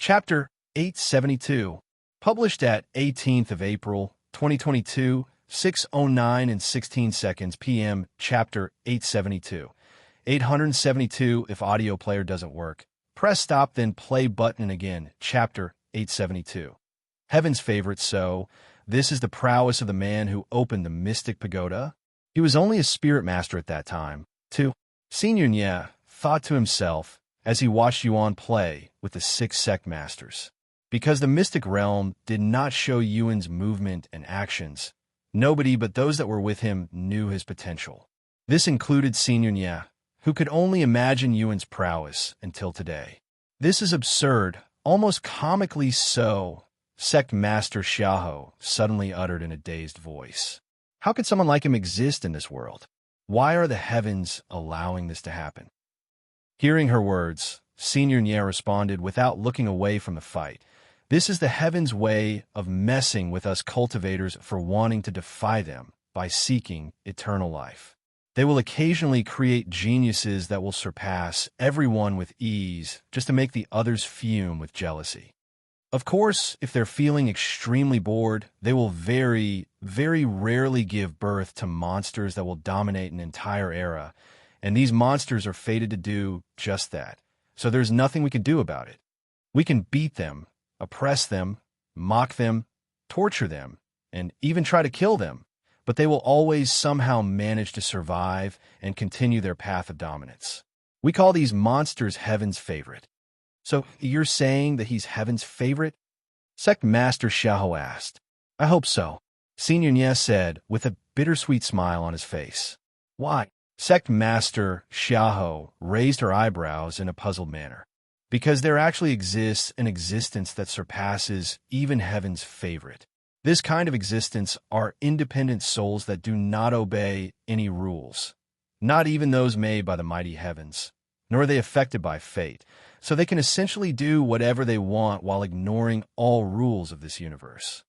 Chapter 872, published at 18th of April, 2022, 6:09 and 16 seconds p.m. Chapter 872. 872 if audio player doesn't work. Press stop then play button again. Chapter 872. Heaven's favorite. So, this is the prowess of the man who opened the mystic pagoda. He was only a spirit master at that time, too. Senior Nye thought to himself as he watched Yuan play with the 6 sect masters. Because the mystic realm did not show Yuan's movement and actions, nobody but those that were with him knew his potential. This included Senior Nye, who could only imagine Yuan's prowess until today. This is absurd, almost comically so, Sect Master Xiahou suddenly uttered in a dazed voice. How could someone like him exist in this world? Why are the heavens allowing this to happen? Hearing her words, Senior Nye responded without looking away from the fight. This is the heavens' way of messing with us cultivators for wanting to defy them by seeking eternal life. They will occasionally create geniuses that will surpass everyone with ease just to make the others fume with jealousy. Of course, if they're feeling extremely bored, they will very, very rarely give birth to monsters that will dominate an entire era, and these monsters are fated to do just that. So there's nothing we can do about it. We can beat them, oppress them, mock them, torture them, and even try to kill them, but they will always somehow manage to survive and continue their path of dominance. We call these monsters Heaven's favorite. So you're saying that he's Heaven's favorite? Sect Master Xiahou asked. I hope so, Senior Nye said with a bittersweet smile on his face. Why? Sect Master Xiahou raised her eyebrows in a puzzled manner. Because there actually exists an existence that surpasses even Heaven's favorite. This kind of existence are independent souls that do not obey any rules, not even those made by the mighty heavens, nor are they affected by fate, so they can essentially do whatever they want while ignoring all rules of this universe.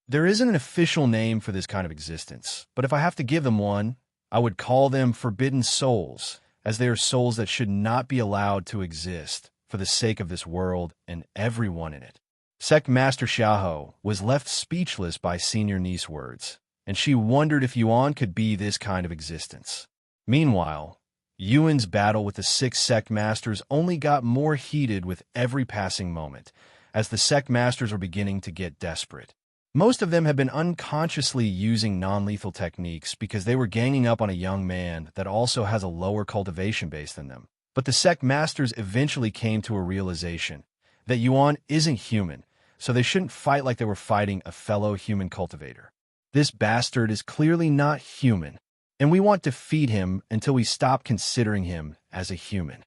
There isn't an official name for this kind of existence, but if I have to give them one, I would call them forbidden souls, as they are souls that should not be allowed to exist for the sake of this world and everyone in it. Sect Master Xiahou was left speechless by Senior Nye's words, and she wondered if Yuan could be this kind of existence. Meanwhile, Yuan's battle with the 6 sect masters only got more heated with every passing moment, as the sect masters were beginning to get desperate. Most of them had been unconsciously using non-lethal techniques because they were ganging up on a young man that also has a lower cultivation base than them. But the sect masters eventually came to a realization that Yuan isn't human, so they shouldn't fight like they were fighting a fellow human cultivator. This bastard is clearly not human, and we want to feed him until we stop considering him as a human.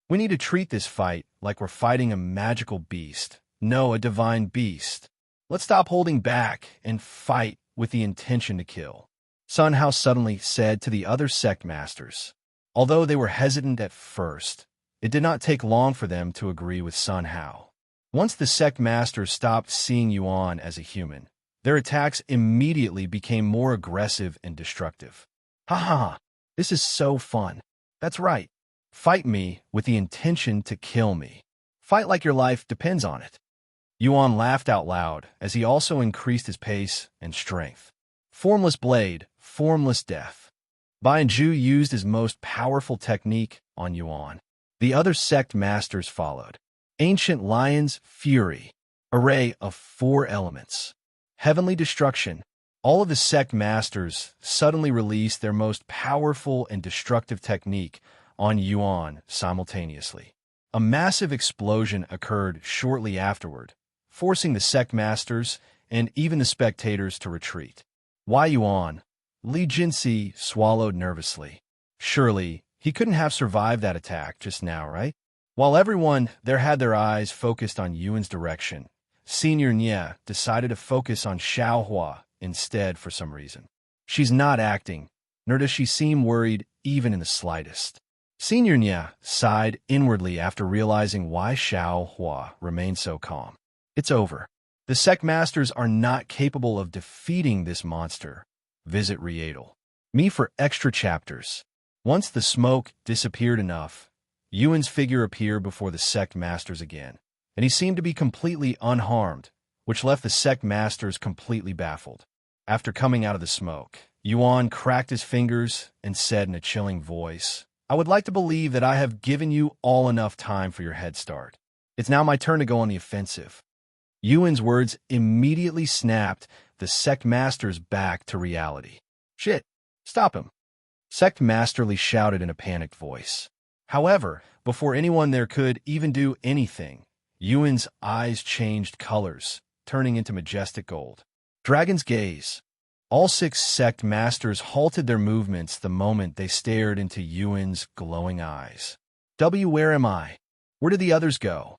We need to treat this fight like we're fighting a magical beast, no, a divine beast. Let's stop holding back and fight with the intention to kill, Sun Hao suddenly said to the other sect masters. Although they were hesitant at first, it did not take long for them to agree with Sun Hao. Once the sect masters stopped seeing Yuan as a human, their attacks immediately became more aggressive and destructive. Ha ha ha, this is so fun. That's right. Fight me with the intention to kill me. Fight like your life depends on it. Yuan laughed out loud as he also increased his pace and strength. Formless blade, formless death. Bainju used his most powerful technique on Yuan. The other sect masters followed. Ancient Lion's Fury. Array of 4 elements. Heavenly Destruction. All of the sect masters suddenly released their most powerful and destructive technique on Yuan simultaneously. A massive explosion occurred shortly afterward, forcing the sect masters and even the spectators to retreat. Why Yuan? Li Jinsi swallowed nervously. Surely, he couldn't have survived that attack just now, right? While everyone there had their eyes focused on Yuan's direction, Senior Nye decided to focus on Xiaohua instead for some reason. She's not acting, nor does she seem worried even in the slightest. Senior Nye sighed inwardly after realizing why Xiaohua remained so calm. It's over. The sect masters are not capable of defeating this monster. Visit Rietal. Me for extra chapters. Once the smoke disappeared enough, Yuan's figure appeared before the sect masters again. and he seemed to be completely unharmed, which left the sect masters completely baffled. After coming out of the smoke, Yuan cracked his fingers and said in a chilling voice, "I would like to believe that I have given you all enough time for your head start. It's now my turn to go on the offensive." Yuan's words immediately snapped the sect masters back to reality. "Shit, stop him," Sect Masterly shouted in a panicked voice. However, before anyone there could even do anything, Yuan's eyes changed colors, turning into majestic gold. Dragon's gaze. All 6 sect masters halted their movements the moment they stared into Yuan's glowing eyes. Where am I? Where did the others go?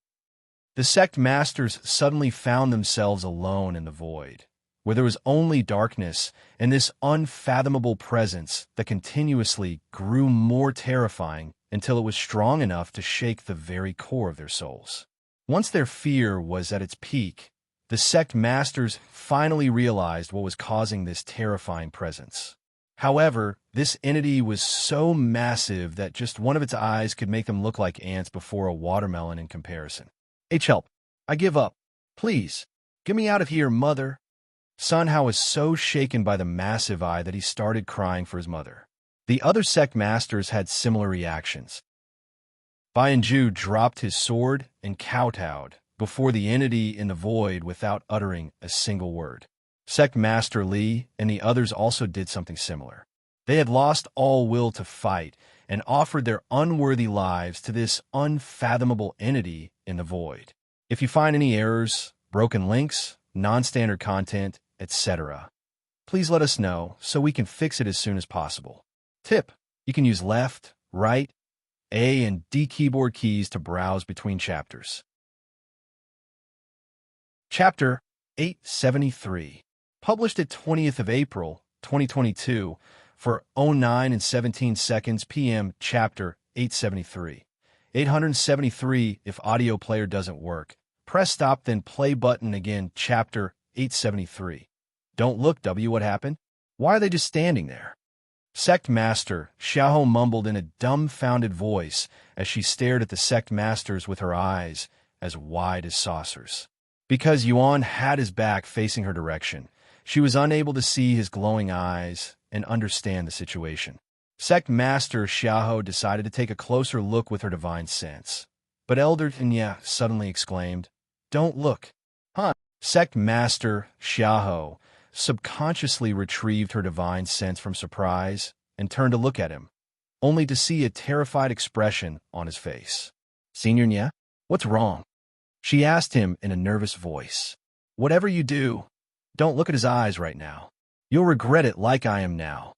The sect masters suddenly found themselves alone in the void, where there was only darkness and this unfathomable presence that continuously grew more terrifying until it was strong enough to shake the very core of their souls. Once their fear was at its peak, the sect masters finally realized what was causing this terrifying presence. However, this entity was so massive that just one of its eyes could make them look like ants before a watermelon in comparison. Help. I give up. Please, get me out of here, mother." Sun Hao was so shaken by the massive eye that he started crying for his mother. The other sect masters had similar reactions. Bianju dropped his sword and kowtowed before the entity in the void without uttering a single word. Sect Master Li and the others also did something similar. They had lost all will to fight and offered their unworthy lives to this unfathomable entity in the void. If you find any errors, broken links, non-standard content, etc., please let us know so we can fix it as soon as possible. Tip: you can use left, right, A and D keyboard keys to browse between chapters. Chapter 873, published at 20th of April, 2022, for 09 and 17 seconds p.m. Chapter 873. 873 if audio player doesn't work. Press stop then play button again. Chapter 873. Don't look, what happened? Why are they just standing there? Sect Master Xiaoho mumbled in a dumbfounded voice as she stared at the sect masters with her eyes as wide as saucers. Because Yuan had his back facing her direction, she was unable to see his glowing eyes and understand the situation. Sect Master Xiaoho decided to take a closer look with her divine sense. But Elder Tanya suddenly exclaimed, "Don't look." Huh? Sect Master Xiaoho subconsciously retrieved her divine sense from surprise and turned to look at him, only to see a terrified expression on his face. "Senior Nya, what's wrong?" she asked him in a nervous voice. "Whatever you do, don't look at his eyes right now. You'll regret it like I am now,"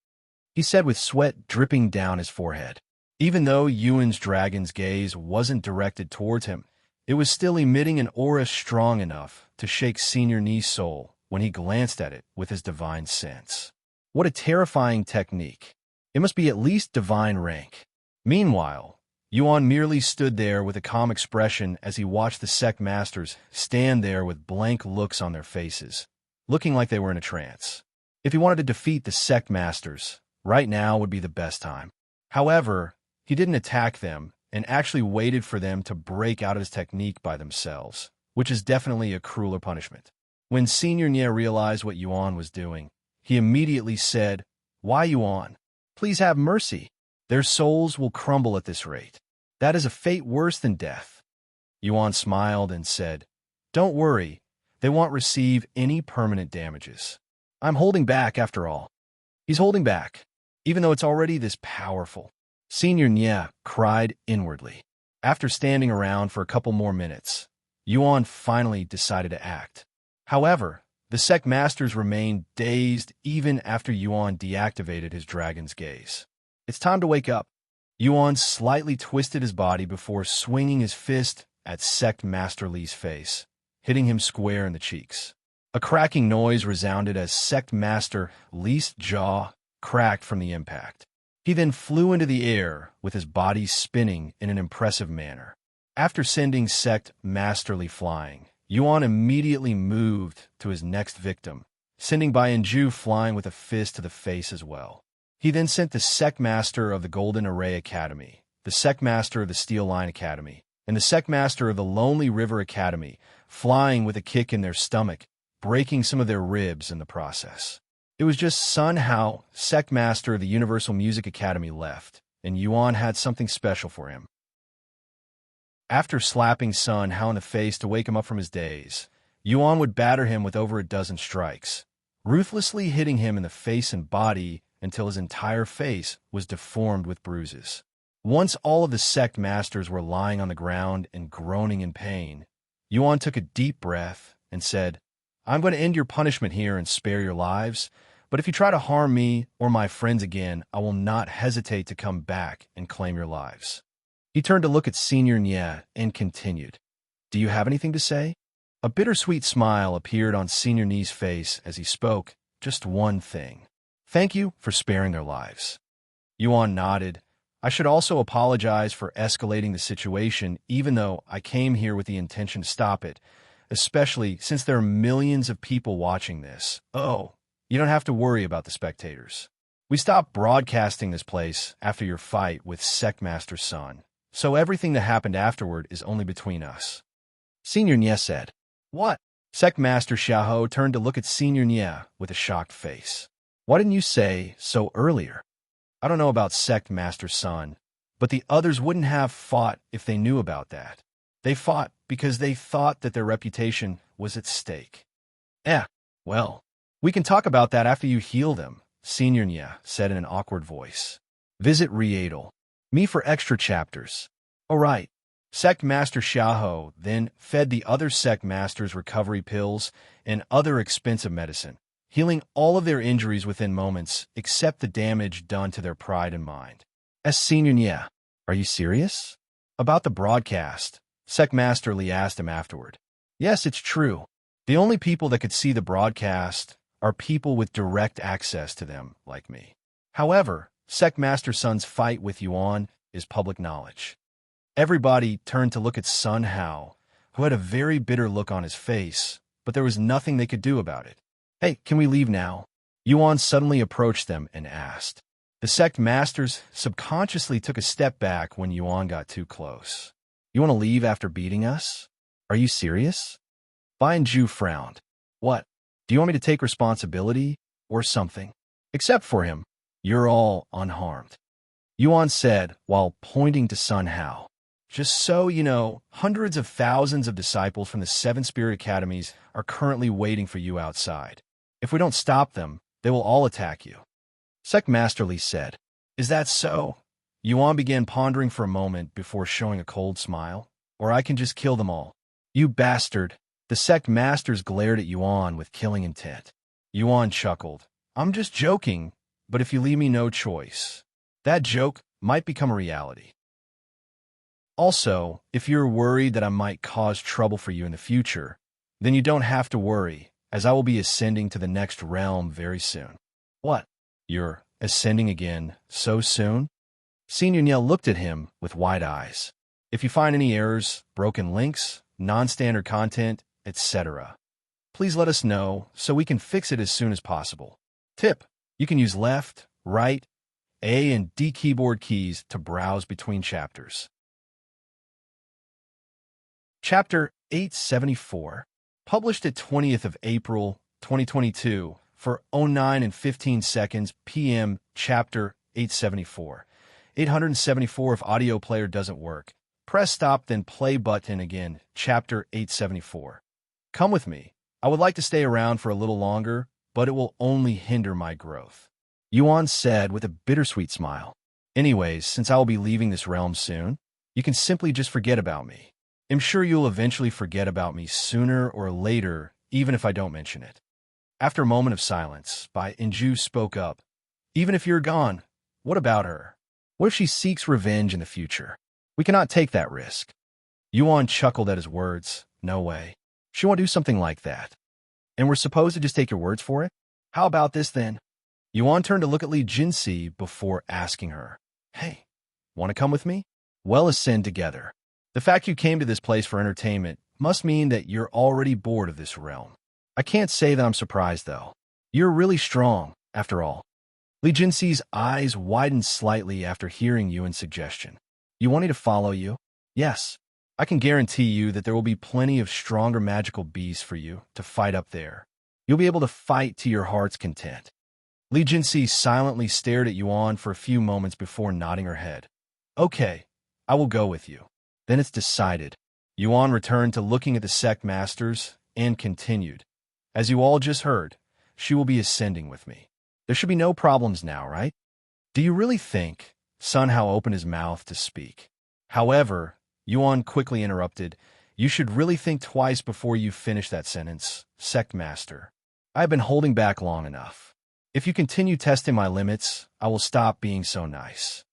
he said with sweat dripping down his forehead. Even though Yuan's dragon's gaze wasn't directed towards him, it was still emitting an aura strong enough to shake Senior Ni's soul when he glanced at it with his divine sense. What a terrifying technique. It must be at least divine rank. Meanwhile, Yuan merely stood there with a calm expression as he watched the sect masters stand there with blank looks on their faces, looking like they were in a trance. If he wanted to defeat the sect masters, right now would be the best time. However, he didn't attack them and actually waited for them to break out of his technique by themselves, which is definitely a crueler punishment. When Senior Nya realized what Yuan was doing, he immediately said, "Why, Yuan? Please have mercy. Their souls will crumble at this rate. That is a fate worse than death." Yuan smiled and said, "Don't worry, they won't receive any permanent damages. I'm holding back after all." He's holding back, even though it's already this powerful. Senior Nya cried inwardly. After standing around for a couple more minutes, Yuan finally decided to act. However, the sect masters remained dazed even after Yuan deactivated his dragon's gaze. "It's time to wake up." Yuan slightly twisted his body before swinging his fist at Sect Master Li's face, hitting him square in the cheeks. A cracking noise resounded as Sect Master Li's jaw cracked from the impact. He then flew into the air with his body spinning in an impressive manner. After sending Sect Master Li flying, Yuan immediately moved to his next victim, sending Bianju flying with a fist to the face as well. He then sent the Sect Master of the Golden Array Academy, the Sect Master of the Steel Line Academy, and the sectmaster of the Lonely River Academy, flying with a kick in their stomach, breaking some of their ribs in the process. It was just Sun Hao, sectmaster of the Universal Music Academy, left, and Yuan had something special for him. After slapping Sun Hao in the face to wake him up from his daze, Yuan would batter him with over a dozen strikes, ruthlessly hitting him in the face and body until his entire face was deformed with bruises. Once all of the sect masters were lying on the ground and groaning in pain, Yuan took a deep breath and said, "I'm going to end your punishment here and spare your lives, but if you try to harm me or my friends again, I will not hesitate to come back and claim your lives." He turned to look at Senior Nye and continued, "Do you have anything to say?" A bittersweet smile appeared on Senior Nye's face as he spoke, "Just one thing. Thank you for sparing their lives." Yuan nodded. "I should also apologize for escalating the situation, even though I came here with the intention to stop it, especially since there are millions of people watching this. Oh, you don't have to worry about the spectators. We stopped broadcasting this place after your fight with Sectmaster Sun, so everything that happened afterward is only between us." Senior Nye said. "What?" Sectmaster Xiahou turned to look at Senior Nye with a shocked face. "Why didn't you say so earlier?" "I don't know about Sectmaster Sun, but the others wouldn't have fought if they knew about that. They fought because they thought that their reputation was at stake." Well, we can talk about that after you heal them," Senior Nye said in an awkward voice. "Visit Riedel. Me for extra chapters." "All right." Sectmaster Xiahou then fed the other Sectmasters recovery pills and other expensive medicine, healing all of their injuries within moments except the damage done to their pride and mind. As Senior Nye, "Are you serious?" "About the broadcast," Sectmaster Li asked him afterward. "Yes, it's true. The only people that could see the broadcast are people with direct access to them, like me. However, Sectmaster Sun's fight with Yuan is public knowledge." Everybody turned to look at Sun Hao, who had a very bitter look on his face, but there was nothing they could do about it. "Hey, can we leave now?" Yuan suddenly approached them and asked. The sect masters subconsciously took a step back when Yuan got too close. "You want to leave after beating us? Are you serious?" Bian Zhu frowned. "What? Do you want me to take responsibility or something?" "Except for him, you're all unharmed," Yuan said while pointing to Sun Hao. "Just so you know, hundreds of thousands of disciples from the 7 Spirit Academies are currently waiting for you outside. If we don't stop them, they will all attack you." Sectmaster Li said. "Is that so?" Yuan began pondering for a moment before showing a cold smile. "Or I can just kill them all." "You bastard!" The sect masters glared at Yuan with killing intent. Yuan chuckled. "I'm just joking, but if you leave me no choice, that joke might become a reality. Also, if you're worried that I might cause trouble for you in the future, then you don't have to worry, as I will be ascending to the next realm very soon." "What? You're ascending again so soon?" Senior Nye looked at him with wide eyes. "If you find any errors, broken links, non-standard content, etc., please let us know so we can fix it as soon as possible. Tip: you can use left, right, A and D keyboard keys to browse between chapters." Chapter 874, published at 20th of April, 2022, for 09:15 p.m. Chapter 874. 874 if audio player doesn't work. Press stop then play button again. Chapter 874. "Come with me. I would like to stay around for a little longer, but it will only hinder my growth," Yuan said with a bittersweet smile. "Anyways, since I will be leaving this realm soon, you can simply just forget about me. I'm sure you'll eventually forget about me sooner or later, even if I don't mention it." After a moment of silence, Bian Zhu spoke up. "Even if you're gone, what about her? What if she seeks revenge in the future? We cannot take that risk." Yuan chuckled at his words. "No way. She won't do something like that. And we're supposed to just take your words for it? How about this then?" Yuan turned to look at Li Jinsi before asking her. "Hey, want to come with me? We'll ascend together. The fact you came to this place for entertainment must mean that you're already bored of this realm. I can't say that I'm surprised, though. You're really strong, after all." Li Jinsi's eyes widened slightly after hearing Yuan's suggestion. "You want me to follow you?" "Yes. I can guarantee you that there will be plenty of stronger magical beasts for you to fight up there. You'll be able to fight to your heart's content. Li Jinsi silently stared at Yuan for a few moments before nodding her head. Okay, I will go with you. Then it's decided. Yuan returned to looking at the sect masters and continued. As you all just heard, she will be ascending with me. There should be no problems now, right? Do you really think? Sun Hao opened his mouth to speak. However, Yuan quickly interrupted. You should really think twice before you finish that sentence, sect master. I have been holding back long enough. If you continue testing my limits, I will stop being so nice.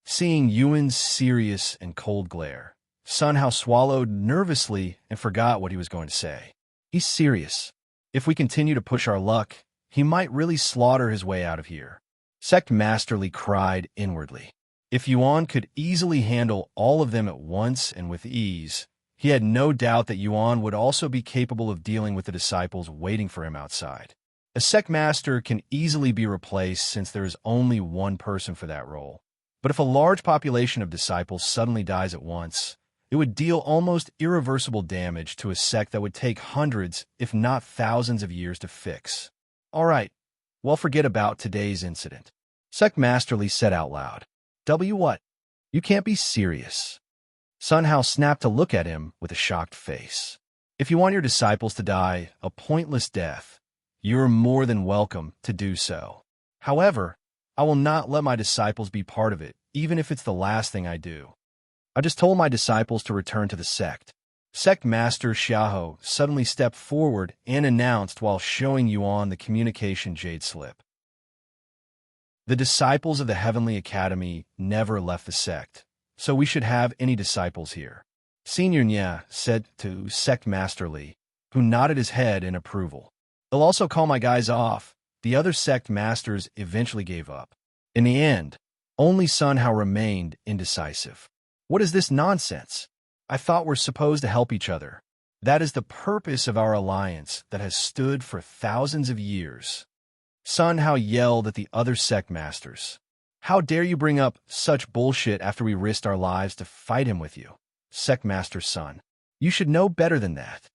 Seeing Yuan's serious and cold glare, Sun Hao swallowed nervously and forgot what he was going to say. He's serious. If we continue to push our luck, he might really slaughter his way out of here. Sect Masterly cried inwardly. If Yuan could easily handle all of them at once and with ease, he had no doubt that Yuan would also be capable of dealing with the disciples waiting for him outside. A sect master can easily be replaced since there is only one person for that role. But if a large population of disciples suddenly dies at once, it would deal almost irreversible damage to a sect that would take hundreds, if not thousands of years to fix. All right, well, forget about today's incident. Sect Masterly said out loud. What? You can't be serious. Sun Hao snapped to look at him with a shocked face. If you want your disciples to die a pointless death, you're more than welcome to do so. However, I will not let my disciples be part of it, even if it's the last thing I do. I just told my disciples to return to the sect. Sect Master Xiaoho suddenly stepped forward and announced while showing Yuan the communication jade slip. The disciples of the Heavenly Academy never left the sect, so we should have any disciples here. Senior Nya said to Sect Master Li, who nodded his head in approval. They'll also call my guys off. The other sect masters eventually gave up. In the end, only Sun Hao remained indecisive. What is this nonsense? I thought we're supposed to help each other. That is the purpose of our alliance that has stood for thousands of years. Sun Hao yelled at the other sect masters. How dare you bring up such bullshit after we risked our lives to fight him with you? Sect Master Sun, you should know better than that.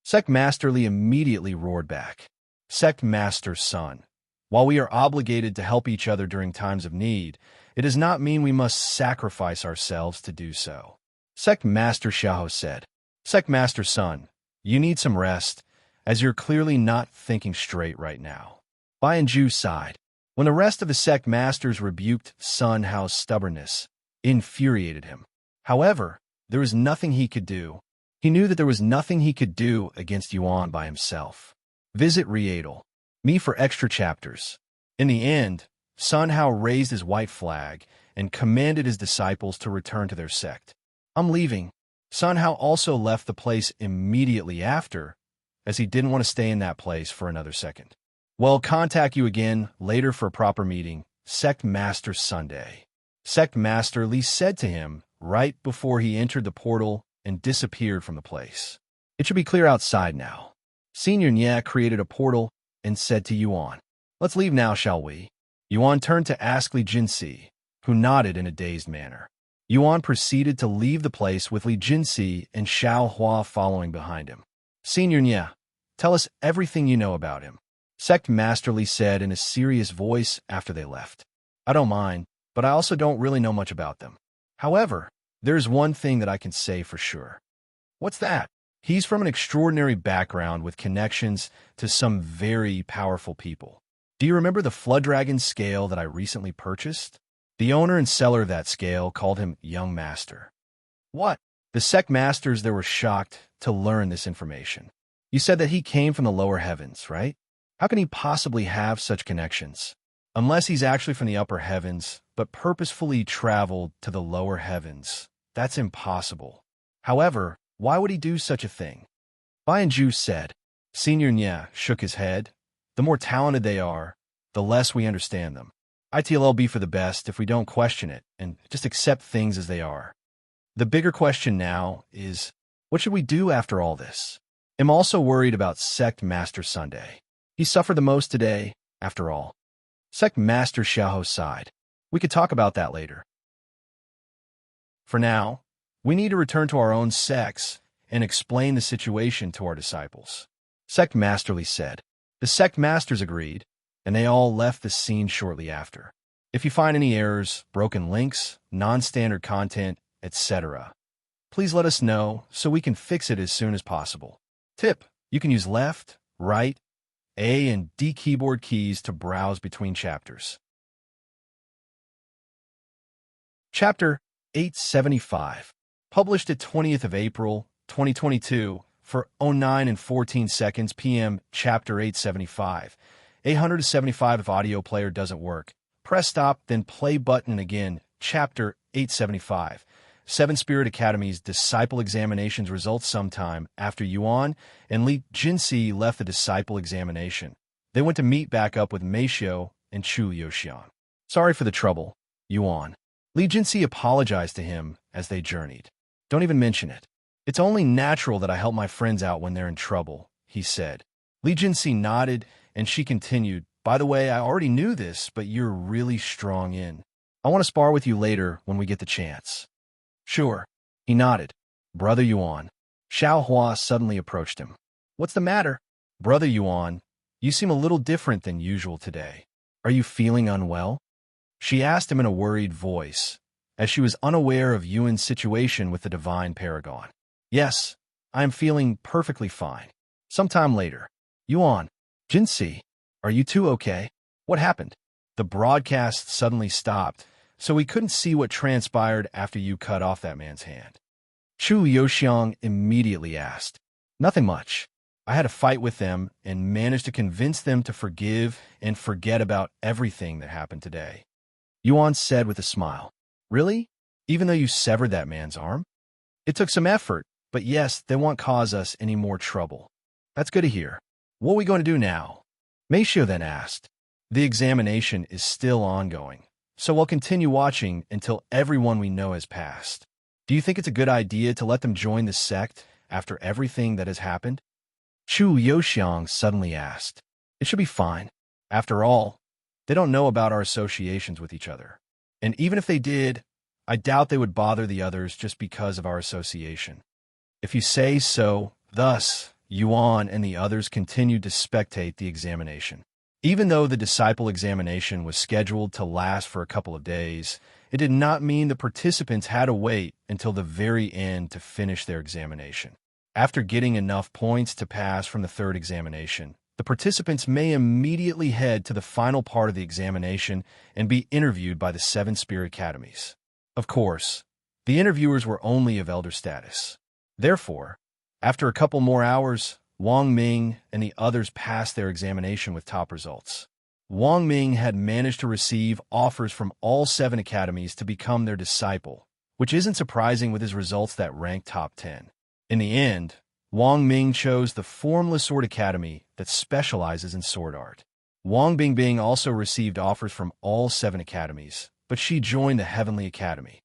Sect Master Li immediately roared back. Sect Master Sun, while we are obligated to help each other during times of need, it does not mean we must sacrifice ourselves to do so. Sect Master Xiaoho said. Sect Master Sun, you need some rest, as you're clearly not thinking straight right now. Bianju sighed. When the rest of the sect masters rebuked Sun Hao's stubbornness, it infuriated him. However, there was nothing he could do. He knew that there was nothing he could do against Yuan by himself. Visit Readel. Me for extra chapters. In the end, Sun Hao raised his white flag and commanded his disciples to return to their sect. I'm leaving. Sun Hao also left the place immediately after, as he didn't want to stay in that place for another second. Well, contact you again later for a proper meeting, Sect Master Sunday. Sect Master Li said to him right before he entered the portal and disappeared from the place. It should be clear outside now. Senior Nya created a portal and said to Yuan, let's leave now, shall we? Yuan turned to ask Li Jinsi, who nodded in a dazed manner. Yuan proceeded to leave the place with Li Jinsi and Xiao Hua following behind him. Senior Nya, tell us everything you know about him. Sect Master Li said in a serious voice after they left. I don't mind, but I also don't really know much about them. However, there's one thing that I can say for sure. What's that? He's from an extraordinary background with connections to some very powerful people. Do you remember the Flood Dragon scale that I recently purchased? The owner and seller of that scale called him Young Master. What? The sect masters there were shocked to learn this information. You said that he came from the lower heavens, right? How can he possibly have such connections? Unless he's actually from the upper heavens, but purposefully traveled to the lower heavens. That's impossible. However, why would he do such a thing? Bianju said. Senior Nya shook his head. The more talented they are, the less we understand them. ITLL be for the best if we don't question it and just accept things as they are. The bigger question now is, what should we do after all this? I'm also worried about Sect Master Sunday. He suffered the most today, after all. Sect Master Xiaoho sighed. We could talk about that later. For now, We need to return to our own sects and explain the situation to our disciples. Sect Masterly said. The sect masters agreed, and they all left the scene shortly after. If you find any errors, broken links, non-standard content, etc., please let us know so we can fix it as soon as possible. Tip: you can use left, right, A and D keyboard keys to browse between chapters. Chapter 875, published at 20th of April, 2022, for 09 and 14 seconds p.m. Chapter 875. 875 if audio player doesn't work. Press stop, then play button again. Chapter 875. Seven Spirit Academy's disciple examinations results sometime after Yuan and Li Jinsi left the disciple examination. They went to meet back up with Meishio and Chu Liuxiang. Sorry for the trouble, Yuan. Li Jinsi apologized to him as they journeyed. Don't even mention it. It's only natural that I help my friends out when they're in trouble, he said. Li Jinsi nodded, and she continued, by the way, I already knew this, but you're really strong in. I want to spar with you later when we get the chance. Sure. He nodded. Brother Yuan. Xiao Hua suddenly approached him. What's the matter? Brother Yuan, you seem a little different than usual today. Are you feeling unwell? She asked him in a worried voice, as she was unaware of Yuan's situation with the Divine Paragon. Yes, I am feeling perfectly fine. Sometime later. Yuan. Jinsi, are you two okay? What happened? The broadcast suddenly stopped, so we couldn't see what transpired after you cut off that man's hand. Chu Liuxiang immediately asked. Nothing much. I had a fight with them and managed to convince them to forgive and forget about everything that happened today. Yuan said with a smile. Really? Even though you severed that man's arm? It took some effort, but yes, they won't cause us any more trouble. That's good to hear. What are we going to do now? Meishio then asked. The examination is still ongoing, so we'll continue watching until everyone we know has passed. Do you think it's a good idea to let them join the sect after everything that has happened? Chu Liuxiang suddenly asked. It should be fine. After all, they don't know about our associations with each other. And even if they did, I doubt they would bother the others just because of our association. If you say so, thus, Yuan and the others continued to spectate the examination. Even though the disciple examination was scheduled to last for a couple of days, it did not mean the participants had to wait until the very end to finish their examination. After getting enough points to pass from the third examination, the participants may immediately head to the final part of the examination and be interviewed by the Seven Spirit Academies. Of course, the interviewers were only of elder status. Therefore, after a couple more hours, Wang Ming and the others passed their examination with top results. Wang Ming had managed to receive offers from all 7 academies to become their disciple, which isn't surprising with his results that ranked top 10. In the end, Wang Ming chose the Formless Sword Academy that specializes in sword art. Wang Bingbing also received offers from all 7 academies, but she joined the Heavenly Academy.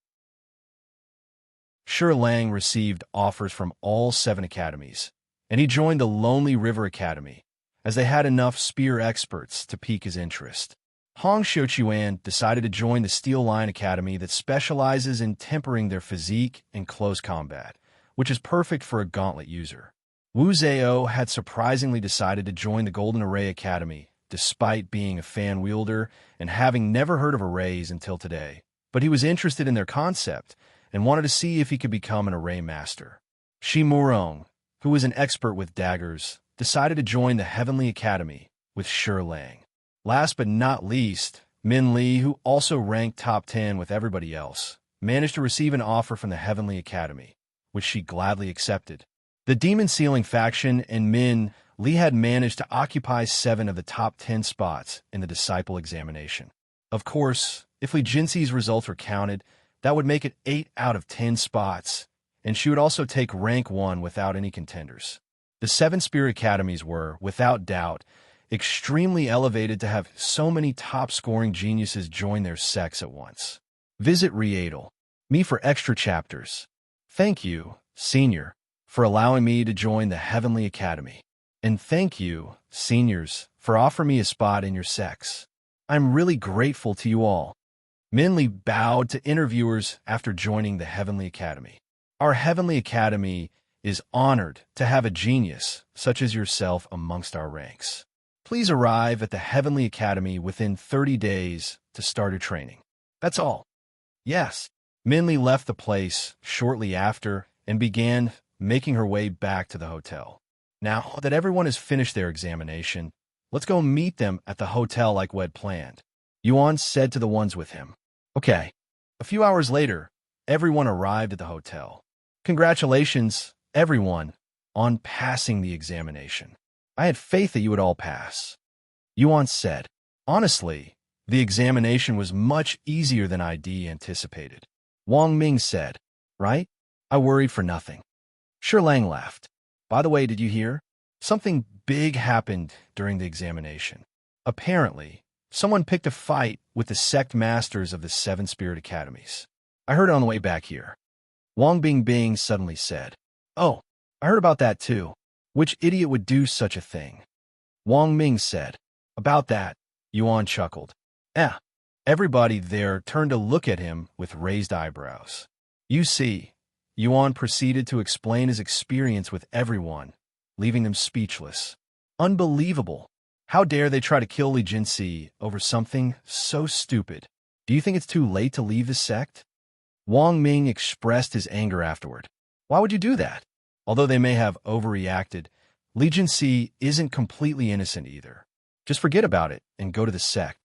Shi Lang received offers from all 7 academies, and he joined the Lonely River Academy, as they had enough spear experts to pique his interest. Hong Xiuquan decided to join the Steel Lion Academy that specializes in tempering their physique in close combat, which is perfect for a gauntlet user. Wu Zhao had surprisingly decided to join the Golden Array Academy, despite being a fan wielder and having never heard of arrays until today. But he was interested in their concept and wanted to see if he could become an array master. Shi Murong, who was an expert with daggers, decided to join the Heavenly Academy with Shi Lang. Last but not least, Min Li, who also ranked top 10 with everybody else, managed to receive an offer from the Heavenly Academy, which she gladly accepted. The Demon Sealing faction and Min Li had managed to occupy 7 of the top 10 spots in the disciple examination. Of course, if Li Jinsi's results were counted, that would make it 8 out of 10 spots, and she would also take rank 1 without any contenders. The 7 Spirit Academies were, without doubt, extremely elevated to have so many top-scoring geniuses join their sects at once. Visit Readel me for extra chapters. Thank you, Senior, for allowing me to join the Heavenly Academy. And thank you, Seniors, for offering me a spot in your sects. I'm really grateful to you all. Min Li bowed to interviewers after joining the Heavenly Academy. Our Heavenly Academy is honored to have a genius such as yourself amongst our ranks. Please arrive at the Heavenly Academy within 30 days to start your training. That's all. Yes. Minli left the place shortly after and began making her way back to the hotel. Now that everyone has finished their examination, let's go meet them at the hotel like Wed planned, Yuan said to the ones with him. Okay. A few hours later, everyone arrived at the hotel. Congratulations, everyone, on passing the examination. I had faith that you would all pass. Yuan said. Honestly, the examination was much easier than I'd anticipated. Wang Ming said. Right? I worried for nothing. Shi Lang laughed. By the way, did you hear? Something big happened during the examination. Apparently, someone picked a fight with the sect masters of the 7 Spirit Academies. I heard it on the way back here. Wang Bingbing suddenly said. Oh, I heard about that too. Which idiot would do such a thing? Wang Ming said. About that, Yuan chuckled. Everybody there turned to look at him with raised eyebrows. You see, Yuan proceeded to explain his experience with everyone, leaving them speechless. Unbelievable. How dare they try to kill Li Jinsi over something so stupid? Do you think it's too late to leave the sect? Wang Ming expressed his anger afterward. Why would you do that? Although they may have overreacted, Li Jinsi isn't completely innocent either. Just forget about it and go to the sect.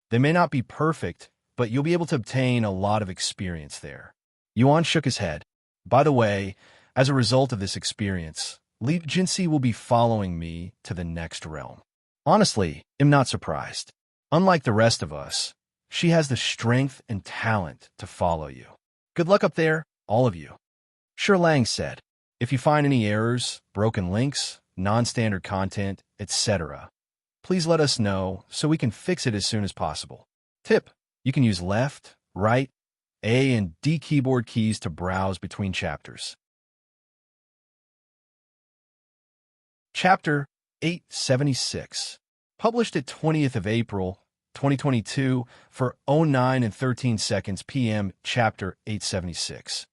They may not be perfect, but you'll be able to obtain a lot of experience there. Yuan shook his head. By the way, as a result of this experience, Li Jinsi will be following me to the next realm. Honestly, I'm not surprised. Unlike the rest of us, she has the strength and talent to follow you. Good luck up there, all of you. Shi Lang said. If you find any errors, broken links, non-standard content, etc., please let us know so we can fix it as soon as possible. Tip: you can use left, right, A and D keyboard keys to browse between chapters. Chapter 876. Published at 20th of April, 2022 for 09 and 13 seconds p.m. Chapter 876.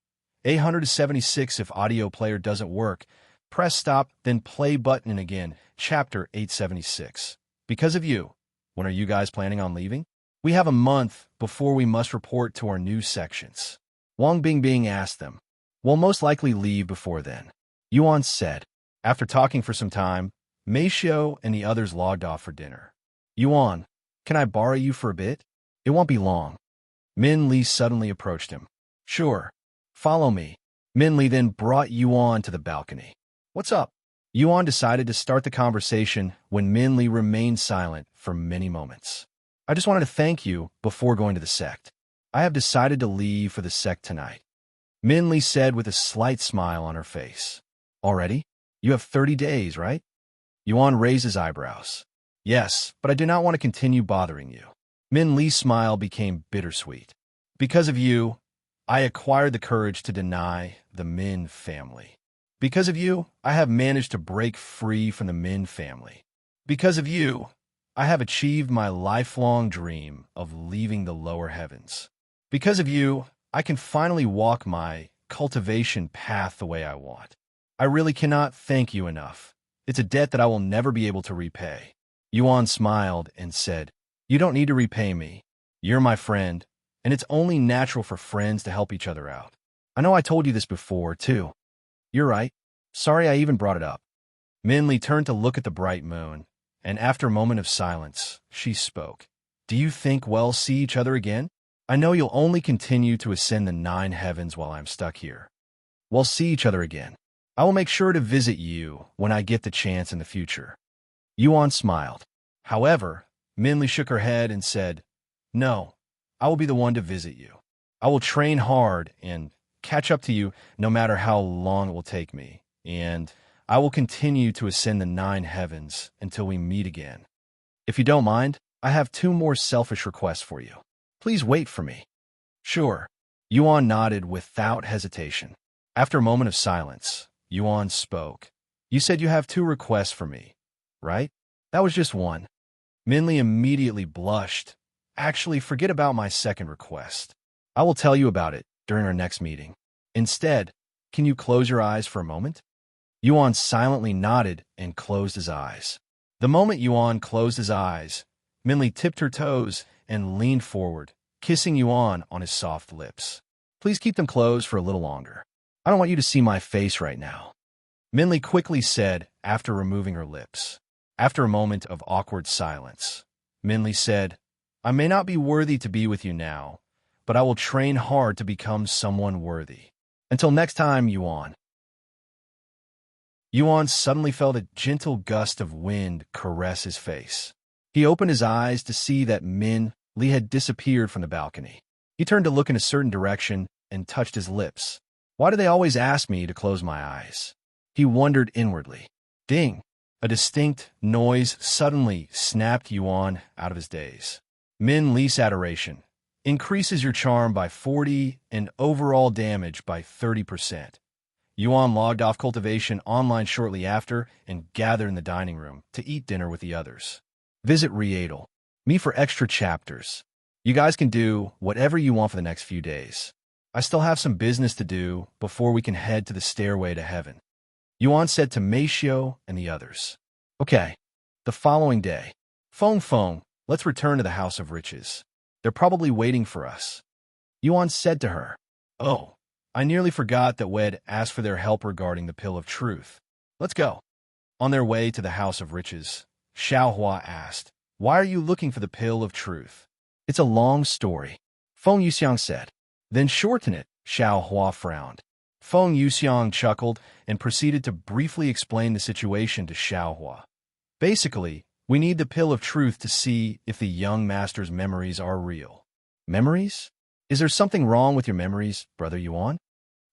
876 if audio player doesn't work, press stop, then play button again. Chapter 876. Because of you. When are you guys planning on leaving? We have a month before we must report to our new sections. Wang Bingbing asked them. We'll most likely leave before then. Yuan said. After talking for some time, Meishio and the others logged off for dinner. Yuan, can I borrow you for a bit? It won't be long. Min Li suddenly approached him. Sure. Follow me. Min Li then brought Yuan to the balcony. What's up? Yuan decided to start the conversation when Min Li remained silent for many moments. I just wanted to thank you before going to the sect. I have decided to leave for the sect tonight. Min Li said with a slight smile on her face. Already? You have 30 days, right? Yuan raised his eyebrows. Yes, but I do not want to continue bothering you. Min Li's smile became bittersweet. Because of you, I acquired the courage to deny the Min family. Because of you, I have managed to break free from the Min family. Because of you, I have achieved my lifelong dream of leaving the lower heavens. Because of you, I can finally walk my cultivation path the way I want. I really cannot thank you enough. It's a debt that I will never be able to repay. Yuan smiled and said, You don't need to repay me. You're my friend, and it's only natural for friends to help each other out. I know I told you this before, too. You're right. Sorry I even brought it up. Min Li turned to look at the bright moon, and after a moment of silence, she spoke. Do you think we'll see each other again? I know you'll only continue to ascend the 9 heavens while I'm stuck here. We'll see each other again. I will make sure to visit you when I get the chance in the future. Yuan smiled. However, Min Li shook her head and said, No, I will be the one to visit you. I will train hard and catch up to you no matter how long it will take me, and I will continue to ascend the 9 heavens until we meet again. If you don't mind, I have 2 more selfish requests for you. Please wait for me. Sure. Yuan nodded without hesitation. After a moment of silence, Yuan spoke. You said you have 2 requests for me, right? That was just one. Min Li immediately blushed. Actually, forget about my second request. I will tell you about it during our next meeting. Instead, can you close your eyes for a moment? Yuan silently nodded and closed his eyes. The moment Yuan closed his eyes, Minli tipped her toes and leaned forward, kissing Yuan on his soft lips. Please keep them closed for a little longer. I don't want you to see my face right now, Minli quickly said after removing her lips. After a moment of awkward silence, Minli said, I may not be worthy to be with you now, but I will train hard to become someone worthy. Until next time, Yuan. Yuan suddenly felt a gentle gust of wind caress his face. He opened his eyes to see that Min Li had disappeared from the balcony. He turned to look in a certain direction and touched his lips. Why do they always ask me to close my eyes? He wondered inwardly. Ding! A distinct noise suddenly snapped Yuan out of his daze. Min Li's adoration increases your charm by 40 and overall damage by 30%. Yuan logged off cultivation online shortly after and gathered in the dining room to eat dinner with the others. Visit Readle me for extra chapters. You guys can do whatever you want for the next few days. I still have some business to do before we can head to the stairway to heaven, Yuan said to Meishio and the others. Okay. The following day. Feng, let's return to the House of Riches. They're probably waiting for us. Yuan said to her. Oh, I nearly forgot that Wed asked for their help regarding the Pill of Truth. Let's go. On their way to the House of Riches, Xiaohua asked, Why are you looking for the Pill of Truth? It's a long story, Feng Yuxiang said. Then shorten it, Xiaohua frowned. Feng Yuxiang chuckled and proceeded to briefly explain the situation to Xiaohua. Basically, we need the Pill of Truth to see if the young master's memories are real. Memories? Is there something wrong with your memories, Brother Yuan?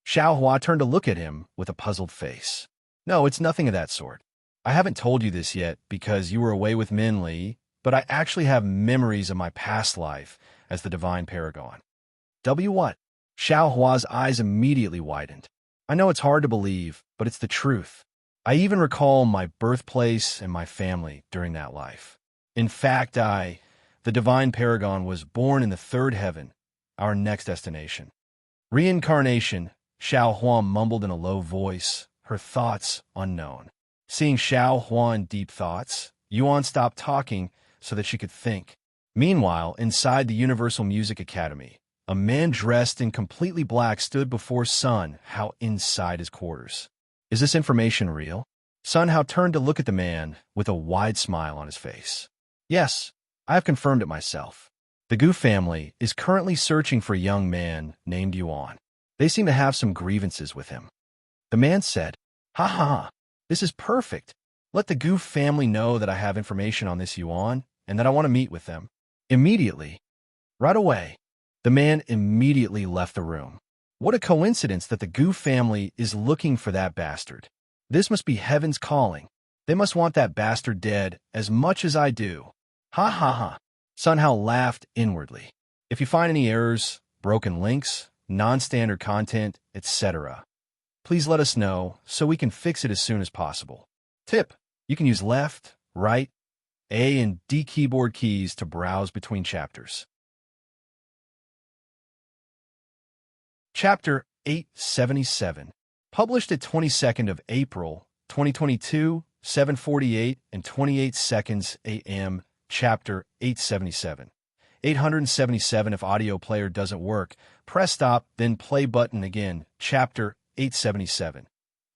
Xiaohua turned to look at him with a puzzled face. No, it's nothing of that sort. I haven't told you this yet because you were away with Min Li, but I actually have memories of my past life as the Divine Paragon. What? Xiaohua's eyes immediately widened. I know it's hard to believe, but it's the truth. I even recall my birthplace and my family during that life. In fact, the Divine Paragon, was born in the third heaven, our next destination. Reincarnation, Xiaohua mumbled in a low voice, her thoughts unknown. Seeing Xiaohua in deep thoughts, Yuan stopped talking so that she could think. Meanwhile, inside the Universal Music Academy, a man dressed in completely black stood before Sun Hao inside his quarters. Is this information real? Sun Hao turned to look at the man with a wide smile on his face. Yes, I have confirmed it myself. The Gu family is currently searching for a young man named Yuan. They seem to have some grievances with him. The man said, Ha ha ha, this is perfect. Let the Gu family know that I have information on this Yuan and that I want to meet with them. Immediately. Right away. The man immediately left the room. What a coincidence that the Gu family is looking for that bastard. This must be heaven's calling. They must want that bastard dead as much as I do. Ha ha ha. Sun Hao laughed inwardly. If you find any errors, broken links, non-standard content, etc., please let us know so we can fix it as soon as possible. Tip: you can use left, right, A and D keyboard keys to browse between chapters. Chapter 877, published at 22nd of April, 2022, 7:48 and 28 seconds a.m. Chapter 877. 877 If audio player doesn't work, press stop, then play button again. Chapter 877.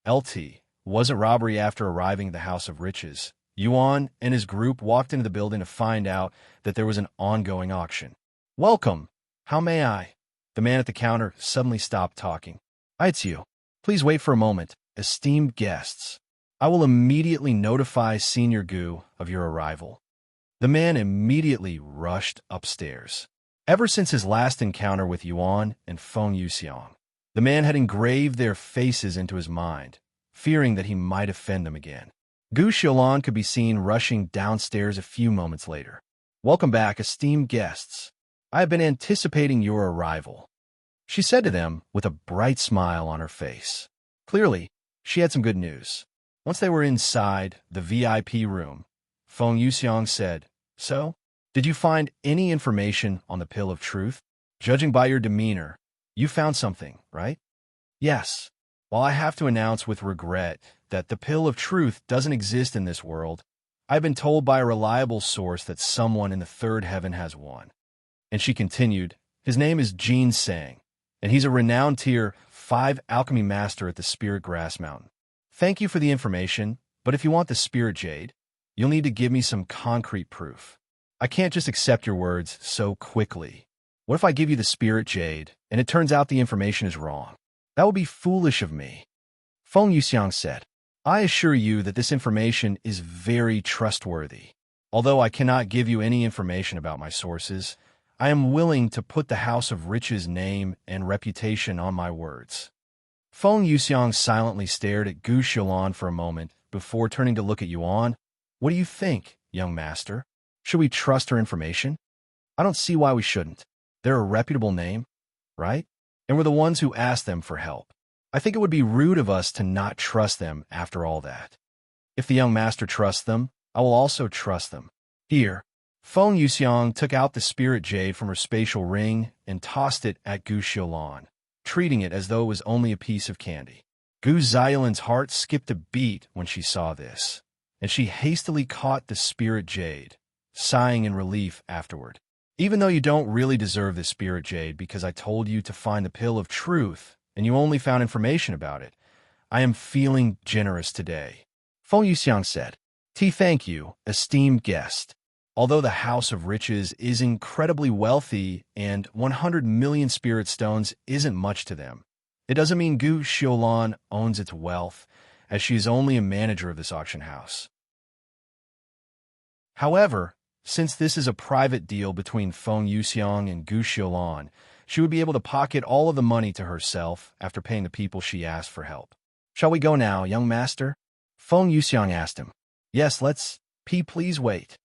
LT. Wasn't robbery after arriving at the House of Riches. Yuan and his group walked into the building to find out that there was an ongoing auction. Welcome. How may I? The man at the counter suddenly stopped talking. It's you. Please wait for a moment. Esteemed guests, I will immediately notify Senior Gu of your arrival. The man immediately rushed upstairs. Ever since his last encounter with Yuan and Feng Yuxiang, the man had engraved their faces into his mind, fearing that he might offend them again. Gu Xiaolan could be seen rushing downstairs a few moments later. Welcome back, esteemed guests. I have been anticipating your arrival, she said to them with a bright smile on her face. Clearly, she had some good news. Once they were inside the VIP room, Feng Yuxiang said, So, did you find any information on the Pill of Truth? Judging by your demeanor, you found something, right? Yes. While I have to announce with regret that the pill of truth doesn't exist in this world, I've been told by a reliable source that someone in the third heaven has won. And she continued, his name is Gene Sang, and he's a renowned Tier 5 alchemy master at the Spirit Grass Mountain. Thank you for the information, but if you want the Spirit Jade, you'll need to give me some concrete proof. I can't just accept your words so quickly. What if I give you the Spirit Jade, and it turns out the information is wrong? That would be foolish of me. Feng Yuxiang said, I assure you that this information is very trustworthy. Although I cannot give you any information about my sources, I am willing to put the House of Rich's name and reputation on my words. Feng Yuxiang silently stared at Gu Xiaolan for a moment before turning to look at Yuan. What do you think, young master? Should we trust her information? I don't see why we shouldn't. They're a reputable name, right? And we're the ones who asked them for help. I think it would be rude of us to not trust them after all that. If the young master trusts them, I will also trust them. Here, Feng Yuxiang took out the Spirit Jade from her spatial ring and tossed it at Gu Xiaolan, treating it as though it was only a piece of candy. Gu Xiaolan's heart skipped a beat when she saw this, and she hastily caught the Spirit Jade, sighing in relief afterward. Even though you don't really deserve the Spirit Jade because I told you to find the pill of truth and you only found information about it, I am feeling generous today. Feng Yuxiang said, Thank you, esteemed guest. Although the House of Riches is incredibly wealthy and 100 million spirit stones isn't much to them, it doesn't mean Gu Xiaolan owns its wealth, as she is only a manager of this auction house. However, since this is a private deal between Feng Yuxiang and Gu Xiaolan, she would be able to pocket all of the money to herself after paying the people she asked for help. Shall we go now, young master? Feng Yuxiang asked him. Yes, let's. Please wait.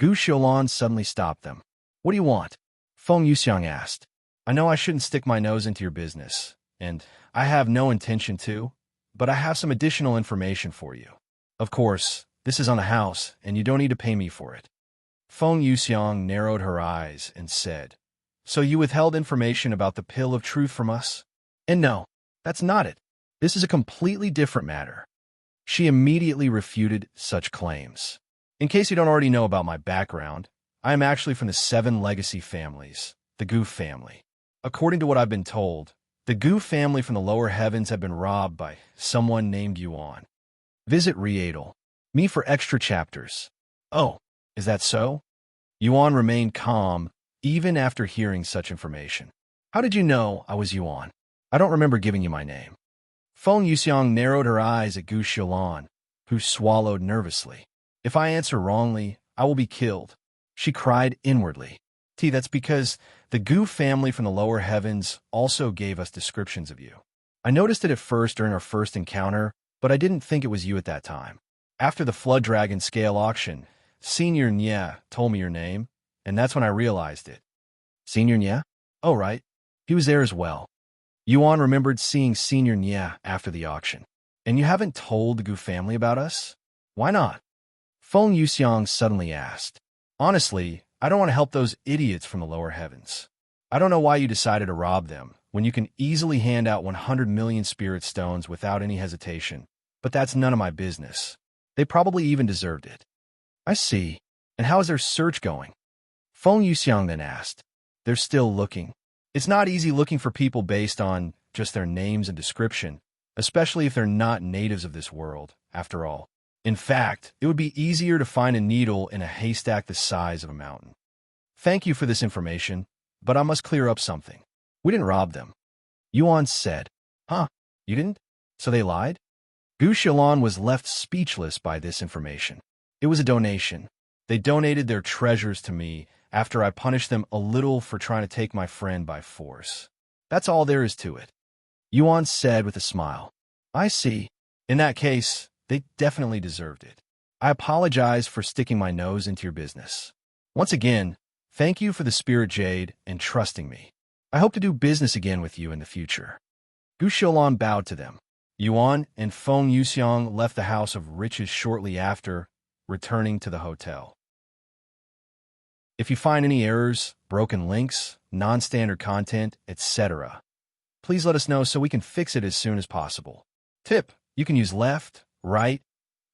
Gu Xiaolan suddenly stopped them. What do you want? Feng Yuxiang asked. I know I shouldn't stick my nose into your business, and I have no intention to, but I have some additional information for you. Of course, this is on the house, and you don't need to pay me for it. Feng Yuxiang narrowed her eyes and said, So you withheld information about the pill of truth from us? And no, that's not it. This is a completely different matter. She immediately refuted such claims. In case you don't already know about my background, I am actually from the 7 legacy families, the Gu family. According to what I've been told, the Gu family from the lower heavens have been robbed by someone named Yuan. Visit Readel. Me for extra chapters. Oh, is that so? Yuan remained calm, even after hearing such information. How did you know I was Yuan? I don't remember giving you my name. Feng Yuxiang narrowed her eyes at Gu Xiaolan, who swallowed nervously. If I answer wrongly, I will be killed. She cried inwardly. That's because the Gu family from the lower heavens also gave us descriptions of you. I noticed it at first during our first encounter, but I didn't think it was you at that time. After the Flood Dragon scale auction, Senior Nye told me your name, and that's when I realized it. Senior Nye? Oh, right. He was there as well. Yuan remembered seeing Senior Nye after the auction. And you haven't told the Gu family about us? Why not? Feng Yuxiang suddenly asked. Honestly, I don't want to help those idiots from the lower heavens. I don't know why you decided to rob them, when you can easily hand out 100 million spirit stones without any hesitation, but that's none of my business. They probably even deserved it. I see. And how is their search going? Feng Yuxiang then asked. They're still looking. It's not easy looking for people based on just their names and description, especially if they're not natives of this world, after all. In fact, it would be easier to find a needle in a haystack the size of a mountain. Thank you for this information, but I must clear up something. We didn't rob them. Yuan said. Huh? You didn't? So they lied? Gu Xiaolan was left speechless by this information. It was a donation. They donated their treasures to me after I punished them a little for trying to take my friend by force. That's all there is to it. Yuan said with a smile. I see. In that case, they definitely deserved it. I apologize for sticking my nose into your business. Once again, thank you for the Spirit Jade and trusting me. I hope to do business again with you in the future. Gu Xiaolan bowed to them. Yuan and Feng Yuxiang left the House of Riches shortly after, returning to the hotel. If you find any errors, broken links, non-standard content, etc., Please let us know so we can fix it as soon as possible. Tip: you can use left, right,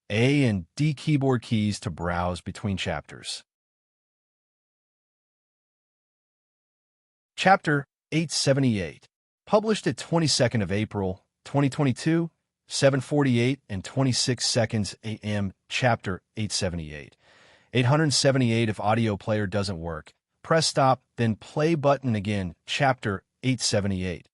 A and D keyboard keys to browse between chapters. Chapter 878. Published at 22nd of April, 2022, 7:48 and 26 seconds a.m. Chapter 878. 878 If audio player doesn't work, press stop, then play button again. Chapter 878.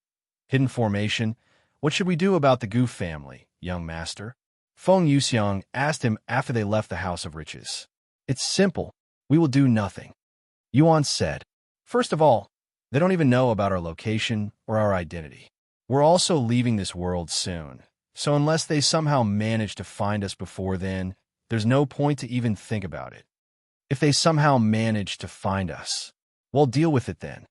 Hidden formation. What should we do about the Goof family, young master? Feng Yuxiang asked him after they left the House of Riches. It's simple. We will do nothing. Yuan said. First of all, they don't even know about our location or our identity. We're also leaving this world soon, so unless they somehow manage to find us before then, there's no point to even think about it. If they somehow manage to find us, we'll deal with it then.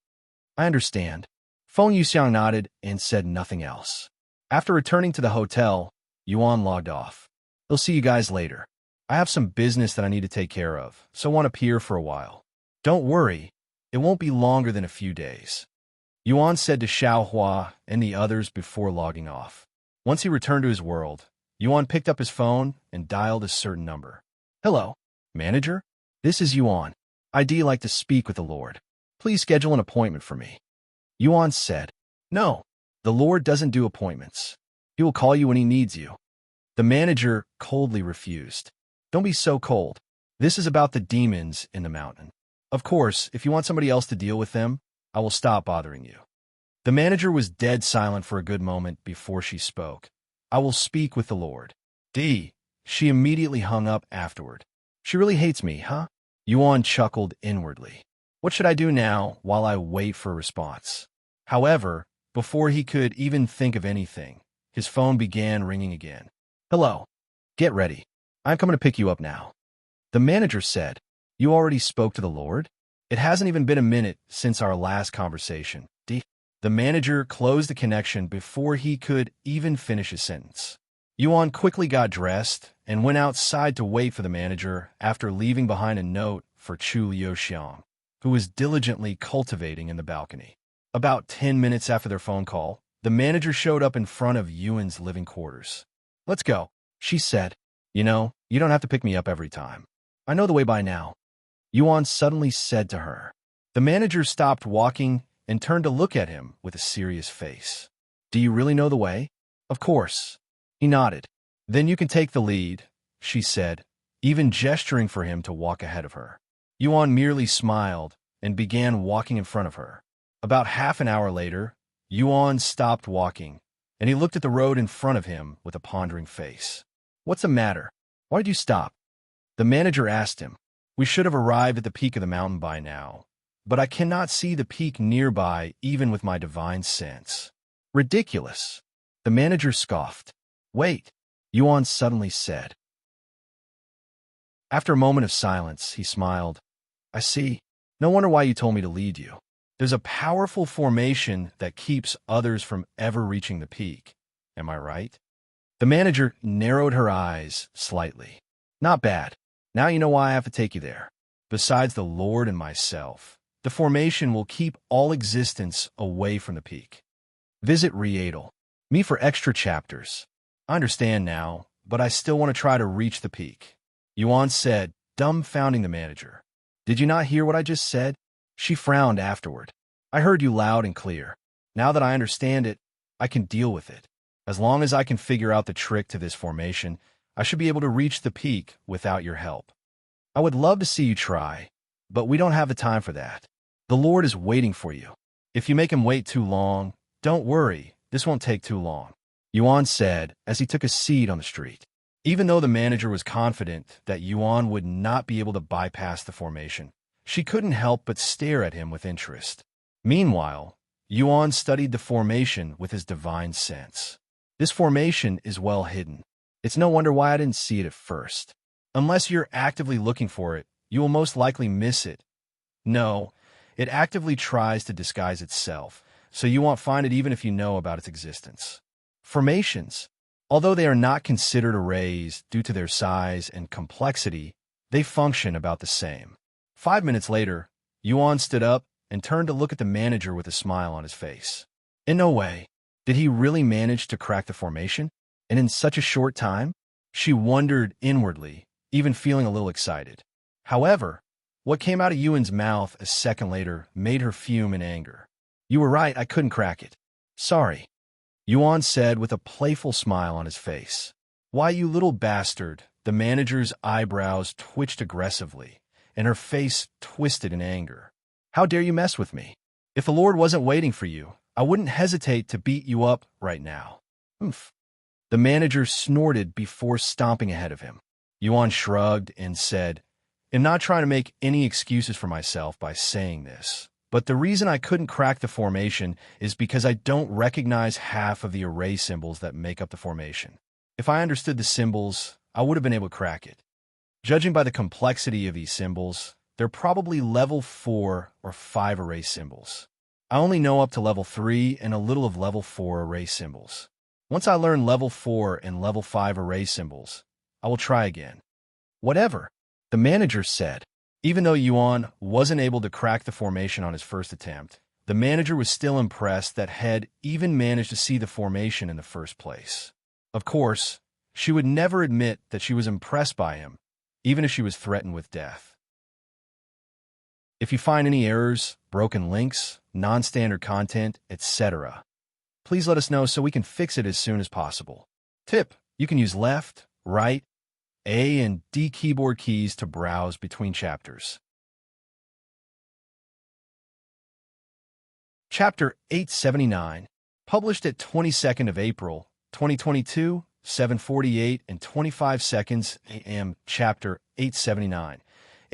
I understand. Feng Yuxiang nodded and said nothing else. After returning to the hotel, Yuan logged off. I'll see you guys later. I have some business that I need to take care of, so I won't appear for a while. Don't worry, it won't be longer than a few days. Yuan said to Xiaohua and the others before logging off. Once he returned to his world, Yuan picked up his phone and dialed a certain number. Hello, manager? This is Yuan. I'd like to speak with the Lord. Please schedule an appointment for me. Yuan said. No, the Lord doesn't do appointments. He will call you when he needs you. The manager coldly refused. Don't be so cold. This is about the demons in the mountain. Of course, if you want somebody else to deal with them, I will stop bothering you. The manager was dead silent for a good moment before she spoke. I will speak with the Lord. She immediately hung up afterward. She really hates me, huh? Yuan chuckled inwardly. What should I do now while I wait for a response? However, before he could even think of anything, his phone began ringing again. Hello. Get ready. I'm coming to pick you up now. The manager said, You already spoke to the Lord? It hasn't even been a minute since our last conversation. The manager closed the connection before he could even finish his sentence. Yuan quickly got dressed and went outside to wait for the manager after leaving behind a note for Chu Liuxiang, who was diligently cultivating in the balcony. About 10 minutes after their phone call, the manager showed up in front of Yuan's living quarters. Let's go, she said. You know, you don't have to pick me up every time. I know the way by now. Yuan suddenly said to her. The manager stopped walking and turned to look at him with a serious face. Do you really know the way? Of course. He nodded. Then you can take the lead, she said, even gesturing for him to walk ahead of her. Yuan merely smiled and began walking in front of her. About half an hour later, Yuan stopped walking, and he looked at the road in front of him with a pondering face. What's the matter? Why did you stop? The manager asked him. We should have arrived at the peak of the mountain by now, but I cannot see the peak nearby even with my divine sense. Ridiculous. The manager scoffed. Wait, Yuan suddenly said. After a moment of silence, he smiled. I see. No wonder why you told me to lead you. There's a powerful formation that keeps others from ever reaching the peak. Am I right? The manager narrowed her eyes slightly. Not bad. Now you know why I have to take you there. Besides the Lord and myself, the formation will keep all existence away from the peak. Visit Readel. Me for extra chapters. I understand now, but I still want to try to reach the peak. Yuan said, dumbfounding the manager. Did you not hear what I just said? She frowned afterward. I heard you loud and clear. Now that I understand it, I can deal with it. As long as I can figure out the trick to this formation, I should be able to reach the peak without your help. I would love to see you try, but we don't have the time for that. The Lord is waiting for you. If you make him wait too long, don't worry, this won't take too long, Yuan said as he took a seat on the street. Even though the manager was confident that Yuan would not be able to bypass the formation, she couldn't help but stare at him with interest. Meanwhile, Yuan studied the formation with his divine sense. This formation is well hidden. It's no wonder why I didn't see it at first. Unless you're actively looking for it, you will most likely miss it. No, it actively tries to disguise itself, so you won't find it even if you know about its existence. Formations, although they are not considered arrays due to their size and complexity, they function about the same. 5 minutes later, Yuan stood up and turned to look at the manager with a smile on his face. In no way, Did he really manage to crack the formation? And in such a short time? She wondered inwardly, even feeling a little excited. However, what came out of Yuan's mouth a second later made her fume in anger. You were right, I couldn't crack it. Sorry, Yuan said with a playful smile on his face. Why, you little bastard, the manager's eyebrows twitched aggressively, and her face twisted in anger. How dare you mess with me? If the Lord wasn't waiting for you, I wouldn't hesitate to beat you up right now. Oomph. The manager snorted before stomping ahead of him. Yuan shrugged and said, I'm not trying to make any excuses for myself by saying this, but the reason I couldn't crack the formation is because I don't recognize half of the array symbols that make up the formation. If I understood the symbols, I would have been able to crack it. Judging by the complexity of these symbols, they're probably level 4 or 5 array symbols. I only know up to level 3 and a little of level 4 array symbols. Once I learn level 4 and level 5 array symbols, I will try again. Whatever, the manager said. Even though Yuan wasn't able to crack the formation on his first attempt, the manager was still impressed that Head even managed to see the formation in the first place. Of course, she would never admit that she was impressed by him, even if she was threatened with death. If you find any errors, broken links, non-standard content, etc., please let us know so we can fix it as soon as possible. Tip: you can use left, right, A and D keyboard keys to browse between chapters. Chapter 879, published at 22nd of April, 2022, 7:48 and 25 seconds a.m. Chapter 879.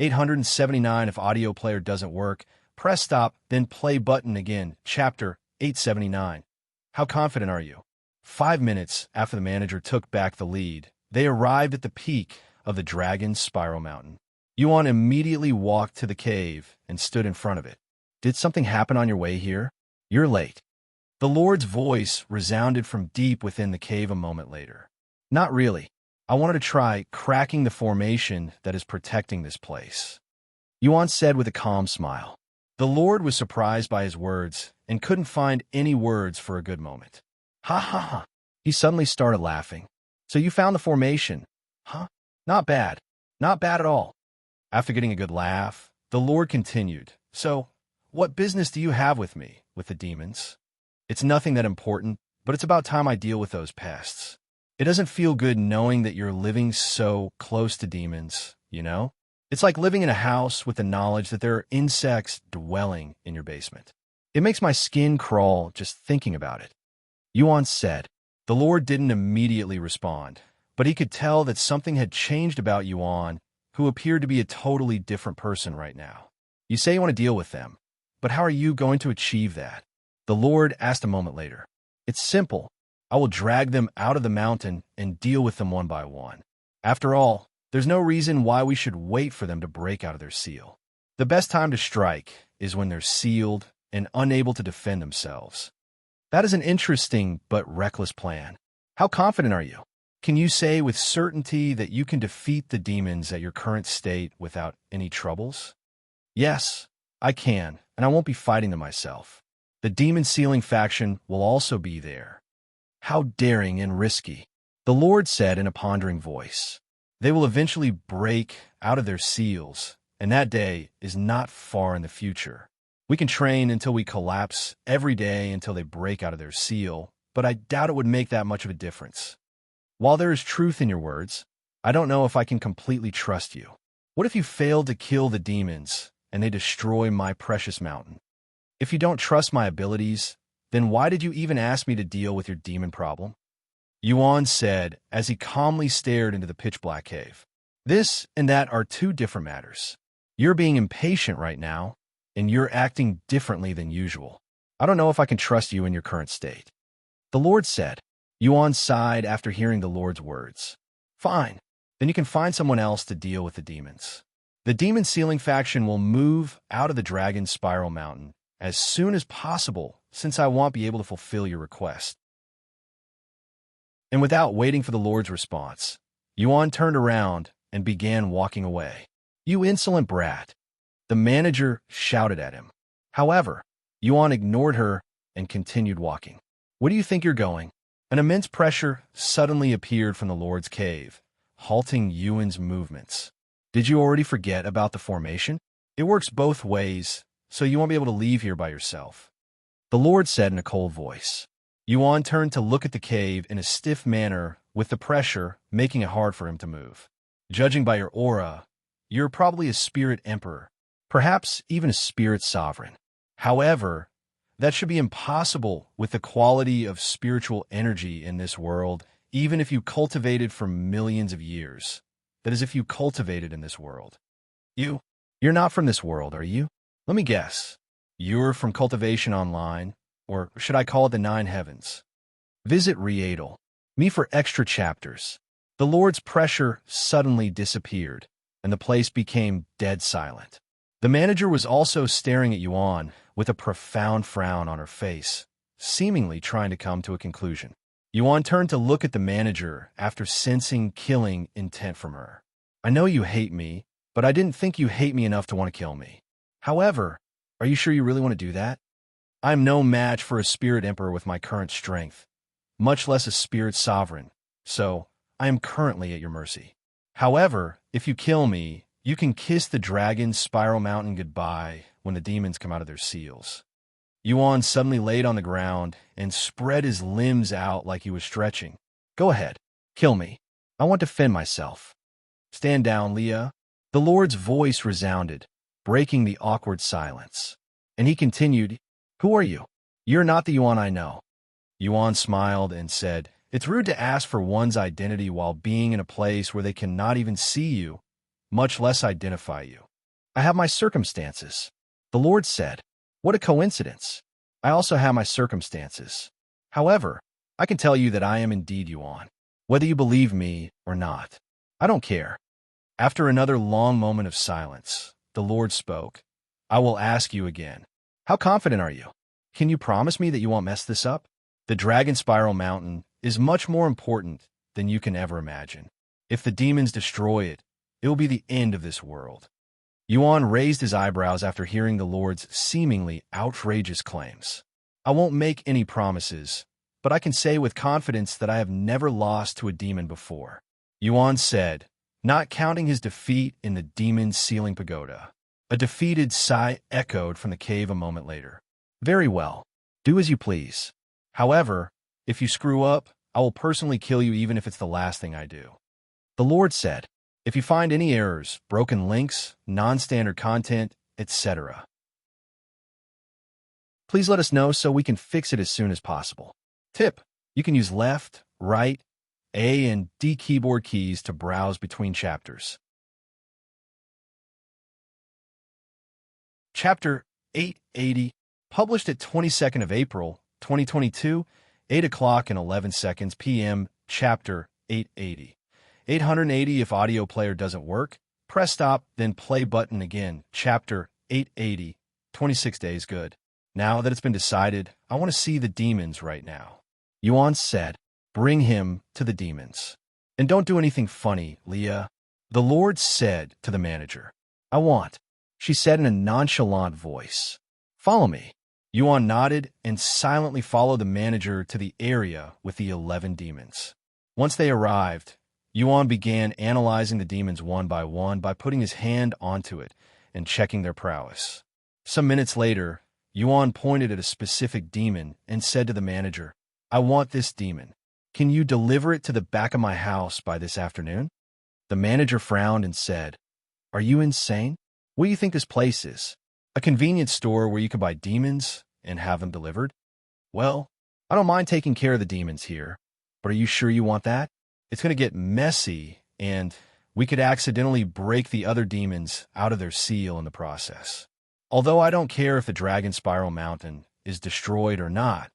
879 if audio player doesn't work, press stop, then play button again. Chapter 879. How confident are you? 5 minutes after the manager took back the lead, they arrived at the peak of the Dragon's Spiral Mountain. Yuan immediately walked to the cave and stood in front of it. Did something happen on your way here? You're late. The Lord's voice resounded from deep within the cave a moment later. Not really. I wanted to try cracking the formation that is protecting this place, Yuan said with a calm smile. The Lord was surprised by his words and couldn't find any words for a good moment. Ha ha ha. He suddenly started laughing. So you found the formation, huh? Not bad. Not bad at all. After getting a good laugh, the Lord continued. So, what business do you have with me, with the demons? It's nothing that important, but it's about time I deal with those pests. It doesn't feel good knowing that you're living so close to demons, you know? It's like living in a house with the knowledge that there are insects dwelling in your basement. It makes my skin crawl just thinking about it. Yuan said. The Lord didn't immediately respond, but he could tell that something had changed about Yuan, who appeared to be a totally different person right now. You say you want to deal with them, but how are you going to achieve that? The Lord asked a moment later. It's simple. I will drag them out of the mountain and deal with them one by one. After all, there's no reason why we should wait for them to break out of their seal. The best time to strike is when they're sealed and unable to defend themselves. That is an interesting but reckless plan. How confident are you? Can you say with certainty that you can defeat the demons at your current state without any troubles? Yes, I can, and I won't be fighting them myself. The demon sealing faction will also be there. How daring and risky, the Lord said in a pondering voice. They will eventually break out of their seals, and that day is not far in the future. We can train until we collapse every day until they break out of their seal, but I doubt it would make that much of a difference. While there is truth in your words, I don't know if I can completely trust you. What if you fail to kill the demons and they destroy my precious mountain? If you don't trust my abilities, then why did you even ask me to deal with your demon problem? Yuan said as he calmly stared into the pitch-black cave. This and that are two different matters. You're being impatient right now, and you're acting differently than usual. I don't know if I can trust you in your current state. The Lord said. Yuan sighed after hearing the Lord's words. Fine, then you can find someone else to deal with the demons. The demon sealing faction will move out of the Dragon's Spiral Mountain as soon as possible, since I won't be able to fulfill your request. And without waiting for the Lord's response, Yuan turned around and began walking away. You insolent brat! The manager shouted at him. However, Yuan ignored her and continued walking. Where do you think you're going? An immense pressure suddenly appeared from the Lord's cave, halting Yuan's movements. Did you already forget about the formation? It works both ways, so you won't be able to leave here by yourself. The Lord said in a cold voice. Yuan turned to look at the cave in a stiff manner, with the pressure making it hard for him to move. Judging by your aura, you're probably a spirit emperor, perhaps even a spirit sovereign. However, that should be impossible with the quality of spiritual energy in this world, even if you cultivate it for millions of years. That is, if you cultivate it in this world. You're not from this world, are you? Let me guess. You're from Cultivation Online, or should I call it the Nine Heavens? Visit Readel. Me for extra chapters. The Lord's pressure suddenly disappeared, and the place became dead silent. The manager was also staring at Yuan with a profound frown on her face, seemingly trying to come to a conclusion. Yuan turned to look at the manager after sensing killing intent from her. I know you hate me, but I didn't think you hate me enough to want to kill me. However, are you sure you really want to do that? I'm no match for a spirit emperor with my current strength, much less a spirit sovereign, so I am currently at your mercy. However, if you kill me, you can kiss the dragon Spiral Mountain goodbye when the demons come out of their seals. Yuan suddenly laid on the ground and spread his limbs out like he was stretching. Go ahead, kill me. I want to defend myself. Stand down, Leah. The Lord's voice resounded, breaking the awkward silence. And he continued, Who are you? You're not the Yuan I know. Yuan smiled and said, It's rude to ask for one's identity while being in a place where they cannot even see you, much less identify you. I have my circumstances. The Lord said, What a coincidence. I also have my circumstances. However, I can tell you that I am indeed Yuan, whether you believe me or not. I don't care. After another long moment of silence, the Lord spoke. I will ask you again. How confident are you? Can you promise me that you won't mess this up? The Dragon Spiral Mountain is much more important than you can ever imagine. If the demons destroy it, it will be the end of this world. Yuan raised his eyebrows after hearing the Lord's seemingly outrageous claims. I won't make any promises, but I can say with confidence that I have never lost to a demon before. Yuan said, not counting his defeat in the demon ceiling pagoda. A defeated sigh echoed from the cave a moment later. Very well. Do as you please. However, if you screw up, I will personally kill you even if it's the last thing I do. The Lord said, If you find any errors, broken links, non-standard content, etc., please let us know so we can fix it as soon as possible. Tip: you can use left, right, A and D keyboard keys to browse between chapters. Chapter 880, published at 22nd of April, 2022, 8 o'clock and 11 seconds p.m., Chapter 880. 880 if audio player doesn't work, press stop, then play button again. Chapter 880, 26 days good. Now that it's been decided, I want to see the demons right now. Yuan said, Bring him to the demons. And don't do anything funny, Leah. The Lord said to the manager. I want, she said in a nonchalant voice. Follow me. Yuan nodded and silently followed the manager to the area with the 11 demons. Once they arrived, Yuan began analyzing the demons one by putting his hand onto it and checking their prowess. Some minutes later, Yuan pointed at a specific demon and said to the manager, I want this demon. Can you deliver it to the back of my house by this afternoon? The manager frowned and said, Are you insane? What do you think this place is? A convenience store where you can buy demons and have them delivered? Well, I don't mind taking care of the demons here, but are you sure you want that? It's going to get messy, and we could accidentally break the other demons out of their seal in the process. Although I don't care if the Dragon Spiral Mountain is destroyed or not,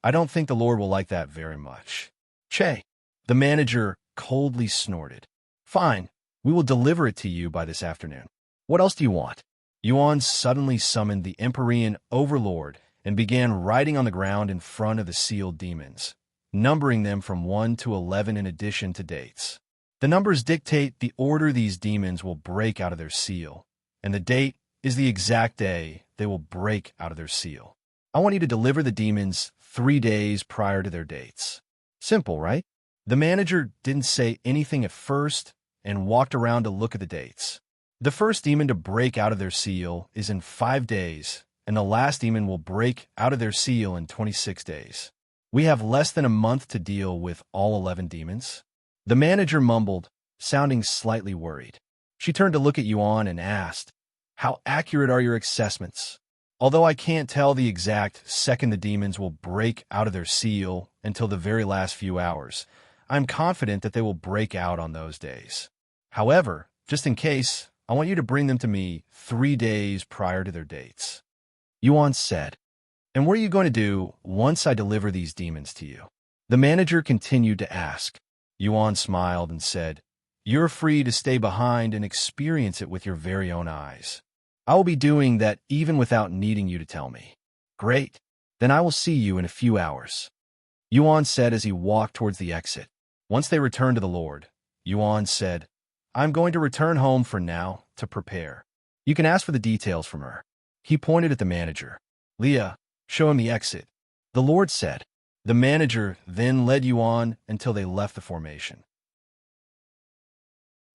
I don't think the Lord will like that very much. Che, the manager coldly snorted. Fine, we will deliver it to you by this afternoon. What else do you want? Yuan suddenly summoned the Empyrean Overlord and began writing on the ground in front of the sealed demons, numbering them from 1 to 11 in addition to dates. The numbers dictate the order these demons will break out of their seal, and the date is the exact day they will break out of their seal. I want you to deliver the demons 3 days prior to their dates. Simple, right? The manager didn't say anything at first and walked around to look at the dates. The first demon to break out of their seal is in 5 days, and the last demon will break out of their seal in 26 days. We have less than a month to deal with all 11 demons. The manager mumbled, sounding slightly worried. She turned to look at Yuan and asked, "How accurate are your assessments?" Although I can't tell the exact second the demons will break out of their seal until the very last few hours, I'm confident that they will break out on those days. However, just in case, I want you to bring them to me 3 days prior to their dates. Yuan said, "And what are you going to do once I deliver these demons to you?" The manager continued to ask. Yuan smiled and said, "You're free to stay behind and experience it with your very own eyes. I will be doing that even without needing you to tell me." "Great. Then I will see you in a few hours," Yuan said as he walked towards the exit. Once they returned to the Lord, Yuan said, "I'm going to return home for now to prepare. You can ask for the details from her." He pointed at the manager. "Leah, show him the exit," the Lord said. The manager then led Yuan until they left the formation.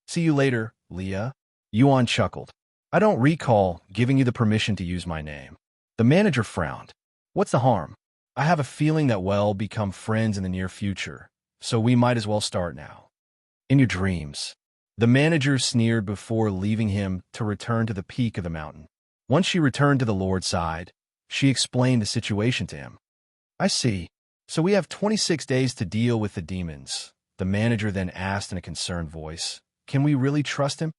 "See you later, Leah," Yuan chuckled. "I don't recall giving you the permission to use my name." The manager frowned. "What's the harm? I have a feeling that we'll become friends in the near future, so we might as well start now." "In your dreams," the manager sneered before leaving him to return to the peak of the mountain. Once she returned to the Lord's side, she explained the situation to him. "I see. So we have 26 days to deal with the demons," the manager then asked in a concerned voice. "Can we really trust him?"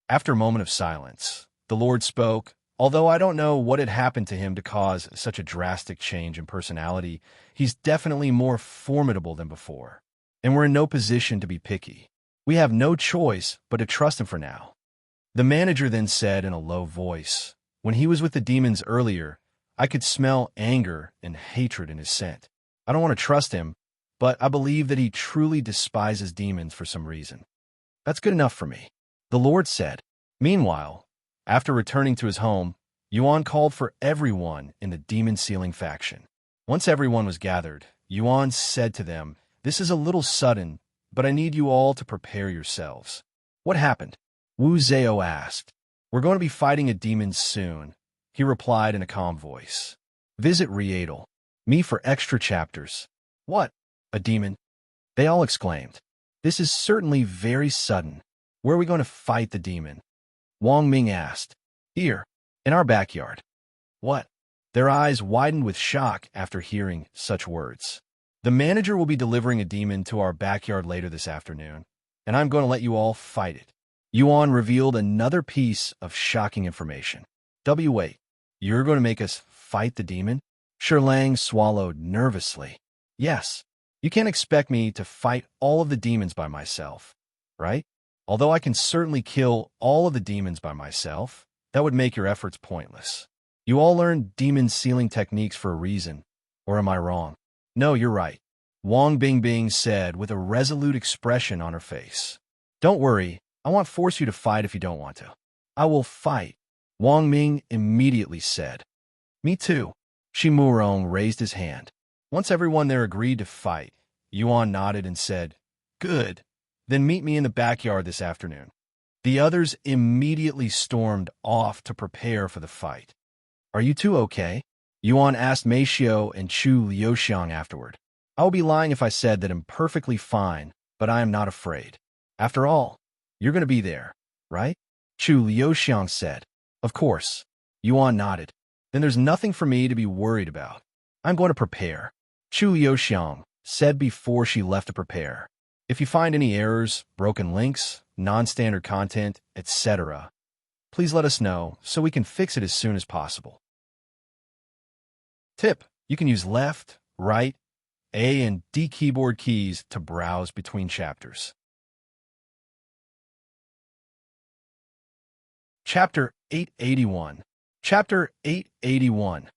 After a moment of silence, the Lord spoke. Although I don't know what had happened to him to cause such a drastic change in personality, he's definitely more formidable than before. And we're in no position to be picky. We have no choice but to trust him for now. The manager then said in a low voice, "When he was with the demons earlier, I could smell anger and hatred in his scent. I don't want to trust him, but I believe that he truly despises demons for some reason. That's good enough for me," the Lord said. Meanwhile, after returning to his home, Yuan called for everyone in the demon sealing faction. Once everyone was gathered, Yuan said to them, "This is a little sudden, but I need you all to prepare yourselves." "What happened?" Wu Zhao asked. "We're going to be fighting a demon soon," he replied in a calm voice. "Visit Riedel. Me for extra chapters." "What? A demon?" they all exclaimed. "This is certainly very sudden. Where are we going to fight the demon?" Wang Ming asked. "Here, in our backyard." "What?" Their eyes widened with shock after hearing such words. "The manager will be delivering a demon to our backyard later this afternoon, and I'm going to let you all fight it." Yuan revealed another piece of shocking information. "Wait, you're going to make us fight the demon?" Shirlang swallowed nervously. "Yes, you can't expect me to fight all of the demons by myself, right? Although I can certainly kill all of the demons by myself, that would make your efforts pointless. You all learned demon sealing techniques for a reason, or am I wrong?" "No, you're right," Wang Bingbing said with a resolute expression on her face. "Don't worry, I won't force you to fight if you don't want to." "I will fight," Wang Ming immediately said. "Me too." Shi Murong raised his hand. Once everyone there agreed to fight, Yuan nodded and said, "Good, then meet me in the backyard this afternoon." The others immediately stormed off to prepare for the fight. "Are you two okay?" Yuan asked Mei Xiao and Chu Liuxiang afterward. "I would be lying if I said that I'm perfectly fine, but I am not afraid. After all, you're going to be there, right?" Chu Liuxiang said. "Of course." Yuan nodded. "Then there's nothing for me to be worried about. I'm going to prepare," Chu Liuxiang said before she left to prepare. "If you find any errors, broken links, non-standard content, etc., please let us know so we can fix it as soon as possible." Tip: you can use left, right, A and D keyboard keys to browse between chapters. Chapter 881. Chapter 881.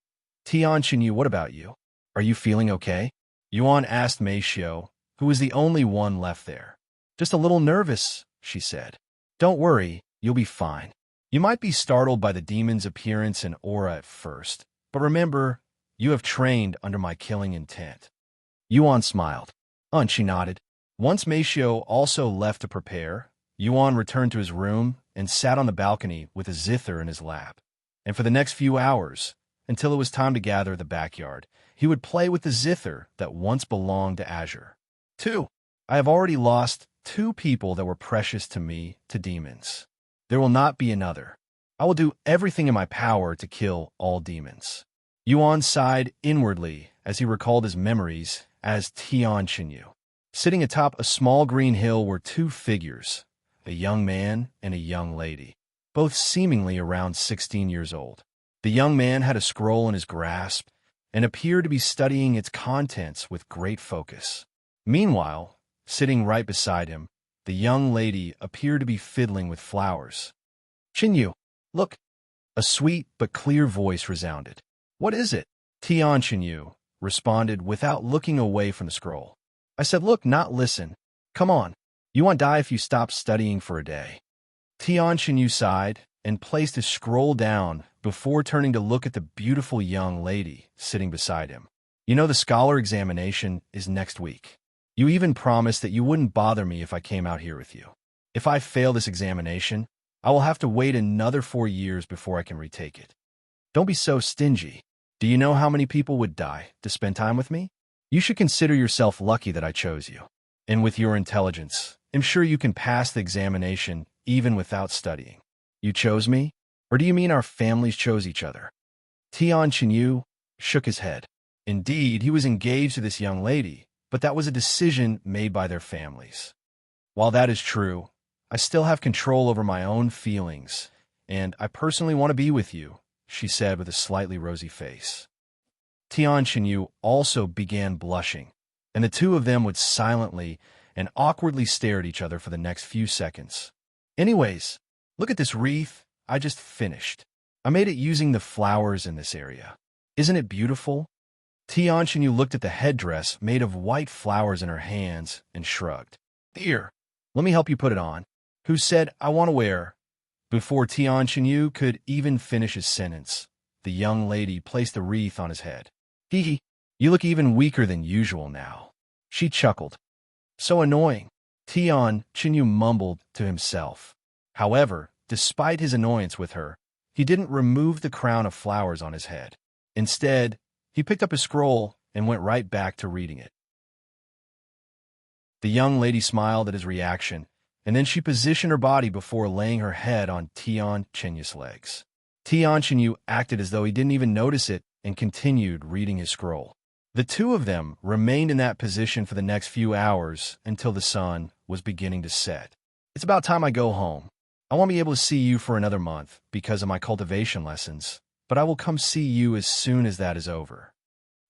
Tian Xinyu, what about you? Are you feeling okay? Yuan asked Mei Xiao, who was the only one left there. "Just a little nervous," she said. "Don't worry, you'll be fine. You might be startled by the demon's appearance and aura at first, but remember, You have trained under my killing intent. Yuan smiled. She nodded. Once Meishio also left to prepare, Yuan returned to his room and sat on the balcony with a zither in his lap. And for the next few hours, until it was time to gather the backyard, he would play with the zither that once belonged to Azure. 2. I have already lost 2 people that were precious to me to demons. There will not be another. I will do everything in my power to kill all demons. Yuan sighed inwardly as he recalled his memories as Tian Chenyu. Sitting atop a small green hill were 2 figures, a young man and a young lady, both seemingly around 16 years old. The young man had a scroll in his grasp and appeared to be studying its contents with great focus. Meanwhile, sitting right beside him, the young lady appeared to be fiddling with flowers. Chenyu, look! A sweet but clear voice resounded. What is it? Tian Chenyu responded without looking away from the scroll. I said look, not listen. Come on. You won't die if you stop studying for a day. Tian Chenyu sighed and placed his scroll down before turning to look at the beautiful young lady sitting beside him. You know the scholar examination is next week. You even promised that you wouldn't bother me if I came out here with you. If I fail this examination, I will have to wait another 4 years before I can retake it. Don't be so stingy. Do you know how many people would die to spend time with me? You should consider yourself lucky that I chose you. And with your intelligence, I'm sure you can pass the examination even without studying. You chose me? Or do you mean our families chose each other? Tian Chenyu shook his head. Indeed, he was engaged to this young lady, but that was a decision made by their families. While that is true, I still have control over my own feelings, and I personally want to be with you, she said with a slightly rosy face. Tian Chenyu also began blushing, and the 2 of them would silently and awkwardly stare at each other for the next few seconds. Anyways, look at this wreath I just finished. I made it using the flowers in this area. Isn't it beautiful? Tian Chenyu looked at the headdress made of white flowers in her hands and shrugged. Here, let me help you put it on. Who said I want to wear? Before Tian Chenyu could even finish his sentence, the young lady placed the wreath on his head. Hee, you look even weaker than usual now. She chuckled. So annoying. Tian Chenyu mumbled to himself. However, despite his annoyance with her, he didn't remove the crown of flowers on his head. Instead, he picked up his scroll and went right back to reading it. The young lady smiled at his reaction, and then she positioned her body before laying her head on Tian Chenyu's legs. Tian Chenyu acted as though he didn't even notice it and continued reading his scroll. The 2 of them remained in that position for the next few hours until the sun was beginning to set. It's about time I go home. I won't be able to see you for another month because of my cultivation lessons, but I will come see you as soon as that is over.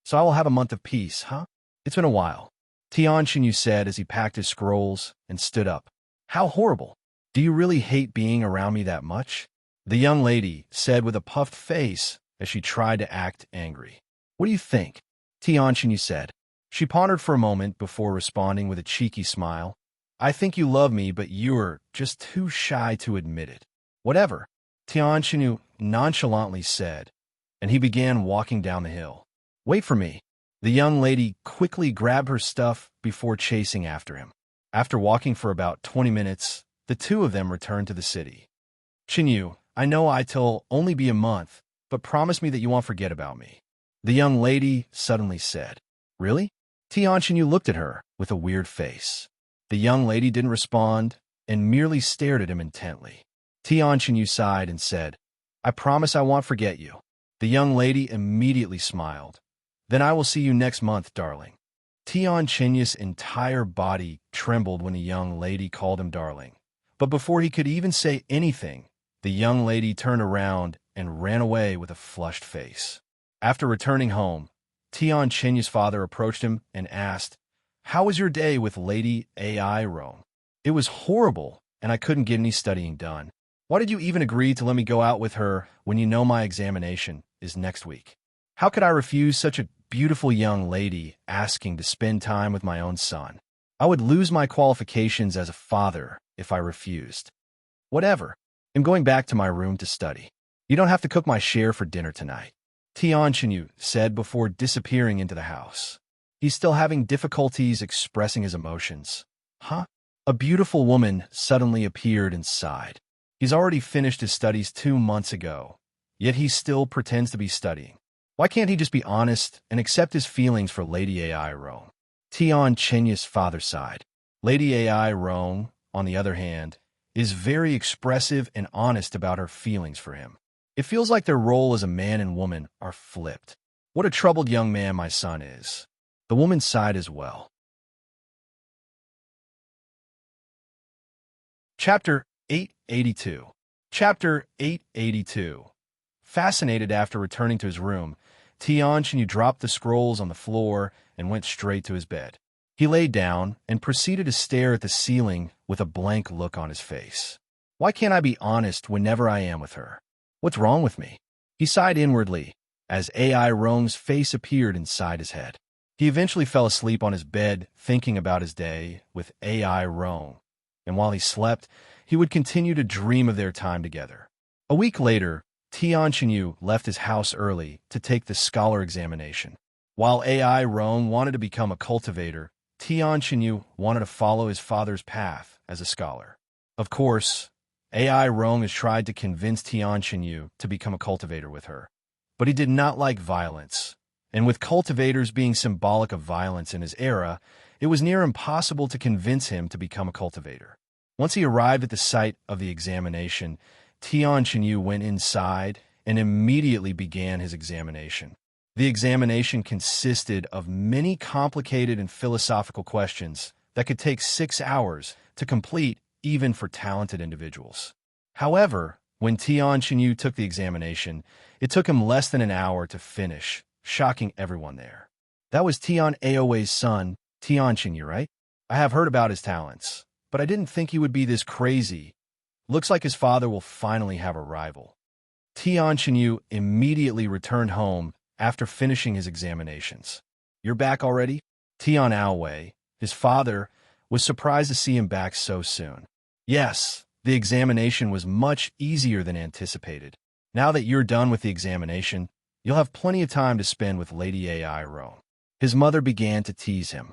So I will have a month of peace, huh? It's been a while. Tian Chenyu said as he packed his scrolls and stood up. How horrible. Do you really hate being around me that much? The young lady said with a puffed face as she tried to act angry. What do you think? Tian Chenyu said. She pondered for a moment before responding with a cheeky smile. I think you love me, but you're just too shy to admit it. Whatever, Tian Chenyu nonchalantly said, and he began walking down the hill. Wait for me. The young lady quickly grabbed her stuff before chasing after him. After walking for about 20 minutes, the 2 of them returned to the city. Chenyu, I know it'll only be a month, but promise me that you won't forget about me. The young lady suddenly said. Really? Tian Chenyu looked at her with a weird face. The young lady didn't respond and merely stared at him intently. Tian Chenyu sighed and said, I promise I won't forget you. The young lady immediately smiled. Then I will see you next month, darling. Tian Chenyu's entire body trembled when the young lady called him darling. But before he could even say anything, the young lady turned around and ran away with a flushed face. After returning home, Tian Chenyu's father approached him and asked, How was your day with Lady AI Rome? It was horrible, and I couldn't get any studying done. Why did you even agree to let me go out with her when you know my examination is next week? How could I refuse such a beautiful young lady asking to spend time with my own son? I would lose my qualifications as a father if I refused. Whatever. I'm going back to my room to study. You don't have to cook my share for dinner tonight. Tian Chenyu said before disappearing into the house. He's still having difficulties expressing his emotions. Huh? A beautiful woman suddenly appeared and sighed. He's already finished his studies 2 months ago, yet he still pretends to be studying. Why can't he just be honest and accept his feelings for Lady AI Rong? Tian Chenyu's father sighed. Lady AI Rong, on the other hand, is very expressive and honest about her feelings for him. It feels like their role as a man and woman are flipped. What a troubled young man my son is. The woman sighed as well. Chapter 882. Chapter 882. Fascinated after returning to his room, Tian Chenyu dropped the scrolls on the floor and went straight to his bed. He lay down and proceeded to stare at the ceiling with a blank look on his face. Why can't I be honest whenever I am with her? What's wrong with me? He sighed inwardly as AI Rong's face appeared inside his head. He eventually fell asleep on his bed thinking about his day with AI Rong, and while he slept, he would continue to dream of their time together. A week later, Tian Chenyu left his house early to take the scholar examination. While AI Rong wanted to become a cultivator, Tian Chenyu wanted to follow his father's path as a scholar. Of course, AI Rong has tried to convince Tian Chenyu to become a cultivator with her, but he did not like violence, and with cultivators being symbolic of violence in his era, it was near impossible to convince him to become a cultivator. Once he arrived at the site of the examination, Tian Chenyu went inside and immediately began his examination. The examination consisted of many complicated and philosophical questions that could take 6 hours to complete even for talented individuals. However, when Tian Chenyu took the examination, it took him less than an hour to finish, shocking everyone there. That was Tian Aoi's son, Tian Chenyu, right? I have heard about his talents, but I didn't think he would be this crazy. Looks like his father will finally have a rival. Tian Chenyu immediately returned home after finishing his examinations. You're back already? Tian Aoi, his father, was surprised to see him back so soon. Yes, the examination was much easier than anticipated. Now that you're done with the examination, you'll have plenty of time to spend with Lady AI Rong. His mother began to tease him.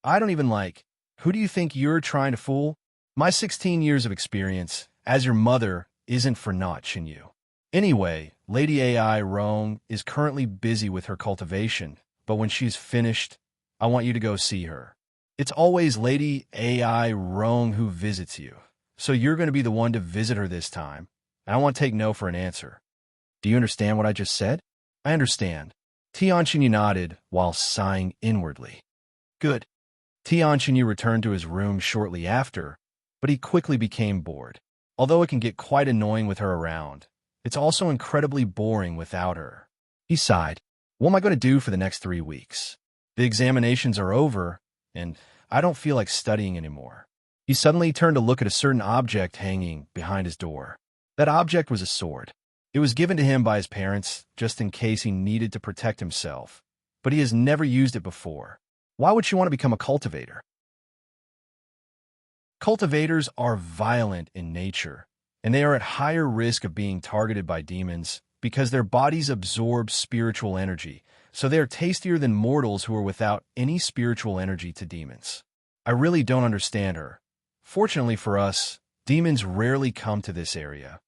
I don't even like. Who do you think you're trying to fool? My 16 years of experience as your mother isn't for naught, Chenyu. Anyway, Lady AI Rong is currently busy with her cultivation, but when she's finished, I want you to go see her. It's always Lady AI Rong who visits you, so you're going to be the one to visit her this time, and I won't take no for an answer. Do you understand what I just said? I understand. Tian Chenyu nodded while sighing inwardly. Good. Tian Chenyu returned to his room shortly after, but he quickly became bored. Although it can get quite annoying with her around, it's also incredibly boring without her. He sighed. What am I going to do for the next 3 weeks? The examinations are over, and I don't feel like studying anymore. He suddenly turned to look at a certain object hanging behind his door. That object was a sword. It was given to him by his parents just in case he needed to protect himself, but he has never used it before. Why would she want to become a cultivator? Cultivators are violent in nature, and they are at higher risk of being targeted by demons because their bodies absorb spiritual energy, so they are tastier than mortals who are without any spiritual energy to demons. I really don't understand her. Fortunately for us, demons rarely come to this area,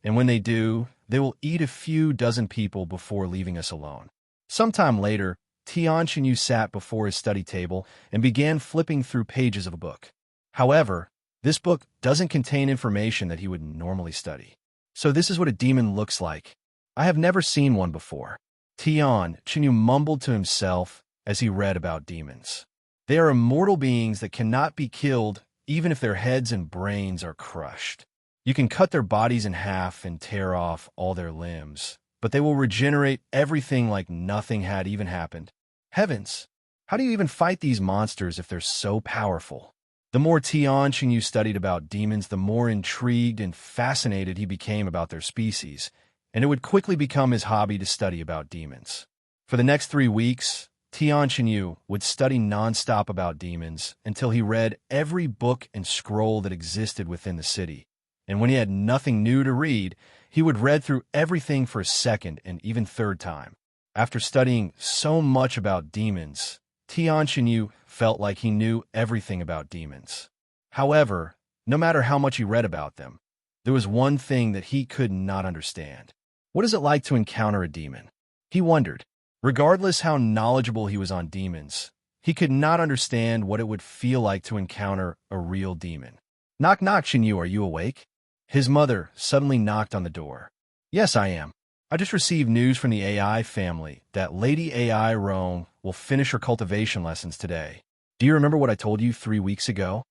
and when they do, they will eat a few dozen people before leaving us alone. Sometime later, Tian Chenyu sat before his study table and began flipping through pages of a book. However, this book doesn't contain information that he would normally study. So this is what a demon looks like. I have never seen one before. Tian Chenyu mumbled to himself as he read about demons. They are immortal beings that cannot be killed even if their heads and brains are crushed. You can cut their bodies in half and tear off all their limbs, but they will regenerate everything like nothing had even happened. Heavens, how do you even fight these monsters if they're so powerful? The more Tian Chenyu studied about demons, the more intrigued and fascinated he became about their species, and it would quickly become his hobby to study about demons. For the next 3 weeks, Tian Chenyu would study nonstop about demons until he read every book and scroll that existed within the city. And when he had nothing new to read, he would read through everything for a second and even third time. After studying so much about demons, Tian Xinyu felt like he knew everything about demons. However, no matter how much he read about them, there was one thing that he could not understand. What is it like to encounter a demon? He wondered. Regardless how knowledgeable he was on demons, he could not understand what it would feel like to encounter a real demon. Knock knock, Xinyu, are you awake? His mother suddenly knocked on the door. Yes, I am. I just received news from the AI family that Lady AI Rome will finish her cultivation lessons today. Do you remember what I told you 3 weeks ago?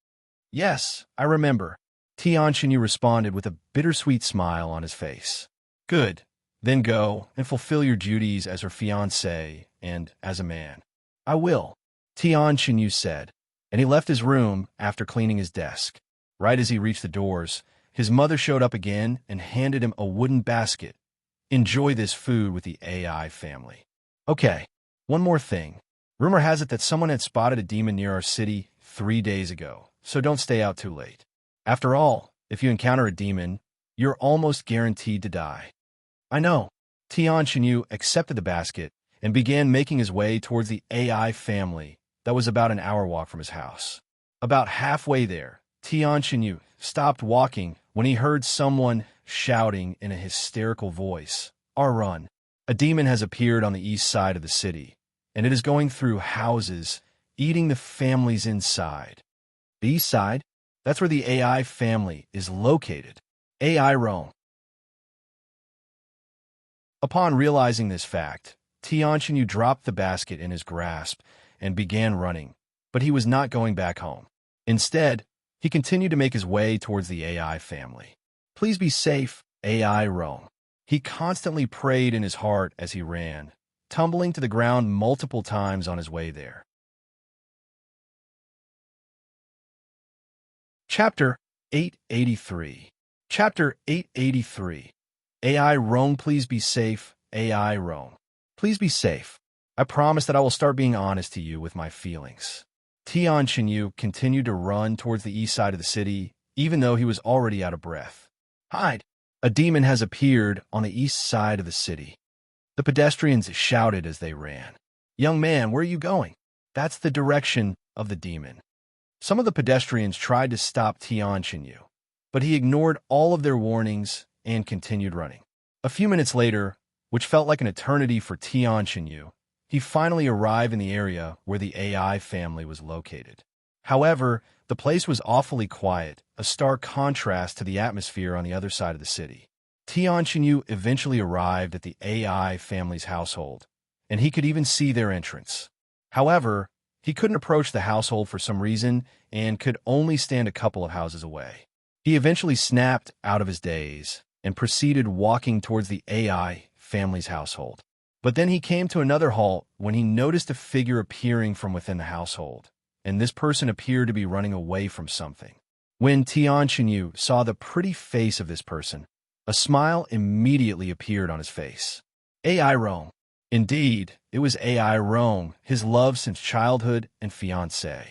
Yes, I remember. Tian Xinyu responded with a bittersweet smile on his face. Good. Then go and fulfill your duties as her fiancé and as a man. I will, Tian Xinyu said, and he left his room after cleaning his desk. Right as he reached the doors, his mother showed up again and handed him a wooden basket. Enjoy this food with the AI family. Okay, one more thing. Rumor has it that someone had spotted a demon near our city 3 days ago, so don't stay out too late. After all, if you encounter a demon, you're almost guaranteed to die. I know. Tian Xinyu accepted the basket and began making his way towards the AI family that was about an hour walk from his house. About halfway there, Tian Xinyu stopped walking when he heard someone shouting in a hysterical voice, "Our run! A demon has appeared on the east side of the city, and it is going through houses, eating the families inside." The east side? That's where the AI family is located. AI Rome. Upon realizing this fact, Tian Xinyu dropped the basket in his grasp and began running, but he was not going back home. Instead, he continued to make his way towards the AI family. Please be safe, AI Rome. He constantly prayed in his heart as he ran, tumbling to the ground multiple times on his way there. Chapter 883. Chapter 883. AI Rome, please be safe, AI Rome. Please be safe. I promise that I will start being honest to you with my feelings. Tian Xinyu continued to run towards the east side of the city, even though he was already out of breath. Hide! A demon has appeared on the east side of the city. The pedestrians shouted as they ran. Young man, where are you going? That's the direction of the demon. Some of the pedestrians tried to stop Tian Xinyu, but he ignored all of their warnings and continued running. A few minutes later, which felt like an eternity for Tian Xinyu, he finally arrived in the area where the AI family was located. However, the place was awfully quiet, a stark contrast to the atmosphere on the other side of the city. Tian Xinyu eventually arrived at the AI family's household, and he could even see their entrance. However, he couldn't approach the household for some reason and could only stand a couple of houses away. He eventually snapped out of his daze and proceeded walking towards the AI family's household. But then he came to another halt when he noticed a figure appearing from within the household, and this person appeared to be running away from something. When Tian Xinyu saw the pretty face of this person, a smile immediately appeared on his face. AI Rome. Indeed, it was AI Rome, his love since childhood and fiancé.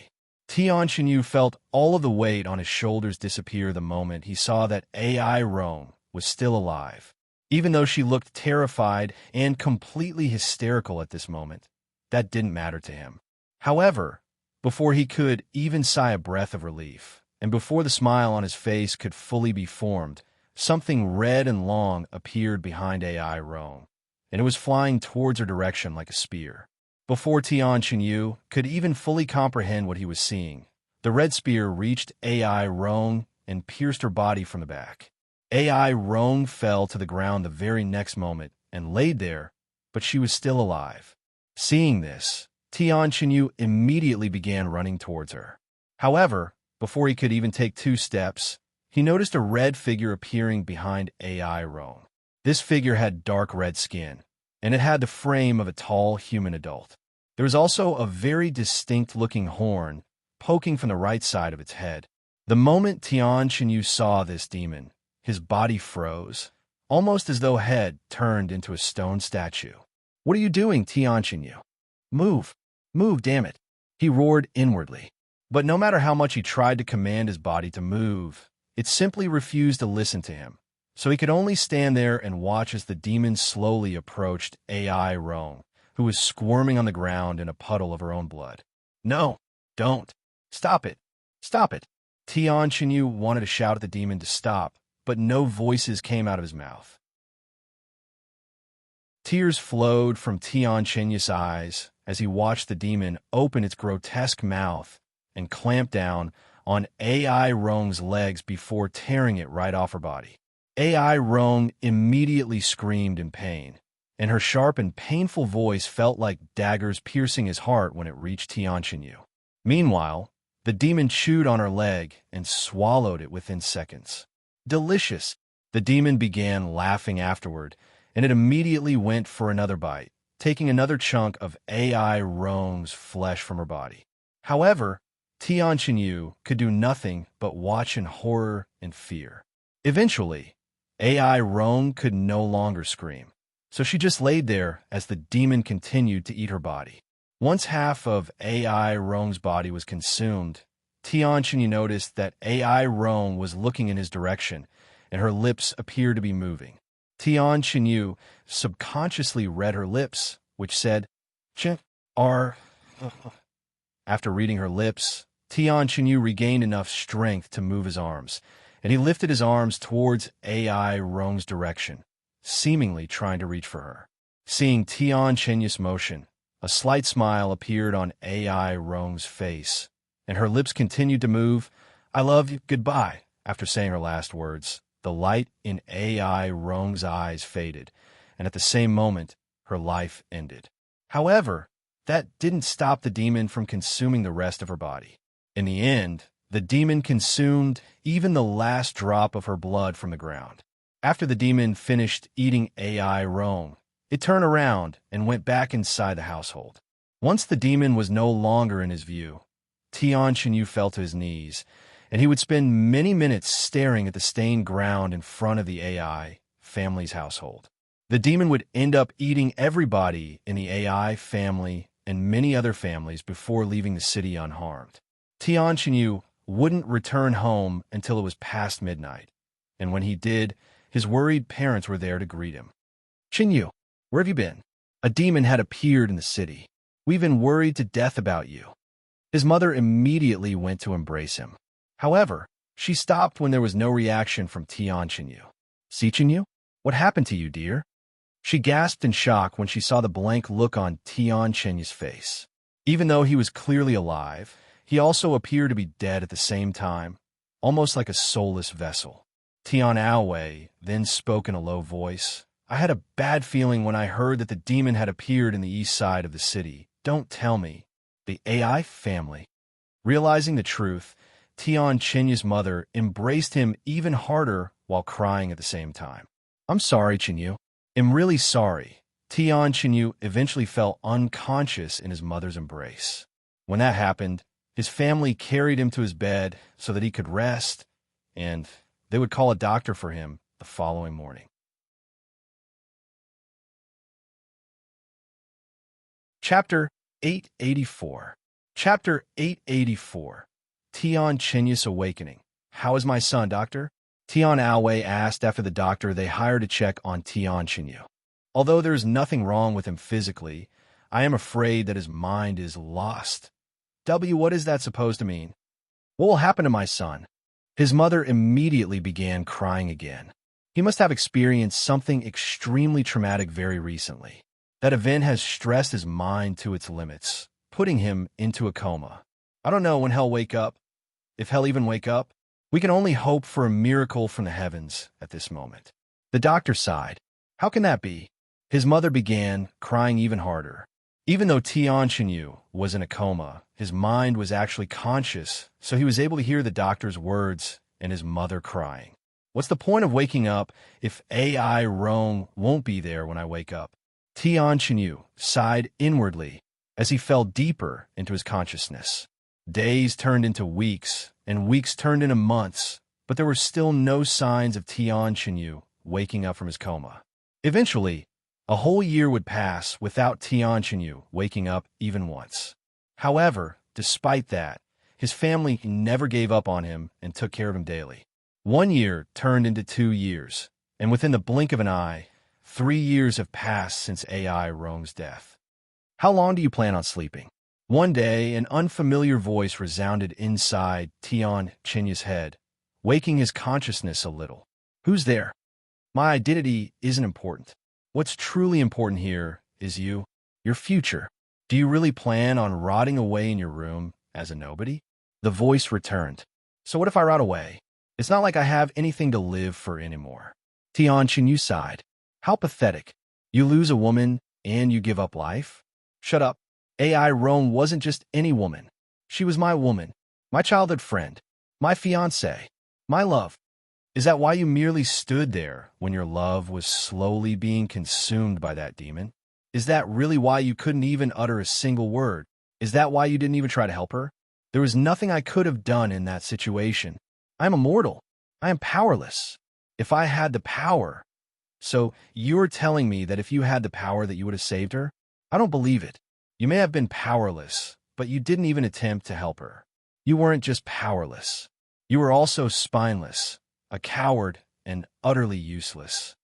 Tian Xinyu felt all of the weight on his shoulders disappear the moment he saw that AI Rome was still alive. Even though she looked terrified and completely hysterical at this moment, that didn't matter to him. However, before he could even sigh a breath of relief, and before the smile on his face could fully be formed, something red and long appeared behind AI Rome, and it was flying towards her direction like a spear. Before Tian Xinyu could even fully comprehend what he was seeing, the red spear reached AI Rome and pierced her body from the back. AI Rome fell to the ground the very next moment and laid there, but she was still alive. Seeing this, Tian Xinyu immediately began running towards her. However, before he could even take 2 steps, he noticed a red figure appearing behind AI Rome. This figure had dark red skin, and it had the frame of a tall human adult. There was also a very distinct-looking horn poking from the right side of its head. The moment Tian Xinyu saw this demon, his body froze, almost as though head turned into a stone statue. What are you doing, Tian Xinyu? Move! Move, damn it! He roared inwardly. But no matter how much he tried to command his body to move, it simply refused to listen to him. so he could only stand there and watch as the demon slowly approached AI Rome, who was squirming on the ground in a puddle of her own blood. No, don't. Stop it. Stop it. Tian Chinyu wanted to shout at the demon to stop, but no voices came out of his mouth. Tears flowed from Tian Chinyu's eyes as he watched the demon open its grotesque mouth and clamp down on AI Rome's legs before tearing it right off her body. AI Rome immediately screamed in pain, and her sharp and painful voice felt like daggers piercing his heart when it reached Tian Chinyu. Meanwhile, the demon chewed on her leg and swallowed it within seconds. Delicious! The demon began laughing afterward, and it immediately went for another bite, taking another chunk of AI Rome's flesh from her body. However, Tian Chinyu could do nothing but watch in horror and fear. Eventually, AI Rome could no longer scream, so she just laid there as the demon continued to eat her body. Once half of AI Rome's body was consumed, Tian Chinyu noticed that AI Rome was looking in his direction, and her lips appeared to be moving. Tian Chinyu subconsciously read her lips, which said, "Ch R." After reading her lips, Tian Chinyu regained enough strength to move his arms, and he lifted his arms towards AI Rome's direction, seemingly trying to reach for her. Seeing Tian Chinyu's motion, a slight smile appeared on AI Rome's face, and her lips continued to move. "I love you, goodbye." After saying her last words, the light in AI Rome's eyes faded, and at the same moment, her life ended. However, that didn't stop the demon from consuming the rest of her body. In the end, the demon consumed even the last drop of her blood from the ground. After the demon finished eating AI Rome, it turned around and went back inside the household. Once the demon was no longer in his view, Tian Chinyu fell to his knees, and he would spend many minutes staring at the stained ground in front of the AI family's household. The demon would end up eating everybody in the AI family and many other families before leaving the city unharmed. Tian Chinyu wouldn't return home until it was past midnight, and when he did, his worried parents were there to greet him. "Chinyu, where have you been? A demon had appeared in the city. We've been worried to death about you." His mother immediately went to embrace him. However, she stopped when there was no reaction from Tian Chinyu. "See, Chinyu? What happened to you, dear?" She gasped in shock when she saw the blank look on Tian Chinyu's face. Even though he was clearly alive, he also appeared to be dead at the same time, almost like a soulless vessel. Tian Aowei then spoke in a low voice. "I had a bad feeling when I heard that the demon had appeared in the east side of the city. Don't tell me. The AI family." Realizing the truth, Tian Chinyu's mother embraced him even harder while crying at the same time. "I'm sorry, Chinyu. I'm really sorry." Tian Chinyu eventually fell unconscious in his mother's embrace. When that happened, his family carried him to his bed so that he could rest, and they would call a doctor for him the following morning. Chapter 884. Chapter 884. Tian Chinyu's Awakening. "How is my son, doctor?" Tian Aowei asked after the doctor they hired to check on Tian Chinyu. "Although there is nothing wrong with him physically, I am afraid that his mind is lost." What is that supposed to mean? "What will happen to my son?" His mother immediately began crying again. "He must have experienced something extremely traumatic very recently. That event has stressed his mind to its limits, putting him into a coma. I don't know when he'll wake up, if he'll even wake up. We can only hope for a miracle from the heavens at this moment." The doctor sighed. "How can that be?" His mother began crying even harder. Even though Tian Chinyu was in a coma, his mind was actually conscious, so he was able to hear the doctor's words and his mother crying. "What's the point of waking up if AI Rome won't be there when I wake up?" Tian Chinyu sighed inwardly as he fell deeper into his consciousness. Days turned into weeks, and weeks turned into months, but there were still no signs of Tian Chinyu waking up from his coma. Eventually, a whole year would pass without Tian Chinyu waking up even once. However, despite that, his family never gave up on him and took care of him daily. 1 year turned into 2 years, And within the blink of an eye, 3 years have passed since AI Rome's death. How long do you plan on sleeping? One day, an unfamiliar voice resounded inside Tion Chinya's head, waking his consciousness a little. Who's there? My identity isn't important. What's truly important here is you, your future. Do you really plan on rotting away in your room as a nobody? The voice returned. So what if I rot away? It's not like I have anything to live for anymore. Tion Chinyu sighed. How pathetic. You lose a woman and you give up life? Shut up. AI Rome wasn't just any woman. She was my woman, my childhood friend, my fiancé, my love. Is that why you merely stood there when your love was slowly being consumed by that demon? Is that really why you couldn't even utter a single word? Is that why you didn't even try to help her? There was nothing I could have done in that situation. I am immortal. I am powerless. If I had the power. So you're telling me that if you had the power that you would have saved her? I don't believe it. You may have been powerless, but you didn't even attempt to help her. You weren't just powerless. You were also spineless, a coward, and utterly useless.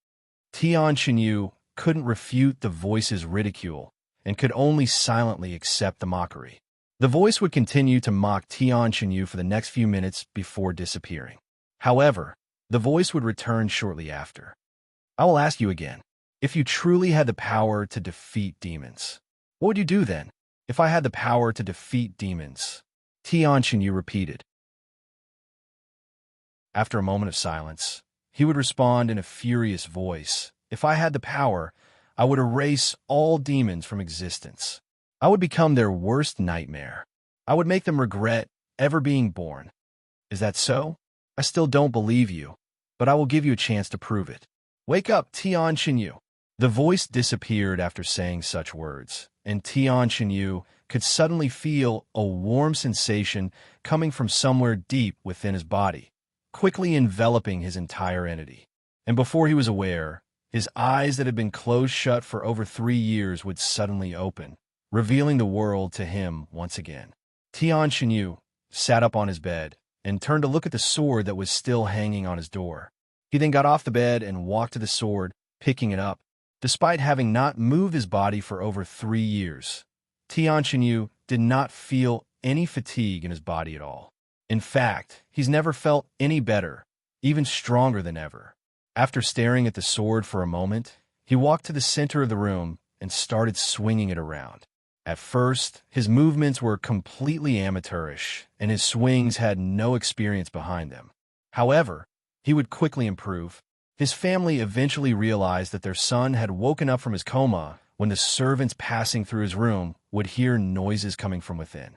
Tion Chinyu couldn't refute the voice's ridicule and could only silently accept the mockery. The voice would continue to mock Tion Chinyu for the next few minutes before disappearing. However, the voice would return shortly after. I will ask you again, if you truly had the power to defeat demons, what would you do then? If I had the power to defeat demons, Tion Chinyu repeated. After a moment of silence, he would respond in a furious voice. If I had the power, I would erase all demons from existence. I would become their worst nightmare. I would make them regret ever being born. Is that so? I still don't believe you, but I will give you a chance to prove it. Wake up, Tion Chinyu. The voice disappeared after saying such words, and Tion Chinyu could suddenly feel a warm sensation coming from somewhere deep within his body, quickly enveloping his entire entity. And before he was aware, his eyes that had been closed shut for over 3 years would suddenly open, revealing the world to him once again. Tion Chinyu sat up on his bed and turned to look at the sword that was still hanging on his door. He then got off the bed and walked to the sword, picking it up. Despite having not moved his body for over 3 years, Tion Chinyu did not feel any fatigue in his body at all. In fact, he's never felt any better, even stronger than ever. After staring at the sword for a moment, he walked to the center of the room and started swinging it around. At first, his movements were completely amateurish, and his swings had no experience behind them. However, he would quickly improve. His family eventually realized that their son had woken up from his coma when the servants passing through his room would hear noises coming from within.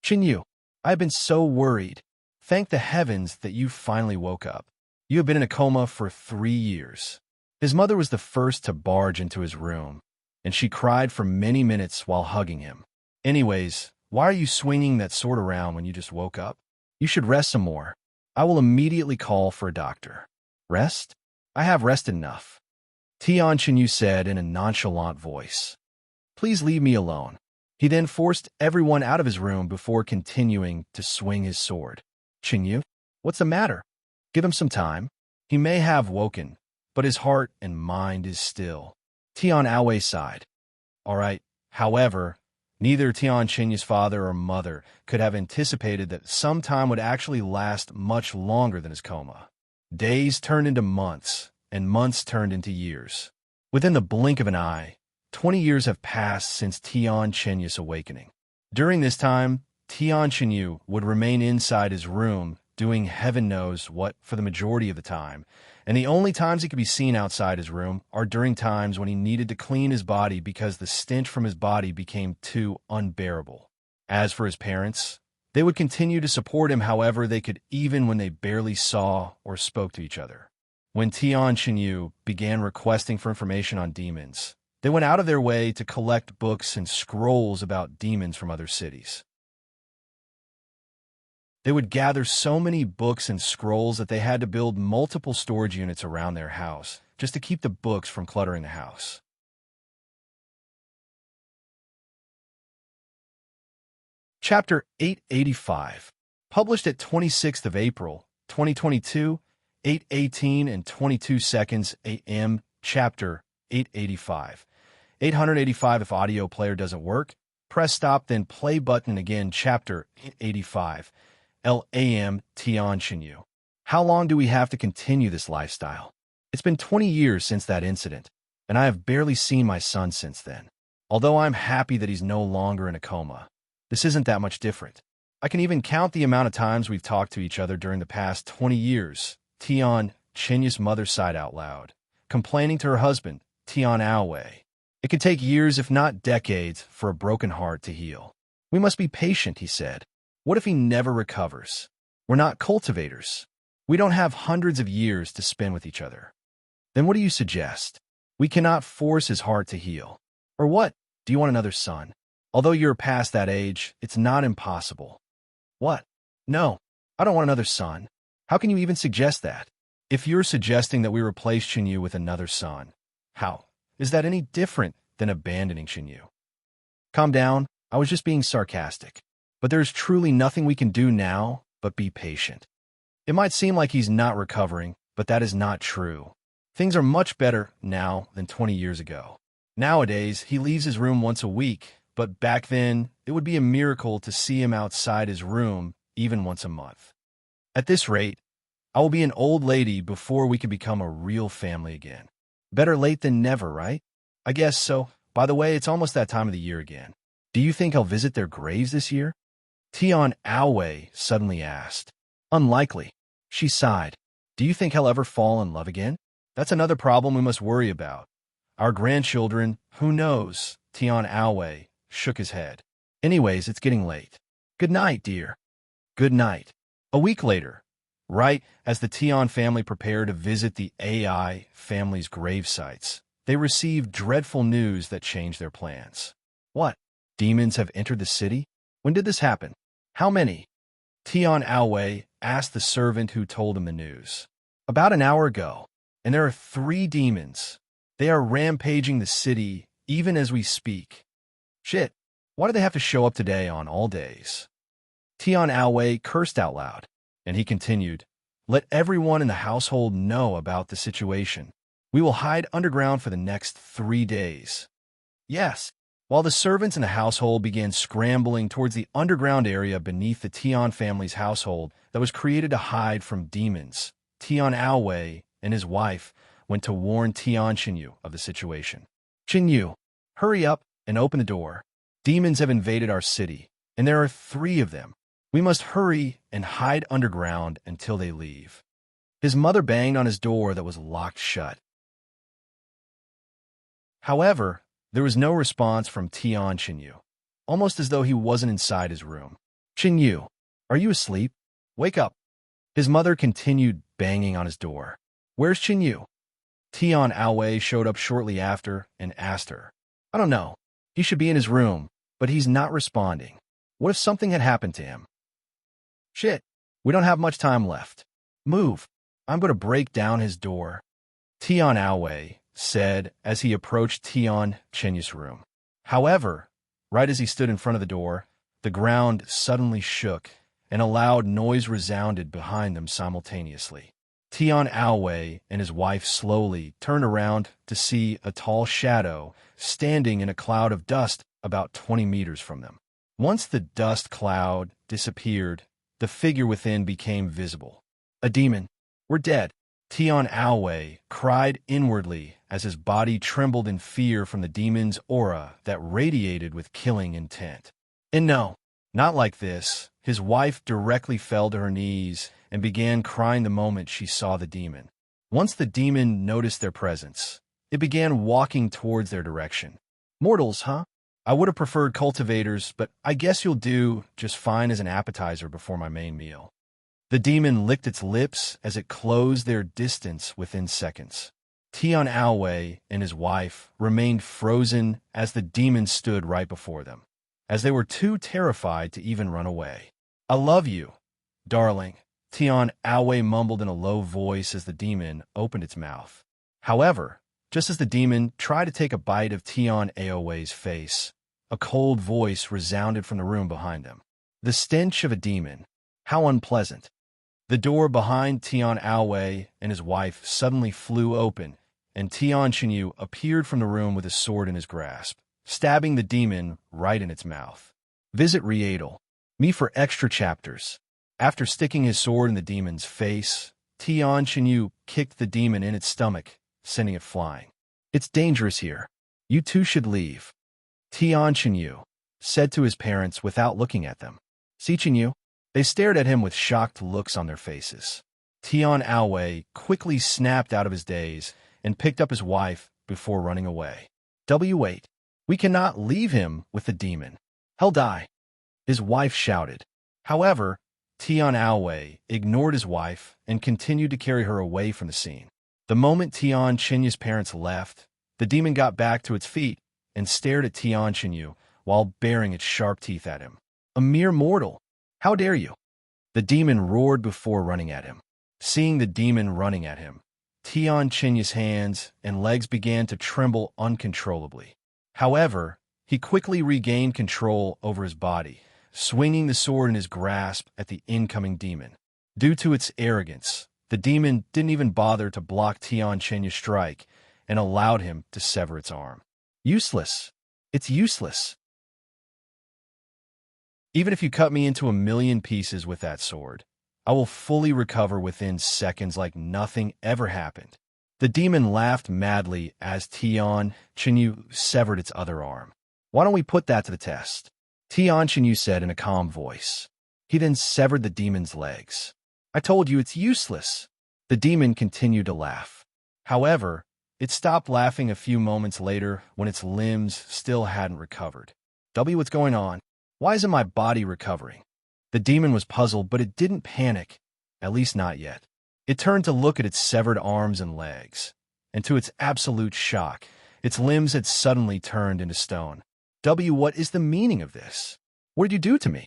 Chinyu, I have been so worried. Thank the heavens that you finally woke up. You have been in a coma for 3 years. His mother was the first to barge into his room, and she cried for many minutes while hugging him. Anyways, why are you swinging that sword around when you just woke up? You should rest some more. I will immediately call for a doctor. Rest? I have rested enough, Tion Chinyu said in a nonchalant voice. Please leave me alone. He then forced everyone out of his room before continuing to swing his sword. Chinyu, what's the matter? Give him some time. He may have woken, but his heart and mind is still. Tion Aoi sighed. All right. However, neither Tion Chinyu's father or mother could have anticipated that some time would actually last much longer than his coma. Days turned into months, and months turned into years. Within the blink of an eye, 20 years have passed since Tion Chinyu's awakening. During this time, Tion Chinyu would remain inside his room, doing heaven knows what for the majority of the time, and the only times he could be seen outside his room are during times when he needed to clean his body because the stench from his body became too unbearable. As for his parents, they would continue to support him however they could, even when they barely saw or spoke to each other. When Tion Chinyu began requesting for information on demons, they went out of their way to collect books and scrolls about demons from other cities. They would gather so many books and scrolls that they had to build multiple storage units around their house just to keep the books from cluttering the house. Chapter 885, published at 26th of April, 2022, 8:18 and 22 seconds a.m. Chapter 885. 885. If audio player doesn't work, press stop, then play button again. Chapter 885. L.A.M. Tian Xinyu. How long do we have to continue this lifestyle? It's been 20 years since that incident, and I have barely seen my son since then. Although I'm happy that he's no longer in a coma, this isn't that much different. I can even count the amount of times we've talked to each other during the past 20 years. Tian Qinyu's mother sighed out loud, complaining to her husband, Tian Aowei. It could take years, if not decades, for a broken heart to heal. We must be patient, he said. What if he never recovers? We're not cultivators. We don't have hundreds of years to spend with each other. Then what do you suggest? We cannot force his heart to heal. Or what? Do you want another son? Although you're past that age, it's not impossible. What? No, I don't want another son. How can you even suggest that? If you're suggesting that we replace Xinyu with another son, how is that any different than abandoning Xinyu? Calm down, I was just being sarcastic. But there's truly nothing we can do now but be patient. It might seem like he's not recovering, but that is not true. Things are much better now than 20 years ago. Nowadays, he leaves his room once a week, but back then, it would be a miracle to see him outside his room even once a month. At this rate, I will be an old lady before we can become a real family again. Better late than never, right? I guess so. By the way, it's almost that time of the year again. Do you think I'll visit their graves this year? Tian Aowei suddenly asked. Unlikely. She sighed. Do you think he'll ever fall in love again? That's another problem we must worry about. Our grandchildren, who knows? Tian Aowei shook his head. Anyways, it's getting late. Good night, dear. Good night. A week later, right as the Tian family prepared to visit the AI family's grave sites, they received dreadful news that changed their plans. What? Demons have entered the city? When did this happen? How many? Tian Aowei asked the servant who told him the news. About an hour ago, and there are 3 demons. They are rampaging the city even as we speak. Shit, why do they have to show up today on all days? Tian Aowei cursed out loud, and he continued, let everyone in the household know about the situation. We will hide underground for the next 3 days. Yes. While the servants in the household began scrambling towards the underground area beneath the Tian family's household that was created to hide from demons, Tian Aowei and his wife went to warn Tian Xinyu of the situation. Xinyu, hurry up and open the door. Demons have invaded our city, and there are 3 of them. We must hurry and hide underground until they leave. His mother banged on his door that was locked shut. However, there was no response from Tian Xinyu, almost as though he wasn't inside his room. Xinyu, are you asleep? Wake up. His mother continued banging on his door. Where's Xinyu? Tian Aowei showed up shortly after and asked her. I don't know. He should be in his room, but he's not responding. What if something had happened to him? Shit, we don't have much time left. Move. I'm going to break down his door. Tian Aowei said as he approached Tian Qinyu's room. However, right as he stood in front of the door, the ground suddenly shook, and a loud noise resounded behind them simultaneously. Tian Aowei and his wife slowly turned around to see a tall shadow standing in a cloud of dust about 20 meters from them. Once the dust cloud disappeared, the figure within became visible. A demon. We're dead. Tian Aowei cried inwardly as his body trembled in fear from the demon's aura that radiated with killing intent. And no, not like this. His wife directly fell to her knees and began crying the moment she saw the demon. Once the demon noticed their presence, it began walking towards their direction. Mortals, huh? I would have preferred cultivators, but I guess you'll do just fine as an appetizer before my main meal. The demon licked its lips as it closed their distance within seconds. Tian Aowei and his wife remained frozen as the demon stood right before them, as they were too terrified to even run away. I love you, darling, Tian Aowei mumbled in a low voice as the demon opened its mouth. However, just as the demon tried to take a bite of Tian Aowei's face, a cold voice resounded from the room behind them. The stench of a demon. How unpleasant. The door behind Tian Aowei and his wife suddenly flew open, and Tian Chenyu appeared from the room with his sword in his grasp, stabbing the demon right in its mouth. Visit Readle. Me for extra chapters. After sticking his sword in the demon's face, Tian Chenyu kicked the demon in its stomach, sending it flying. It's dangerous here. You two should leave. Tian Chenyu said to his parents without looking at them. See Chenyu? They stared at him with shocked looks on their faces. Tian Aowei quickly snapped out of his daze and picked up his wife before running away. Wait. We cannot leave him with the demon. He'll die. His wife shouted. However, Tian Aowei ignored his wife and continued to carry her away from the scene. The moment Tian Chenyu's parents left, the demon got back to its feet and stared at Tian Chenyu while baring its sharp teeth at him. A mere mortal. How dare you? The demon roared before running at him. Seeing the demon running at him, Tian Chenyu's hands and legs began to tremble uncontrollably. However, he quickly regained control over his body, swinging the sword in his grasp at the incoming demon. Due to its arrogance, the demon didn't even bother to block Tian Chenyu's strike and allowed him to sever its arm. Useless. It's useless. Even if you cut me into 1,000,000 pieces with that sword, I will fully recover within seconds like nothing ever happened. The demon laughed madly as Tian Chenyu severed its other arm. Why don't we put that to the test? Tian Chenyu said in a calm voice. He then severed the demon's legs. I told you it's useless. The demon continued to laugh. However, it stopped laughing a few moments later when its limbs still hadn't recovered. What's going on? Why isn't my body recovering? The demon was puzzled, but it didn't panic, at least not yet. It turned to look at its severed arms and legs, and to its absolute shock, its limbs had suddenly turned into stone. What is the meaning of this? What did you do to me?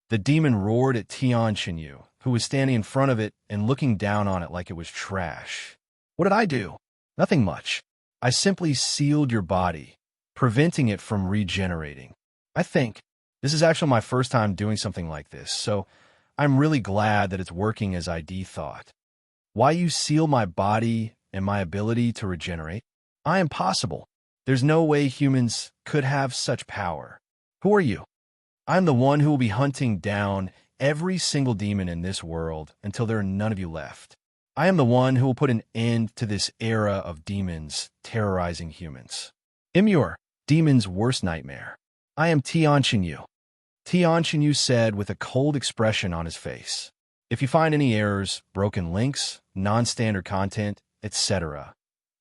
The demon roared at Tian Chenyu, who was standing in front of it and looking down on it like it was trash. What did I do? Nothing much. I simply sealed your body, preventing it from regenerating. I think this is actually my first time doing something like this, so I'm really glad that it's working as I thought. Why you seal my body and my ability to regenerate? I am impossible. There's no way humans could have such power. Who are you? I'm the one who will be hunting down every single demon in this world until there are none of you left. I am the one who will put an end to this era of demons terrorizing humans. Immerse, demon's worst nightmare. I am Tian Chenyu. Tian Chenyu said with a cold expression on his face. If you find any errors, broken links, non-standard content, etc.,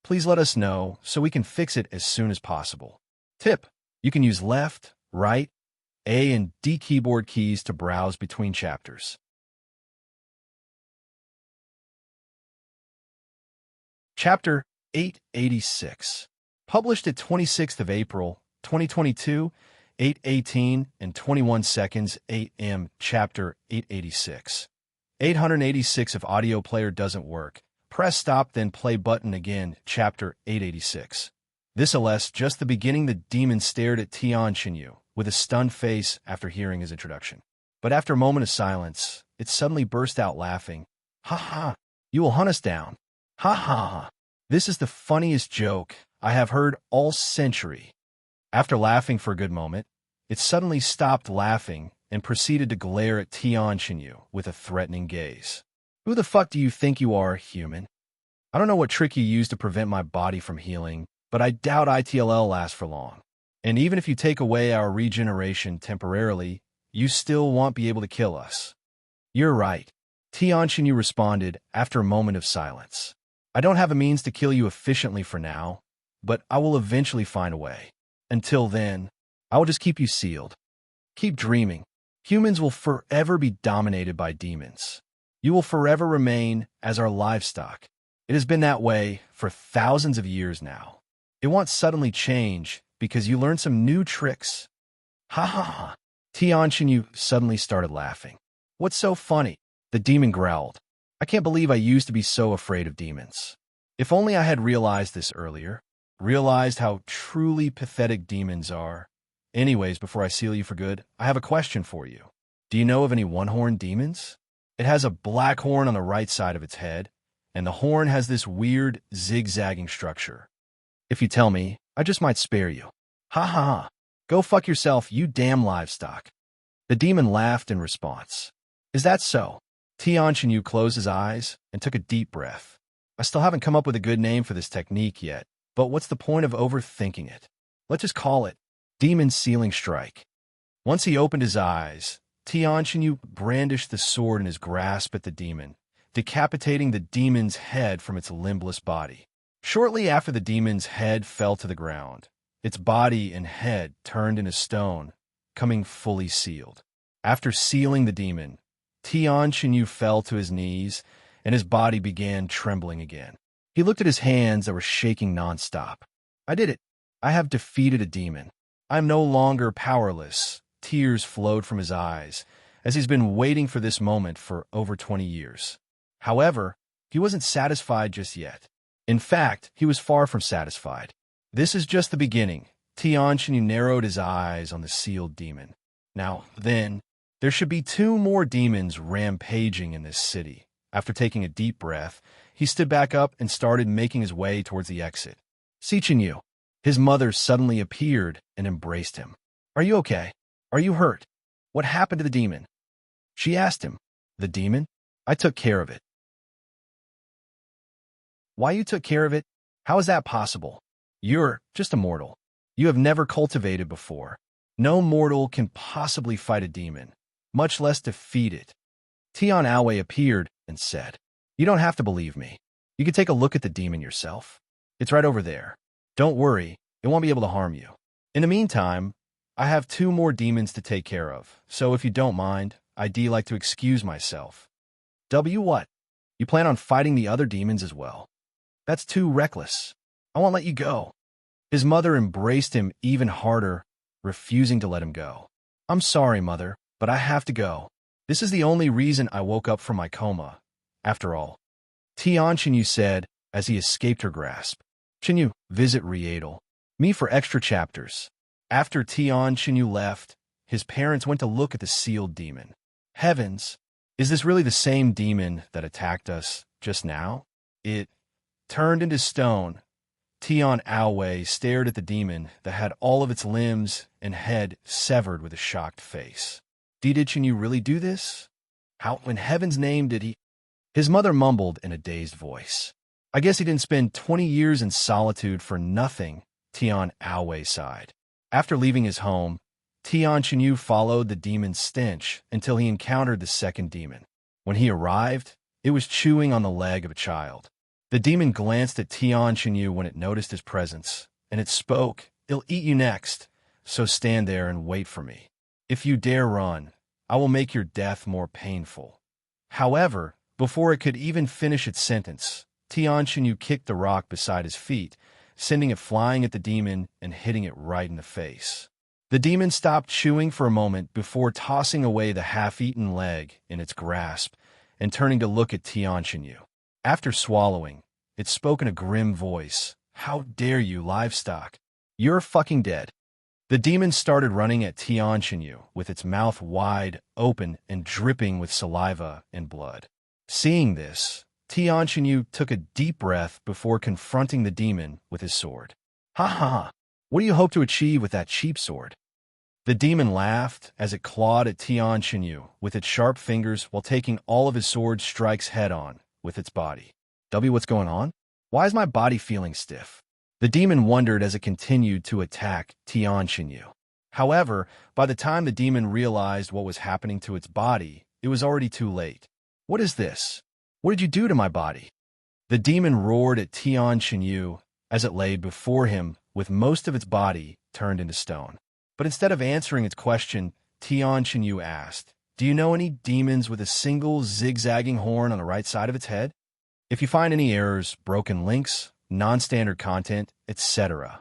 please let us know so we can fix it as soon as possible. Tip: you can use left, right, A and D keyboard keys to browse between chapters. Chapter 886. Published at 26th of April, 2022, 8:18 and 21 seconds AM. Chapter 886. 886 if audio player doesn't work. Press stop then play button again. Chapter 886. This alas just the beginning. The demon stared at Tian Chenyu with a stunned face after hearing his introduction. But after a moment of silence, it suddenly burst out laughing. Ha ha! You will hunt us down. Ha ha ha! This is the funniest joke I have heard all century. After laughing for a good moment, it suddenly stopped laughing and proceeded to glare at Tian Chenyu with a threatening gaze. Who the fuck do you think you are, human? I don't know what trick you used to prevent my body from healing, but I doubt ITLL lasts for long. And even if you take away our regeneration temporarily, you still won't be able to kill us. You're right, Tian Chenyu responded after a moment of silence. I don't have a means to kill you efficiently for now, but I will eventually find a way. Until then, I will just keep you sealed. Keep dreaming. Humans will forever be dominated by demons. You will forever remain as our livestock. It has been that way for thousands of years now. It won't suddenly change because you learned some new tricks. Ha ha ha. Tian Chenyu suddenly started laughing. What's so funny? The demon growled. I can't believe I used to be so afraid of demons. If only I had realized this earlier. Realized how truly pathetic demons are. Anyways, before I seal you for good, I have a question for you. Do you know of any one-horned demons? It has a black horn on the right side of its head, and the horn has this weird, zigzagging structure. If you tell me, I just might spare you. Ha ha ha. Go fuck yourself, you damn livestock. The demon laughed in response. Is that so? Tianxinyu closed his eyes and took a deep breath. I still haven't come up with a good name for this technique yet, but what's the point of overthinking it? Let's just call it Demon Sealing Strike. Once he opened his eyes, Tianxinyu brandished the sword in his grasp at the demon, decapitating the demon's head from its limbless body. Shortly after the demon's head fell to the ground, its body and head turned into stone, coming fully sealed. After sealing the demon, Tianxinyu fell to his knees, and his body began trembling again. He looked at his hands that were shaking nonstop. I did it. I have defeated a demon. I am no longer powerless. Tears flowed from his eyes, as he's been waiting for this moment for over 20 years. However, he wasn't satisfied just yet. In fact, he was far from satisfied. This is just the beginning. Tianxinyu narrowed his eyes on the sealed demon. Now, then, there should be 2 more demons rampaging in this city. After taking a deep breath, he stood back up and started making his way towards the exit. Xinyu, his mother suddenly appeared and embraced him. Are you okay? Are you hurt? What happened to the demon? She asked him. The demon? I took care of it. Why you took care of it? How is that possible? You're just a mortal. You have never cultivated before. No mortal can possibly fight a demon, much less defeat it. Tian Aowei appeared and said, You don't have to believe me. You can take a look at the demon yourself. It's right over there. Don't worry, it won't be able to harm you. In the meantime, I have 2 more demons to take care of, so if you don't mind, I'd like to excuse myself. What? You plan on fighting the other demons as well? That's too reckless. I won't let you go. His mother embraced him even harder, refusing to let him go. I'm sorry, mother, but I have to go. This is the only reason I woke up from my coma, after all. Tianxinyu said as he escaped her grasp. Xinyu, visit Riedel. Me for extra chapters. After Tianxinyu left, his parents went to look at the sealed demon. Heavens, is this really the same demon that attacked us just now? It turned into stone. Tian Aowei stared at the demon that had all of its limbs and head severed with a shocked face. Did Xinyu really do this? How in heaven's name did he? His mother mumbled in a dazed voice. I guess he didn't spend 20 years in solitude for nothing, Tian Aowei sighed. After leaving his home, Tianxinyu followed the demon's stench until he encountered the second demon. When he arrived, it was chewing on the leg of a child. The demon glanced at Tianxinyu when it noticed his presence, and it spoke, I'll eat you next, so stand there and wait for me. If you dare run, I will make your death more painful. However, before it could even finish its sentence, Tianxinyu kicked the rock beside his feet, sending it flying at the demon and hitting it right in the face. The demon stopped chewing for a moment before tossing away the half-eaten leg in its grasp and turning to look at Tianxinyu. After swallowing, it spoke in a grim voice. How dare you, livestock? You're fucking dead. The demon started running at Tianxinyu with its mouth wide open and dripping with saliva and blood. Seeing this, Tianxinyu took a deep breath before confronting the demon with his sword. Ha ha! What do you hope to achieve with that cheap sword? The demon laughed as it clawed at Tianxinyu with its sharp fingers while taking all of his sword strikes head-on with its body. What's going on? Why is my body feeling stiff? The demon wondered as it continued to attack Tianxinyu. However, by the time the demon realized what was happening to its body, it was already too late. What is this? What did you do to my body? The demon roared at Tianxinyu as it lay before him with most of its body turned into stone. But instead of answering its question, Tianxinyu asked, Do you know any demons with a single zigzagging horn on the right side of its head? If you find any errors, broken links, non-standard content, etc.,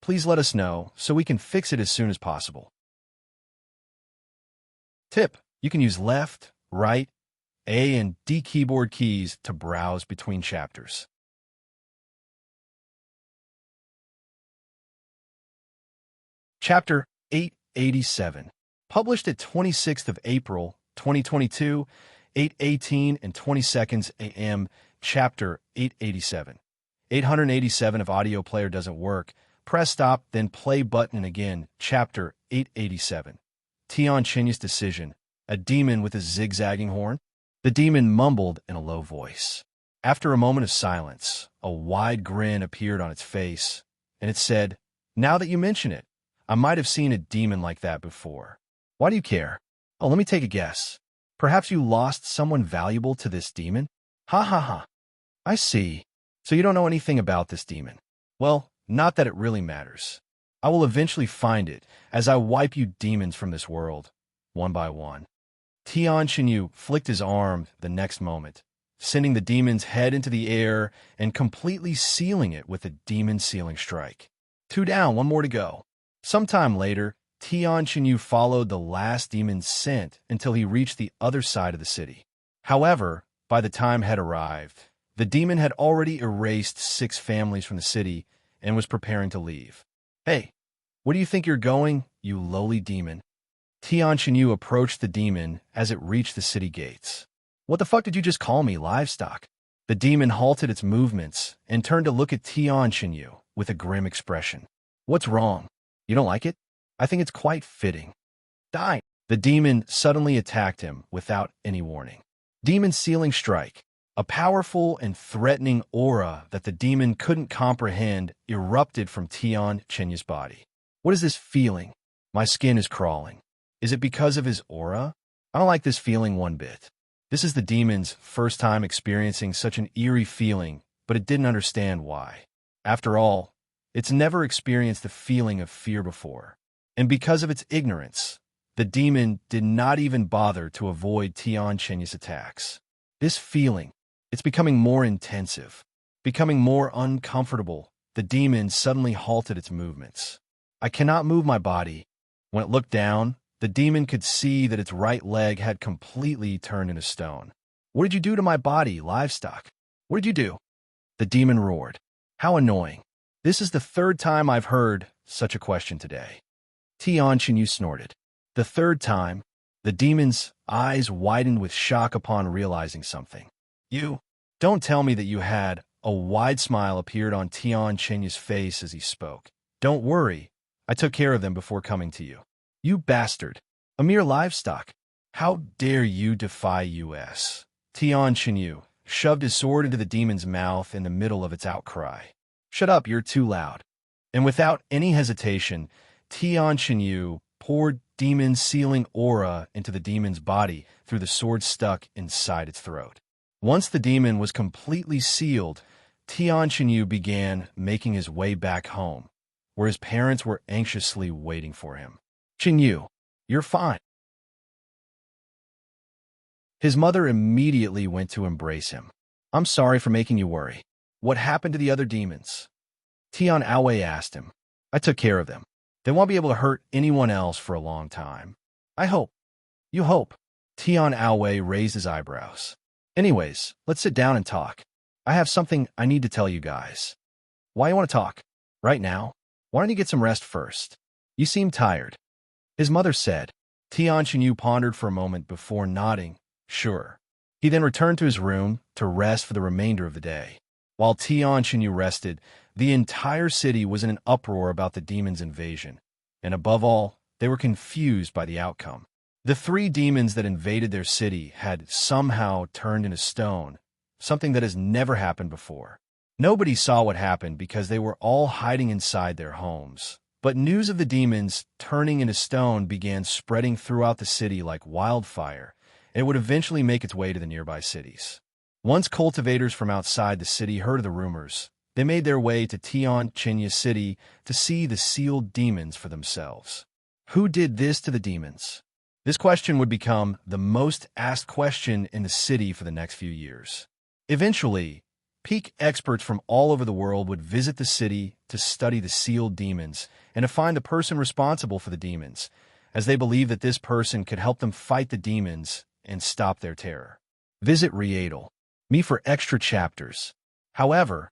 please let us know so we can fix it as soon as possible. Tip: you can use left, right, A and D keyboard keys to browse between chapters. Chapter 887, published at 26th of April, 2022, 8:18 and 20 seconds a.m., Chapter 887. 887 if audio player doesn't work, press stop, then play button again, Chapter 887. Tian Chenya's decision, a demon with a zigzagging horn? The demon mumbled in a low voice. After a moment of silence, a wide grin appeared on its face, and it said, "Now that you mention it, I might have seen a demon like that before. Why do you care? Oh, let me take a guess. Perhaps you lost someone valuable to this demon? Ha ha ha. I see. So you don't know anything about this demon. Well, not that it really matters. I will eventually find it as I wipe you demons from this world, one by one." Tian Chenyu flicked his arm the next moment, sending the demon's head into the air and completely sealing it with a demon sealing strike. 2 down, 1 more to go. Sometime later, Tian Chenyu followed the last demon's scent until he reached the other side of the city. However, by the time had arrived, the demon had already erased 6 families from the city and was preparing to leave. "Hey, where do you think you're going, you lowly demon?" Tian Chenyu approached the demon as it reached the city gates. "What the fuck did you just call me, livestock?" The demon halted its movements and turned to look at Tian Chenyu with a grim expression. "What's wrong? You don't like it? I think it's quite fitting." "Die!" The demon suddenly attacked him without any warning. Demon Sealing Strike. A powerful and threatening aura that the demon couldn't comprehend erupted from Tian Chenyu's body. "What is this feeling? My skin is crawling. Is it because of his aura? I don't like this feeling one bit." This is the demon's first time experiencing such an eerie feeling, but it didn't understand why. After all, it's never experienced the feeling of fear before. And because of its ignorance, the demon did not even bother to avoid Tian Chenyu's attacks. This feeling, it's becoming more intensive, becoming more uncomfortable. The demon suddenly halted its movements. "I cannot move my body." When it looked down, the demon could see that its right leg had completely turned into stone. "What did you do to my body, livestock? What did you do?" The demon roared. "How annoying. This is the 3rd time I've heard such a question today." Tian Chenyu snorted. The 3rd time, the demon's eyes widened with shock upon realizing something. "You don't tell me that you had..." A wide smile appeared on Tian Chenyu's face as he spoke. "Don't worry, I took care of them before coming to you." "You bastard! A mere livestock! How dare you defy us?" Tian Chenyu shoved his sword into the demon's mouth in the middle of its outcry. "Shut up, you're too loud." And without any hesitation, Tian Chenyu poured demon sealing aura into the demon's body through the sword stuck inside its throat. Once the demon was completely sealed, Tian Chenyu began making his way back home, where his parents were anxiously waiting for him. "Chenyu, you're fine." His mother immediately went to embrace him. "I'm sorry for making you worry. What happened to the other demons?" Tian Aowei asked him. "I took care of them. They won't be able to hurt anyone else for a long time." "I hope." "You hope?" Tian Aowei raised his eyebrows. "Anyways, let's sit down and talk. I have something I need to tell you guys." "Why you want to talk? Right now? Why don't you get some rest first? You seem tired," his mother said. Tian Chenyu pondered for a moment before nodding, "Sure." He then returned to his room to rest for the remainder of the day. While Tian Chenyu rested, the entire city was in an uproar about the demon's invasion, and above all, they were confused by the outcome. The 3 demons that invaded their city had somehow turned into stone, something that has never happened before. Nobody saw what happened because they were all hiding inside their homes. But news of the demons turning into stone began spreading throughout the city like wildfire, and it would eventually make its way to the nearby cities. Once cultivators from outside the city heard of the rumors, they made their way to Tian Chenyu City to see the sealed demons for themselves. Who did this to the demons? This question would become the most asked question in the city for the next few years. Eventually, peak experts from all over the world would visit the city to study the sealed demons and to find the person responsible for the demons, as they believed that this person could help them fight the demons and stop their terror. Visit Me for extra chapters. However,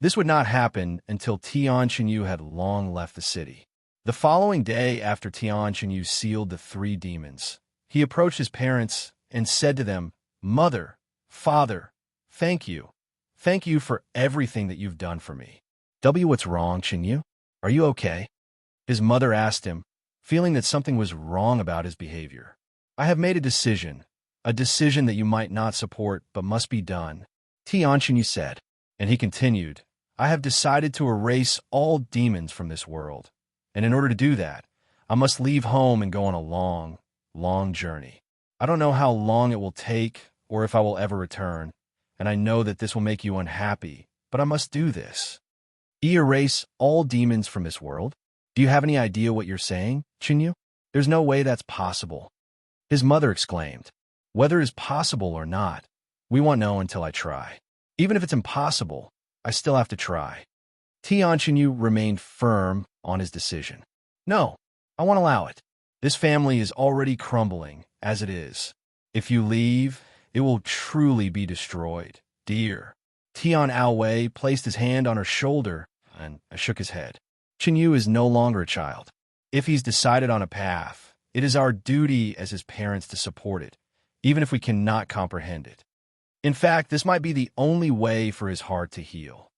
this would not happen until Tian Chenyu had long left the city. The following day after Tian Chenyu sealed the 3 demons, he approached his parents and said to them, "Mother, Father, thank you. Thank you for everything that you've done for me." What's wrong, Chinyu? Are you okay? His mother asked him, feeling that something was wrong about his behavior. "I have made a decision that you might not support but must be done," Chinyu said. And he continued, "I have decided to erase all demons from this world. And in order to do that, I must leave home and go on a long, long journey. I don't know how long it will take or if I will ever return, and I know that this will make you unhappy, but I must do this." Erase all demons from this world? Do you have any idea what you're saying, Chinyu? There's no way that's possible. His mother exclaimed, "Whether it is possible or not, we won't know until I try. Even if it's impossible, I still have to try." Chinyu remained firm on his decision. "No, I won't allow it. This family is already crumbling as it is. If you leave, it will truly be destroyed, dear." Tian Aowei placed his hand on her shoulder and shook his head. "Chinyu is no longer a child. If he's decided on a path, it is our duty as his parents to support it, even if we cannot comprehend it. In fact, this might be the only way for his heart to heal.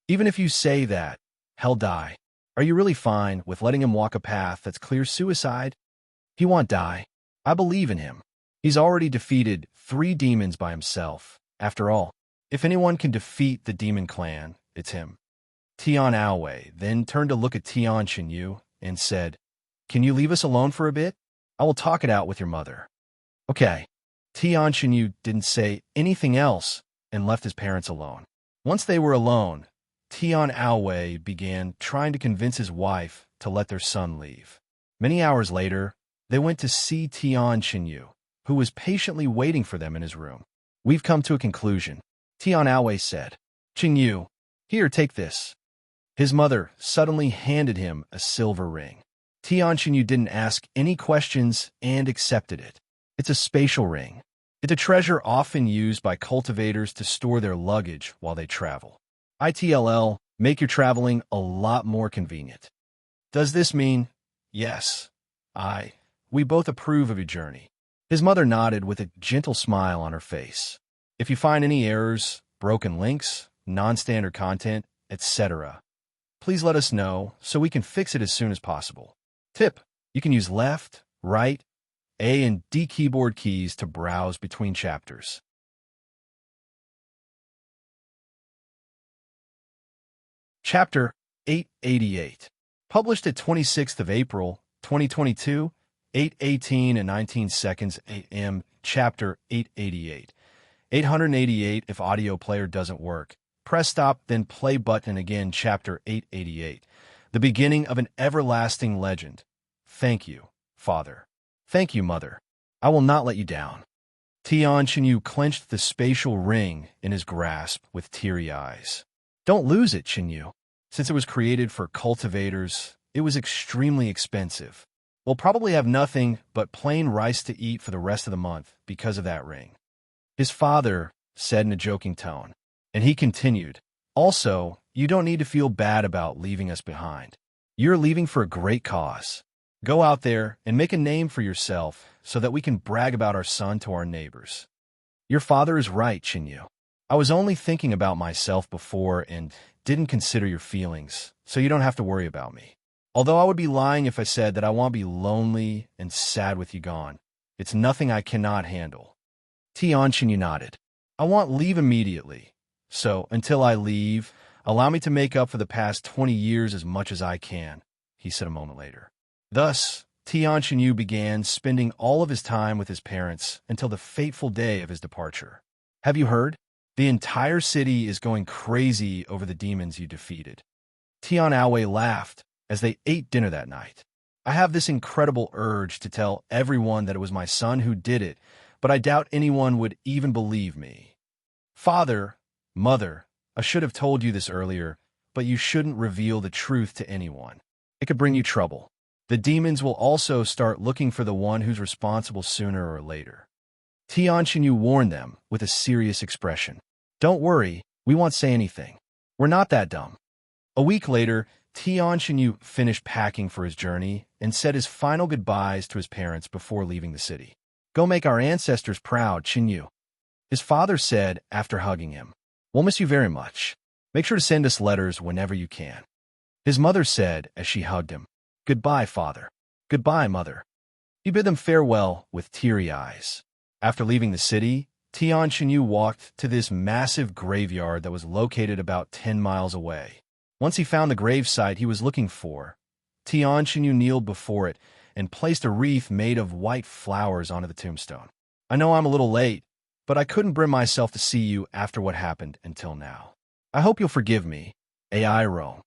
Even if you say that, he'll die. Are you really fine with letting him walk a path that's clear suicide? He won't die. I believe in him. He's already defeated 3 demons by himself. After all, if anyone can defeat the demon clan, it's him." Tian Aowei then turned to look at Tian Chinyu and said, "Can you leave us alone for a bit? I will talk it out with your mother." "Okay." Tian Chinyu didn't say anything else and left his parents alone. Once they were alone, Tian Aowei began trying to convince his wife to let their son leave. Many hours later, they went to see Tian Chinyu, who was patiently waiting for them in his room. "We've come to a conclusion," Tian Aowei said. "Chinyu, here, take this." His mother suddenly handed him a silver ring. Tian Chinyu didn't ask any questions and accepted it. It's a spatial ring. It's a treasure often used by cultivators to store their luggage while they travel. ITLL, make your traveling a lot more convenient. Does this mean, yes, we both approve of your journey? His mother nodded with a gentle smile on her face. If you find any errors, broken links, non-standard content, etc., please let us know so we can fix it as soon as possible. Tip: you can use left, right, A and D keyboard keys to browse between chapters. Chapter 888. Published at 26th of April, 2022, 8:18 and 19 seconds AM. Chapter 888. 888 if audio player doesn't work. Press stop, then play button again. Chapter 888. The beginning of an everlasting legend. Thank you, Father. Thank you, Mother. I will not let you down. Tian Chinyu clenched the spatial ring in his grasp with teary eyes. Don't lose it, Chinyu. Since it was created for cultivators, it was extremely expensive. We'll probably have nothing but plain rice to eat for the rest of the month because of that ring. His father said in a joking tone, and he continued, "Also, you don't need to feel bad about leaving us behind. You're leaving for a great cause. Go out there and make a name for yourself so that we can brag about our son to our neighbors." Your father is right, Chinyu. I was only thinking about myself before and didn't consider your feelings, so you don't have to worry about me. Although I would be lying if I said that I won't be lonely and sad with you gone. It's nothing I cannot handle. Tian Chinyu nodded. I want leave immediately. So, until I leave, allow me to make up for the past 20 years as much as I can, he said a moment later. Thus, Tian Chinyu began spending all of his time with his parents until the fateful day of his departure. Have you heard? The entire city is going crazy over the demons you defeated. Tian Aowei laughed as they ate dinner that night. I have this incredible urge to tell everyone that it was my son who did it, but I doubt anyone would even believe me. Father, Mother, I should have told you this earlier, but you shouldn't reveal the truth to anyone. It could bring you trouble. The demons will also start looking for the one who's responsible sooner or later. Tian Chinyu warned them with a serious expression. Don't worry, we won't say anything. We're not that dumb. A week later, Tian Chinyu finished packing for his journey and said his final goodbyes to his parents before leaving the city. Go make our ancestors proud, Xinyu. His father said after hugging him. We'll miss you very much. Make sure to send us letters whenever you can. His mother said as she hugged him. Goodbye, father. Goodbye, mother. He bid them farewell with teary eyes. After leaving the city, Tian Xinyu walked to this massive graveyard that was located about 10 miles away. Once he found the gravesite he was looking for, Tian Xinyu kneeled before it and placed a wreath made of white flowers onto the tombstone. I know I'm a little late, but I couldn't bring myself to see you after what happened until now. I hope you'll forgive me, AI Rome.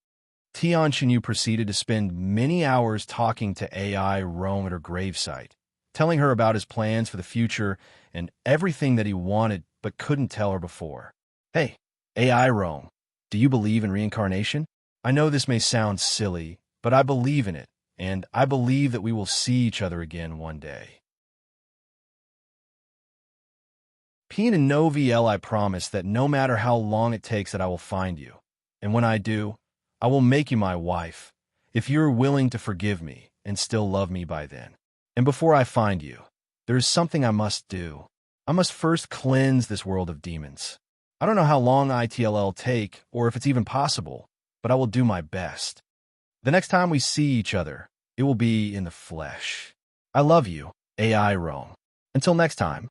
Tian Xinyu proceeded to spend many hours talking to AI Rome at her gravesite, telling her about his plans for the future and everything that he wanted but couldn't tell her before. Hey, AI Rome, do you believe in reincarnation? I know this may sound silly, but I believe in it, and I believe that we will see each other again one day. P and no VL, I promise that no matter how long it takes that I will find you, and when I do, I will make you my wife, if you're willing to forgive me and still love me by then. And before I find you, there is something I must do. I must first cleanse this world of demons. I don't know how long ITLL take, or if it's even possible, but I will do my best. The next time we see each other, it will be in the flesh. I love you, AI Rome. Until next time.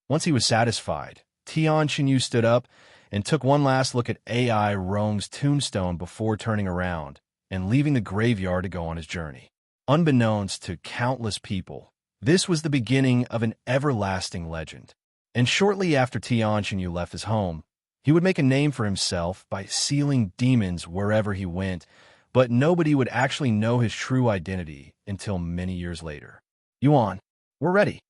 Once he was satisfied, Tian Xinyu stood up and took one last look at AI Rome's tombstone before turning around and leaving the graveyard to go on his journey. Unbeknownst to countless people, this was the beginning of an everlasting legend. And shortly after Tian Xinyu left his home, he would make a name for himself by sealing demons wherever he went, but nobody would actually know his true identity until many years later. Yuan, we're ready.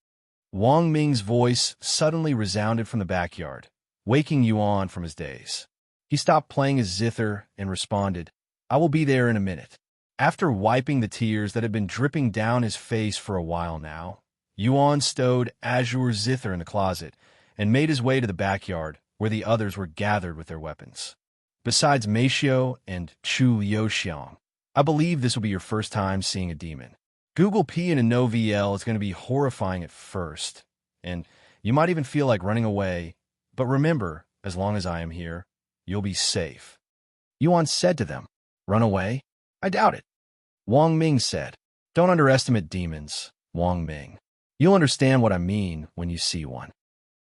Wang Ming's voice suddenly resounded from the backyard, waking Yuan from his daze. He stopped playing his zither and responded, I will be there in a minute. After wiping the tears that had been dripping down his face for a while now, Yuan stowed Azure's zither in the closet and made his way to the backyard where the others were gathered with their weapons. Besides Meishio and Chu Liuxiang, I believe this will be your first time seeing a demon. Google P and a no VL is going to be horrifying at first, and you might even feel like running away, but remember, as long as I am here, you'll be safe. Yuan said to them, Run away? I doubt it. Wang Ming said, Don't underestimate demons, Wang Ming. You'll understand what I mean when you see one.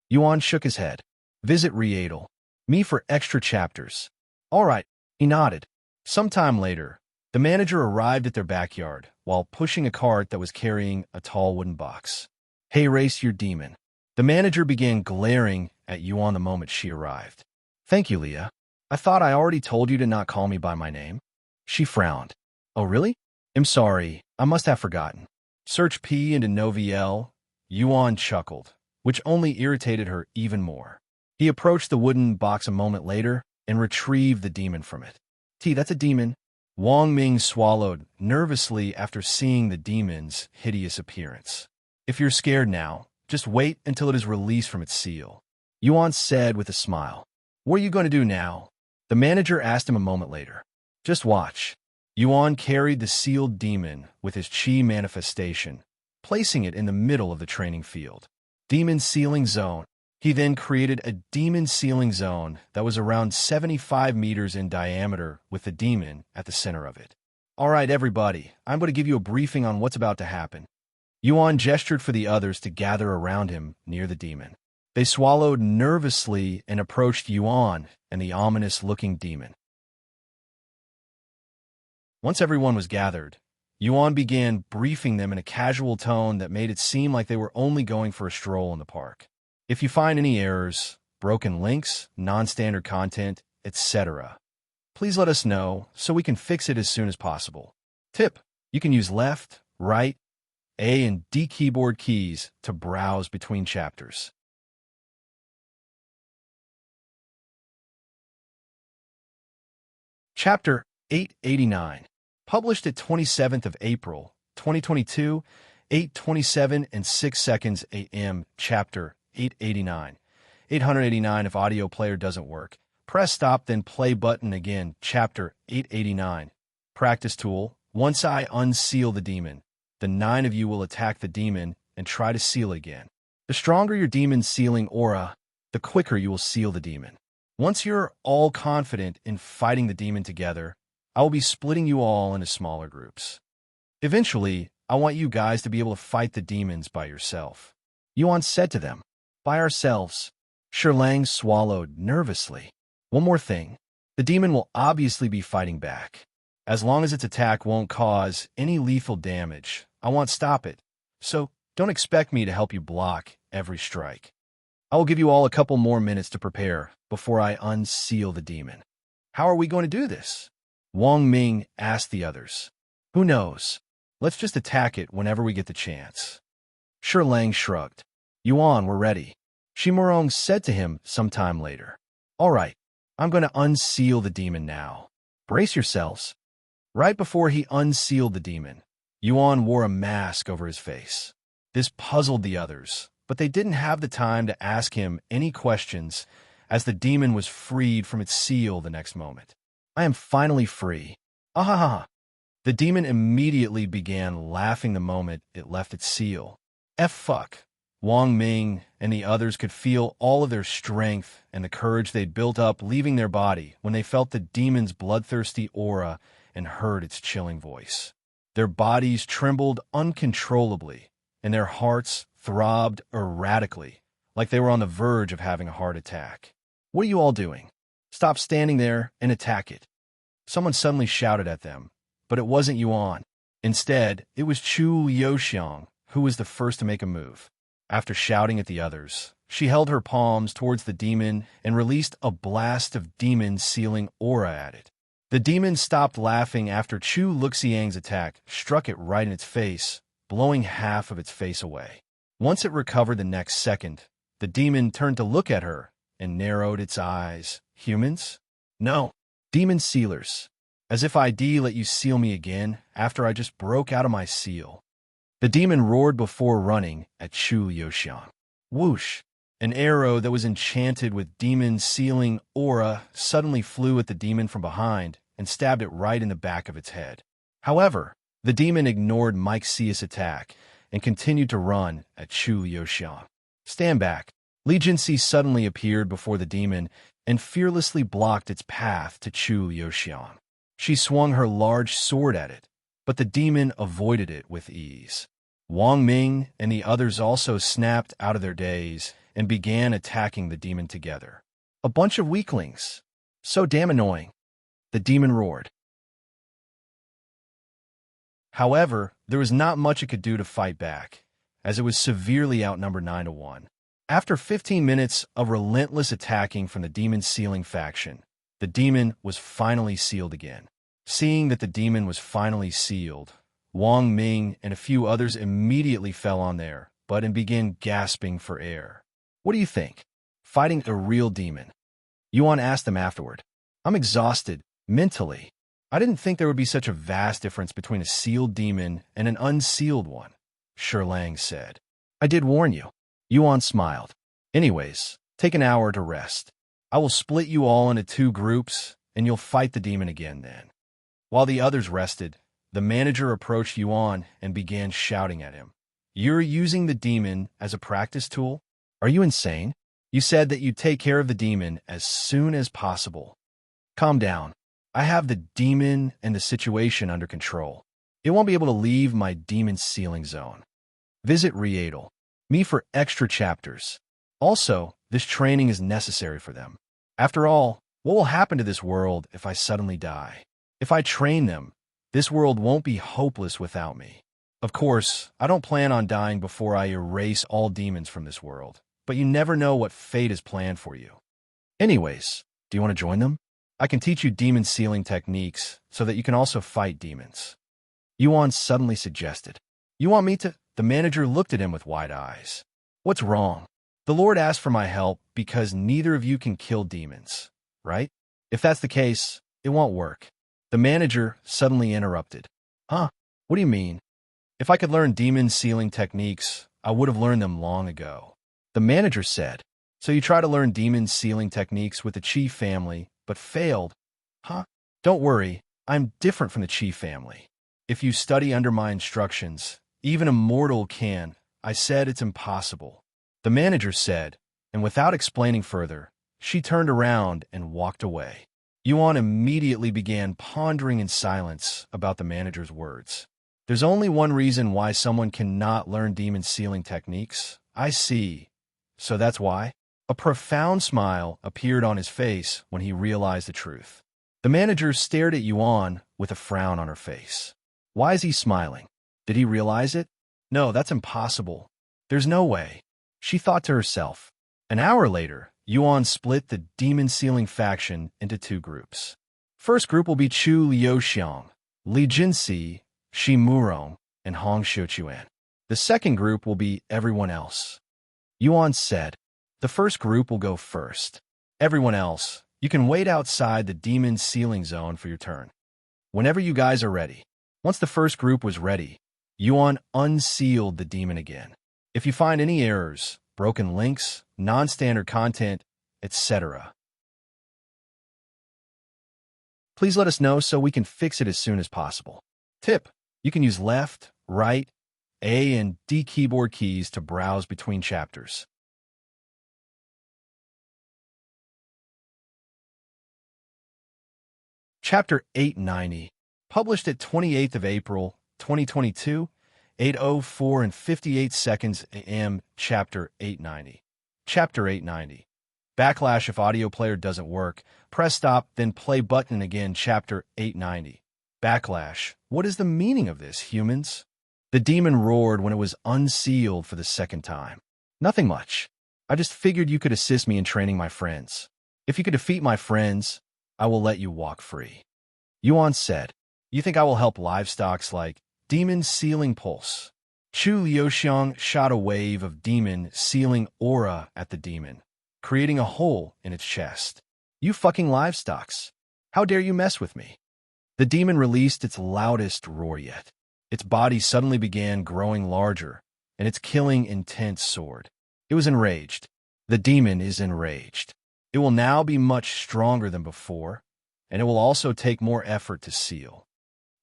Yuan shook his head. Visit Riedel. Me for extra chapters. All right, he nodded. Sometime later, the manager arrived at their backyard while pushing a cart that was carrying a tall wooden box. Hey, race your demon. The manager began glaring at Yuan the moment she arrived. Thank you, Leah. I thought I already told you to not call me by my name. She frowned. Oh, really? I'm sorry. I must have forgotten. Search P into no VL. Yuan chuckled, which only irritated her even more. He approached the wooden box a moment later and retrieved the demon from it. T, that's a demon. Wang Ming swallowed nervously after seeing the demon's hideous appearance. If you're scared now, just wait until it is released from its seal. Yuan said with a smile. What are you going to do now? The manager asked him a moment later. Just watch. Yuan carried the sealed demon with his chi manifestation, placing it in the middle of the training field. Demon sealing zone. He then created a demon sealing zone that was around 75 meters in diameter with the demon at the center of it. All right, everybody, I'm going to give you a briefing on what's about to happen. Yuan gestured for the others to gather around him near the demon. They swallowed nervously and approached Yuan and the ominous-looking demon. Once everyone was gathered, Yuan began briefing them in a casual tone that made it seem like they were only going for a stroll in the park. If you find any errors, broken links, non-standard content, etc., please let us know so we can fix it as soon as possible. Tip: you can use left, right, A and D keyboard keys to browse between chapters. Chapter 889, published at 27th of April, 2022, 8:27 and 6 seconds a.m. Chapter 889. 889 if audio player doesn't work. Press stop, then play button again. Chapter 889. Practice tool. Once I unseal the demon, the 9 of you will attack the demon and try to seal again. The stronger your demon's sealing aura, the quicker you will seal the demon. Once you're all confident in fighting the demon together, I will be splitting you all into smaller groups. Eventually, I want you guys to be able to fight the demons by yourself. Yuan said to them, by ourselves. Shirlang swallowed nervously. One more thing. The demon will obviously be fighting back. As long as its attack won't cause any lethal damage, I won't stop it. So, don't expect me to help you block every strike. I will give you all a couple more minutes to prepare before I unseal the demon. How are we going to do this? Wang Ming asked the others. Who knows? Let's just attack it whenever we get the chance. Shirlang shrugged. Yuan, we're ready. Shimurong said to him sometime later. All right, I'm going to unseal the demon now. Brace yourselves. Right before he unsealed the demon, Yuan wore a mask over his face. This puzzled the others, but they didn't have the time to ask him any questions as the demon was freed from its seal the next moment. I am finally free. Ahaha. The demon immediately began laughing the moment it left its seal. Fuck. Wang Ming and the others could feel all of their strength and the courage they'd built up leaving their body when they felt the demon's bloodthirsty aura and heard its chilling voice. Their bodies trembled uncontrollably, and their hearts throbbed erratically, like they were on the verge of having a heart attack. What are you all doing? Stop standing there and attack it. Someone suddenly shouted at them, but it wasn't Yuan. Instead, it was Chu Liuxiang, who was the first to make a move. After shouting at the others, she held her palms towards the demon and released a blast of demon-sealing aura at it. The demon stopped laughing after Chu Liuxiang's attack struck it right in its face, blowing half of its face away. Once it recovered the next second, the demon turned to look at her and narrowed its eyes. Humans? No. Demon sealers. As if I'd let you seal me again after I just broke out of my seal. The demon roared before running at Chu Liuxiang. Whoosh! An arrow that was enchanted with demon-sealing aura suddenly flew at the demon from behind and stabbed it right in the back of its head. However, the demon ignored Mike Sia's attack and continued to run at Chu Liuxiang. Stand back. Li Jinxi suddenly appeared before the demon and fearlessly blocked its path to Chu Liuxiang. She swung her large sword at it, but the demon avoided it with ease. Wang Ming and the others also snapped out of their daze and began attacking the demon together. A bunch of weaklings. So damn annoying. The demon roared. However, there was not much it could do to fight back, as it was severely outnumbered 9-1. After 15 minutes of relentless attacking from the demon-sealing faction, the demon was finally sealed again. Seeing that the demon was finally sealed, Wang Ming and a few others immediately fell on their butt and began gasping for air. What do you think? Fighting a real demon? Yuan asked them afterward. I'm exhausted, mentally. I didn't think there would be such a vast difference between a sealed demon and an unsealed one, Shirlang said. I did warn you. Yuan smiled. Anyways, take an hour to rest. I will split you all into 2 groups, and you'll fight the demon again then. While the others rested, the manager approached Yuan and began shouting at him. You're using the demon as a practice tool? Are you insane? You said that you'd take care of the demon as soon as possible. Calm down. I have the demon and the situation under control. It won't be able to leave my demon sealing zone. Visit Readle me for extra chapters. Also, this training is necessary for them. After all, what will happen to this world if I suddenly die? If I train them, this world won't be hopeless without me. Of course, I don't plan on dying before I erase all demons from this world, but you never know what fate is planned for you. Anyways, do you want to join them? I can teach you demon sealing techniques so that you can also fight demons. Yuan suddenly suggested. You want me to? The manager looked at him with wide eyes. What's wrong? The Lord asked for my help because neither of you can kill demons, right? If that's the case, it won't work. The manager suddenly interrupted. Huh? What do you mean? If I could learn demon sealing techniques, I would have learned them long ago. The manager said. So you try to learn demon sealing techniques with the Chi family, but failed. Huh? Don't worry, I'm different from the Chi family. If you study under my instructions, even a mortal can. I said it's impossible. the manager said, and without explaining further, she turned around and walked away. Yuan immediately began pondering in silence about the manager's words. There's only one reason why someone cannot learn demon sealing techniques. I see. So that's why? A profound smile appeared on his face when he realized the truth. The manager stared at Yuan with a frown on her face. Why is he smiling? Did he realize it? No, that's impossible. There's no way. She thought to herself. An hour later, Yuan split the demon sealing faction into two groups. First group will be Chu Liuxiang, Li Jinxi, Shi Murong, and Hong Xiuquan. The second group will be everyone else. Yuan said, the first group will go first. Everyone else, you can wait outside the demon sealing zone for your turn. Whenever you guys are ready. Once the first group was ready, Yuan unsealed the demon again. If you find any errors, broken links, non-standard content, etc., please let us know so we can fix it as soon as possible. Tip: you can use left, right, A and D keyboard keys to browse between chapters. Chapter 890, published at 28th of April, 2022, 8:04 and 58 seconds a.m. Chapter 890. Chapter 890. Backlash: if audio player doesn't work, press stop, then play button again. Chapter 890. Backlash: what is the meaning of this, humans? The demon roared when it was unsealed for the second time. Nothing much. I just figured you could assist me in training my friends. If you could defeat my friends, I will let you walk free. Yuan said, you think I will help livestocks like demon sealing pulse? Chu Liuxiang shot a wave of demon sealing aura at the demon, creating a hole in its chest. You fucking livestocks. How dare you mess with me? The demon released its loudest roar yet. Its body suddenly began growing larger, and its killing intense soared. It was enraged. The demon is enraged. It will now be much stronger than before, and it will also take more effort to seal.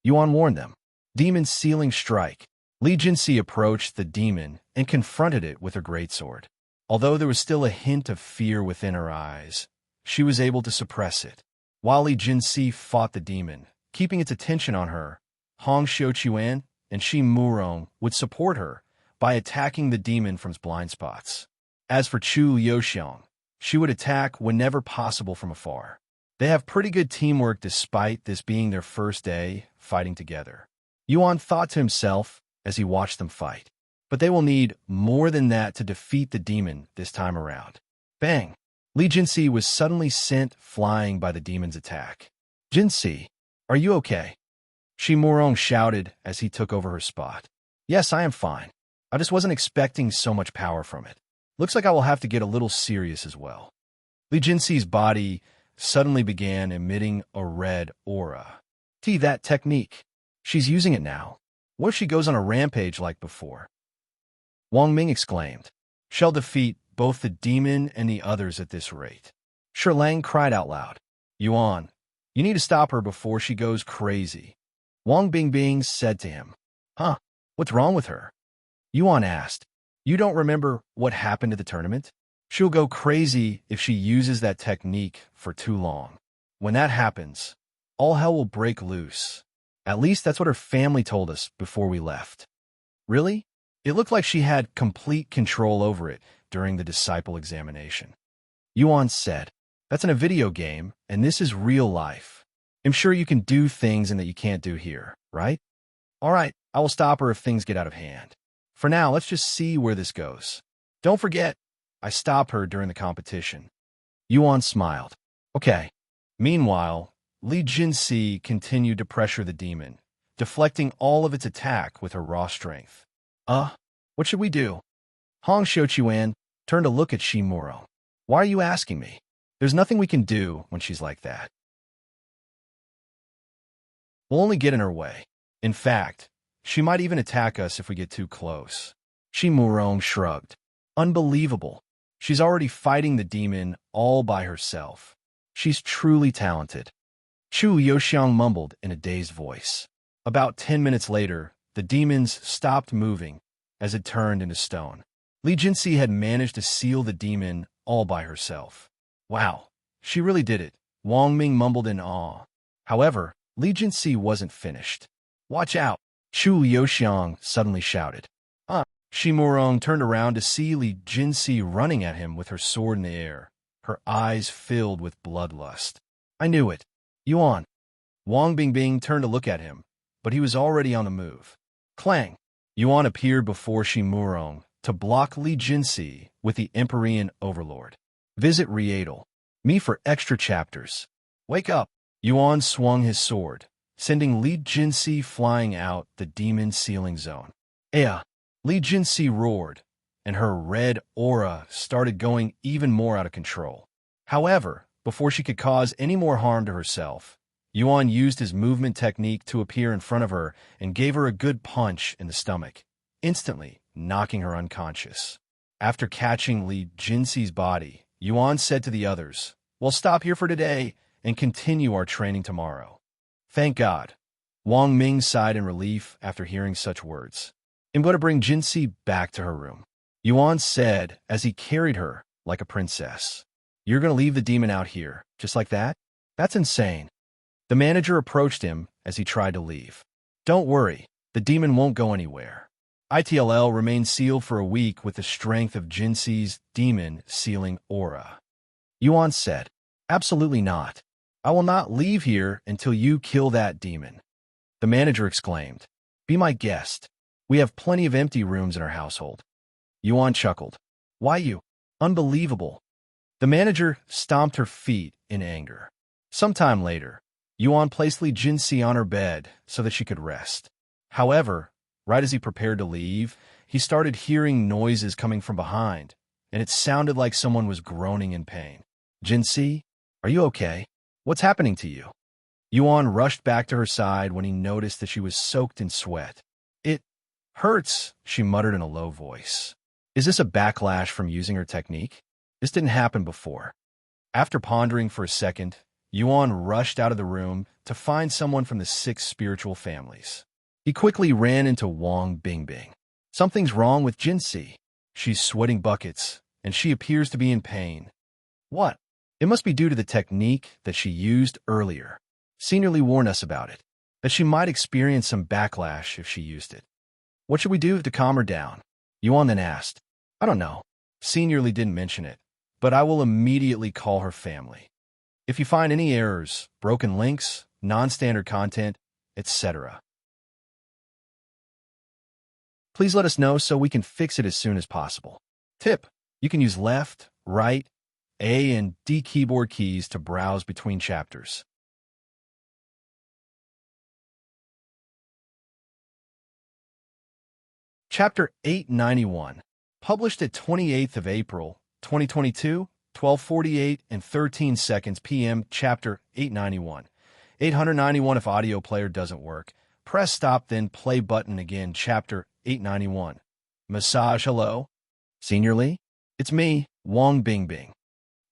Yuan warned them. Demon sealing strike. Li Jinxi approached the demon and confronted it with her greatsword. Although there was still a hint of fear within her eyes, she was able to suppress it. While Li Jinxi fought the demon, keeping its attention on her, Hong Xiuquan and Shi Murong would support her by attacking the demon from its blind spots. As for Chu Liuxiang, she would attack whenever possible from afar. They have pretty good teamwork despite this being their first day fighting together. Yuan thought to himself as he watched them fight. But they will need more than that to defeat the demon this time around. Bang! Li Jinxi was suddenly sent flying by the demon's attack. Jinxi, are you okay? Shi Murong shouted as he took over her spot. Yes, I am fine. I just wasn't expecting so much power from it. Looks like I will have to get a little serious as well. Li Jinxi's body suddenly began emitting a red aura. That technique. She's using it now. What if she goes on a rampage like before? Wang Ming exclaimed. She'll defeat both the demon and the others at this rate. Shilang cried out loud. Yuan, you need to stop her before she goes crazy. Wang Bingbing said to him. Huh? What's wrong with her? Yuan asked. You don't remember what happened at the tournament? She'll go crazy if she uses that technique for too long. When that happens, all hell will break loose. At least that's what her family told us before we left. Really? It looked like she had complete control over it during the disciple examination. Yuan said, that's in a video game, and this is real life. I'm sure you can do things and that you can't do here, right? All right, I will stop her if things get out of hand. For now, let's just see where this goes. Don't forget, I stopped her during the competition. Yuan smiled. Okay. Meanwhile, Li Jinxi continued to pressure the demon, deflecting all of its attack with her raw strength. What should we do? Hong Xiuquan turned to look at Shi Murong. Why are you asking me? There's nothing we can do when she's like that. We'll only get in her way. In fact, she might even attack us if we get too close. Shi Murong shrugged. Unbelievable. She's already fighting the demon all by herself. She's truly talented. Chu Liuxiang mumbled in a dazed voice. About 10 minutes later, the demons stopped moving as it turned into stone. Li Jinxi had managed to seal the demon all by herself. Wow, she really did it, Wang Ming mumbled in awe. However, Li Jinxi wasn't finished. Watch out, Chu Liuxiang suddenly shouted. Shi Murong turned around to see Li Jinxi running at him with her sword in the air, her eyes filled with bloodlust. I knew it. Yuan. Wang Bingbing turned to look at him, but he was already on the move. Clang! Yuan appeared before Shi Murong to block Li Jinxi with the Empyrean Overlord. Visit Rietal. Me for extra chapters. Wake up! Yuan swung his sword, sending Li Jinxi flying out the demon sealing zone. Ea! Li Jinxi roared, and her red aura started going even more out of control. However, before she could cause any more harm to herself, Yuan used his movement technique to appear in front of her and gave her a good punch in the stomach, instantly knocking her unconscious. After catching Li Jinxi's body, Yuan said to the others, "We'll stop here for today and continue our training tomorrow." Thank God. Wang Ming sighed in relief after hearing such words. I'm going to bring Jinxi back to her room, Yuan said as he carried her like a princess. You're going to leave the demon out here, just like that? That's insane. The manager approached him as he tried to leave. Don't worry, the demon won't go anywhere. ITLL remained sealed for a week with the strength of Jinxi's demon sealing aura. Yuan said, Absolutely not. I will not leave here until you kill that demon. The manager exclaimed, Be my guest. We have plenty of empty rooms in our household. Yuan chuckled. Why you? Unbelievable. The manager stomped her feet in anger. Sometime later, Yuan placed Li Jinxi on her bed so that she could rest. However, right as he prepared to leave, he started hearing noises coming from behind, and it sounded like someone was groaning in pain. Jinxi, are you okay? What's happening to you? Yuan rushed back to her side when he noticed that she was soaked in sweat. It hurts, she muttered in a low voice. Is this a backlash from using her technique? This didn't happen before. After pondering for a second, Yuan rushed out of the room to find someone from the 6 spiritual families. He quickly ran into Wang Bingbing. Something's wrong with Jinxi. She's sweating buckets, and she appears to be in pain. What? It must be due to the technique that she used earlier. Senior Li warned us about it, that she might experience some backlash if she used it. What should we do to calm her down? Yuan then asked. I don't know. Senior Li didn't mention it, but I will immediately call her family. If you find any errors, broken links, non-standard content, etc., please let us know so we can fix it as soon as possible. Tip: you can use left, right, A and D keyboard keys to browse between chapters. Chapter 891, published at 28th of April, 2022, 12:48 and 13 seconds p.m. Chapter 891. 891 if audio player doesn't work. Press stop then play button again. Chapter 891. Massage hello? Senior Li? It's me, Wang Bingbing.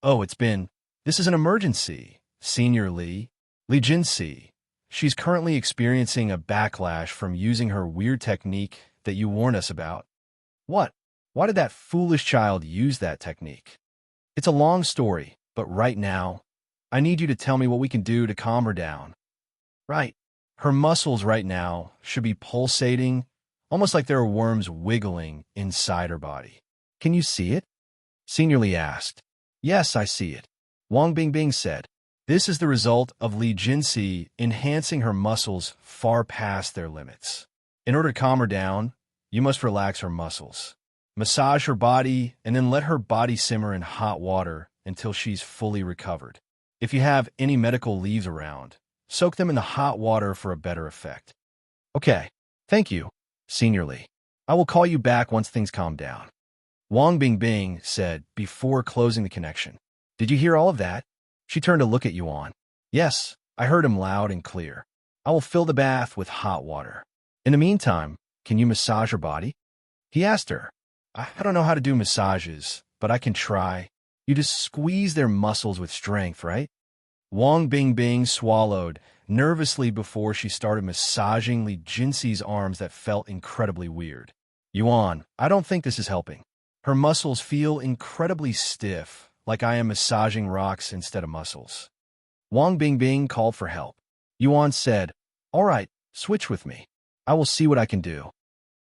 Oh, this is an emergency. Senior Li. Li Jinxi. She's currently experiencing a backlash from using her weird technique that you warned us about. What? Why did that foolish child use that technique? It's a long story, but right now, I need you to tell me what we can do to calm her down. Right. Her muscles right now should be pulsating, almost like there are worms wiggling inside her body. Can you see it? Senior Li asked. Yes, I see it. Wang Bingbing said. This is the result of Li Jinxi enhancing her muscles far past their limits. In order to calm her down, you must relax her muscles. Massage her body and then let her body simmer in hot water until she's fully recovered. If you have any medical leaves around, soak them in the hot water for a better effect. Okay, thank you, Senior Li. I will call you back once things calm down. Wang Bingbing said before closing the connection. Did you hear all of that? She turned to look at Yuan. Yes, I heard him loud and clear. I will fill the bath with hot water. In the meantime, can you massage her body? He asked her. I don't know how to do massages, but I can try. You just squeeze their muscles with strength, right? Wang Bingbing swallowed nervously before she started massaging Li Jinxi's arms that felt incredibly weird. Yuan, I don't think this is helping. Her muscles feel incredibly stiff, like I am massaging rocks instead of muscles. Wang Bingbing called for help. Yuan said, "All right, switch with me. I will see what I can do."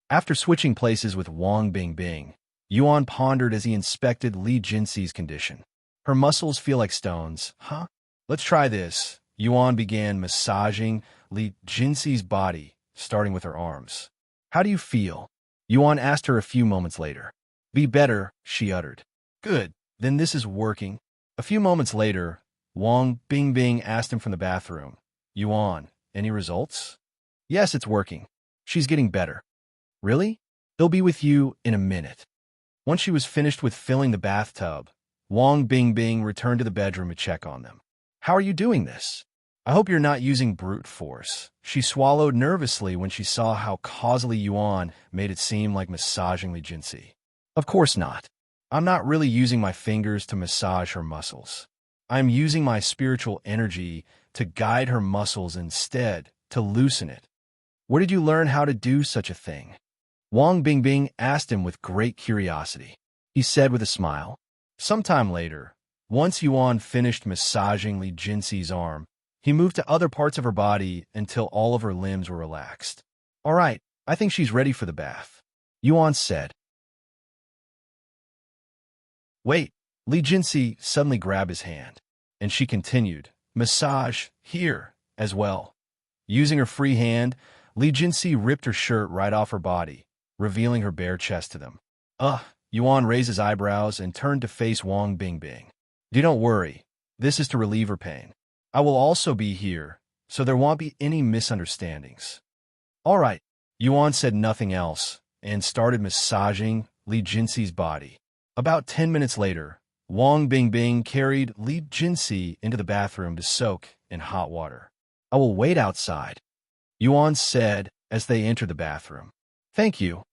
After switching places with Wang Bingbing, Yuan pondered as he inspected Li Jinxi's condition. Her muscles feel like stones, huh? Let's try this. Yuan began massaging Li Jinxi's body, starting with her arms. How do you feel? Yuan asked her a few moments later. Be better, she uttered. Good, then this is working. A few moments later, Wang Bingbing asked him from the bathroom. Yuan, any results? Yes, it's working. She's getting better. Really? He'll be with you in a minute. Once she was finished with filling the bathtub, Wang Bingbing returned to the bedroom to check on them. How are you doing this? I hope you're not using brute force. She swallowed nervously when she saw how causally Yuan made it seem like massaging Li Jinxi. Of course not. I'm not really using my fingers to massage her muscles. I'm using my spiritual energy to guide her muscles instead, to loosen it. Where did you learn how to do such a thing? Wang Bingbing asked him with great curiosity. He said with a smile. Sometime later, once Yuan finished massaging Li Jinxi's arm, he moved to other parts of her body until all of her limbs were relaxed. All right, I think she's ready for the bath. Yuan said. Wait, Li Jinxi suddenly grabbed his hand, and she continued, massage here as well. Using her free hand, Li Jinxi ripped her shirt right off her body, revealing her bare chest to them. Yuan raised his eyebrows and turned to face Wang Bingbing. Do not worry, this is to relieve her pain. I will also be here, so there won't be any misunderstandings. All right, Yuan said nothing else and started massaging Li Jinxi's body. About 10 minutes later, Wang Bingbing carried Li Jinxi into the bathroom to soak in hot water. I will wait outside, Yuan said as they entered the bathroom. Thank you,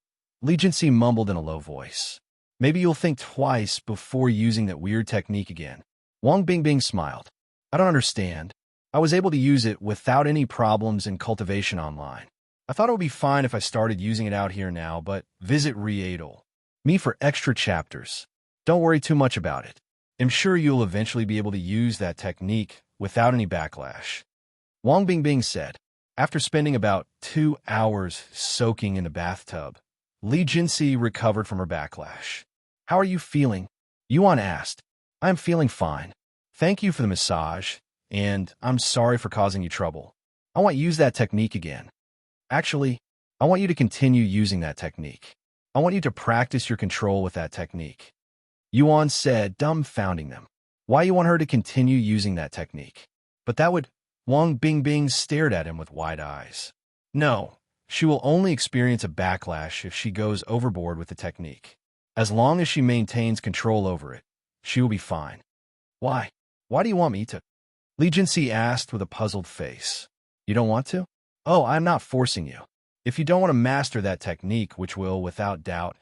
Li Jinxi mumbled in a low voice. Maybe you'll think twice before using that weird technique again. Wang Bingbing smiled. I don't understand. I was able to use it without any problems in cultivation online. I thought it would be fine if I started using it out here now, but visit Readle me for extra chapters. Don't worry too much about it. I'm sure you'll eventually be able to use that technique without any backlash. Wang Bingbing said. After spending about 2 hours soaking in the bathtub, Li Jinxi recovered from her backlash. How are you feeling? Yuan asked. I'm feeling fine. Thank you for the massage, and I'm sorry for causing you trouble. I want to use that technique again. Actually, I want you to continue using that technique. I want you to practice your control with that technique. Yuan said, dumbfounding them. Why you want her to continue using that technique? But that would... Wang Bingbing stared at him with wide eyes. No, she will only experience a backlash if she goes overboard with the technique. As long as she maintains control over it, she will be fine. Why? Why do you want me to? Li Jinxi asked with a puzzled face. You don't want to? Oh, I'm not forcing you. If you don't want to master that technique, which will, without doubt,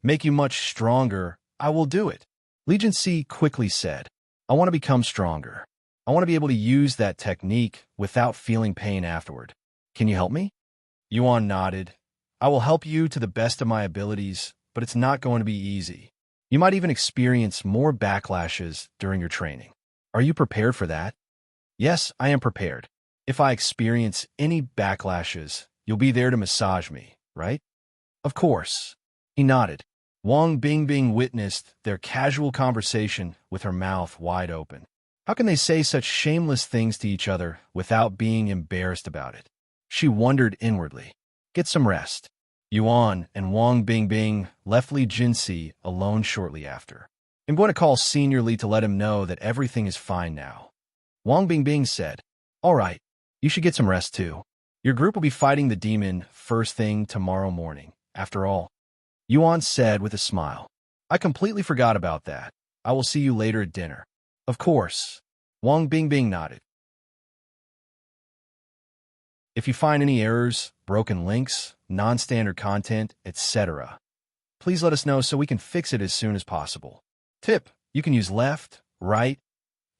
make you much stronger, I will do it. Li Jinxi quickly said, I want to become stronger. I want to be able to use that technique without feeling pain afterward. Can you help me? Yuan nodded. I will help you to the best of my abilities, but it's not going to be easy. You might even experience more backlashes during your training. Are you prepared for that? Yes, I am prepared. If I experience any backlashes, you'll be there to massage me, right? Of course. He nodded. Wang Bingbing witnessed their casual conversation with her mouth wide open. How can they say such shameless things to each other without being embarrassed about it? She wondered inwardly. Get some rest. Yuan and Wang Bingbing left Li Jinxi alone shortly after. I'm going to call Senior Li to let him know that everything is fine now. Wang Bingbing said, All right, you should get some rest too. Your group will be fighting the demon first thing tomorrow morning, after all. Yuan said with a smile. I completely forgot about that. I will see you later at dinner. Of course. Wang Bingbing nodded. If you find any errors, broken links, non-standard content, etc., please let us know so we can fix it as soon as possible. Tip: you can use left, right,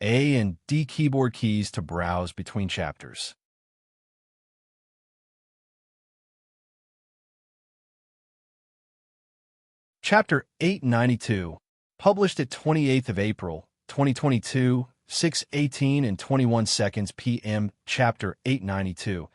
A and D keyboard keys to browse between chapters. Chapter 892, published at 28th of April, 2022, 6:18 and 21 seconds p.m. Chapter 892.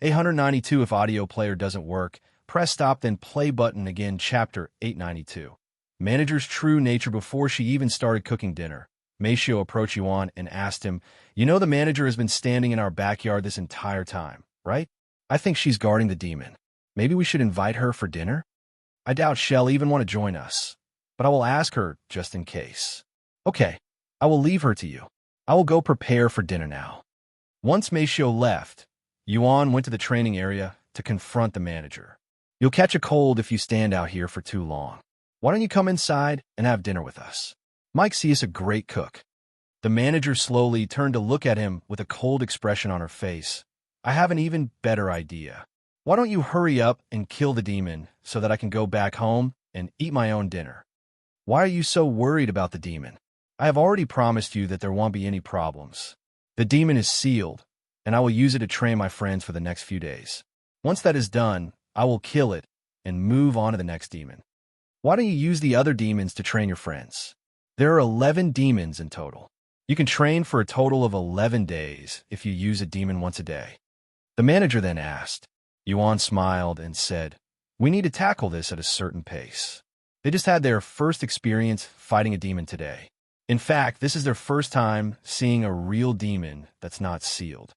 892 If audio player doesn't work, press stop then play button again. Chapter 892. Manager's true nature. Before she even started cooking dinner, Maceo approached Yuan and asked him, "You know the manager has been standing in our backyard this entire time, right? I think she's guarding the demon. Maybe we should invite her for dinner? I doubt she'll even want to join us, but I will ask her just in case." "Okay, I will leave her to you. I will go prepare for dinner now." Once Maceo left, Yuan went to the training area to confront the manager. "You'll catch a cold if you stand out here for too long. Why don't you come inside and have dinner with us? Mike C is a great cook." The manager slowly turned to look at him with a cold expression on her face. "I have an even better idea. Why don't you hurry up and kill the demon so that I can go back home and eat my own dinner? Why are you so worried about the demon? I have already promised you that there won't be any problems. The demon is sealed, and I will use it to train my friends for the next few days. Once that is done, I will kill it and move on to the next demon. Why don't you use the other demons to train your friends? There are 11 demons in total. You can train for a total of 11 days if you use a demon once a day." The manager then asked. Yuan smiled and said, "We need to tackle this at a certain pace. They just had their first experience fighting a demon today. In fact, this is their first time seeing a real demon that's not sealed.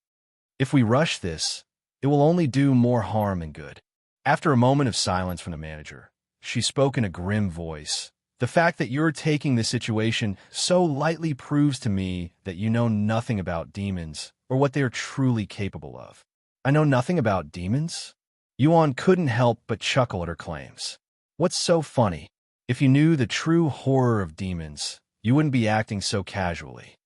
If we rush this, it will only do more harm than good." After a moment of silence from the manager, she spoke in a grim voice. "The fact that you're taking this situation so lightly proves to me that you know nothing about demons or what they are truly capable of." "I know nothing about demons?" Yuan couldn't help but chuckle at her claims. "What's so funny? If you knew the true horror of demons, you wouldn't be acting so casually.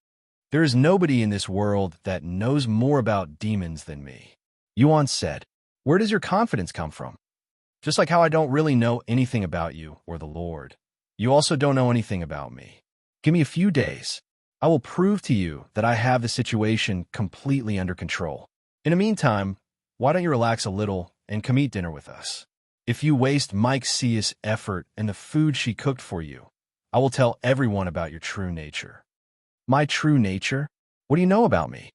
There is nobody in this world that knows more about demons than me." Yuan said, "Where does your confidence come from? Just like how I don't really know anything about you or the Lord, you also don't know anything about me. Give me a few days. I will prove to you that I have the situation completely under control. In the meantime, why don't you relax a little and come eat dinner with us? If you waste Mike C's effort and the food she cooked for you, I will tell everyone about your true nature." "My true nature? What do you know about me?"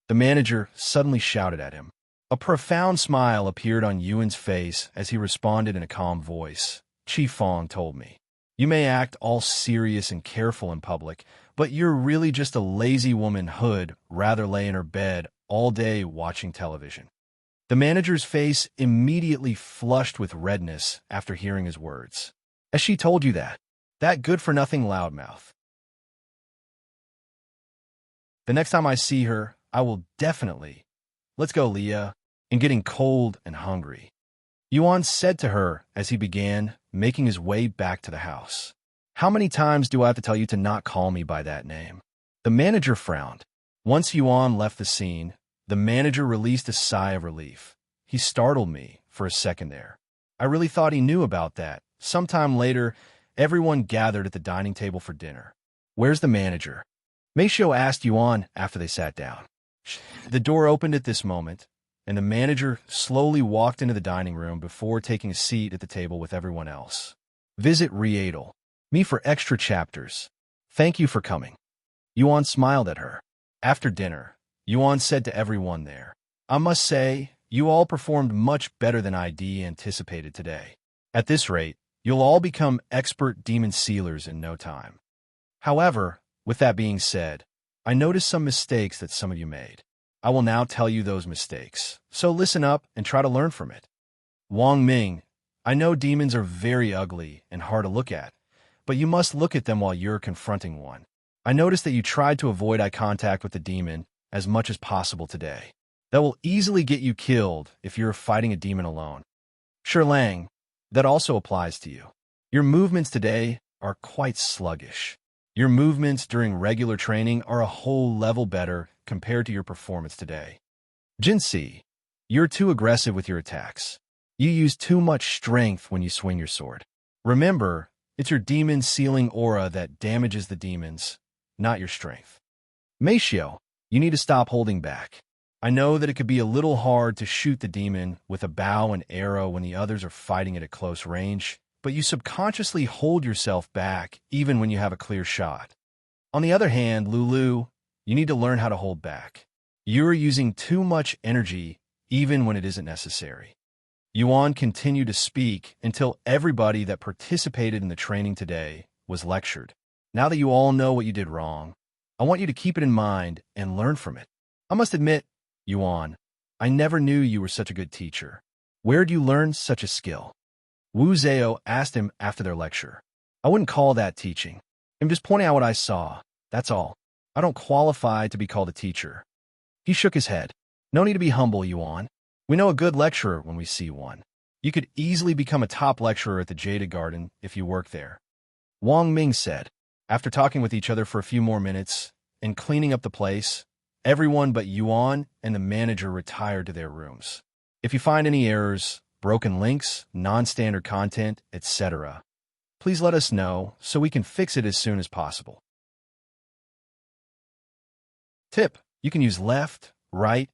The manager suddenly shouted at him. A profound smile appeared on Yuan's face as he responded in a calm voice. "Chi Fong told me. You may act all serious and careful in public, but you're really just a lazy woman who'd rather lay in her bed all day watching television." The manager's face immediately flushed with redness after hearing his words. "As she told you that? That good-for-nothing loudmouth. The next time I see her, I will definitely. Let's go, Leah." And getting cold and hungry, Yuan said to her as he began making his way back to the house. "How many times do I have to tell you to not call me by that name?" The manager frowned. Once Yuan left the scene, the manager released a sigh of relief. "He startled me for a second there. I really thought he knew about that." Sometime later, everyone gathered at the dining table for dinner. "Where's the manager?" Maceo asked Yuan after they sat down. The door opened at this moment, and the manager slowly walked into the dining room before taking a seat at the table with everyone else. "Visit Riedel. Me for extra chapters. Thank you for coming." Yuan smiled at her. After dinner, Yuan said to everyone there, "I must say, you all performed much better than I anticipated today. At this rate, you'll all become expert demon sealers in no time. However, with that being said, I noticed some mistakes that some of you made. I will now tell you those mistakes, so listen up and try to learn from it. Wang Ming, I know demons are very ugly and hard to look at, but you must look at them while you're confronting one. I noticed that you tried to avoid eye contact with the demon as much as possible today. That will easily get you killed if you're fighting a demon alone. Sherlang, that also applies to you. Your movements today are quite sluggish. Your movements during regular training are a whole level better compared to your performance today. Jinsi, you're too aggressive with your attacks. You use too much strength when you swing your sword. Remember, it's your demon sealing aura that damages the demons, not your strength. Maceo, you need to stop holding back. I know that it could be a little hard to shoot the demon with a bow and arrow when the others are fighting it at close range, but you subconsciously hold yourself back even when you have a clear shot. On the other hand, Lulu, you need to learn how to hold back. You're using too much energy even when it isn't necessary. Yuan continued to speak until everybody that participated in the training today was lectured. Now that you all know what you did wrong, I want you to keep it in mind and learn from it. I must admit, Yuan, I never knew you were such a good teacher. Where'd you learn such a skill? Wu Zhao asked him after their lecture. I wouldn't call that teaching. I'm just pointing out what I saw, that's all. I don't qualify to be called a teacher. He shook his head. No need to be humble, Yuan. We know a good lecturer when we see one. You could easily become a top lecturer at the Jade Garden if you work there. Wang Ming said. After talking with each other for a few more minutes and cleaning up the place, everyone but Yuan and the manager retired to their rooms. If you find any errors, broken links, non-standard content, etc., please let us know so we can fix it as soon as possible. Tip: you can use left, right,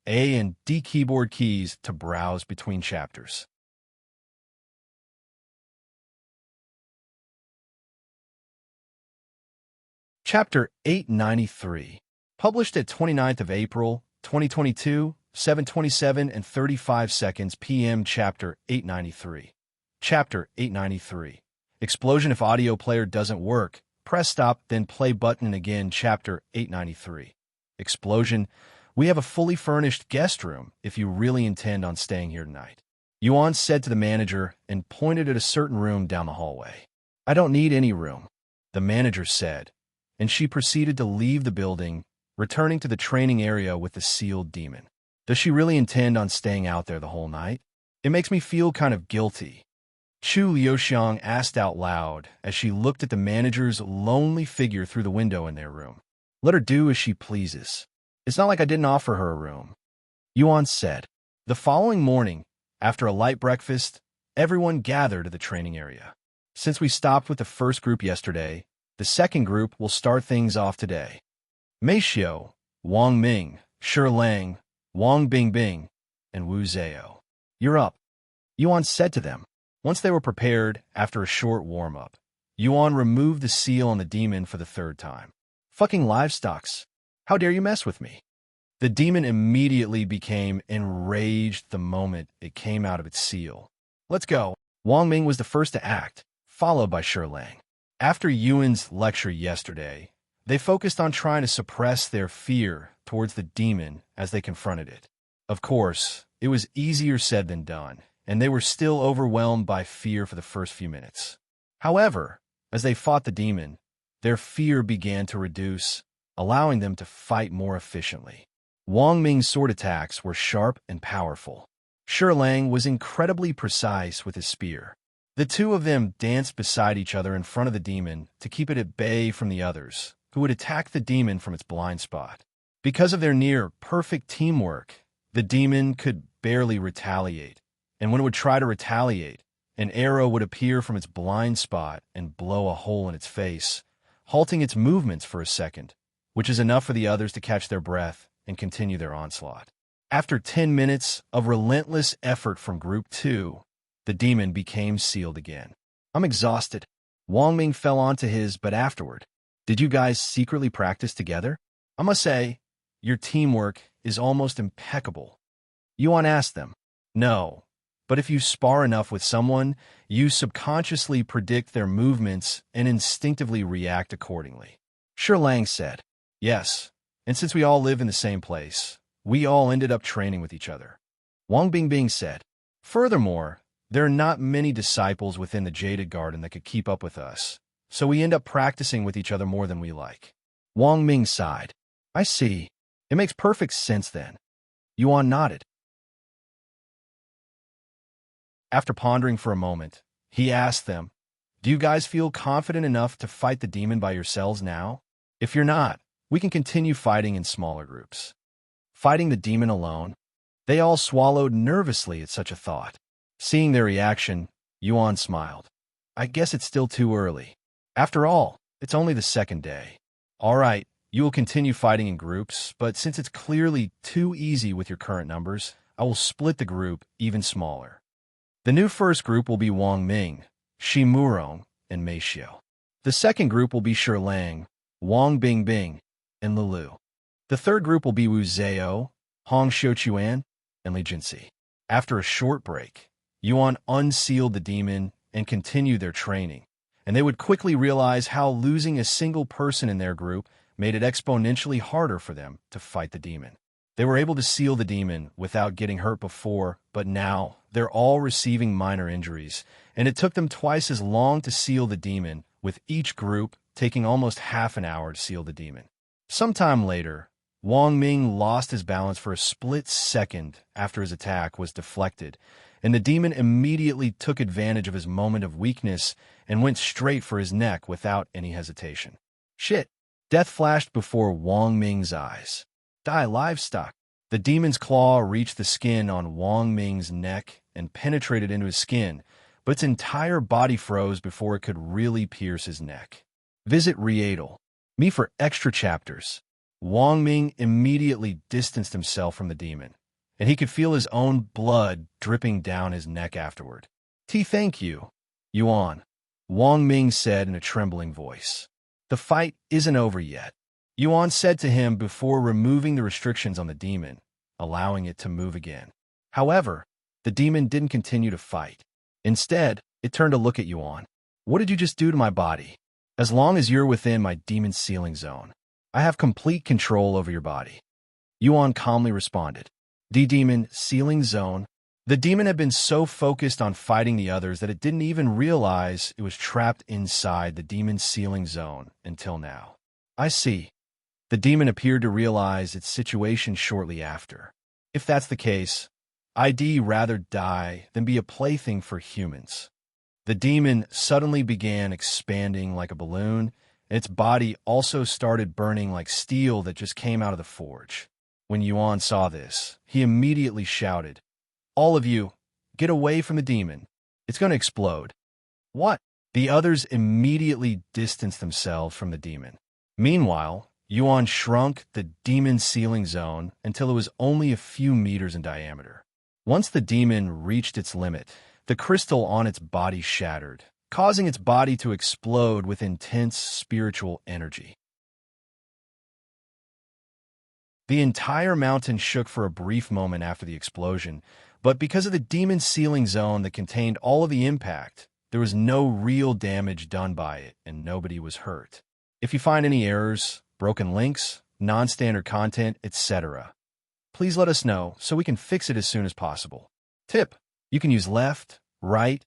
A and D keyboard keys to browse between chapters. Chapter 893, published at 29th of April, 2022, 7:27 and 35 seconds p.m. Chapter 893. Chapter 893. Explosion. If audio player doesn't work, press stop, then play button again. Chapter 893. Explosion. We have a fully furnished guest room if you really intend on staying here tonight. Yuan said to the manager and pointed at a certain room down the hallway. I don't need any room, the manager said, and she proceeded to leave the building, returning to the training area with the sealed demon. Does she really intend on staying out there the whole night? It makes me feel kind of guilty. Chu Liuxiang asked out loud as she looked at the manager's lonely figure through the window in their room. Let her do as she pleases. It's not like I didn't offer her a room, Yuan said. The following morning, after a light breakfast, everyone gathered at the training area. Since we stopped with the first group yesterday, the second group will start things off today. Mei Xiu, Wang Ming, Shi Lang, Wang Bingbing, and Wu Zhao. You're up, Yuan said to them. Once they were prepared, after a short warm-up, Yuan removed the seal on the demon for the third time. Fucking livestocks. How dare you mess with me? The demon immediately became enraged the moment it came out of its seal. Let's go. Wang Ming was the first to act, followed by Shi Lang. After Yuan's lecture yesterday, they focused on trying to suppress their fear towards the demon as they confronted it. Of course, it was easier said than done, and they were still overwhelmed by fear for the first few minutes. However, as they fought the demon, their fear began to reduce, allowing them to fight more efficiently. Wang Ming's sword attacks were sharp and powerful. Shi Lang was incredibly precise with his spear. The two of them danced beside each other in front of the demon to keep it at bay from the others, who would attack the demon from its blind spot. Because of their near-perfect teamwork, the demon could barely retaliate, and when it would try to retaliate, an arrow would appear from its blind spot and blow a hole in its face, halting its movements for a second, which is enough for the others to catch their breath and continue their onslaught. After 10 minutes of relentless effort from Group 2, the demon became sealed again. I'm exhausted. Wang Ming fell onto his, but afterward. Did you guys secretly practice together? I must say, your teamwork is almost impeccable. Yuan asked them. No, but if you spar enough with someone, you subconsciously predict their movements and instinctively react accordingly. Shi Lang said. Yes, and since we all live in the same place, we all ended up training with each other. Wang Bingbing said. Furthermore, there are not many disciples within the Jaded Garden that could keep up with us, so we end up practicing with each other more than we like. Wang Ming sighed. I see. It makes perfect sense then. Yuan nodded. After pondering for a moment, he asked them, do you guys feel confident enough to fight the demon by yourselves now? If you're not, we can continue fighting in smaller groups. Fighting the demon alone? They all swallowed nervously at such a thought. Seeing their reaction, Yuan smiled. I guess it's still too early. After all, it's only the second day. All right, you will continue fighting in groups, but since it's clearly too easy with your current numbers, I will split the group even smaller. The new first group will be Wang Ming, Shimurong, and Meishio. The second group will be Shirlang, Wang Bingbing, and Lulu. The third group will be Wu Zhao, Hong Xiuquan, and Li Jinsi. After a short break, Yuan unsealed the demon and continued their training, and they would quickly realize how losing a single person in their group made it exponentially harder for them to fight the demon. They were able to seal the demon without getting hurt before, but now they're all receiving minor injuries, and it took them twice as long to seal the demon, with each group taking almost half an hour to seal the demon. Sometime later, Wang Ming lost his balance for a split second after his attack was deflected, and the demon immediately took advantage of his moment of weakness and went straight for his neck without any hesitation. Shit! Death flashed before Wang Ming's eyes. Die livestock. The demon's claw reached the skin on Wang Ming's neck and penetrated into his skin, but its entire body froze before it could really pierce his neck. Visit Readle. Me for extra chapters. Wang Ming immediately distanced himself from the demon, and he could feel his own blood dripping down his neck afterward. Thank you, Yuan, Wang Ming said in a trembling voice. The fight isn't over yet, Yuan said to him before removing the restrictions on the demon, allowing it to move again. However, the demon didn't continue to fight. Instead, it turned to look at Yuan. What did you just do to my body? As long as you're within my demon sealing zone, I have complete control over your body. Yuan calmly responded. The demon sealing zone. The demon had been so focused on fighting the others that it didn't even realize it was trapped inside the demon sealing zone until now. I see. The demon appeared to realize its situation shortly after. If that's the case, I'd rather die than be a plaything for humans. The demon suddenly began expanding like a balloon, and its body also started burning like steel that just came out of the forge. When Yuan saw this, he immediately shouted, All of you, get away from the demon. It's going to explode. What? The others immediately distanced themselves from the demon. Meanwhile, Yuan shrunk the demon sealing zone until it was only a few meters in diameter. Once the demon reached its limit, the crystal on its body shattered, causing its body to explode with intense spiritual energy. The entire mountain shook for a brief moment after the explosion, but because of the demon sealing zone that contained all of the impact, there was no real damage done by it, and nobody was hurt. If you find any errors, broken links, non-standard content, etc., please let us know so we can fix it as soon as possible. Tip: you can use left, right,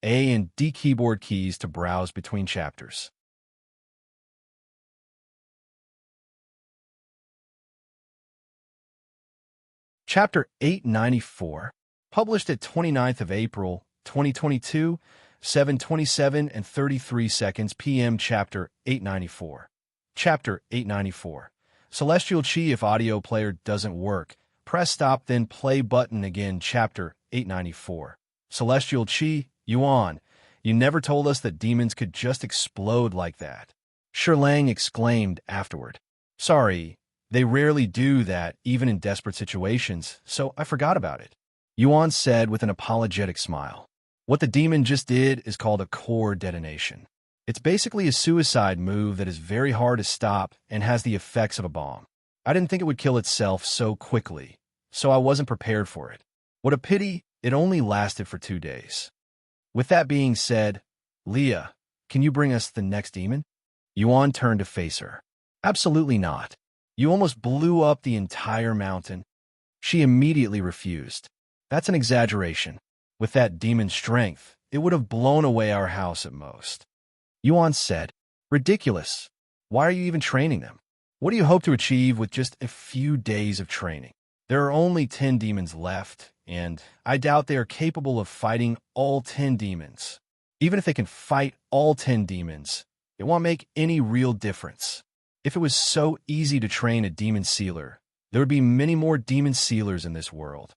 A and D keyboard keys to browse between chapters. Chapter 894, published at 29th of April, 2022, 7:27 and 33 seconds p.m. Chapter 894. Chapter 894. Celestial Chi. If audio player doesn't work, press stop then play button again. Chapter 894. Celestial Chi. Yuan, you never told us that demons could just explode like that. Shirlang exclaimed afterward. Sorry, they rarely do that even in desperate situations, so I forgot about it. Yuan said with an apologetic smile. What the demon just did is called a core detonation. It's basically a suicide move that is very hard to stop and has the effects of a bomb. I didn't think it would kill itself so quickly, so I wasn't prepared for it. What a pity it only lasted for 2 days. With that being said, Leah, can you bring us the next demon? Yuan turned to face her. Absolutely not. You almost blew up the entire mountain. She immediately refused. That's an exaggeration. With that demon's strength, it would have blown away our house at most. Yuan said, Ridiculous. Why are you even training them? What do you hope to achieve with just a few days of training? There are only 10 demons left, and I doubt they are capable of fighting all 10 demons. Even if they can fight all 10 demons, it won't make any real difference. If it was so easy to train a demon sealer, there would be many more demon sealers in this world.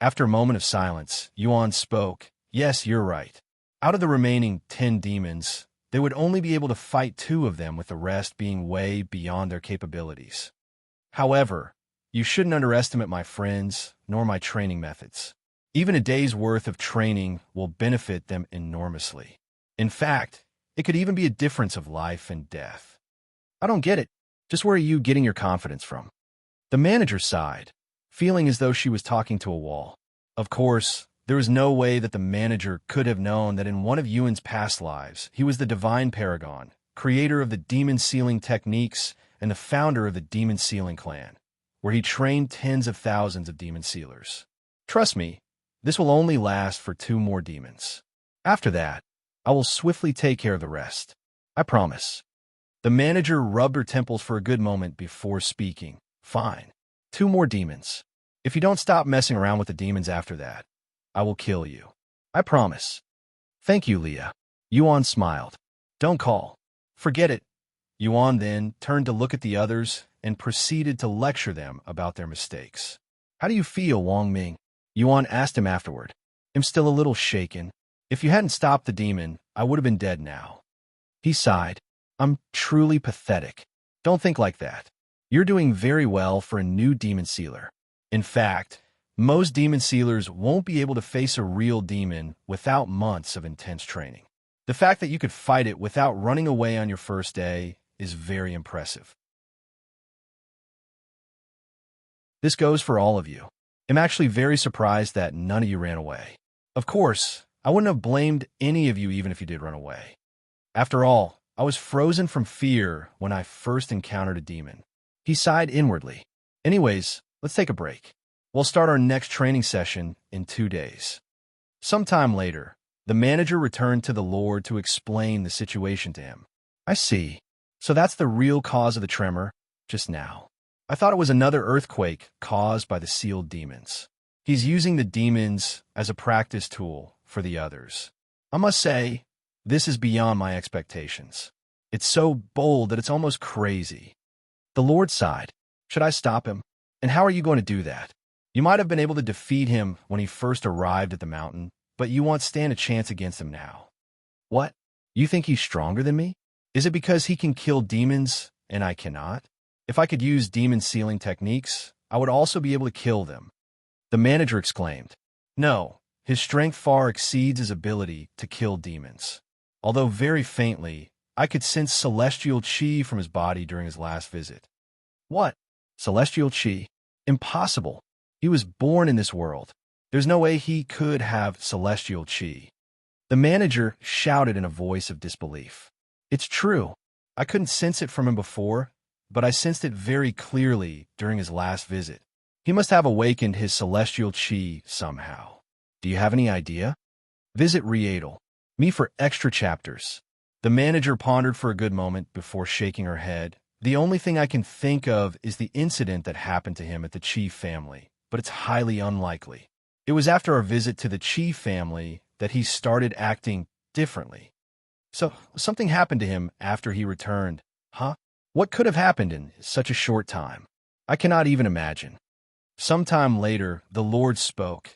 After a moment of silence, Yuan spoke. Yes, you're right. Out of the remaining 10 demons, they would only be able to fight 2 of them, with the rest being way beyond their capabilities. However, you shouldn't underestimate my friends, nor my training methods. Even a day's worth of training will benefit them enormously. In fact, it could even be a difference of life and death. I don't get it. Just where are you getting your confidence from? The manager sighed, feeling as though she was talking to a wall. Of course, there was no way that the manager could have known that in one of Ewan's past lives, he was the divine paragon, creator of the demon sealing techniques and the founder of the demon sealing clan, where he trained tens of thousands of demon sealers. Trust me, this will only last for 2 more demons. After that, I will swiftly take care of the rest. I promise. The manager rubbed her temples for a good moment before speaking. Fine. 2 more demons. If you don't stop messing around with the demons after that, I will kill you. I promise. Thank you, Leah. Yuan smiled. Don't call. Forget it. Yuan then turned to look at the others and proceeded to lecture them about their mistakes. How do you feel, Wang Ming? Yuan asked him afterward. I'm still a little shaken. If you hadn't stopped the demon, I would have been dead now. He sighed. I'm truly pathetic. Don't think like that. You're doing very well for a new demon sealer. In fact, most demon sealers won't be able to face a real demon without months of intense training. The fact that you could fight it without running away on your first day is very impressive. This goes for all of you. I'm actually very surprised that none of you ran away. Of course, I wouldn't have blamed any of you even if you did run away. After all, I was frozen from fear when I first encountered a demon. He sighed inwardly. Anyways, let's take a break. We'll start our next training session in 2 days. Sometime later, the manager returned to the Lord to explain the situation to him. I see. So that's the real cause of the tremor, just now. I thought it was another earthquake caused by the sealed demons. He's using the demons as a practice tool for the others. I must say, this is beyond my expectations. It's so bold that it's almost crazy. The Lord sighed. Should I stop him? And how are you going to do that? You might have been able to defeat him when he first arrived at the mountain, but you won't stand a chance against him now. What? You think he's stronger than me? Is it because he can kill demons and I cannot? If I could use demon sealing techniques, I would also be able to kill them. The manager exclaimed. No, his strength far exceeds his ability to kill demons. Although very faintly, I could sense celestial chi from his body during his last visit. What? Celestial chi? Impossible. He was born in this world. There's no way he could have celestial chi. The manager shouted in a voice of disbelief. It's true. I couldn't sense it from him before, but I sensed it very clearly during his last visit. He must have awakened his celestial chi somehow. Do you have any idea? Visit Riedel. Me for extra chapters. The manager pondered for a good moment before shaking her head. The only thing I can think of is the incident that happened to him at the Chi family, but it's highly unlikely. It was after our visit to the Chi family that he started acting differently. So, something happened to him after he returned. Huh? What could have happened in such a short time? I cannot even imagine. Sometime later, the Lord spoke.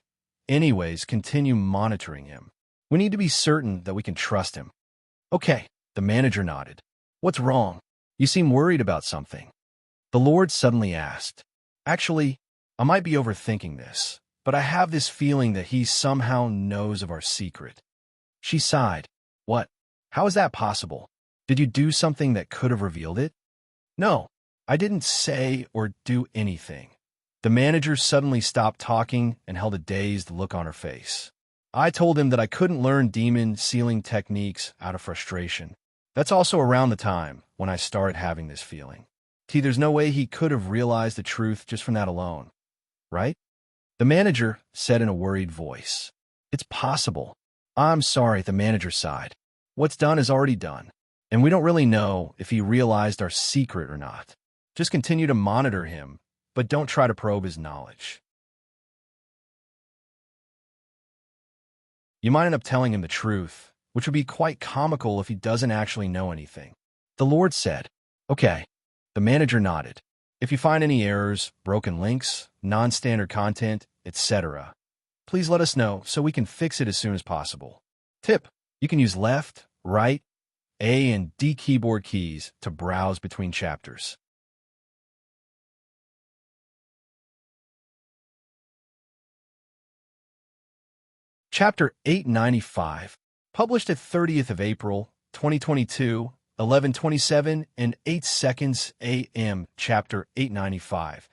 Anyways, continue monitoring him. We need to be certain that we can trust him. Okay, the manager nodded. What's wrong? You seem worried about something. The Lord suddenly asked. Actually, I might be overthinking this, but I have this feeling that he somehow knows of our secret. She sighed. What? How is that possible? Did you do something that could have revealed it? No, I didn't say or do anything. The manager suddenly stopped talking and held a dazed look on her face. I told him that I couldn't learn demon sealing techniques out of frustration. That's also around the time when I started having this feeling. There's no way he could have realized the truth just from that alone, right? The manager said in a worried voice. It's possible. I'm sorry, the manager sighed. What's done is already done, and we don't really know if he realized our secret or not. Just continue to monitor him, but don't try to probe his knowledge. You might end up telling him the truth, which would be quite comical if he doesn't actually know anything. The Lord said, Okay. The manager nodded. If you find any errors, broken links, non-standard content, etc., please let us know so we can fix it as soon as possible. Tip: you can use left, right, A and D keyboard keys to browse between chapters. Chapter 895, Published at 30th of April, 2022, 11:27 and 8 seconds AM, Chapter 895.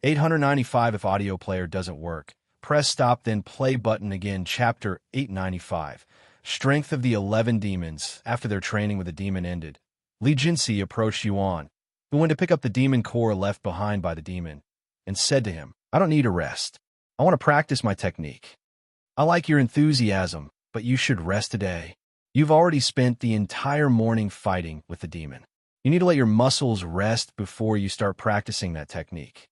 895 if audio player doesn't work. Press stop then play button again, Chapter 895. Strength of the 11 demons after their training with the demon ended. Li Jinsi approached Yuan, who went to pick up the demon core left behind by the demon, and said to him, "I don't need a rest. I want to practice my technique. I like your enthusiasm, but you should rest today. You've already spent the entire morning fighting with the demon. You need to let your muscles rest before you start practicing that technique."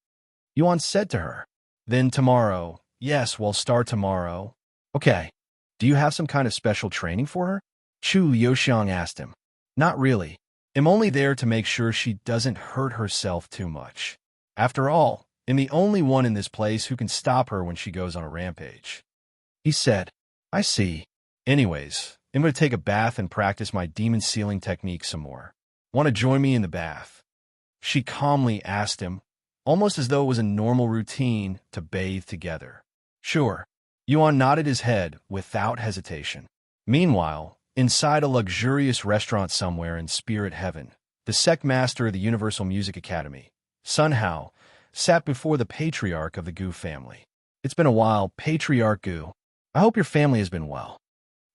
Yuan said to her, "Then tomorrow, yes, we'll start tomorrow." "Okay. Do you have some kind of special training for her?" Chu Liuxiang asked him. "Not really. I'm only there to make sure she doesn't hurt herself too much. After all, I'm the only one in this place who can stop her when she goes on a rampage." He said, "I see. Anyways, I'm going to take a bath and practice my demon sealing technique some more. Want to join me in the bath?" She calmly asked him, almost as though it was a normal routine to bathe together. "Sure." Yuan nodded his head without hesitation. Meanwhile, inside a luxurious restaurant somewhere in Spirit Heaven, the sect master of the Universal Music Academy, Sun Hao, sat before the patriarch of the Gu family. "It's been a while, Patriarch Gu. I hope your family has been well."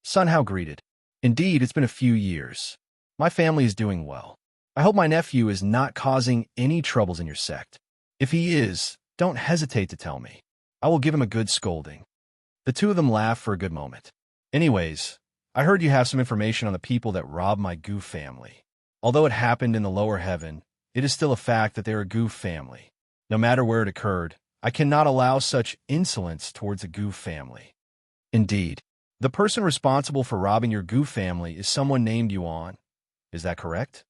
Sun Hao greeted. "Indeed, it's been a few years. My family is doing well. I hope my nephew is not causing any troubles in your sect. If he is, don't hesitate to tell me. I will give him a good scolding." The two of them laughed for a good moment. "Anyways, I heard you have some information on the people that robbed my Gu family. Although it happened in the lower heaven, it is still a fact that they're a Gu family. No matter where it occurred, I cannot allow such insolence towards a Gu family." "Indeed. The person responsible for robbing your Gu family is someone named Yuan. Is that correct?"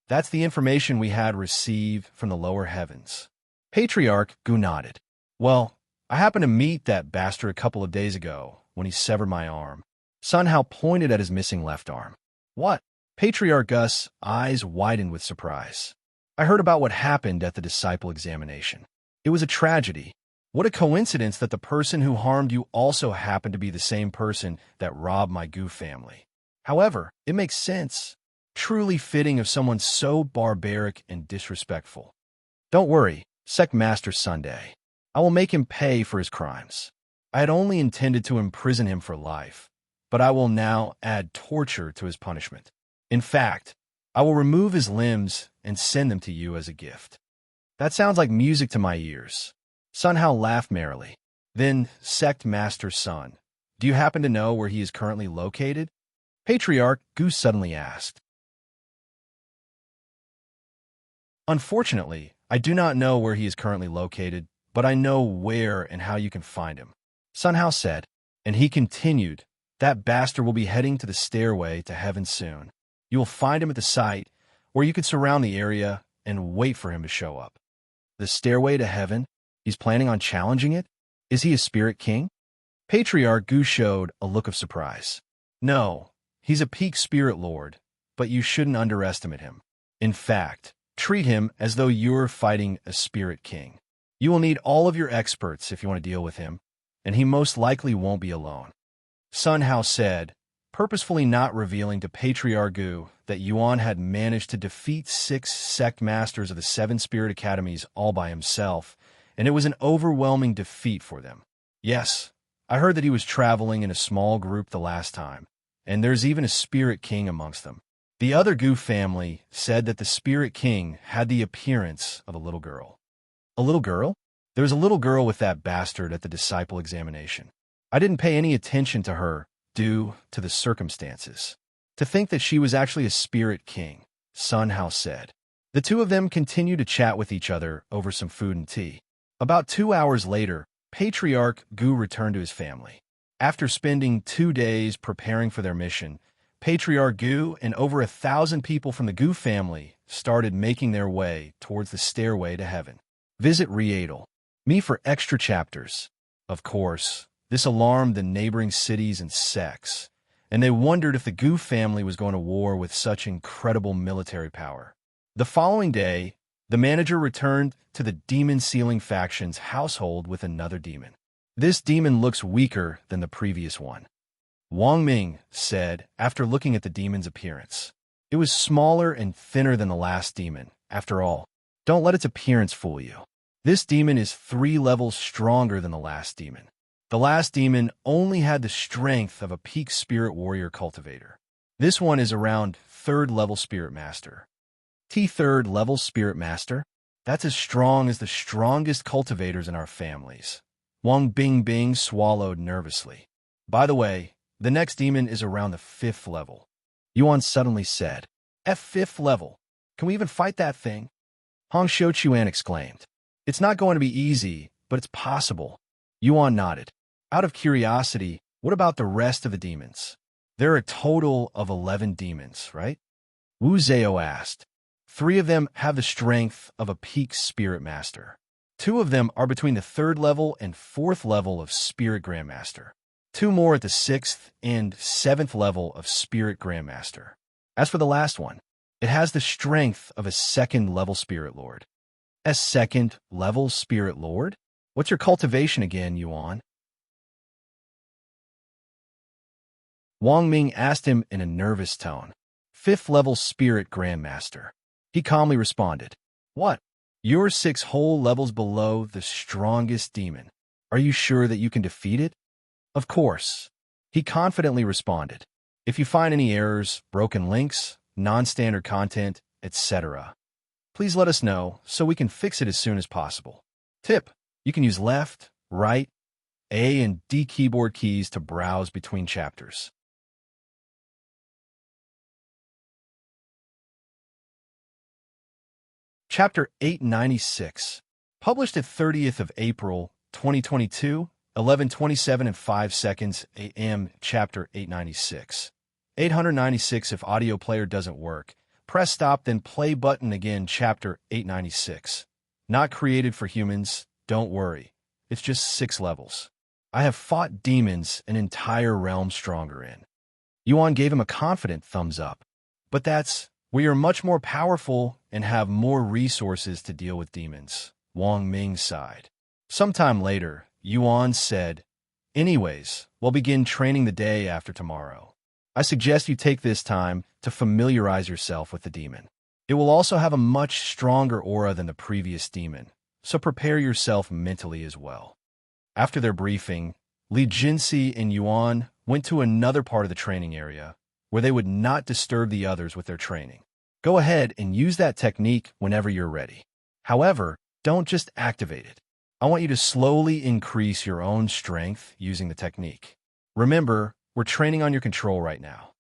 "That's the information we had received from the lower heavens." Patriarch Gu nodded. "Well, I happened to meet that bastard a couple of days ago when he severed my arm." Sun Hao pointed at his missing left arm. "What?" Patriarch Gus' eyes widened with surprise. "I heard about what happened at the disciple examination. It was a tragedy. What a coincidence that the person who harmed you also happened to be the same person that robbed my Gu family. However, it makes sense. Truly fitting of someone so barbaric and disrespectful. Don't worry, Sect Master Sunday. I will make him pay for his crimes. I had only intended to imprison him for life, but I will now add torture to his punishment. In fact, I will remove his limbs and send them to you as a gift." "That sounds like music to my ears." Sun Hao laughed merrily. "Then, Sect Master Sun, do you happen to know where he is currently located?" Patriarch Gu suddenly asked. "Unfortunately, I do not know where he is currently located, but I know where and how you can find him," Sun Hao said, and he continued, "That bastard will be heading to the stairway to heaven soon. You will find him at the site, where you can surround the area and wait for him to show up." "The stairway to heaven? He's planning on challenging it? Is he a spirit king?" Patriarch Gu showed a look of surprise. "No, he's a peak spirit lord, but you shouldn't underestimate him. In fact, treat him as though you're fighting a spirit king. You will need all of your experts if you want to deal with him, and he most likely won't be alone." Sun Hao said, purposefully not revealing to Patriarch Gu that Yuan had managed to defeat 6 sect masters of the 7 spirit academies all by himself, and it was an overwhelming defeat for them. "Yes, I heard that he was traveling in a small group the last time, and there's even a spirit king amongst them." The other Gu family said that the spirit king had the appearance of a little girl. "A little girl? There's a little girl with that bastard at the disciple examination. I didn't pay any attention to her due to the circumstances. To think that she was actually a spirit king," Sun Hao said. The two of them continued to chat with each other over some food and tea. About 2 hours later, Patriarch Gu returned to his family. After spending 2 days preparing for their mission, Patriarch Gu and over 1,000 people from the Gu family started making their way towards the stairway to heaven. Visit Readel. Me for extra chapters. Of course, this alarmed the neighboring cities and sects, and they wondered if the Gu family was going to war with such incredible military power. The following day, the manager returned to the demon-sealing faction's household with another demon. This demon looks weaker than the previous one. Wang Ming said after looking at the demon's appearance. It was smaller and thinner than the last demon. After all, don't let its appearance fool you. This demon is 3 levels stronger than the last demon. The last demon only had the strength of a peak spirit warrior cultivator. This one is around 3rd level spirit master. 3rd level spirit master? That's as strong as the strongest cultivators in our families. Wang Bingbing swallowed nervously. By the way, the next demon is around the 5th level. Yuan suddenly said, at 5th level, can we even fight that thing? Hong Xiuquan exclaimed. It's not going to be easy, but it's possible. Yuan nodded. Out of curiosity, what about the rest of the demons? There are a total of 11 demons, right? Wu Zhao asked. 3 of them have the strength of a peak spirit master. 2 of them are between the 3rd level and 4th level of spirit grandmaster. 2 more at the 6th and 7th level of spirit grandmaster. As for the last one, it has the strength of a 2nd level spirit lord. A 2nd level spirit lord? What's your cultivation again, Yuan? Wang Ming asked him in a nervous tone. 5th level spirit grandmaster. He calmly responded. What? You're 6 whole levels below the strongest demon. Are you sure that you can defeat it? Of course. He confidently responded. If you find any errors, broken links, non-standard content, etc., please let us know so we can fix it as soon as possible. Tip: you can use left, right, A and D keyboard keys to browse between chapters. Chapter 896, published at 30th of April, 2022, 11:27 and 5 seconds a.m. Chapter 896. 896 if audio player doesn't work. Press stop then play button again. Chapter 896. Not created for humans, don't worry. It's just 6 levels. I have fought demons an entire realm stronger in. Yuan gave him a confident thumbs up. But we are much more powerful and have more resources to deal with demons. Wang Ming sighed. Sometime later, Yuan said, anyways, we'll begin training the day after tomorrow. I suggest you take this time to familiarize yourself with the demon. It will also have a much stronger aura than the previous demon, so prepare yourself mentally as well. After their briefing, Li Jinxi and Yuan went to another part of the training area, where they would not disturb the others with their training. Go ahead and use that technique whenever you're ready. However, don't just activate it. I want you to slowly increase your own strength using the technique. Remember, we're training on your control right now.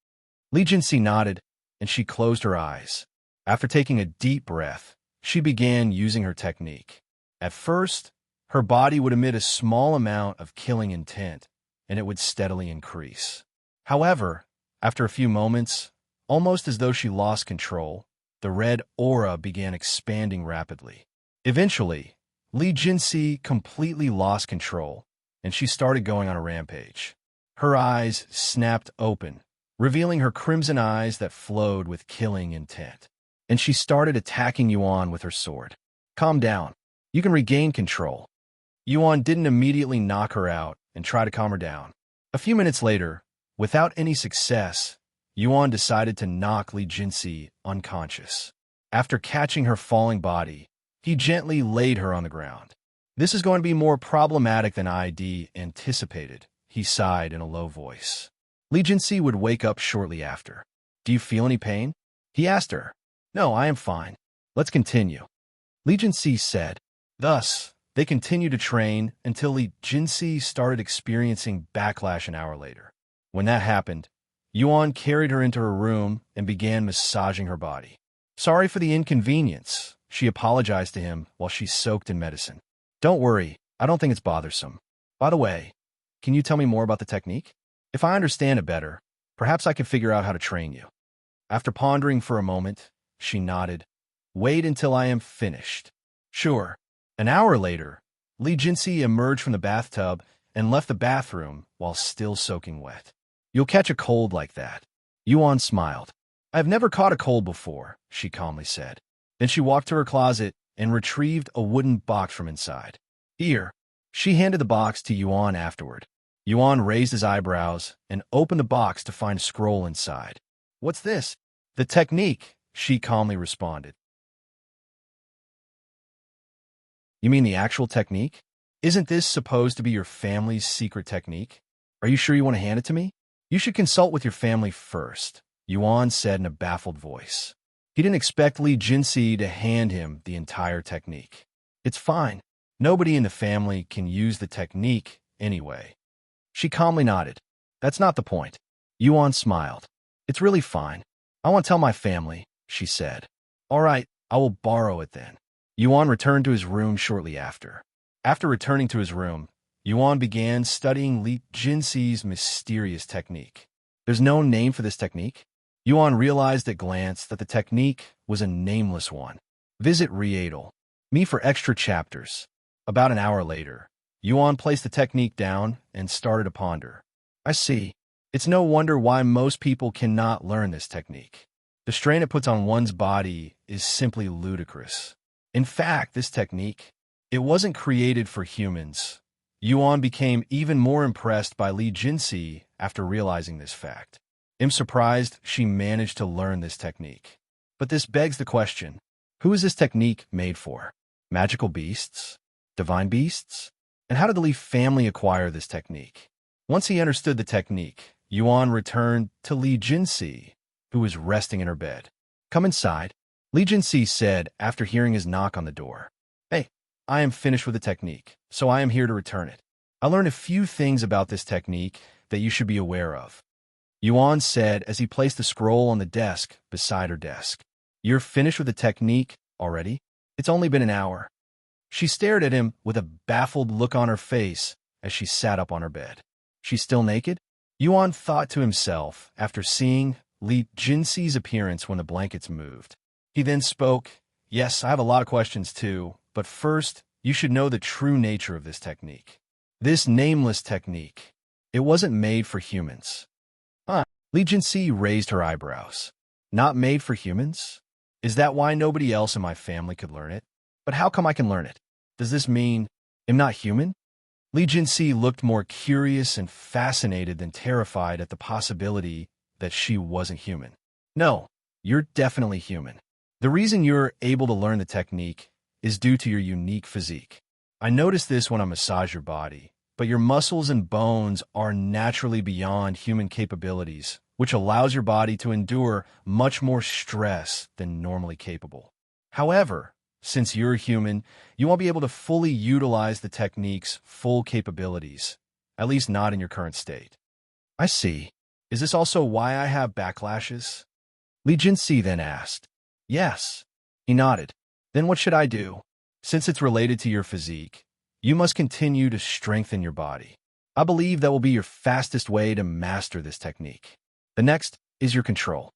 Li Jinxi nodded, and she closed her eyes. After taking a deep breath, she began using her technique. At first, her body would emit a small amount of killing intent, and it would steadily increase. However, after a few moments, almost as though she lost control, the red aura began expanding rapidly. Eventually, Li Jinxi completely lost control, and she started going on a rampage. Her eyes snapped open, revealing her crimson eyes that flowed with killing intent. And she started attacking Yuan with her sword. Calm down. You can regain control. Yuan didn't immediately knock her out and try to calm her down. A few minutes later, without any success, Yuan decided to knock Li Jinxi unconscious. After catching her falling body, he gently laid her on the ground. This is going to be more problematic than I'd anticipated, he sighed in a low voice. Li Jinxi would wake up shortly after. Do you feel any pain? He asked her. No, I am fine. Let's continue. Li Jinxi said. Thus, they continued to train until Li Jinxi started experiencing backlash an hour later. When that happened, Yuan carried her into her room and began massaging her body. Sorry for the inconvenience, she apologized to him while she soaked in medicine. Don't worry, I don't think it's bothersome. By the way, can you tell me more about the technique? If I understand it better, perhaps I can figure out how to train you. After pondering for a moment, she nodded. Wait until I am finished. Sure. An hour later, Li Jinxi emerged from the bathtub and left the bathroom while still soaking wet. You'll catch a cold like that. Yuan smiled. I've never caught a cold before, she calmly said. Then she walked to her closet and retrieved a wooden box from inside. Here, she handed the box to Yuan afterward. Yuan raised his eyebrows and opened the box to find a scroll inside. What's this? The technique, she calmly responded. You mean the actual technique? Isn't this supposed to be your family's secret technique? Are you sure you want to hand it to me? You should consult with your family first, Yuan said in a baffled voice. He didn't expect Li Jinsi to hand him the entire technique. It's fine. Nobody in the family can use the technique anyway. She calmly nodded. That's not the point. Yuan smiled. It's really fine. I won't tell my family, she said. All right, I will borrow it then. Yuan returned to his room shortly after. After returning to his room, Yuan began studying Li Jinsi's mysterious technique. There's no name for this technique? Yuan realized at glance that the technique was a nameless one. Visit Readle. Me for extra chapters. About an hour later, Yuan placed the technique down and started to ponder. I see. It's no wonder why most people cannot learn this technique. The strain it puts on one's body is simply ludicrous. In fact, this technique, it wasn't created for humans. Yuan became even more impressed by Li Jinsi after realizing this fact. I'm surprised she managed to learn this technique. But this begs the question, who is this technique made for? Magical beasts? Divine beasts? And how did the Li family acquire this technique? Once he understood the technique, Yuan returned to Li Jinsi, who was resting in her bed. Come inside, Li Jinsi said after hearing his knock on the door. Hey, I am finished with the technique, so I am here to return it. I learned a few things about this technique that you should be aware of, Yuan said as he placed the scroll on the desk beside her desk. You're finished with the technique already? It's only been an hour. She stared at him with a baffled look on her face as she sat up on her bed. She's still naked? Yuan thought to himself after seeing Li Jinsi's appearance when the blankets moved. He then spoke, Yes, I have a lot of questions too, but first, you should know the true nature of this technique. This nameless technique, it wasn't made for humans. Li Jinsi raised her eyebrows. Not made for humans? Is that why nobody else in my family could learn it? But how come I can learn it? Does this mean I'm not human? Li Jinsi looked more curious and fascinated than terrified at the possibility that she wasn't human. No, you're definitely human. The reason you're able to learn the technique is due to your unique physique. I noticed this when I massage your body, but your muscles and bones are naturally beyond human capabilities, which allows your body to endure much more stress than normally capable. However, since you're human, you won't be able to fully utilize the technique's full capabilities, at least not in your current state. I see. Is this also why I have backlashes? Li Jinsi then asked. Yes. He nodded. Then what should I do? Since it's related to your physique, you must continue to strengthen your body. I believe that will be your fastest way to master this technique. The next is your control.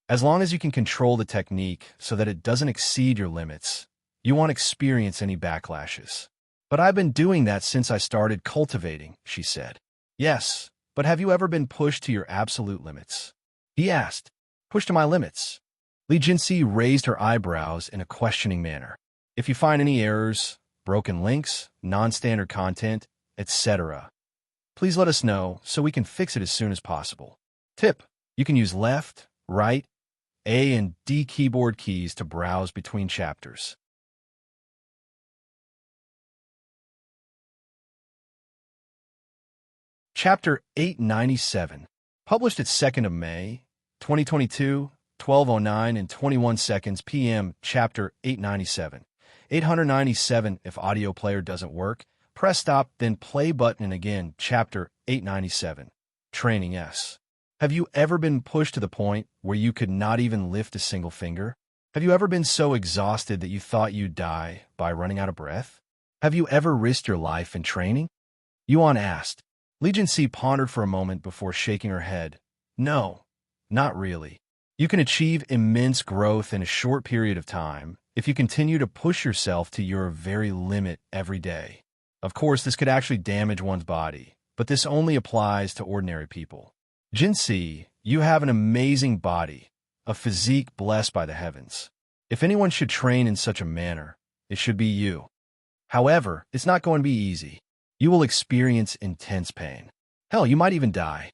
As long as you can control the technique so that it doesn't exceed your limits, you won't experience any backlashes. But I've been doing that since I started cultivating, she said. Yes, but have you ever been pushed to your absolute limits? He asked. Pushed to my limits? Li Jinsi raised her eyebrows in a questioning manner. If you find any errors, broken links, non-standard content, etc., please let us know so we can fix it as soon as possible. Tip: you can use left, right, A and D keyboard keys to browse between chapters. Chapter 897, published at 2nd of May, 2022, 12:09 and 21 seconds p.m. Chapter 897. 897 if audio player doesn't work, press stop, then play button, and again, Chapter 897. Training S. Have you ever been pushed to the point where you could not even lift a single finger? Have you ever been so exhausted that you thought you'd die by running out of breath? Have you ever risked your life in training? Yuan asked. Li Jinsi pondered for a moment before shaking her head. No, not really. You can achieve immense growth in a short period of time if you continue to push yourself to your very limit every day. Of course, this could actually damage one's body, but this only applies to ordinary people. Jinsi, you have an amazing body, a physique blessed by the heavens. If anyone should train in such a manner, it should be you. However, it's not going to be easy. You will experience intense pain. Hell, you might even die.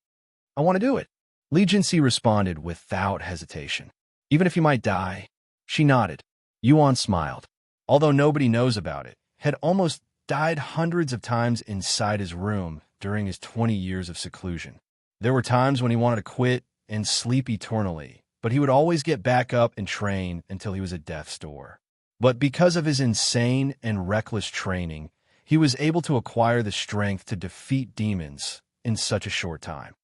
I want to do it. Li Jinsi responded without hesitation. Even if you might die? She nodded. Yuan smiled. Although nobody knows about it, had almost died hundreds of times inside his room during his 20 years of seclusion. There were times when he wanted to quit and sleep eternally, but he would always get back up and train until he was at death's door. But because of his insane and reckless training, he was able to acquire the strength to defeat demons in such a short time.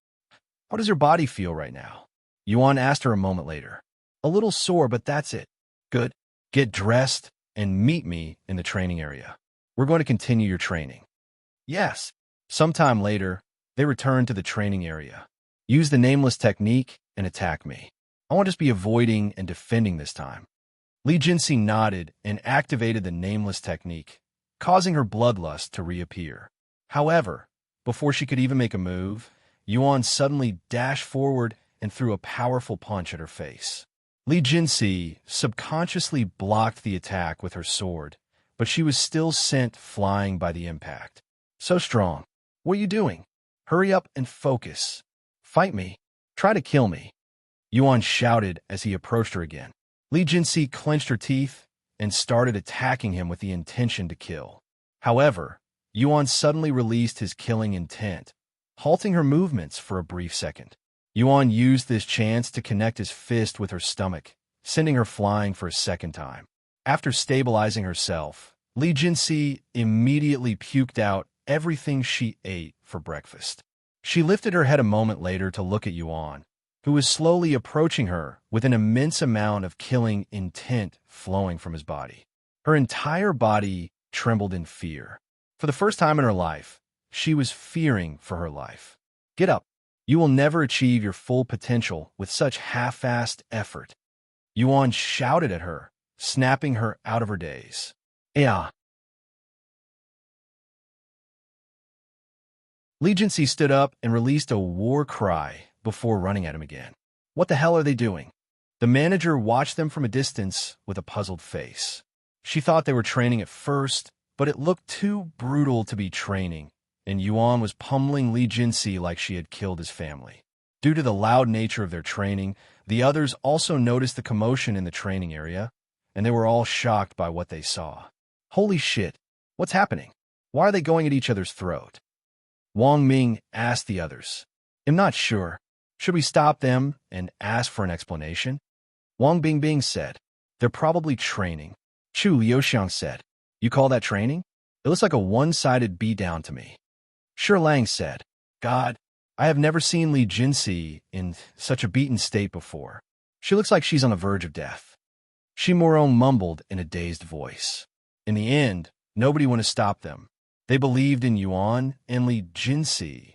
How does your body feel right now? Yuan asked her a moment later. A little sore, but that's it. Good. Get dressed and meet me in the training area. We're going to continue your training. Yes. Sometime later, they returned to the training area. Use the nameless technique and attack me. I won't just be avoiding and defending this time. Li Jinsi nodded and activated the nameless technique, causing her bloodlust to reappear. However, before she could even make a move, Yuan suddenly dashed forward and threw a powerful punch at her face. Li Jinsi subconsciously blocked the attack with her sword, but she was still sent flying by the impact. So strong. What are you doing? Hurry up and focus. Fight me. Try to kill me. Yuan shouted as he approached her again. Li Jinsi clenched her teeth and started attacking him with the intention to kill. However, Yuan suddenly released his killing intent, halting her movements for a brief second. Yuan used this chance to connect his fist with her stomach, sending her flying for a second time. After stabilizing herself, Li Jinsi immediately puked out everything she ate for breakfast. She lifted her head a moment later to look at Yuan, who was slowly approaching her with an immense amount of killing intent flowing from his body. Her entire body trembled in fear. For the first time in her life, she was fearing for her life. Get up. You will never achieve your full potential with such half-assed effort. Yuan shouted at her, snapping her out of her daze. Yeah. Li Jinsi stood up and released a war cry before running at him again. What the hell are they doing? The manager watched them from a distance with a puzzled face. She thought they were training at first, but it looked too brutal to be training, and Yuan was pummeling Li Jinsi like she had killed his family. Due to the loud nature of their training, the others also noticed the commotion in the training area, and they were all shocked by what they saw. Holy shit, what's happening? Why are they going at each other's throat? Wang Ming asked the others. I'm not sure. Should we stop them and ask for an explanation? Wang Bingbing said. They're probably training. Chu Liuxiang said. You call that training? It looks like a one-sided beatdown to me. Shi Lang said. God, I have never seen Li Jinsi in such a beaten state before. She looks like she's on the verge of death. Shi Morong mumbled in a dazed voice. In the end, nobody wanted to stop them. They believed in Yuan and Li Jinsi,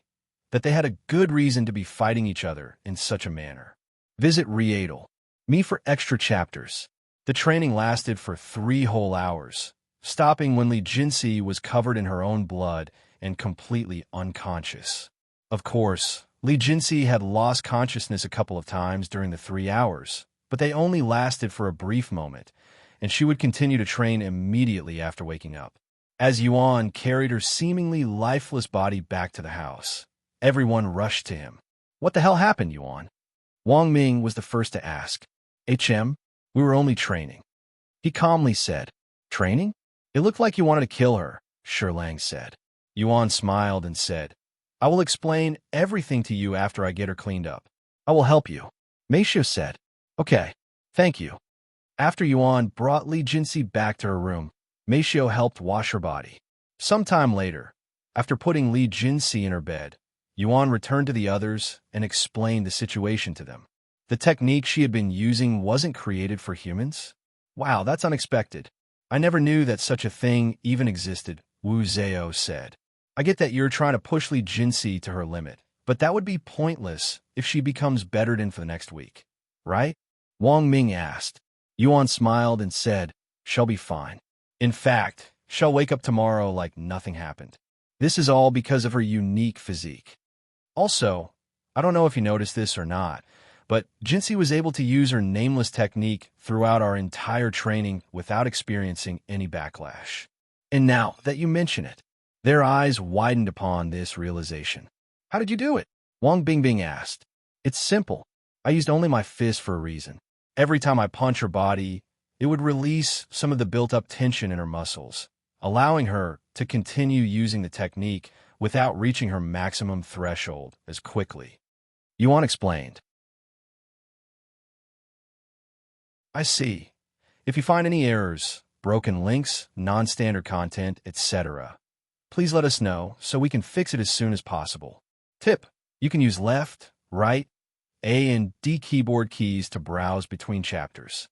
that they had a good reason to be fighting each other in such a manner. Visit Readle. Me for extra chapters. The training lasted for 3 whole hours, stopping when Li Jinsi was covered in her own blood and completely unconscious. Of course, Li Jinsi had lost consciousness a couple of times during the 3 hours, but they only lasted for a brief moment, and she would continue to train immediately after waking up. As Yuan carried her seemingly lifeless body back to the house, everyone rushed to him. What the hell happened, Yuan? Wang Ming was the first to ask. HM, we were only training. He calmly said, Training? It looked like you wanted to kill her, Shi Lang said. Yuan smiled and said, I will explain everything to you after I get her cleaned up. I will help you. Meishu said, Okay, thank you. After Yuan brought Li Jinsi back to her room, Meishu helped wash her body. Sometime later, after putting Li Jinsi in her bed, Yuan returned to the others and explained the situation to them. The technique she had been using wasn't created for humans? Wow, that's unexpected. I never knew that such a thing even existed, Wu Zhao said. I get that you're trying to push Li Jinsi to her limit, but that would be pointless if she becomes bettered in for the next week, right? Wang Ming asked. Yuan smiled and said, She'll be fine. In fact, she'll wake up tomorrow like nothing happened. This is all because of her unique physique. Also, I don't know if you noticed this or not, but Jinsi was able to use her nameless technique throughout our entire training without experiencing any backlash. And now that you mention it, their eyes widened upon this realization. How did you do it? Wang Bingbing asked. It's simple. I used only my fist for a reason. Every time I punch her body, it would release some of the built-up tension in her muscles, allowing her to continue using the technique without reaching her maximum threshold as quickly. Yuan explained. I see. If you find any errors, broken links, non-standard content, etc., please let us know so we can fix it as soon as possible. Tip: you can use left, right, A and D keyboard keys to browse between chapters.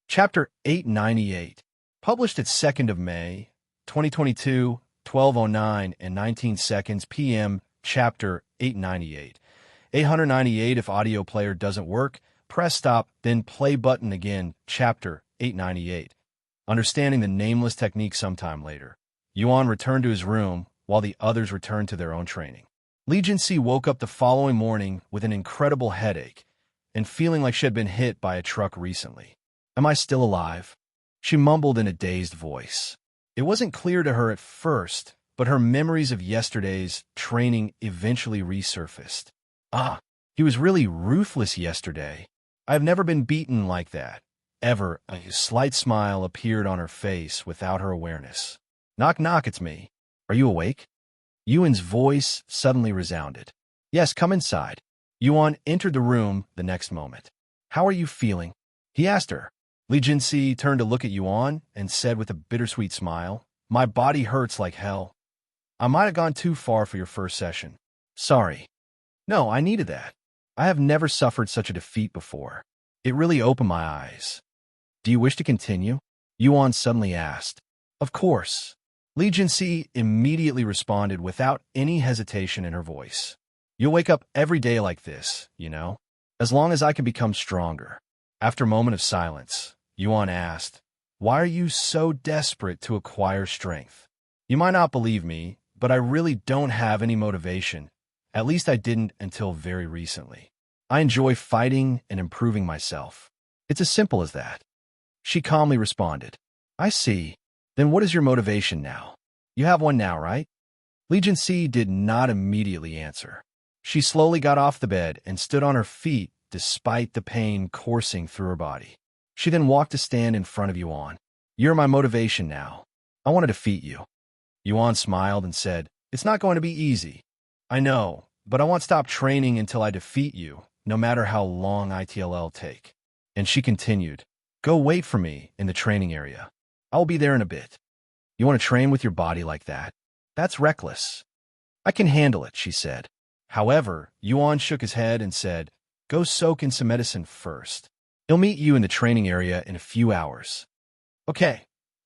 Chapter 898, published at 2nd of May, 2022, 12:09 and 19 seconds p.m. Chapter 898. 898 if audio player doesn't work, press stop, then play button again. Chapter 898. Understanding the nameless technique sometime later. Yuan returned to his room while the others returned to their own training. Li Jinsi woke up the following morning with an incredible headache and feeling like she had been hit by a truck recently. Am I still alive? She mumbled in a dazed voice. It wasn't clear to her at first, but her memories of yesterday's training eventually resurfaced. Ah, he was really ruthless yesterday. I have never been beaten like that. Ever. A slight smile appeared on her face without her awareness. Knock knock, it's me. Are you awake? Yuan's voice suddenly resounded. Yes, come inside. Yuan entered the room the next moment. How are you feeling? He asked her. Li Jinsi turned to look at Yuan and said with a bittersweet smile, My body hurts like hell. I might have gone too far for your first session. Sorry. No, I needed that. I have never suffered such a defeat before. It really opened my eyes. Do you wish to continue? Yuan suddenly asked. Of course. Li Jinsi immediately responded without any hesitation in her voice. You'll wake up every day like this, you know? As long as I can become stronger. After a moment of silence, Yuan asked, Why are you so desperate to acquire strength? You might not believe me, but I really don't have any motivation. At least I didn't until very recently. I enjoy fighting and improving myself. It's as simple as that. She calmly responded. I see. Then what is your motivation now? You have one now, right? Li Jinsi did not immediately answer. She slowly got off the bed and stood on her feet despite the pain coursing through her body. She then walked to stand in front of Yuan. You're my motivation now. I want to defeat you. Yuan smiled and said, It's not going to be easy. I know, but I won't stop training until I defeat you, no matter how long ITLL take. And she continued, Go wait for me in the training area. I'll be there in a bit. You want to train with your body like that? That's reckless. I can handle it, she said. However, Yuan shook his head and said, Go soak in some medicine first. He'll meet you in the training area in a few hours. Okay.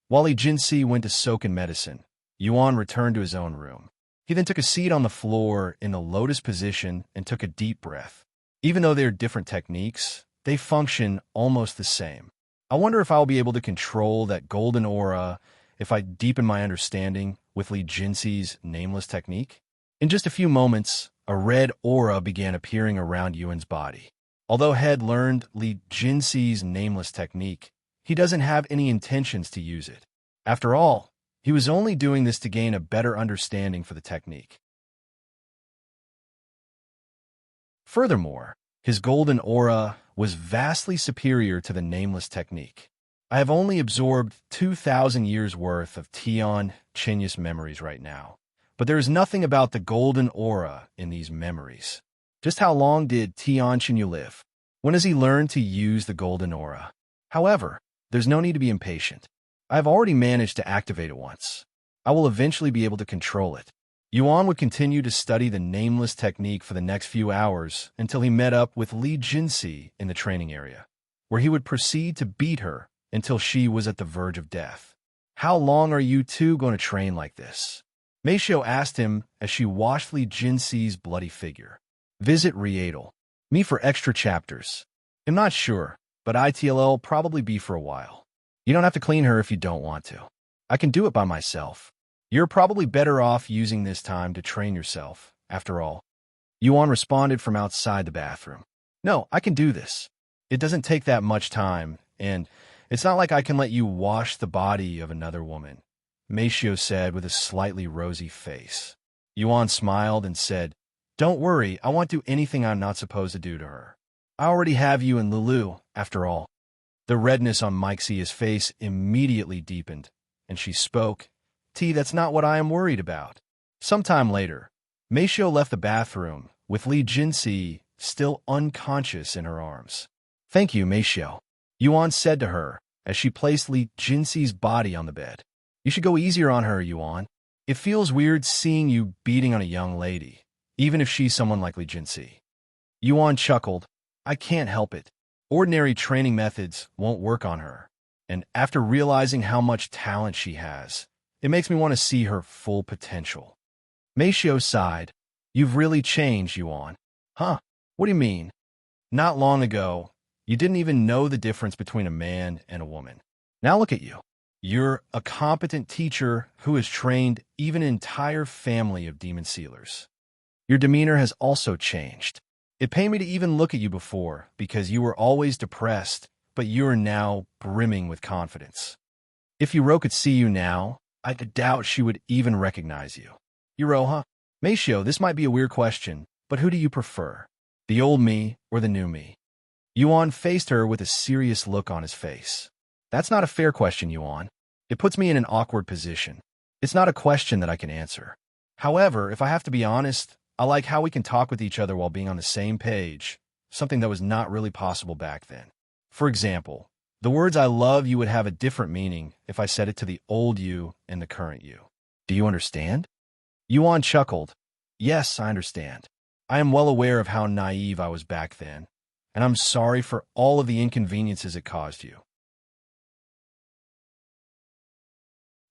While Li Jinsi went to soak in medicine, Yuan returned to his own room. He then took a seat on the floor in the lotus position and took a deep breath. Even though they're different techniques, they function almost the same. I wonder if I'll be able to control that golden aura if I deepen my understanding with Li Jinsi's nameless technique. In just a few moments, a red aura began appearing around Yuan's body. Although Head learned Li Jinsi's nameless technique, he doesn't have any intentions to use it. After all, he was only doing this to gain a better understanding for the technique. Furthermore, his golden aura was vastly superior to the nameless technique. I have only absorbed 2,000 years' worth of Tian Chinyas memories right now, but there is nothing about the golden aura in these memories. Just how long did Tian Chinyu live? When has he learned to use the golden aura? However, there's no need to be impatient. I have already managed to activate it once. I will eventually be able to control it. Yuan would continue to study the nameless technique for the next few hours until he met up with Li Jinsi in the training area, where he would proceed to beat her until she was at the verge of death. How long are you two going to train like this? Meishio asked him as she washed Li Jinsi's bloody figure. Visit Rietal. Me for extra chapters. I'm not sure, but ITLL probably be for a while. You don't have to clean her if you don't want to. I can do it by myself. You're probably better off using this time to train yourself, after all. Yuan responded from outside the bathroom. No, I can do this. It doesn't take that much time, and it's not like I can let you wash the body of another woman, Meishio said with a slightly rosy face. Yuan smiled and said, Don't worry, I won't do anything I'm not supposed to do to her. I already have you in Lulu, after all. The redness on Mixia's face immediately deepened, and she spoke, that's not what I am worried about. Sometime later, Meishio left the bathroom, with Li Jinsi still unconscious in her arms. Thank you, Meishio, Yuan said to her, as she placed Li Jinsi's body on the bed. You should go easier on her, Yuan. It feels weird seeing you beating on a young lady, even if she's someone like Li Jinsi. Yuan chuckled. I can't help it. Ordinary training methods won't work on her. And after realizing how much talent she has, it makes me want to see her full potential. Meishio sighed. You've really changed, Yuan. Huh? What do you mean? Not long ago, you didn't even know the difference between a man and a woman. Now look at you. You're a competent teacher who has trained even an entire family of demon sealers. Your demeanor has also changed. It pained me to even look at you before because you were always depressed, but you are now brimming with confidence. If Yuro could see you now, I doubt she would even recognize you. Yuro, huh? Meishio, this might be a weird question, but who do you prefer? The old me or the new me? Yuan faced her with a serious look on his face. That's not a fair question, Yuan. It puts me in an awkward position. It's not a question that I can answer. However, if I have to be honest, I like how we can talk with each other while being on the same page, something that was not really possible back then. For example, the words I love you would have a different meaning if I said it to the old you and the current you. Do you understand? Yuan chuckled. Yes, I understand. I am well aware of how naive I was back then, and I'm sorry for all of the inconveniences it caused you.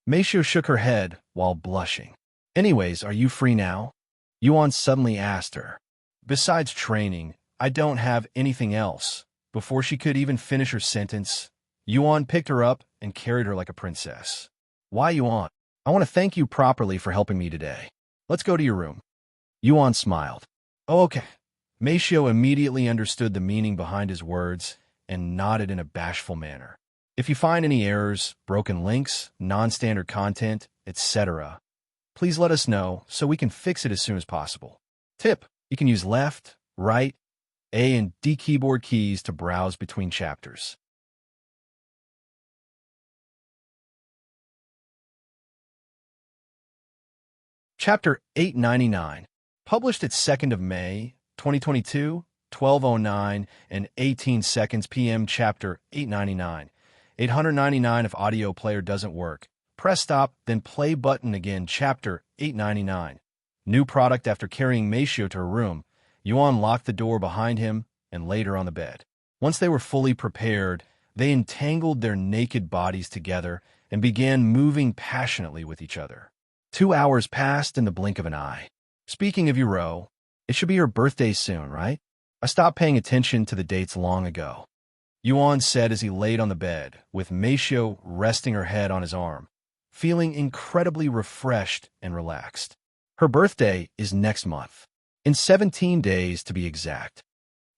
Meishio shook her head while blushing. Anyways, are you free now? Yuan suddenly asked her. Besides training, I don't have anything else. Before she could even finish her sentence, Yuan picked her up and carried her like a princess. Why, Yuan? I want to thank you properly for helping me today. Let's go to your room. Yuan smiled. Oh, okay. Meishio immediately understood the meaning behind his words and nodded in a bashful manner. If you find any errors, broken links, non-standard content, etc., please let us know so we can fix it as soon as possible. Tip: you can use left, right, A and D keyboard keys to browse between chapters. Chapter 899, published at 2nd of May, 2022, 12:09 and 18 seconds p.m. Chapter 899. 899 if audio player doesn't work. Press stop, then play button again. Chapter 899. New product. After carrying Meishio to her room, Yuan locked the door behind him and laid her on the bed. Once they were fully prepared, they entangled their naked bodies together and began moving passionately with each other. 2 hours passed in the blink of an eye. Speaking of Yuro, it should be her birthday soon, right? I stopped paying attention to the dates long ago. Yuan said as he laid on the bed, with Meishio resting her head on his arm, feeling incredibly refreshed and relaxed. Her birthday is next month, in 17 days to be exact.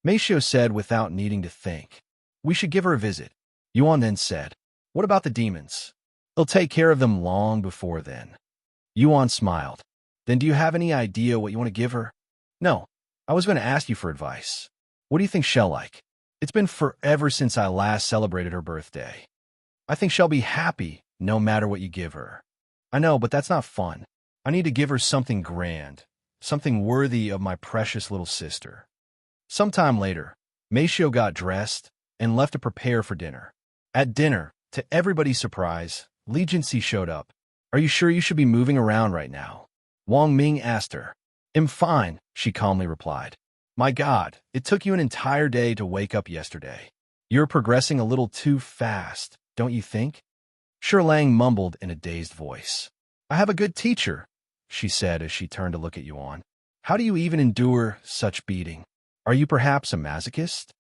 Meishio said without needing to think. We should give her a visit. Yuan then said, what about the demons? He'll take care of them long before then. Yuan smiled. Then do you have any idea what you want to give her? No, I was going to ask you for advice. What do you think she'll like? It's been forever since I last celebrated her birthday. I think she'll be happy no matter what you give her. I know, but that's not fun. I need to give her something grand, something worthy of my precious little sister. Sometime later, Meishio got dressed and left to prepare for dinner. At dinner, to everybody's surprise, Li Jinsi showed up. Are you sure you should be moving around right now? Wang Ming asked her. I'm fine, she calmly replied. My God, it took you an entire day to wake up yesterday. You're progressing a little too fast, don't you think? Shi Lang mumbled in a dazed voice. I have a good teacher, she said as she turned to look at Yuan. How do you even endure such beating? Are you perhaps a masochist?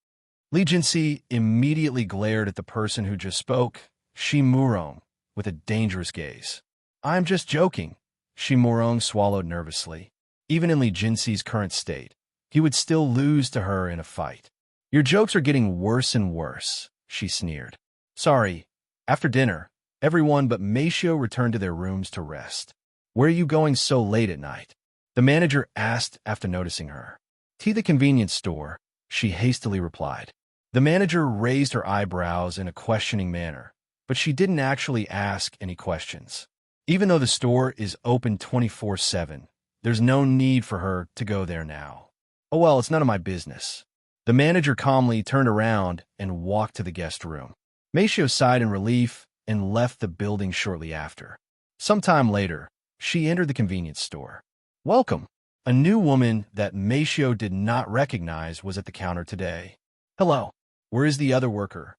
Li Jinsi immediately glared at the person who just spoke, Shi Murong, with a dangerous gaze. I'm just joking, Shi Murong swallowed nervously. Even in Li Jinsi's current state, he would still lose to her in a fight. Your jokes are getting worse and worse, she sneered. Sorry. After dinner, everyone but Maceo returned to their rooms to rest. Where are you going so late at night? The manager asked after noticing her. To the convenience store, she hastily replied. The manager raised her eyebrows in a questioning manner, but she didn't actually ask any questions. Even though the store is open 24/7, there's no need for her to go there now. Oh well, it's none of my business. The manager calmly turned around and walked to the guest room. Maceo sighed in relief and left the building shortly after. Sometime later, she entered the convenience store. Welcome. A new woman that Maceo did not recognize was at the counter today. Hello. Where is the other worker?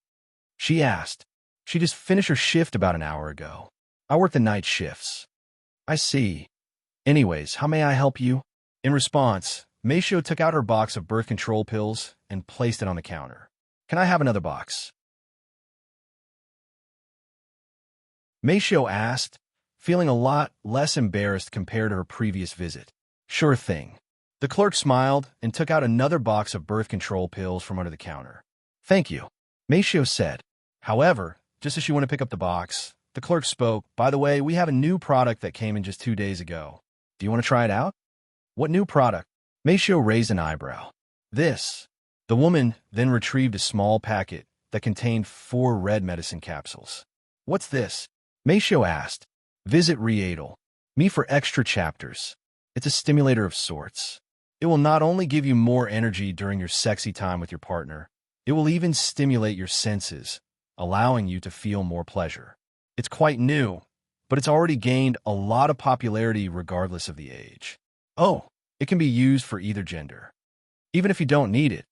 She asked. She just finished her shift about an hour ago. I work the night shifts. I see. Anyways, how may I help you? In response, Maceo took out her box of birth control pills and placed it on the counter. Can I have another box? Maceo asked, feeling a lot less embarrassed compared to her previous visit. Sure thing. The clerk smiled and took out another box of birth control pills from under the counter. Thank you, Maceo said. However, just as she went to pick up the box, the clerk spoke. By the way, we have a new product that came in just 2 days ago. Do you want to try it out? What new product? Maceo raised an eyebrow. This. The woman then retrieved a small packet that contained 4 red medicine capsules. What's this? Maceo asked. Visit Readel. Me for extra chapters. It's a stimulator of sorts. It will not only give you more energy during your sexy time with your partner, it will even stimulate your senses, allowing you to feel more pleasure. It's quite new, but it's already gained a lot of popularity regardless of the age. Oh, it can be used for either gender. Even if you don't need it,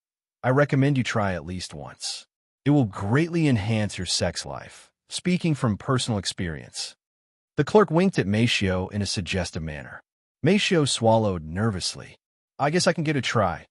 I recommend you try at least once. It will greatly enhance your sex life, speaking from personal experience. The clerk winked at Maceo in a suggestive manner. Maceo swallowed nervously. I guess I can give it a try.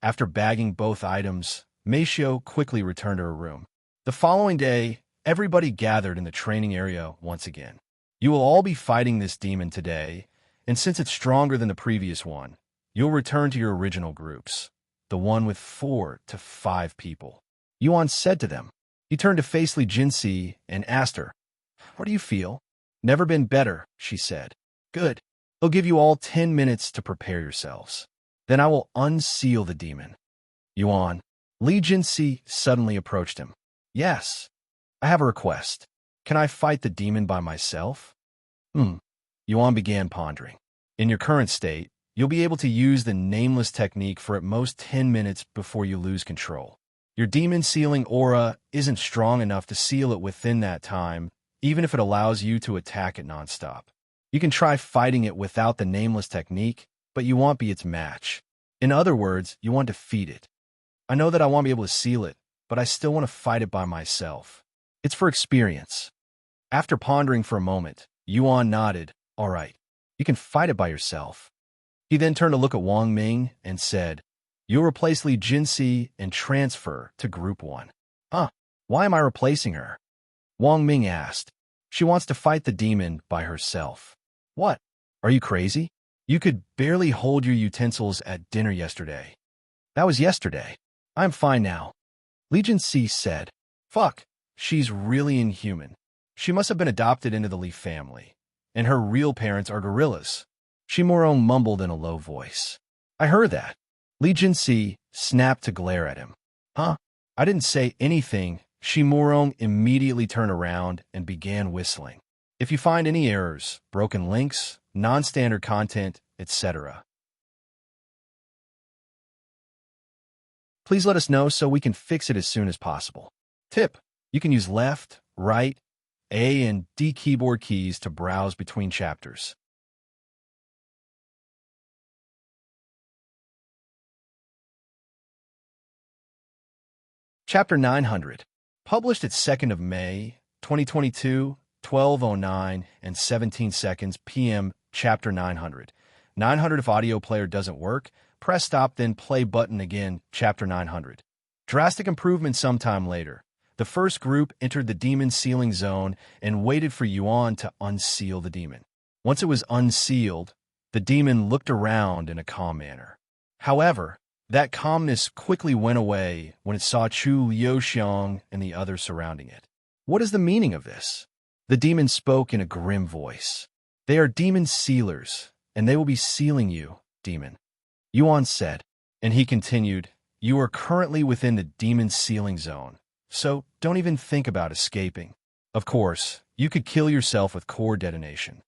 After bagging both items, Maceo quickly returned to her room. The following day, everybody gathered in the training area once again. You will all be fighting this demon today, and since it's stronger than the previous one, you'll return to your original groups, the one with 4 to 5 people. Yuan said to them. He turned to face Li Jinsi and asked her, How do you feel? Never been better, she said. Good. I'll give you all 10 minutes to prepare yourselves. Then I will unseal the demon. Yuan. Li Jinsi suddenly approached him. Yes. I have a request. Can I fight the demon by myself? Yuan began pondering. In your current state, you'll be able to use the nameless technique for at most 10 minutes before you lose control. Your demon sealing aura isn't strong enough to seal it within that time, even if it allows you to attack it nonstop. You can try fighting it without the nameless technique, but you won't be its match. In other words, you want to defeat it. I know that I won't be able to seal it, but I still want to fight it by myself. It's for experience. After pondering for a moment, Yuan nodded. All right, you can fight it by yourself. He then turned to look at Wang Ming and said, You'll replace Li Jinsi and transfer to Group 1. Huh? Why am I replacing her? Wang Ming asked. She wants to fight the demon by herself. What? Are you crazy? You could barely hold your utensils at dinner yesterday. That was yesterday. I'm fine now. Li Jinsi said. Fuck, she's really inhuman. She must have been adopted into the Li family, and her real parents are gorillas. Shimuro mumbled in a low voice. I heard that. Li Jinsi snapped to glare at him. Huh? I didn't say anything. Shimuro immediately turned around and began whistling. If you find any errors, broken links, non-standard content, etc., please let us know so we can fix it as soon as possible. Tip: you can use left, right, A and D keyboard keys to browse between chapters. Chapter 900. Published at 2nd of May, 2022, 12:09 and 17 seconds p.m. Chapter 900. 900 if audio player doesn't work, press stop then play button again. Chapter 900. Drastic improvement sometime later. The first group entered the demon sealing zone and waited for Yuan to unseal the demon. Once it was unsealed, the demon looked around in a calm manner. However, That calmness quickly went away when it saw Chu Liuxiang and the others surrounding it. What is the meaning of this? The demon spoke in a grim voice. They are demon sealers, and they will be sealing you, demon. Yuan said, and he continued, you are currently within the demon sealing zone, so don't even think about escaping. Of course, you could kill yourself with core detonation.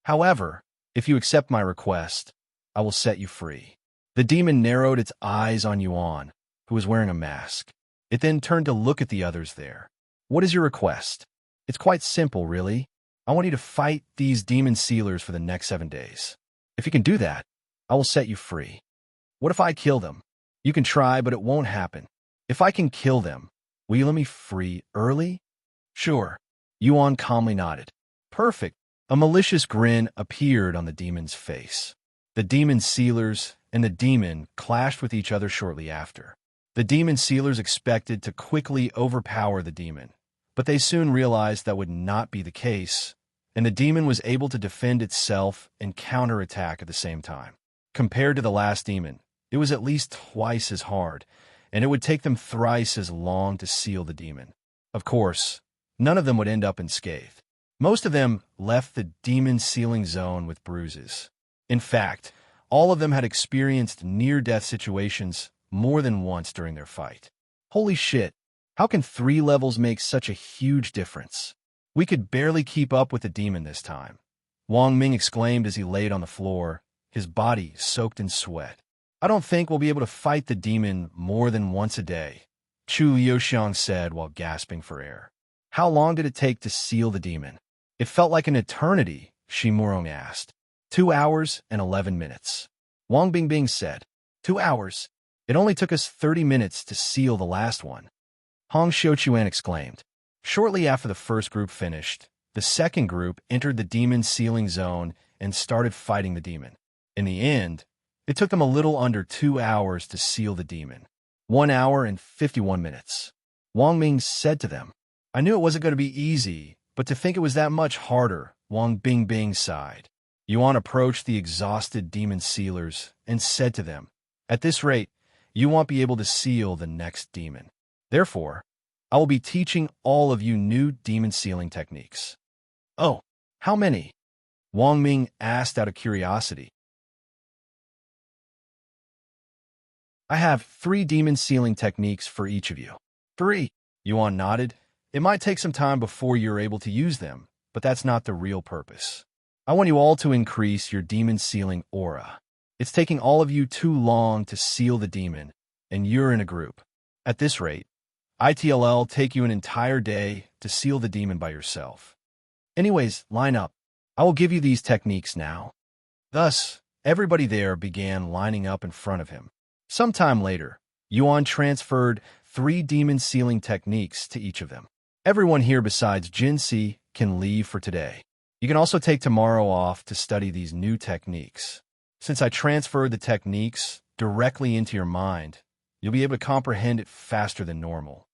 However, if you accept my request, I will set you free. The demon narrowed its eyes on Yuan, who was wearing a mask. It then turned to look at the others there. What is your request? It's quite simple, really. I want you to fight these demon sealers for the next 7 days. If you can do that, I will set you free. What if I kill them? You can try, but it won't happen. If I can kill them, will you let me free early? Sure. Yuan calmly nodded. Perfect. A malicious grin appeared on the demon's face. The demon sealers and the demon clashed with each other shortly after. The demon sealers expected to quickly overpower the demon, but they soon realized that would not be the case, and the demon was able to defend itself and counterattack at the same time. Compared to the last demon, it was at least twice as hard, and it would take them thrice as long to seal the demon. Of course, none of them would end up unscathed. Most of them left the demon sealing zone with bruises. In fact, all of them had experienced near-death situations more than once during their fight. Holy shit, how can 3 levels make such a huge difference? We could barely keep up with the demon this time, Wang Ming exclaimed as he laid on the floor, his body soaked in sweat. I don't think we'll be able to fight the demon more than once a day, Chu Liuxiang said while gasping for air. How long did it take to seal the demon? It felt like an eternity, Shi Murong asked. 2 hours and 11 minutes. Wang Bingbing said. 2 hours? It only took us 30 minutes to seal the last one. Hong Xiuquan exclaimed. Shortly after the first group finished, the second group entered the demon sealing zone and started fighting the demon. In the end, it took them a little under 2 hours to seal the demon. 1 hour and 51 minutes. Wang Ming said to them, I knew it wasn't going to be easy, but to think it was that much harder, Wang Bingbing sighed. Yuan approached the exhausted demon sealers and said to them, at this rate, you won't be able to seal the next demon. Therefore, I will be teaching all of you new demon sealing techniques. Oh, how many? Wang Ming asked out of curiosity. I have 3 demon sealing techniques for each of you. 3, Yuan nodded. It might take some time before you're able to use them, but that's not the real purpose. I want you all to increase your demon sealing aura. It's taking all of you too long to seal the demon, and you're in a group. At this rate, ITLL take you an entire day to seal the demon by yourself. Anyways, line up. I will give you these techniques now. Thus, everybody there began lining up in front of him. Sometime later, Yuan transferred 3 demon sealing techniques to each of them. Everyone here besides Jinsi can leave for today. You can also take tomorrow off to study these new techniques. Since I transferred the techniques directly into your mind, you'll be able to comprehend it faster than normal.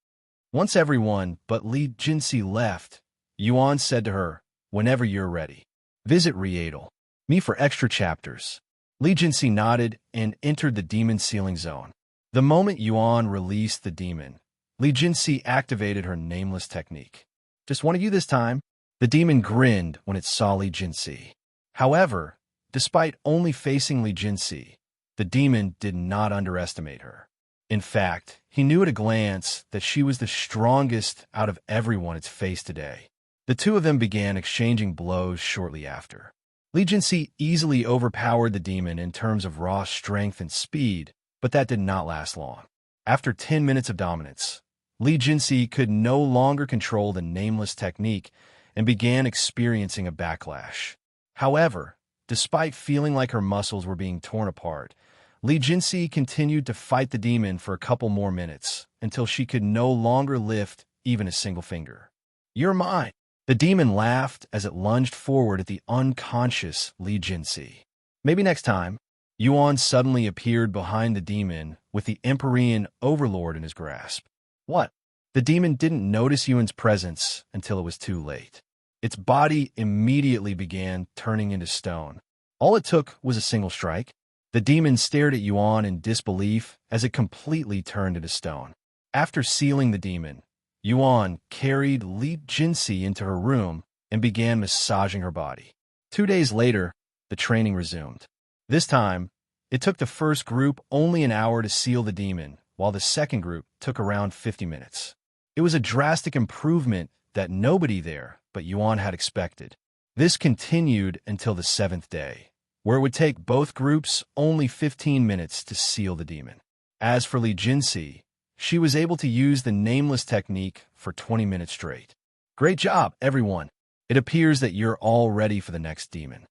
Once everyone but Li Jinsi left, Yuan said to her, whenever you're ready, visit Riedel. Me for extra chapters. Li Jinsi nodded and entered the demon sealing zone. The moment Yuan released the demon, Li Jinsi activated her nameless technique. Just one of you this time. The demon grinned when it saw Li Jinsi. However, despite only facing Li Jinsi, the demon did not underestimate her. In fact, he knew at a glance that she was the strongest out of everyone it's faced today. The two of them began exchanging blows shortly after. Li Jinsi easily overpowered the demon in terms of raw strength and speed, but that did not last long. After 10 minutes of dominance, Li Jinsi could no longer control the nameless technique and began experiencing a backlash. However, despite feeling like her muscles were being torn apart, Li Jinsi continued to fight the demon for a couple more minutes until she could no longer lift even a single finger. You're mine. The demon laughed as it lunged forward at the unconscious Li Jinsi. Maybe next time. Yuan suddenly appeared behind the demon with the Empyrean Overlord in his grasp. What? The demon didn't notice Yuan's presence until it was too late. Its body immediately began turning into stone. All it took was a single strike. The demon stared at Yuan in disbelief as it completely turned into stone. After sealing the demon, Yuan carried Li Jinsi into her room and began massaging her body. 2 days later, the training resumed. This time, it took the first group only an hour to seal the demon, while the second group took around 50 minutes. It was a drastic improvement that nobody there but Yuan had expected. This continued until the 7th day, where it would take both groups only 15 minutes to seal the demon. As for Li Jinsi, she was able to use the nameless technique for 20 minutes straight. Great job, everyone. It appears that you're all ready for the next demon.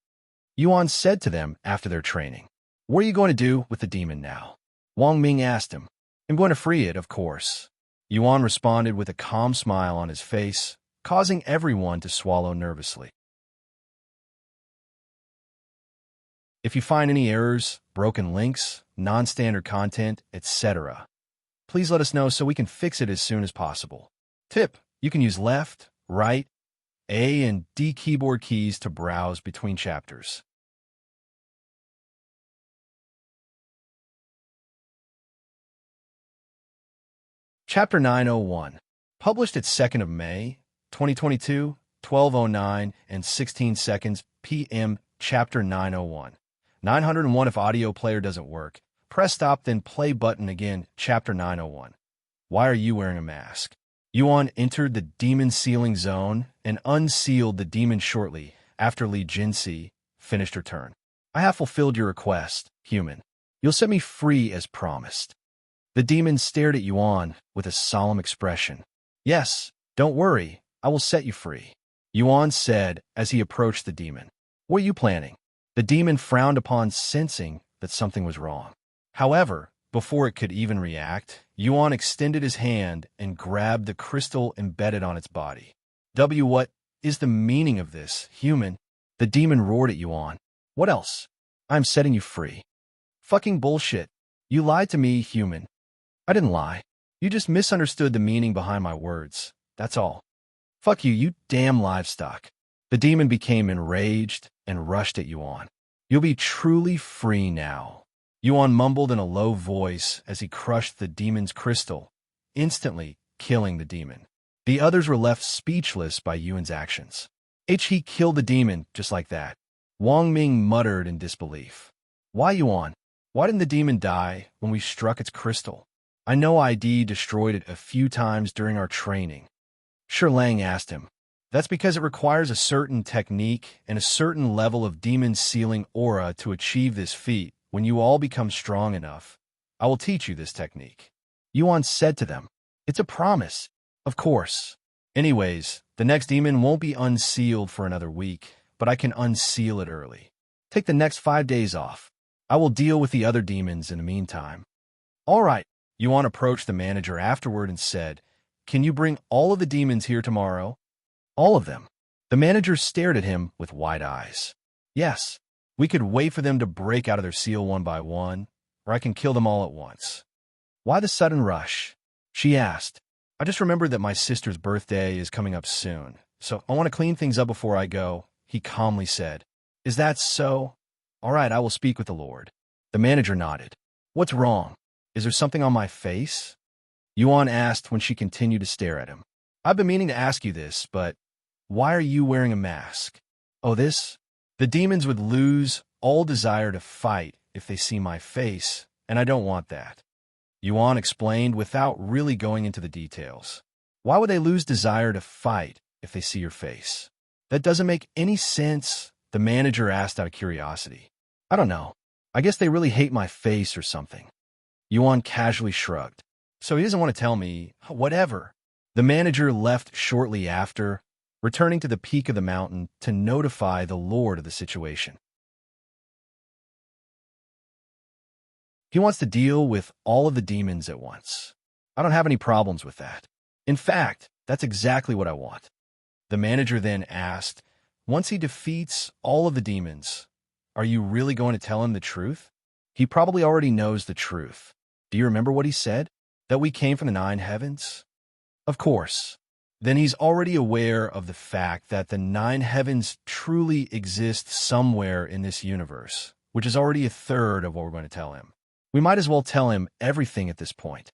Yuan said to them after their training. What are you going to do with the demon now? Wang Ming asked him. I'm going to free it, of course. Yuan responded with a calm smile on his face, causing everyone to swallow nervously. If you find any errors, broken links, non-standard content, etc., please let us know so we can fix it as soon as possible. Tip: you can use left, right, A and D keyboard keys to browse between chapters. Chapter 901, published at 2nd of May, 2022, 12:09 and 16 seconds p.m. Chapter 901. 901 if audio player doesn't work. Press stop then play button again. Chapter 901. Why are you wearing a mask? Yuan entered the demon sealing zone and unsealed the demon shortly after Li Jinsi finished her turn. I have fulfilled your request, human. You'll set me free as promised. The demon stared at Yuan with a solemn expression. Yes, don't worry, I will set you free, Yuan said as he approached the demon. What are you planning? The demon frowned upon sensing that something was wrong. However, before it could even react, Yuan extended his hand and grabbed the crystal embedded on its body. What is the meaning of this, human? The demon roared at Yuan. What else? I'm setting you free. Fucking bullshit. You lied to me, human. I didn't lie. You just misunderstood the meaning behind my words. That's all. Fuck you, you damn livestock. The demon became enraged and rushed at Yuan. You'll be truly free now. Yuan mumbled in a low voice as he crushed the demon's crystal, instantly killing the demon. The others were left speechless by Yuan's actions. He killed the demon just like that. Wang Ming muttered in disbelief. Why, Yuan? Why didn't the demon die when we struck its crystal? I know ID destroyed it a few times during our training. Shi Lang asked him. That's because it requires a certain technique and a certain level of demon sealing aura to achieve this feat. When you all become strong enough, I will teach you this technique. Yuan said to them. It's a promise. Of course. Anyways, the next demon won't be unsealed for another week, but I can unseal it early. Take the next 5 days off. I will deal with the other demons in the meantime. All right. Yuan approached the manager afterward and said, Can you bring all of the demons here tomorrow? All of them. The manager stared at him with wide eyes. Yes. We could wait for them to break out of their seal one by one, or I can kill them all at once. Why the sudden rush? She asked. I just remembered that my sister's birthday is coming up soon, so I want to clean things up before I go, he calmly said. Is that so? All right, I will speak with the Lord. The manager nodded. What's wrong? Is there something on my face? Yuan asked when she continued to stare at him. I've been meaning to ask you this, but why are you wearing a mask? Oh, this? The demons would lose all desire to fight if they see my face, and I don't want that. Yuan explained without really going into the details. Why would they lose desire to fight if they see your face? That doesn't make any sense, the manager asked out of curiosity. I don't know. I guess they really hate my face or something. Yuan casually shrugged. So he doesn't want to tell me, whatever. The manager left shortly after, returning to the peak of the mountain to notify the Lord of the situation. He wants to deal with all of the demons at once. I don't have any problems with that. In fact, that's exactly what I want. The manager then asked, once he defeats all of the demons, are you really going to tell him the truth? He probably already knows the truth. Do you remember what he said? That we came from the 9 heavens? Of course. Then he's already aware of the fact that the 9 heavens truly exist somewhere in this universe, which is already a third of what we're going to tell him. We might as well tell him everything at this point.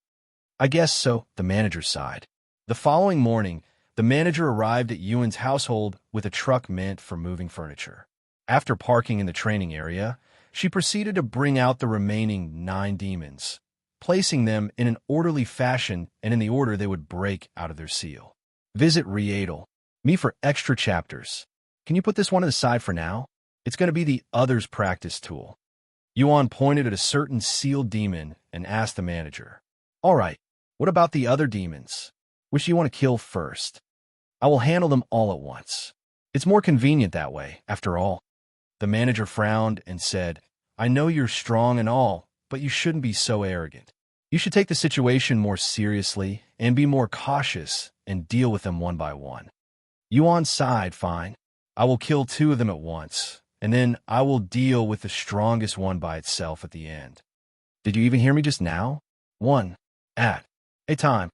I guess so, the manager sighed. The following morning, the manager arrived at Ewan's household with a truck meant for moving furniture. After parking in the training area, she proceeded to bring out the remaining 9 demons, placing them in an orderly fashion and in the order they would break out of their seal. Visit Readel. Me for extra chapters. Can you put this one aside for now? It's going to be the others practice tool. Yuan pointed at a certain sealed demon and asked the manager, "All right, what about the other demons? Which you want to kill first? I will handle them all at once. It's more convenient that way, after all." The manager frowned and said, "I know you're strong and all, but you shouldn't be so arrogant. You should take the situation more seriously and be more cautious and deal with them one by one." Yuan sighed. "Fine. I will kill 2 of them at once, and then I will deal with the strongest one by itself at the end." Did you even hear me just now? 1 at a time.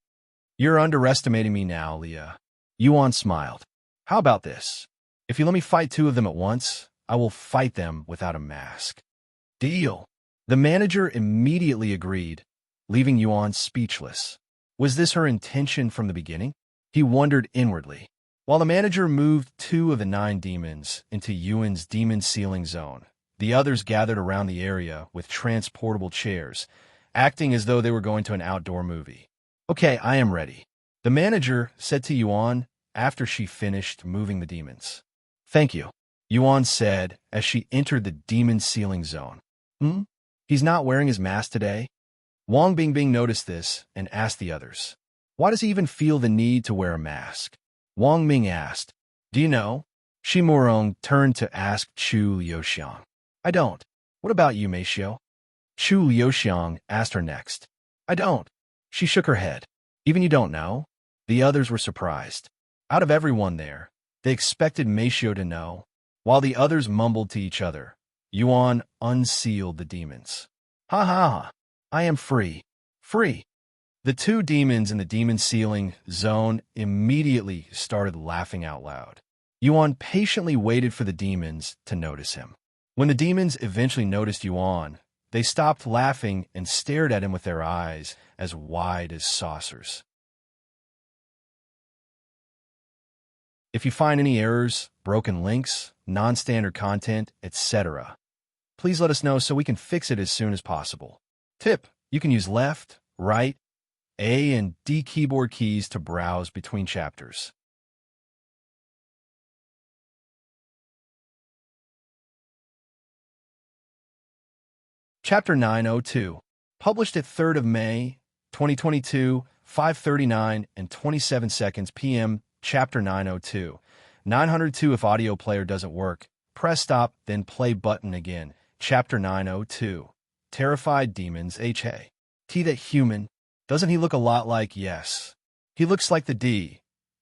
You're underestimating me now, Leah. Yuan smiled. How about this? If you let me fight 2 of them at once, I will fight them without a mask. Deal. The manager immediately agreed, leaving Yuan speechless. Was this her intention from the beginning? He wondered inwardly. While the manager moved 2 of the 9 demons into Yuan's demon sealing zone, the others gathered around the area with transportable chairs, acting as though they were going to an outdoor movie. "Okay, I am ready," the manager said to Yuan after she finished moving the demons. "Thank you," Yuan said as she entered the demon sealing zone. He's not wearing his mask today?" Wang Bingbing noticed this and asked the others, "Why does he even feel the need to wear a mask?" Wang Ming asked, "Do you know?" Shi Murong turned to ask Chu Liuxiang. "I don't. What about you, Meishio?" Chu Liuxiang asked her next. "I don't." She shook her head. "Even you don't know?" The others were surprised. Out of everyone there, they expected Meishio to know. While the others mumbled to each other, Yuan unsealed the demons. "Ha ha ha! I am free. Free!" The 2 demons in the demon sealing zone immediately started laughing out loud. Yuan patiently waited for the demons to notice him. When the demons eventually noticed Yuan, they stopped laughing and stared at him with their eyes as wide as saucers. If you find any errors, broken links, non-standard content, etc., please let us know so we can fix it as soon as possible. Tip: you can use left, right, A and D keyboard keys to browse between chapters. Chapter 902, published at 3rd of May, 2022, 5:39 and 27 seconds p.m. Chapter 902. 902 if audio player doesn't work, press stop, then play button again. Chapter 902. Terrified demons H.A. T that human. Doesn't he look a lot like yes? He looks like the D.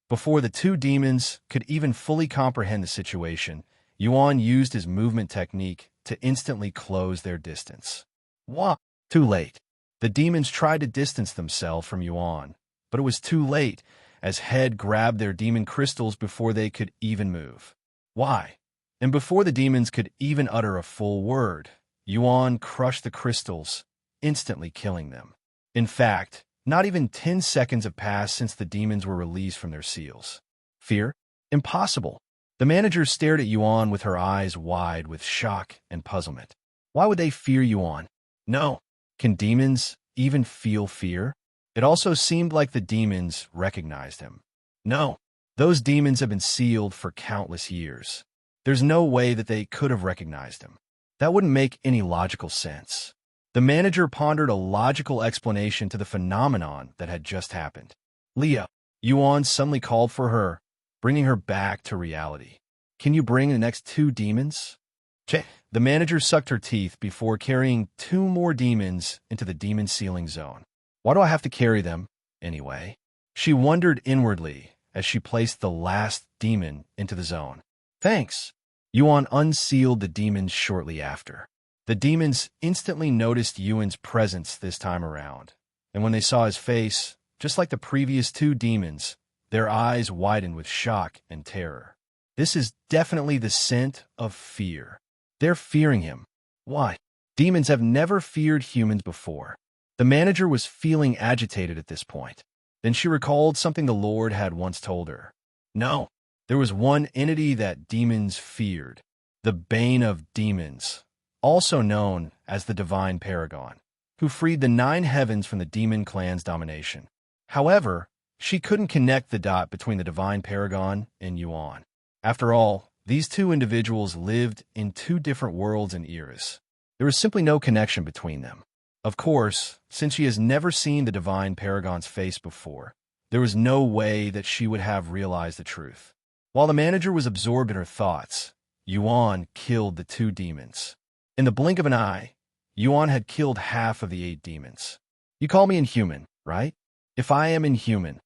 Before the 2 demons could even fully comprehend the situation, Yuan used his movement technique to instantly close their distance. Wah! Too late. The demons tried to distance themselves from Yuan, but it was too late, as Head grabbed their demon crystals before they could even move. Why? And before the demons could even utter a full word, Yuan crushed the crystals, instantly killing them. In fact, not even 10 seconds have passed since the demons were released from their seals. Fear? Impossible. The manager stared at Yuan with her eyes wide with shock and puzzlement. Why would they fear Yuan? No. Can demons even feel fear? It also seemed like the demons recognized him. No. Those demons have been sealed for countless years. There's no way that they could have recognized him. That wouldn't make any logical sense. The manager pondered a logical explanation to the phenomenon that had just happened. "Leah," Yuan suddenly called for her, bringing her back to reality. "Can you bring the next 2 demons?" The manager sucked her teeth before carrying 2 more demons into the demon sealing zone. Why do I have to carry them, anyway? She wondered inwardly as she placed the last demon into the zone. "Thanks." Yuan unsealed the demons shortly after. The demons instantly noticed Yuan's presence this time around, and when they saw his face, just like the previous 2 demons, their eyes widened with shock and terror. This is definitely the scent of fear. They're fearing him. Why? Demons have never feared humans before. The manager was feeling agitated at this point. Then she recalled something the Lord had once told her. No, there was one entity that demons feared, the Bane of Demons, also known as the Divine Paragon, who freed the 9 heavens from the demon clan's domination. However, she couldn't connect the dot between the Divine Paragon and Yuan. After all, these two individuals lived in 2 different worlds and eras. There was simply no connection between them. Of course, since she has never seen the Divine Paragon's face before, there was no way that she would have realized the truth. While the manager was absorbed in her thoughts, Yuan killed the 2 demons. In the blink of an eye, Yuan had killed half of the 8 demons. You call me inhuman, right? If I am inhuman,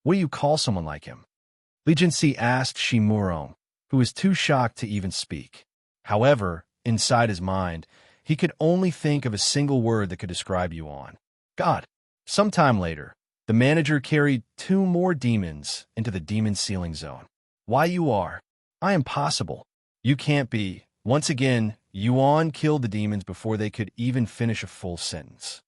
what do you call someone like him? Li Jinsi asked Shimurong, who was too shocked to even speak. However, inside his mind, he could only think of a single word that could describe Yuan. God. Sometime later, the manager carried 2 more demons into the demon sealing zone. Why you are? I am possible. You can't be. Once again, Yuan killed the demons before they could even finish a full sentence.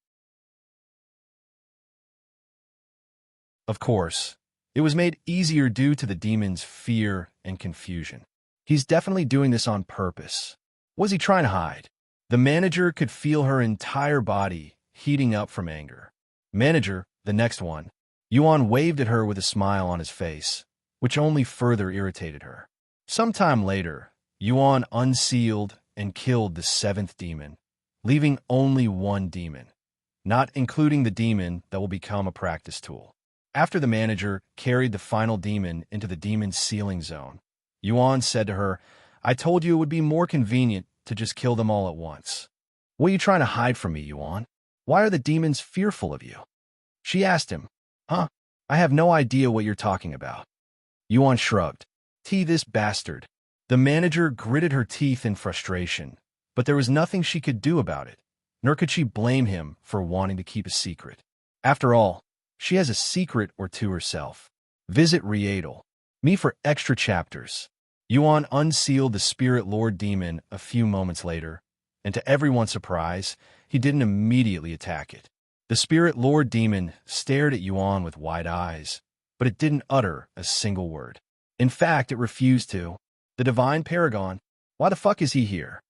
Of course, it was made easier due to the demon's fear and confusion. He's definitely doing this on purpose. What was he trying to hide? The manager could feel her entire body heating up from anger. Manager, the next one. Yuan waved at her with a smile on his face, which only further irritated her. Sometime later, Yuan unsealed and killed the 7th demon, leaving only 1 demon, not including the demon that will become a practice tool. After the manager carried the final demon into the demon sealing zone, Yuan said to her, I told you it would be more convenient to just kill them all at once. What are you trying to hide from me, Yuan? Why are the demons fearful of you? She asked him. Huh? I have no idea what you're talking about. Yuan shrugged. This bastard. The manager gritted her teeth in frustration, but there was nothing she could do about it, nor could she blame him for wanting to keep a secret. After all, she has a secret or two herself. Visit Rietal. Me for extra chapters. Yuan unsealed the Spirit Lord demon a few moments later, and to everyone's surprise, he didn't immediately attack it. The Spirit Lord demon stared at Yuan with wide eyes, but it didn't utter a single word. In fact, it refused to. The Divine Paragon, why the fuck is he here?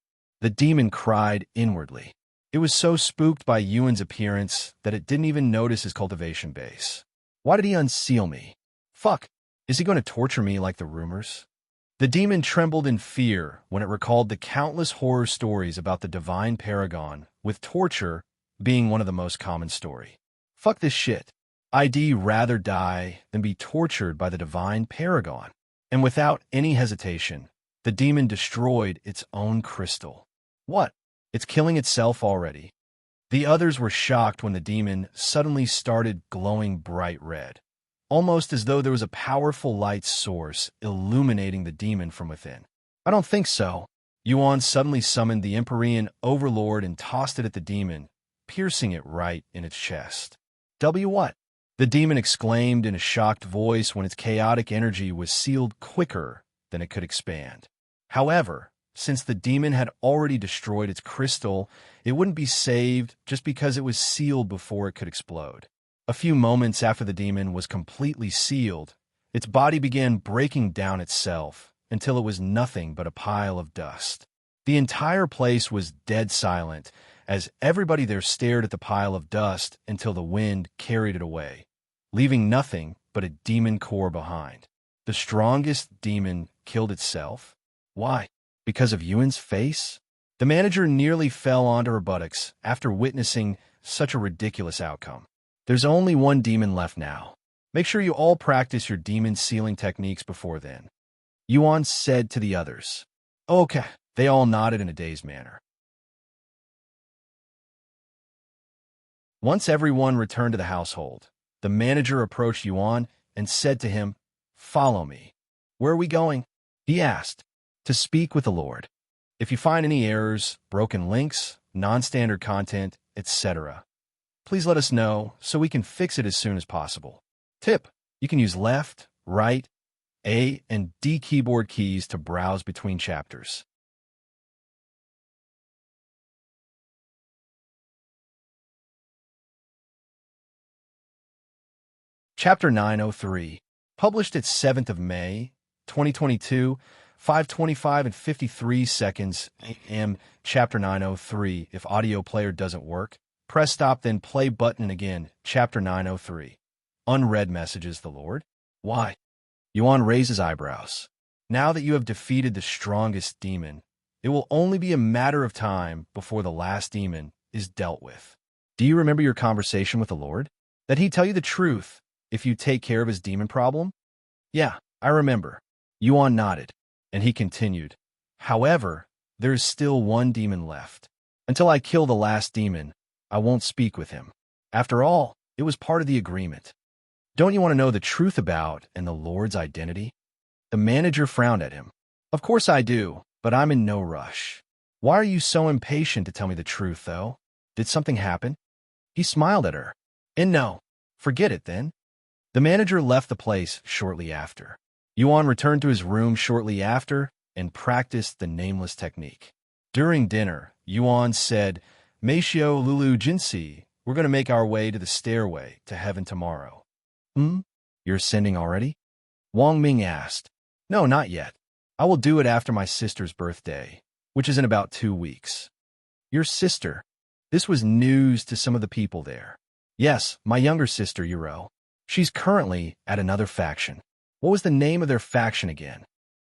The demon cried inwardly. It was so spooked by Yuan's appearance that it didn't even notice his cultivation base. Why did he unseal me? Fuck, is he going to torture me like the rumors? The demon trembled in fear when it recalled the countless horror stories about the Divine Paragon, with torture being one of the most common story. Fuck this shit. I'd rather die than be tortured by the Divine Paragon. And without any hesitation, the demon destroyed its own crystal. What? It's killing itself already. The others were shocked when the demon suddenly started glowing bright red, almost as though there was a powerful light source illuminating the demon from within. I don't think so. Yuan suddenly summoned the Empyrean Overlord and tossed it at the demon, piercing it right in its chest. What? The demon exclaimed in a shocked voice when its chaotic energy was sealed quicker than it could expand. However, since the demon had already destroyed its crystal, it wouldn't be saved just because it was sealed before it could explode. A few moments after the demon was completely sealed, its body began breaking down itself until it was nothing but a pile of dust. The entire place was dead silent as everybody there stared at the pile of dust until the wind carried it away, leaving nothing but a demon core behind. The strongest demon killed itself? Why? Because of Yuan's face? The manager nearly fell onto her buttocks after witnessing such a ridiculous outcome. There's only 1 demon left now. Make sure you all practice your demon sealing techniques before then. Yuan said to the others. Okay. They all nodded in a dazed manner. Once everyone returned to the household, the manager approached Yuan and said to him, Follow me. Where are we going? He asked. To speak with the Lord. If you find any errors, broken links, non-standard content, etc., please let us know so we can fix it as soon as possible. Tip: you can use left, right, A, and D keyboard keys to browse between chapters. Chapter 903. Published at 7th of May, 2022, 5:25 and 53 seconds a.m. Chapter 903. If audio player doesn't work, press stop then play button again. Chapter 903. Unread messages the Lord. Why? Yuan raises eyebrows. Now that you have defeated the strongest demon, it will only be a matter of time before the last demon is dealt with. Do you remember your conversation with the Lord? That he tell you the truth if you take care of his demon problem? Yeah, I remember. Yuan nodded, and he continued. However, there is still one demon left. Until I kill the last demon, I won't speak with him. After all, it was part of the agreement. Don't you want to know the truth about and the Lord's identity? The manager frowned at him. Of course I do, but I'm in no rush. Why are you so impatient to tell me the truth, though? Did something happen? He smiled at her. And no, forget it then. The manager left the place shortly after. Yuan returned to his room shortly after and practiced the nameless technique. During dinner, Yuan said, Meishio Lulu Jinsi, we're going to make our way to the stairway to heaven tomorrow. You're ascending already? Wang Ming asked. No, not yet. I will do it after my sister's birthday, which is in about 2 weeks. Your sister? This was news to some of the people there. Yes, my younger sister, Yuro. She's currently at another faction. What was the name of their faction again?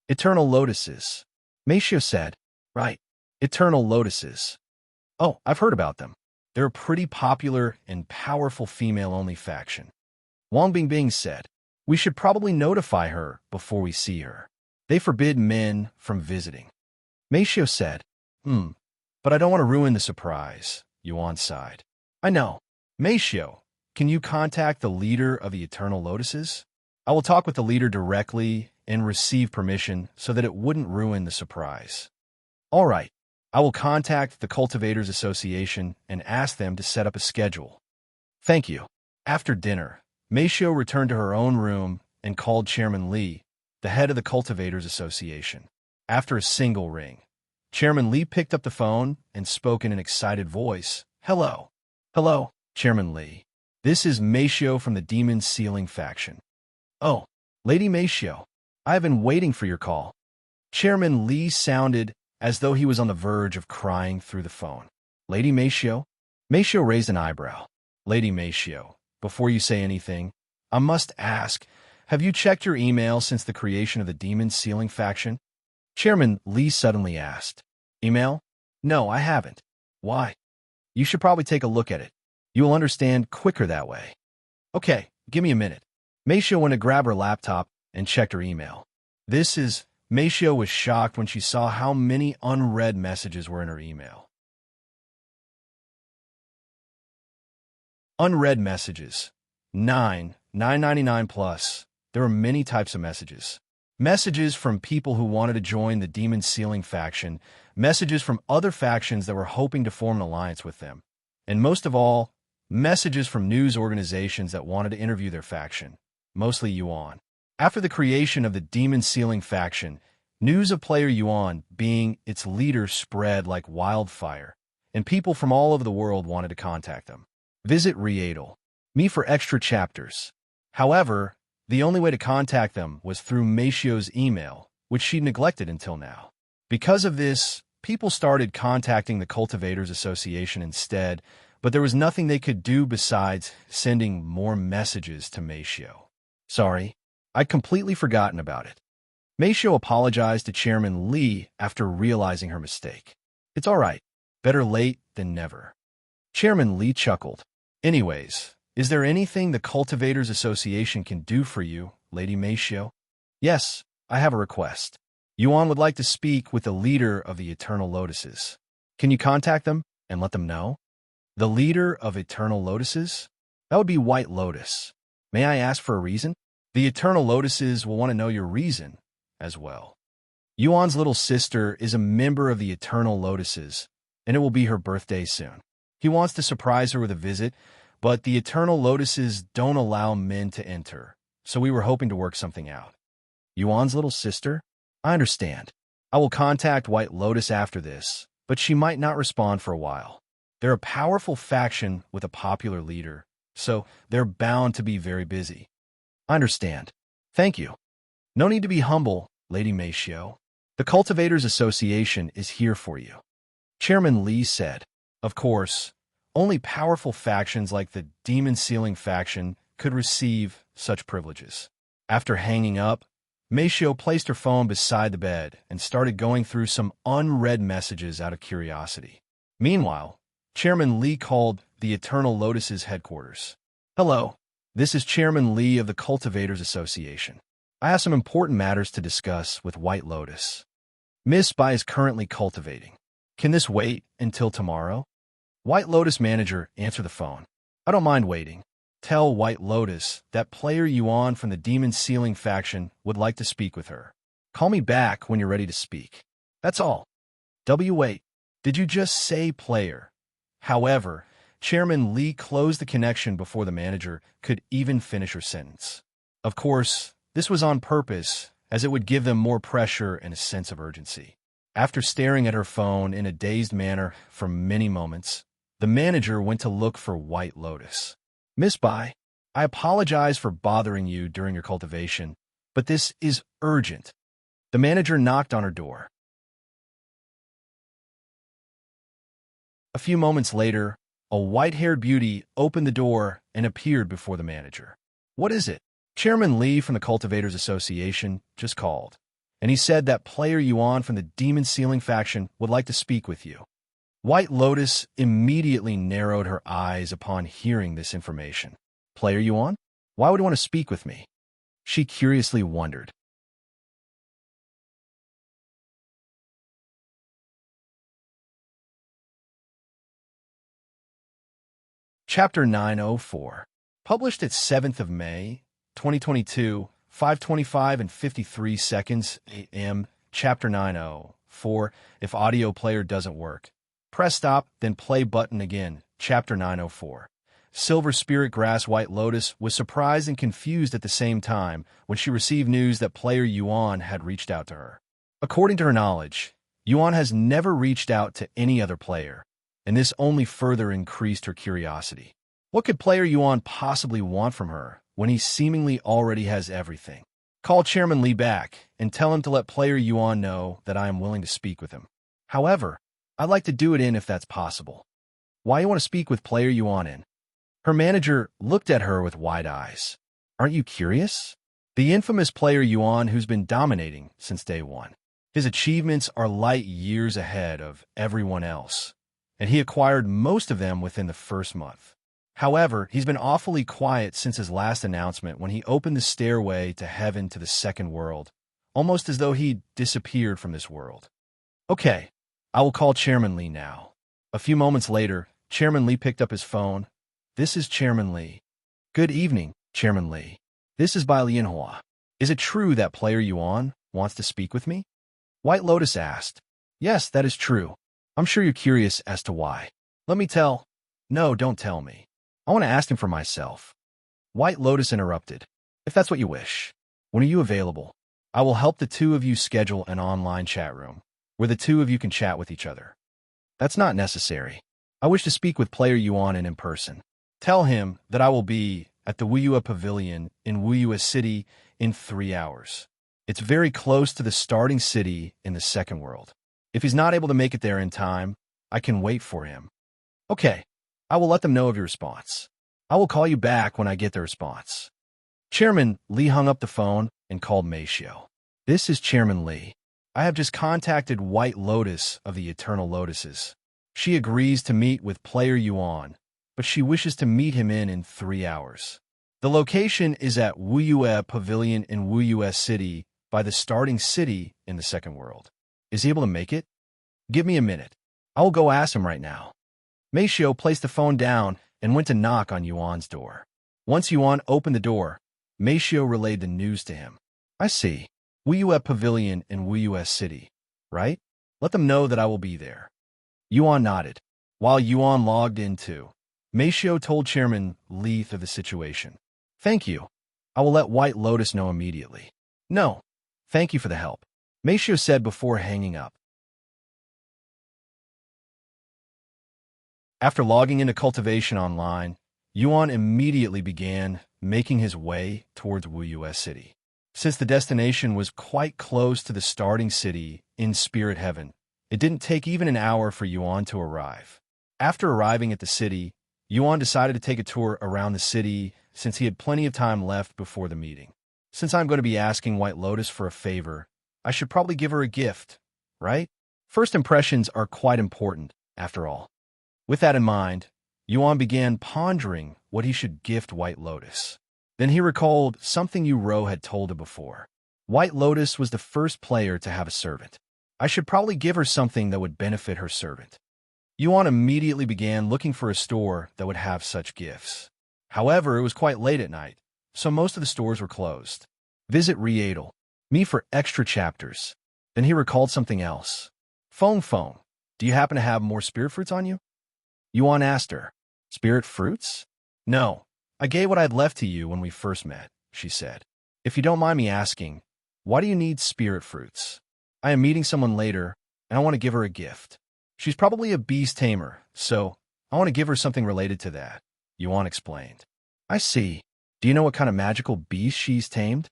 Eternal Lotuses. Meishio said. Right. Eternal Lotuses. Oh, I've heard about them. They're a pretty popular and powerful female-only faction. Wang Bingbing said, we should probably notify her before we see her. They forbid men from visiting. Meishio said, but I don't want to ruin the surprise. Yuan sighed. I know. Meishio, can you contact the leader of the Eternal Lotuses? I will talk with the leader directly and receive permission so that it wouldn't ruin the surprise. All right. I will contact the Cultivators Association and ask them to set up a schedule. Thank you. After dinner, Meishio returned to her own room and called Chairman Li, the head of the Cultivators Association. After a single ring, Chairman Li picked up the phone and spoke in an excited voice. Hello. Hello, Chairman Li. This is Meishio from the Demon Sealing faction. Oh, Lady Meishio, I have been waiting for your call. Chairman Li sounded as though he was on the verge of crying through the phone. Lady Meishio? Meishio raised an eyebrow. Lady Meishio, before you say anything, I must ask, have you checked your email since the creation of the Demon Sealing faction? Chairman Li suddenly asked. Email? No, I haven't. Why? You should probably take a look at it. You will understand quicker that way. Okay, give me a minute. Meishio went to grab her laptop and checked her email. Meishio was shocked when she saw how many unread messages were in her email. Unread messages. 9.99 plus. There were many types of messages. Messages from people who wanted to join the Demon Sealing faction, messages from other factions that were hoping to form an alliance with them, and most of all, messages from news organizations that wanted to interview their faction, mostly Yuan. After the creation of the Demon Sealing faction, news of player Yuan being its leader spread like wildfire, and people from all over the world wanted to contact them. Visit Readle. Me for extra chapters. However, the only way to contact them was through Meishio's email, which she neglected until now. Because of this, people started contacting the Cultivators Association instead, but there was nothing they could do besides sending more messages to Meishio. Sorry, I'd completely forgotten about it. Meishio apologized to Chairman Li after realizing her mistake. It's all right. Better late than never. Chairman Li chuckled. Anyways, is there anything the Cultivators Association can do for you, Lady Meishio? Yes, I have a request. Yuan would like to speak with the leader of the Eternal Lotuses. Can you contact them and let them know? The leader of Eternal Lotuses? That would be White Lotus. May I ask for a reason? The Eternal Lotuses will want to know your reason as well. Yuan's little sister is a member of the Eternal Lotuses, and it will be her birthday soon. He wants to surprise her with a visit, but the Eternal Lotuses don't allow men to enter, so we were hoping to work something out. Yuan's little sister? I understand. I will contact White Lotus after this, but she might not respond for a while. They're a powerful faction with a popular leader, so they're bound to be very busy. I understand. Thank you. No need to be humble, Lady Meishio. The Cultivators Association is here for you. Chairman Li said. Of course, only powerful factions like the Demon Sealing faction could receive such privileges. After hanging up, Meishio placed her phone beside the bed and started going through some unread messages out of curiosity. Meanwhile, Chairman Li called the Eternal Lotus's headquarters. Hello, this is Chairman Li of the Cultivators Association. I have some important matters to discuss with White Lotus. Miss Bai is currently cultivating. Can this wait until tomorrow? White Lotus manager answered the phone. I don't mind waiting. Tell White Lotus that player Yuan from the Demon Sealing faction would like to speak with her. Call me back when you're ready to speak. That's all. Wait, did you just say player? However, Chairman Li closed the connection before the manager could even finish her sentence. Of course, this was on purpose, as it would give them more pressure and a sense of urgency. After staring at her phone in a dazed manner for many moments, the manager went to look for White Lotus. Miss Bai, I apologize for bothering you during your cultivation, but this is urgent. The manager knocked on her door. A few moments later, a white-haired beauty opened the door and appeared before the manager. What is it? Chairman Li from the Cultivators Association just called, and he said that player Yuan from the Demon Sealing faction would like to speak with you. White Lotus immediately narrowed her eyes upon hearing this information. Player Yuan? Why would you want to speak with me? She curiously wondered. Chapter 904. Published at 7th of May, 2022, 5:25 and 53 seconds a.m. Chapter 904. If audio player doesn't work, press stop, then play button again. Chapter 904. Silver Spirit Grass White Lotus was surprised and confused at the same time when she received news that player Yuan had reached out to her. According to her knowledge, Yuan has never reached out to any other player, and this only further increased her curiosity. What could player Yuan possibly want from her when he seemingly already has everything? Call Chairman Li back and tell him to let player Yuan know that I am willing to speak with him. However, I'd like to do it in if that's possible. Why you want to speak with player Yuan in? Her manager looked at her with wide eyes. Aren't you curious? The infamous player Yuan who's been dominating since day one. His achievements are light years ahead of everyone else, and he acquired most of them within the first month. However, he's been awfully quiet since his last announcement when he opened the stairway to heaven to the second world, almost as though he'd disappeared from this world. Okay, I will call Chairman Li now. A few moments later, Chairman Li picked up his phone. This is Chairman Li. Good evening, Chairman Li. This is Bai Lianhua. Is it true that player Yuan wants to speak with me? White Lotus asked. Yes, that is true. I'm sure you're curious as to why. Let me tell. No, don't tell me. I want to ask him for myself. White Lotus interrupted. If that's what you wish. When are you available? I will help the two of you schedule an online chat room, where the two of you can chat with each other. That's not necessary. I wish to speak with player Yuan in person. Tell him that I will be at the Wuyue Pavilion in Wuyue City in 3 hours. It's very close to the starting city in the second world. If he's not able to make it there in time, I can wait for him. Okay, I will let them know of your response. I will call you back when I get the response. Chairman Li hung up the phone and called Meishio. This is Chairman Li. I have just contacted White Lotus of the Eternal Lotuses. She agrees to meet with player Yuan, but she wishes to meet him in 3 hours. The location is at Wuyue Pavilion in Wuyue City by the starting city in the second world. Is he able to make it? Give me a minute. I will go ask him right now. Meishio placed the phone down and went to knock on Yuan's door. Once Yuan opened the door, Meishio relayed the news to him. I see. Wuyue Pavilion in Wuyue City, right? Let them know that I will be there. Yuan nodded. While Yuan logged in too, Meishio told Chairman Li of the situation. Thank you. I will let White Lotus know immediately. No, thank you for the help, Meishio said before hanging up. After logging into Cultivation Online, Yuan immediately began making his way towards Wuyue City. Since the destination was quite close to the starting city in Spirit Heaven, it didn't take even an hour for Yuan to arrive. After arriving at the city, Yuan decided to take a tour around the city since he had plenty of time left before the meeting. Since I'm going to be asking White Lotus for a favor, I should probably give her a gift, right? First impressions are quite important, after all. With that in mind, Yuan began pondering what he should gift White Lotus. Then he recalled something Yu Ro had told him before. White Lotus was the first player to have a servant. I should probably give her something that would benefit her servant. Yuan immediately began looking for a store that would have such gifts. However, it was quite late at night, so most of the stores were closed. Visit Readle. Me for extra chapters. Then he recalled something else. Phone, do you happen to have more spirit fruits on you? Yuan asked her. Spirit fruits? No, I gave what I had left to you when we first met, she said. If you don't mind me asking, why do you need spirit fruits? I am meeting someone later, and I want to give her a gift. She's probably a beast tamer, so I want to give her something related to that, Yuan explained. I see. Do you know what kind of magical beast she's tamed?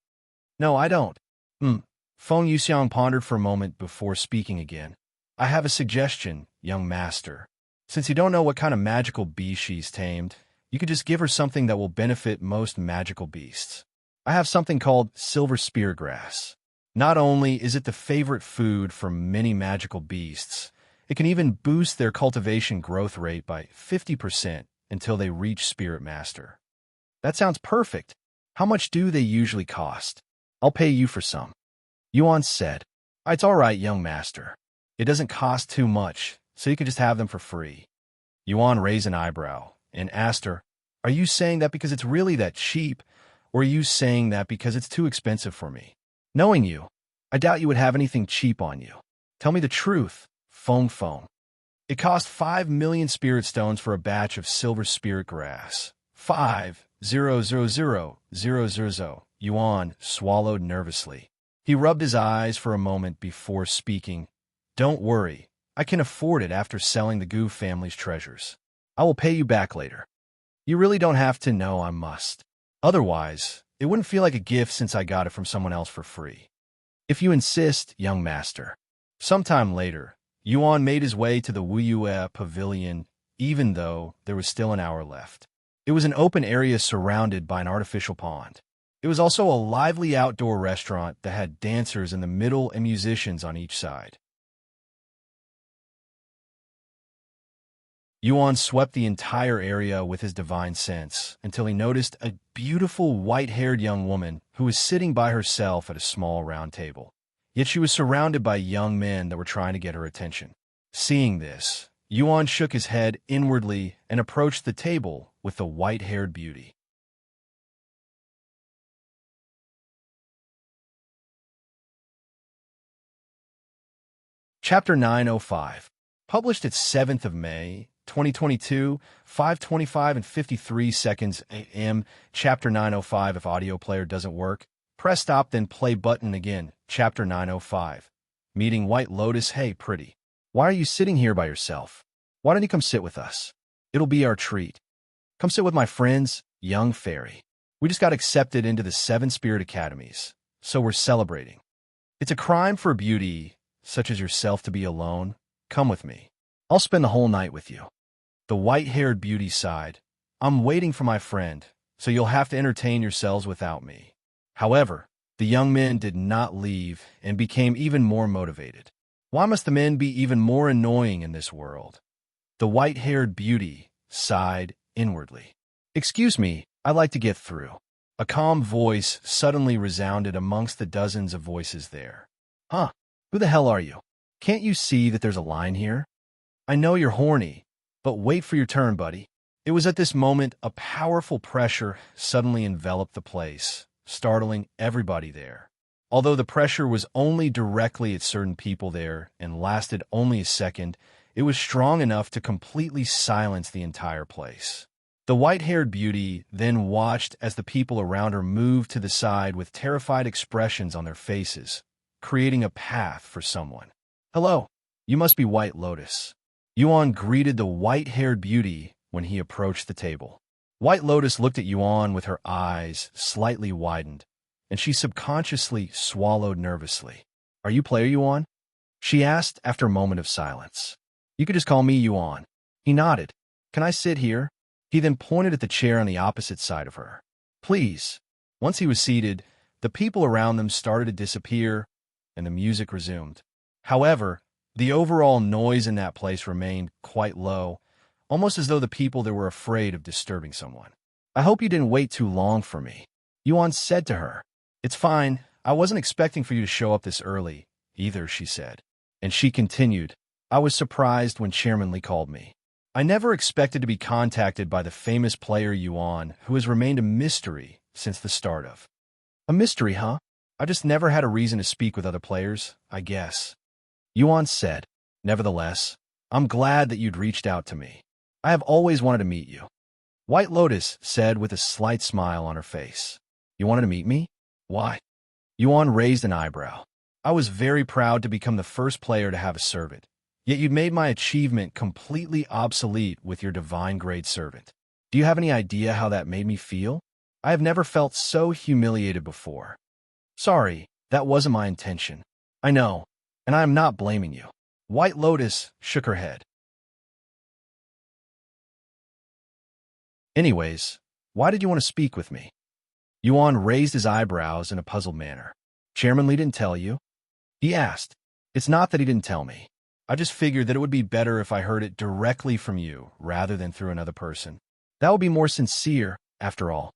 No, I don't. Feng Yuxiang pondered for a moment before speaking again. I have a suggestion, young master. Since you don't know what kind of magical beast she's tamed, you could just give her something that will benefit most magical beasts. I have something called silver spear grass. Not only is it the favorite food for many magical beasts, it can even boost their cultivation growth rate by 50% until they reach Spirit Master. That sounds perfect. How much do they usually cost? I'll pay you for some. Yuan said. It's all right, young master. It doesn't cost too much, so you can just have them for free. Yuan raised an eyebrow and asked her, Are you saying that because it's really that cheap, or are you saying that because it's too expensive for me? Knowing you, I doubt you would have anything cheap on you. Tell me the truth, Feng. It cost 5 million spirit stones for a batch of silver spirit grass. 5,000,000. Yuan swallowed nervously. He rubbed his eyes for a moment before speaking. Don't worry, I can afford it after selling the Gu family's treasures. I will pay you back later. You really don't have to know I must. Otherwise, it wouldn't feel like a gift since I got it from someone else for free. If you insist, young master. Sometime later, Yuan made his way to the Wuyue pavilion, even though there was still an hour left. It was an open area surrounded by an artificial pond. It was also a lively outdoor restaurant that had dancers in the middle and musicians on each side. Yuan swept the entire area with his divine sense until he noticed a beautiful white-haired young woman who was sitting by herself at a small round table. Yet she was surrounded by young men that were trying to get her attention. Seeing this, Yuan shook his head inwardly and approached the table with the white-haired beauty. Chapter 905. Published at 7th of May, 2022, 5:25 and 53 seconds a.m. Chapter 905. If audio player doesn't work, press stop then play button again. Chapter 905. Meeting White Lotus. Hey, pretty. Why are you sitting here by yourself? Why don't you come sit with us? It'll be our treat. Come sit with my friends, young fairy. We just got accepted into the 7 Spirit Academies, so we're celebrating. It's a crime for a beauty such as yourself to be alone. Come with me. I'll spend the whole night with you. The white-haired beauty sighed. I'm waiting for my friend, so you'll have to entertain yourselves without me. However, the young men did not leave and became even more motivated. Why must the men be even more annoying in this world? The white-haired beauty sighed inwardly. Excuse me, I'd like to get through. A calm voice suddenly resounded amongst the dozens of voices there. Huh? Who the hell are you? Can't you see that there's a line here? I know you're horny, but wait for your turn, buddy. It was at this moment a powerful pressure suddenly enveloped the place, startling everybody there. Although the pressure was only directly at certain people there and lasted only a second, it was strong enough to completely silence the entire place. The white-haired beauty then watched as the people around her moved to the side with terrified expressions on their faces, creating a path for someone. Hello, you must be White Lotus. Yuan greeted the white-haired beauty when he approached the table. White Lotus looked at Yuan with her eyes slightly widened, and she subconsciously swallowed nervously. Are you player Yuan? She asked after a moment of silence. You could just call me Yuan. He nodded. Can I sit here? He then pointed at the chair on the opposite side of her. Please. Once he was seated, the people around them started to disappear, and the music resumed. However, the overall noise in that place remained quite low, almost as though the people there were afraid of disturbing someone. I hope you didn't wait too long for me, Yuan said to her. It's fine. I wasn't expecting for you to show up this early, either, she said. And she continued, I was surprised when Chairman Li called me. I never expected to be contacted by the famous player Yuan, who has remained a mystery since the start of. A mystery, huh? I just never had a reason to speak with other players, I guess. Yuan said. Nevertheless, I'm glad that you'd reached out to me. I have always wanted to meet you. White Lotus said with a slight smile on her face. You wanted to meet me? Why? Yuan raised an eyebrow. I was very proud to become the first player to have a servant. Yet you'd made my achievement completely obsolete with your divine-grade servant. Do you have any idea how that made me feel? I have never felt so humiliated before. Sorry, that wasn't my intention. I know, and I am not blaming you. White Lotus shook her head. Anyways, why did you want to speak with me? Yuan raised his eyebrows in a puzzled manner. Chairman Li didn't tell you? He asked. It's not that he didn't tell me. I just figured that it would be better if I heard it directly from you rather than through another person. That would be more sincere, after all.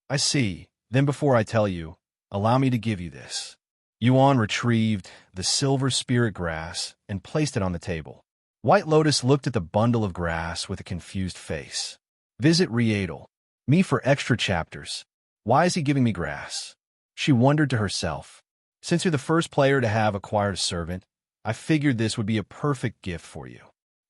I see. Then before I tell you, allow me to give you this. Yuan retrieved the silver spirit grass and placed it on the table. White Lotus looked at the bundle of grass with a confused face. Visit Riedel. Me for extra chapters. Why is he giving me grass? She wondered to herself. Since you're the first player to have acquired a servant, I figured this would be a perfect gift for you.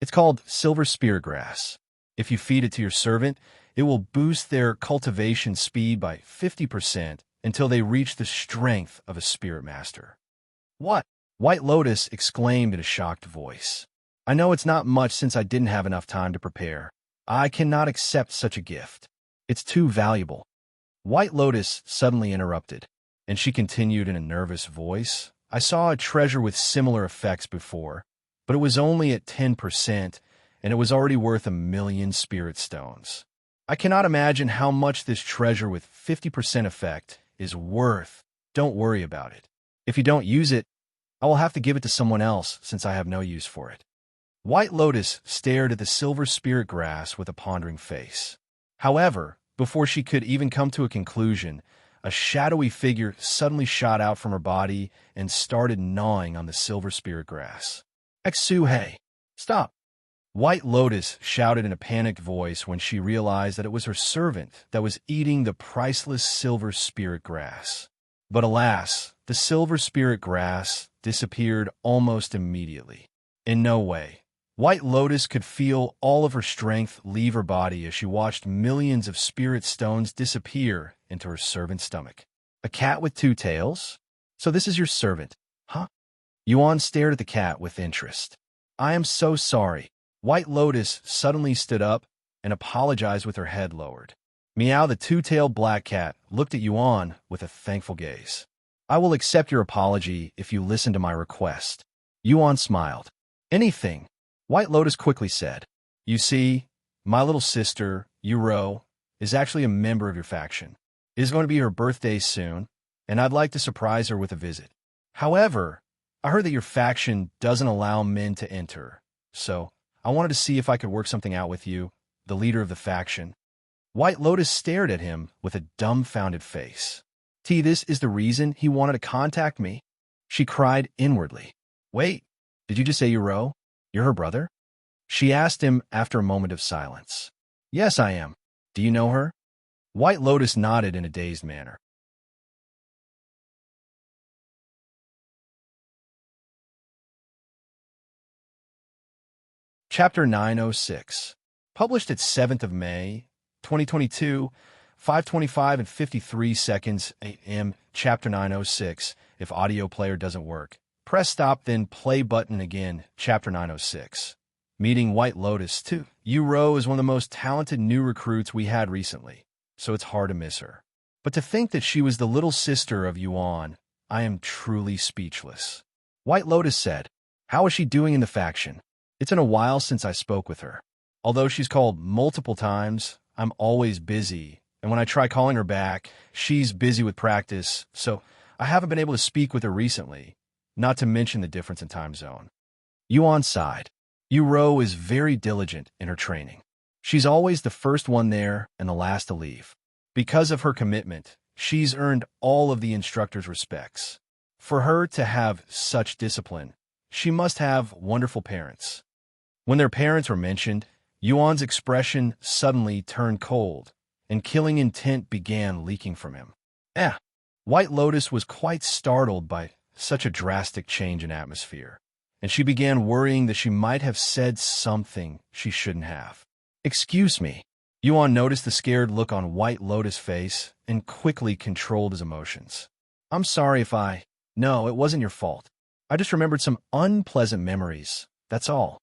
It's called silver spirit grass. If you feed it to your servant, it will boost their cultivation speed by 50% until they reach the strength of a spirit master. What? White Lotus exclaimed in a shocked voice. I know it's not much since I didn't have enough time to prepare. I cannot accept such a gift. It's too valuable. White Lotus suddenly interrupted, and she continued in a nervous voice. I saw a treasure with similar effects before, but it was only at 10%, and it was already worth 1,000,000 spirit stones. I cannot imagine how much this treasure with 50% effect is worth. Don't worry about it. If you don't use it, I will have to give it to someone else since I have no use for it. White Lotus stared at the silver spirit grass with a pondering face. However, before she could even come to a conclusion, a shadowy figure suddenly shot out from her body and started gnawing on the silver spirit grass. Exu-hei, stop! White Lotus shouted in a panicked voice when she realized that it was her servant that was eating the priceless silver spirit grass. But alas, the silver spirit grass disappeared almost immediately. In no way. White Lotus could feel all of her strength leave her body as she watched millions of spirit stones disappear into her servant's stomach. A cat with two tails? So this is your servant, huh? Yuan stared at the cat with interest. I am so sorry. White Lotus suddenly stood up and apologized with her head lowered. Meow, the two-tailed black cat, looked at Yuan with a thankful gaze. I will accept your apology if you listen to my request. Yuan smiled. Anything. White Lotus quickly said, You see, my little sister, Yuro, is actually a member of your faction. It is going to be her birthday soon, and I'd like to surprise her with a visit. However, I heard that your faction doesn't allow men to enter, so I wanted to see if I could work something out with you, the leader of the faction. White Lotus stared at him with a dumbfounded face. This is the reason he wanted to contact me? She cried inwardly. Wait, did you just say Yuro? You're her brother? She asked him after a moment of silence. Yes, I am. Do you know her? White Lotus nodded in a dazed manner. Chapter 906. Published at 7th of May, 2022, 5:25 and 53 seconds a.m. Chapter 906. If audio player doesn't work, press stop then play button again. Chapter 906. Meeting White Lotus, too. Yu is one of the most talented new recruits we had recently, so it's hard to miss her. But to think that she was the little sister of Yuan, I am truly speechless. White Lotus said, "How is she doing in the faction? It's been a while since I spoke with her. Although she's called multiple times, I'm always busy, and when I try calling her back, she's busy with practice, so I haven't been able to speak with her recently, not to mention the difference in time zone." Yuan sighed. Yu is very diligent in her training. She's always the first one there and the last to leave. Because of her commitment, she's earned all of the instructors' respects. For her to have such discipline, she must have wonderful parents. When their parents were mentioned, Yuan's expression suddenly turned cold, and killing intent began leaking from him. White Lotus was quite startled by such a drastic change in atmosphere, and she began worrying that she might have said something she shouldn't have. "Excuse me." Yuan noticed the scared look on White Lotus' face and quickly controlled his emotions. "I'm sorry if I... No, it wasn't your fault. I just remembered some unpleasant memories, that's all."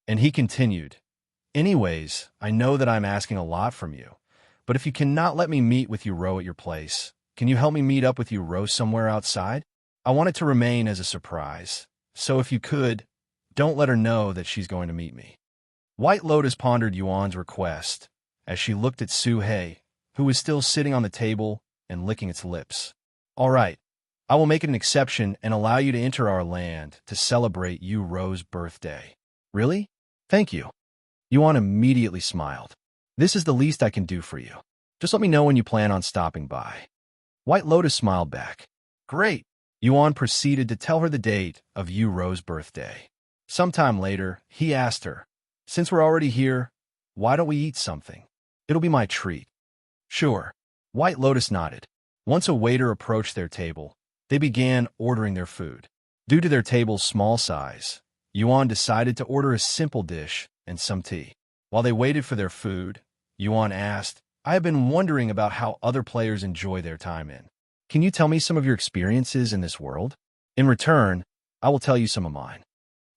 And he continued, "Anyways, I know that I'm asking a lot from you, but if you cannot let me meet with Yu at your place, can you help me meet up with Yu somewhere outside? I want it to remain as a surprise, so if you could, don't let her know that she's going to meet me." White Lotus pondered Yuan's request as she looked at Su Hei, who was still sitting on the table and licking its lips. "All right, I will make it an exception and allow you to enter our land to celebrate Yu's birthday." "Really? Thank you." Yuan immediately smiled. "This is the least I can do for you. Just let me know when you plan on stopping by." White Lotus smiled back. "Great." Yuan proceeded to tell her the date of Yu's birthday. Sometime later, he asked her, "Since we're already here, why don't we eat something? It'll be my treat." "Sure." White Lotus nodded. Once a waiter approached their table, they began ordering their food. Due to their table's small size, Yuan decided to order a simple dish and some tea. While they waited for their food, Yuan asked, "I have been wondering about how other players enjoy their time in. Can you tell me some of your experiences in this world? In return, I will tell you some of mine."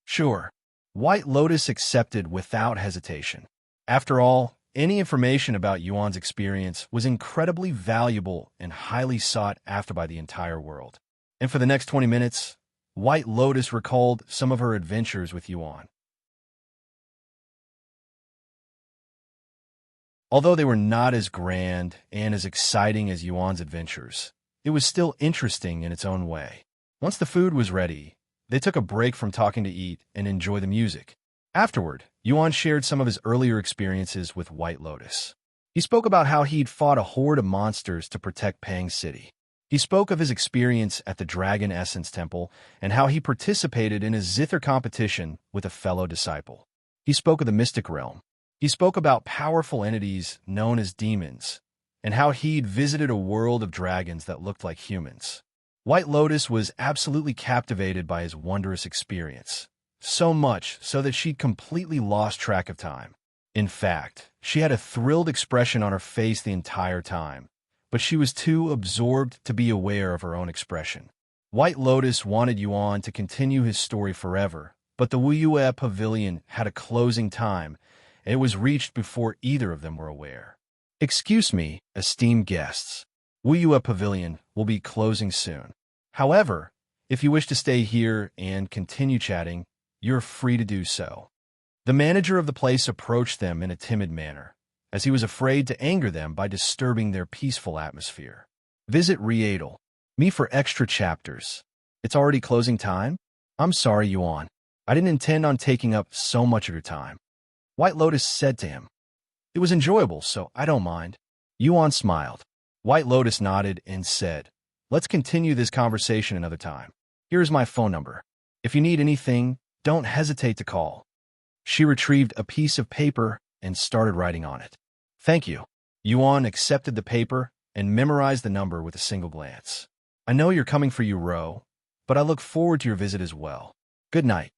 "Sure." White Lotus accepted without hesitation. After all, any information about Yuan's experience was incredibly valuable and highly sought after by the entire world. And for the next 20 minutes, White Lotus recalled some of her adventures with Yuan. Although they were not as grand and as exciting as Yuan's adventures, it was still interesting in its own way. Once the food was ready, they took a break from talking to eat and enjoy the music. Afterward, Yuan shared some of his earlier experiences with White Lotus. He spoke about how he'd fought a horde of monsters to protect Pang City. He spoke of his experience at the Dragon Essence Temple and how he participated in a zither competition with a fellow disciple. He spoke of the Mystic Realm. He spoke about powerful entities known as demons, and how he'd visited a world of dragons that looked like humans. White Lotus was absolutely captivated by his wondrous experience, so much so that she'd completely lost track of time. In fact, she had a thrilled expression on her face the entire time, but she was too absorbed to be aware of her own expression. White Lotus wanted Yuan to continue his story forever, but the Wuyue Pavilion had a closing time, and it was reached before either of them were aware. "Excuse me, esteemed guests. Wuyue Pavilion will be closing soon. However, if you wish to stay here and continue chatting, you're free to do so." The manager of the place approached them in a timid manner, as he was afraid to anger them by disturbing their peaceful atmosphere. "Visit Readel. Me for extra chapters. It's already closing time? I'm sorry, Yuan. I didn't intend on taking up so much of your time." White Lotus said to him. "It was enjoyable, so I don't mind." Yuan smiled. White Lotus nodded and said, "Let's continue this conversation another time. Here is my phone number. If you need anything, don't hesitate to call." She retrieved a piece of paper and started writing on it. "Thank you." Yuan accepted the paper and memorized the number with a single glance. "I know you're coming for Yu, but I look forward to your visit as well. Good night."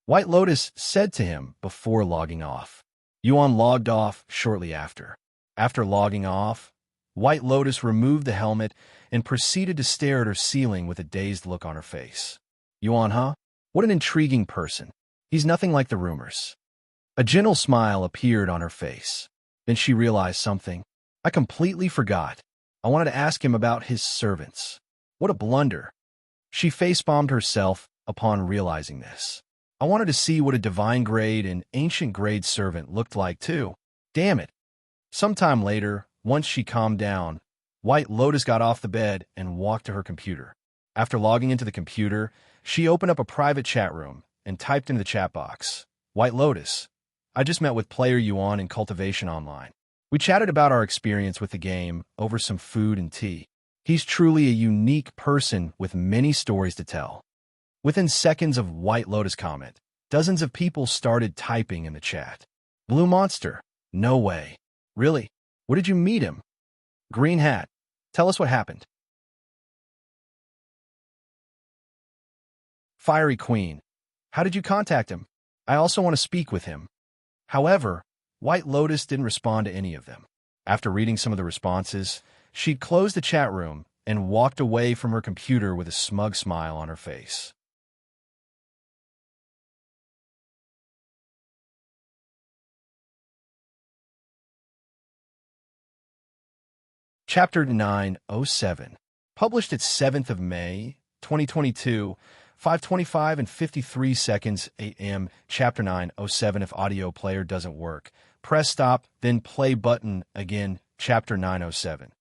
White Lotus said to him before logging off. Yuan logged off shortly after. After logging off, White Lotus removed the helmet and proceeded to stare at her ceiling with a dazed look on her face. "Yuan, huh? What an intriguing person. He's nothing like the rumors." A gentle smile appeared on her face. Then she realized something. I completely forgot. I wanted to ask him about his servants. What a blunder. She face-bombed herself upon realizing this. I wanted to see what a divine grade and ancient grade servant looked like too. Damn it. Sometime later, once she calmed down, White Lotus got off the bed and walked to her computer. After logging into the computer, she opened up a private chat room and typed into the chat box, White Lotus, I just met with Player Yuan in Cultivation Online. We chatted about our experience with the game over some food and tea. He's truly a unique person with many stories to tell. Within seconds of White Lotus' comment, dozens of people started typing in the chat. Blue Monster, no way. Really? Where did you meet him? Green Hat, tell us what happened. Fiery Queen, how did you contact him? I also want to speak with him. However, White Lotus didn't respond to any of them. After reading some of the responses, she'd closed the chat room and walked away from her computer with a smug smile on her face. Chapter 907, published at 7th of May, 2022, 5:25 and 53 seconds a.m. Chapter 907. If audio player doesn't work, press stop, then play button again. Chapter 907.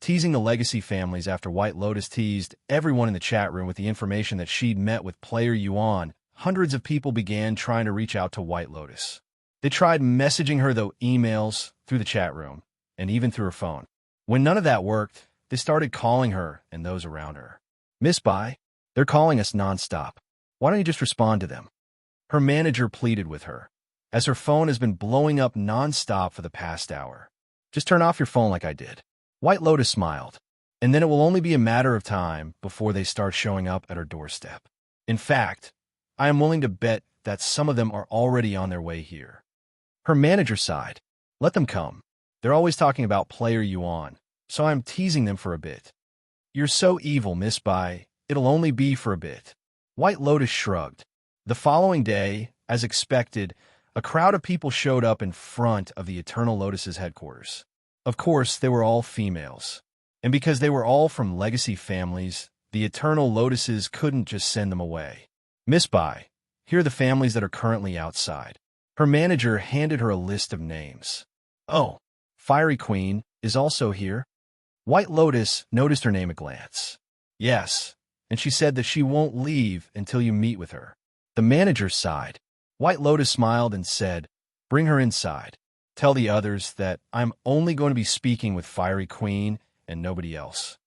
Teasing the legacy families. After White Lotus teased everyone in the chat room with the information that she'd met with Player Yuan, hundreds of people began trying to reach out to White Lotus. They tried messaging her through emails, through the chat room, and even through her phone. When none of that worked, they started calling her and those around her. Miss Bai, they're calling us nonstop. Why don't you just respond to them? Her manager pleaded with her, as her phone has been blowing up nonstop for the past hour. Just turn off your phone like I did. White Lotus smiled, and then it will only be a matter of time before they start showing up at her doorstep. In fact, I am willing to bet that some of them are already on their way here. Her manager sighed. Let them come. They're always talking about Player Yuan, so I'm teasing them for a bit. You're so evil, Miss Bai. It'll only be for a bit. White Lotus shrugged. The following day, as expected, a crowd of people showed up in front of the Eternal Lotus's headquarters. Of course, they were all females. And because they were all from legacy families, the Eternal Lotuses couldn't just send them away. Miss Bai, here are the families that are currently outside. Her manager handed her a list of names. Oh, Fiery Queen is also here. White Lotus noticed her name at a glance. Yes, and she said that she won't leave until you meet with her. The manager sighed. White Lotus smiled and said, bring her inside. Tell the others that I'm only going to be speaking with Fiery Queen and nobody else.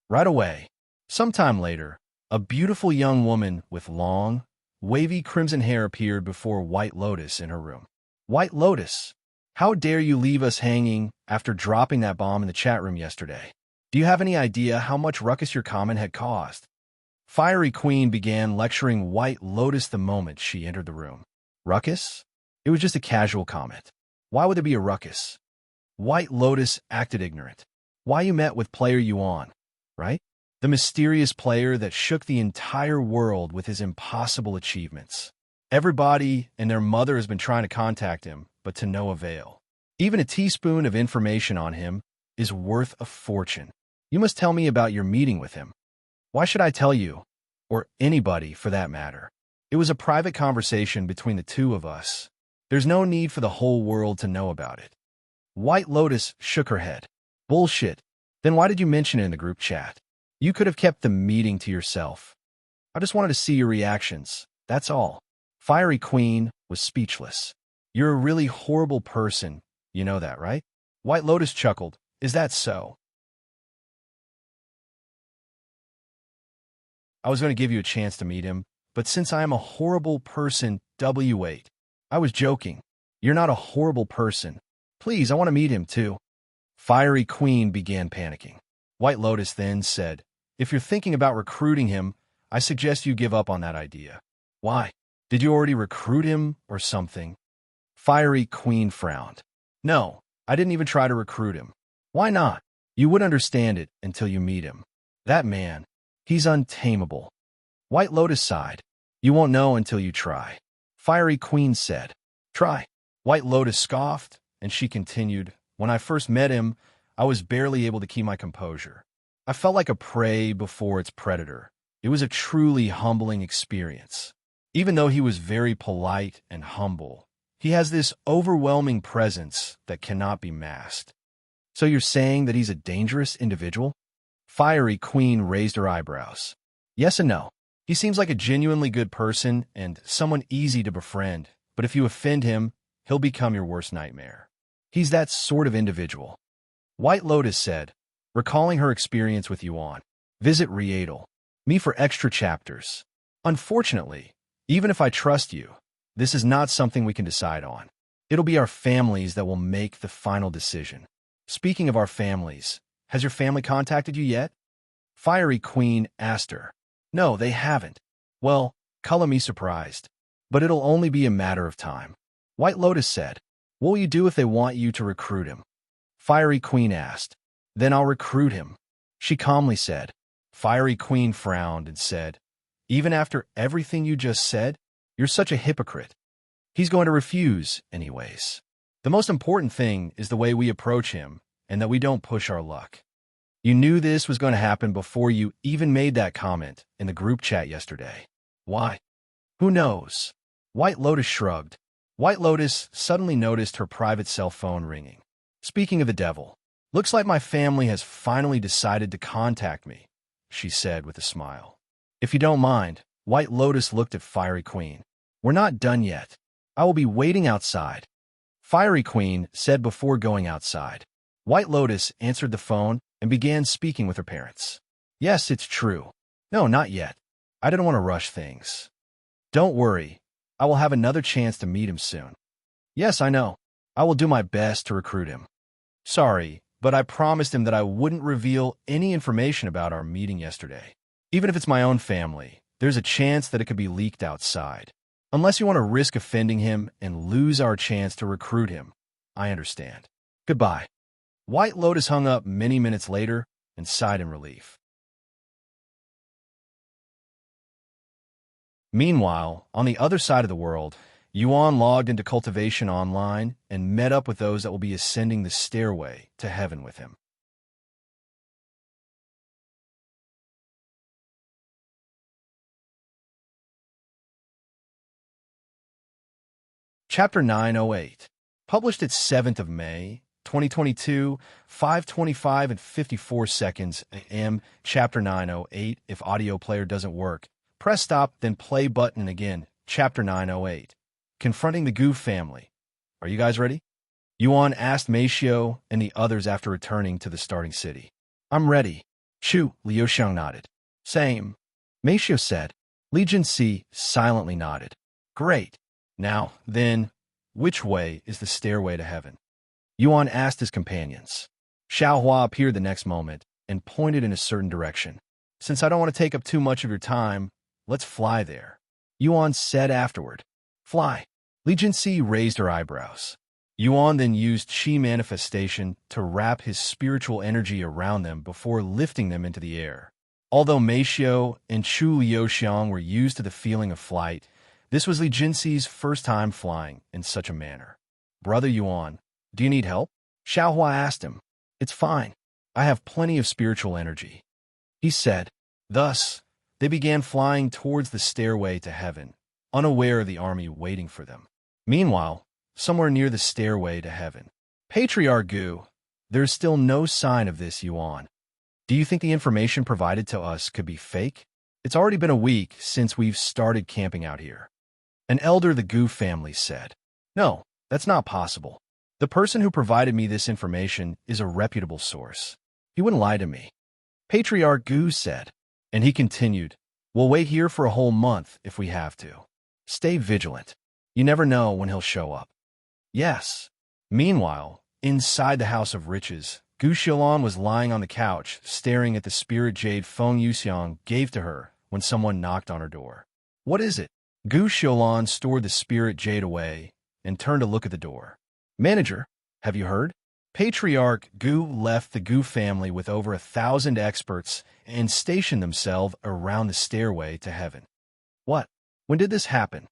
Right away. Sometime later, a beautiful young woman with long, wavy crimson hair appeared before White Lotus in her room. White Lotus, how dare you leave us hanging after dropping that bomb in the chat room yesterday? Do you have any idea how much ruckus your comment had caused? Fiery Queen began lecturing White Lotus the moment she entered the room. Ruckus? It was just a casual comment. Why would there be a ruckus? White Lotus acted ignorant. Why you met with Player Yuan, right? The mysterious player that shook the entire world with his impossible achievements. Everybody and their mother has been trying to contact him, but to no avail. Even a teaspoon of information on him is worth a fortune. You must tell me about your meeting with him. Why should I tell you? Or anybody, for that matter. It was a private conversation between the two of us. There's no need for the whole world to know about it. White Lotus shook her head. Bullshit. Then why did you mention it in the group chat? You could have kept the meeting to yourself. I just wanted to see your reactions. That's all. Fiery Queen was speechless. You're a really horrible person. You know that, right? White Lotus chuckled. Is that so? I was going to give you a chance to meet him, but since I am a horrible person, W8. I was joking. You're not a horrible person. Please, I want to meet him too. Fiery Queen began panicking. White Lotus then said, if you're thinking about recruiting him, I suggest you give up on that idea. Why? Did you already recruit him or something? Fiery Queen frowned. No, I didn't even try to recruit him. Why not? You would understand it until you meet him. That man, he's untamable. White Lotus sighed. You won't know until you try. Fiery Queen said, try. White Lotus scoffed, and she continued, "When I first met him, I was barely able to keep my composure. I felt like a prey before its predator. It was a truly humbling experience. Even though he was very polite and humble, he has this overwhelming presence that cannot be masked." "So you're saying that he's a dangerous individual?" Fiery Queen raised her eyebrows. "Yes and no. He seems like a genuinely good person and someone easy to befriend, but if you offend him, he'll become your worst nightmare. He's that sort of individual." White Lotus said, recalling her experience with Yuan. "Visit Rietal. Me for extra chapters. Unfortunately, even if I trust you, this is not something we can decide on. It'll be our families that will make the final decision. Speaking of our families, has your family contacted you yet?" Fiery Queen asked her. "No, they haven't." "Well, color me surprised. But it'll only be a matter of time." White Lotus said, "What will you do if they want you to recruit him?" Fiery Queen asked. "Then I'll recruit him," she calmly said. Fiery Queen frowned and said, "Even after everything you just said, you're such a hypocrite. He's going to refuse, anyways. The most important thing is the way we approach him and that we don't push our luck. You knew this was going to happen before you even made that comment in the group chat yesterday. Why? Who knows?" White Lotus shrugged. White Lotus suddenly noticed her private cell phone ringing. "Speaking of the devil, looks like my family has finally decided to contact me," she said with a smile. "If you don't mind," White Lotus looked at Fiery Queen. "We're not done yet. I will be waiting outside." Fiery Queen said before going outside. White Lotus answered the phone and began speaking with her parents. "Yes, it's true. No, not yet. I didn't want to rush things. Don't worry. I will have another chance to meet him soon. Yes, I know. I will do my best to recruit him. Sorry, but I promised him that I wouldn't reveal any information about our meeting yesterday. Even if it's my own family, there's a chance that it could be leaked outside. Unless you want to risk offending him and lose our chance to recruit him, I understand. Goodbye." White Lotus hung up many minutes later and sighed in relief. Meanwhile, on the other side of the world, Yuan logged into Cultivation Online and met up with those that will be ascending the stairway to heaven with him. Chapter 908, published at 7th of May, 2022, 5:25 and 54 seconds a.m. Chapter 908. If audio player doesn't work, press stop, then play button again. Chapter 908. Confronting the Gu family. Are you guys ready? Yuan asked Meishio and the others after returning to the starting city. "I'm ready." Chu Liuxiang nodded. "Same." Meishio said. Li Jinsi silently nodded. "Great. Now, then, which way is the stairway to heaven?" Yuan asked his companions. Xiaohua appeared the next moment and pointed in a certain direction. "Since I don't want to take up too much of your time, let's fly there," Yuan said afterward. "Fly." Li Jinsi raised her eyebrows. Yuan then used Qi manifestation to wrap his spiritual energy around them before lifting them into the air. Although Meishio and Chu Liuxiang were used to the feeling of flight, this was Li Jinsi's first time flying in such a manner. "Brother Yuan, do you need help?" Xiaohua asked him. "It's fine. I have plenty of spiritual energy," he said. Thus, they began flying towards the stairway to heaven, unaware of the army waiting for them. Meanwhile, somewhere near the stairway to heaven, Patriarch Gu, there is still no sign of this Yuan. "Do you think the information provided to us could be fake? It's already been a week since we've started camping out here." An elder of the Gu family said. "No, that's not possible. The person who provided me this information is a reputable source. He wouldn't lie to me," Patriarch Gu said. And he continued, "We'll wait here for a whole month if we have to. Stay vigilant. You never know when he'll show up." "Yes." Meanwhile, inside the House of Riches, Gu Xiaolan was lying on the couch, staring at the spirit jade Feng Yuxiang gave to her when someone knocked on her door. "What is it?" Gu Xiaolan stored the spirit jade away and turned to look at the door. "Manager, have you heard? Patriarch Gu left the Gu family with over 1,000 experts and stationed themselves around the stairway to heaven." "What? When did this happen?"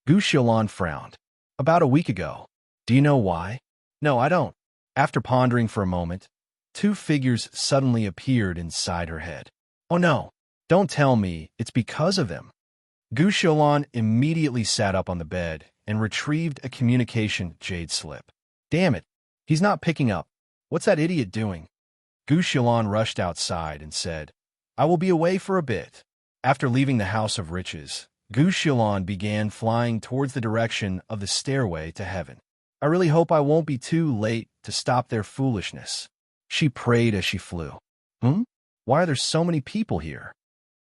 Gu Xiaolan frowned. "About a week ago. Do you know why? No, I don't. After pondering for a moment, two figures suddenly appeared inside her head. Oh no, don't tell me it's because of them. Gu Xiaolan immediately sat up on the bed and retrieved a communication jade slip. Damn it, he's not picking up. What's that idiot doing? Gu Xiaolan rushed outside and said, I will be away for a bit. After leaving the House of Riches, Gu Xiaolan began flying towards the direction of the stairway to heaven. I really hope I won't be too late to stop their foolishness. She prayed as she flew. Why are there so many people here?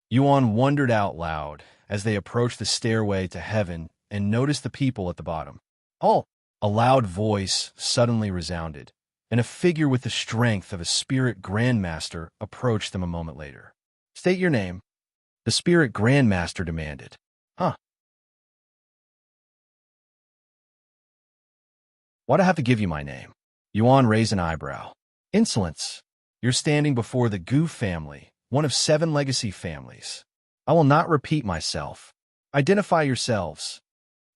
Yuan wondered out loud as they approached the stairway to heaven and noticed the people at the bottom. Oh! A loud voice suddenly resounded, and a figure with the strength of a spirit grandmaster approached them a moment later. State your name, the spirit grandmaster demanded. Why'd I have to give you my name? Yuan raised an eyebrow. Insolence. You're standing before the Gu family, one of 7 legacy families. I will not repeat myself. Identify yourselves.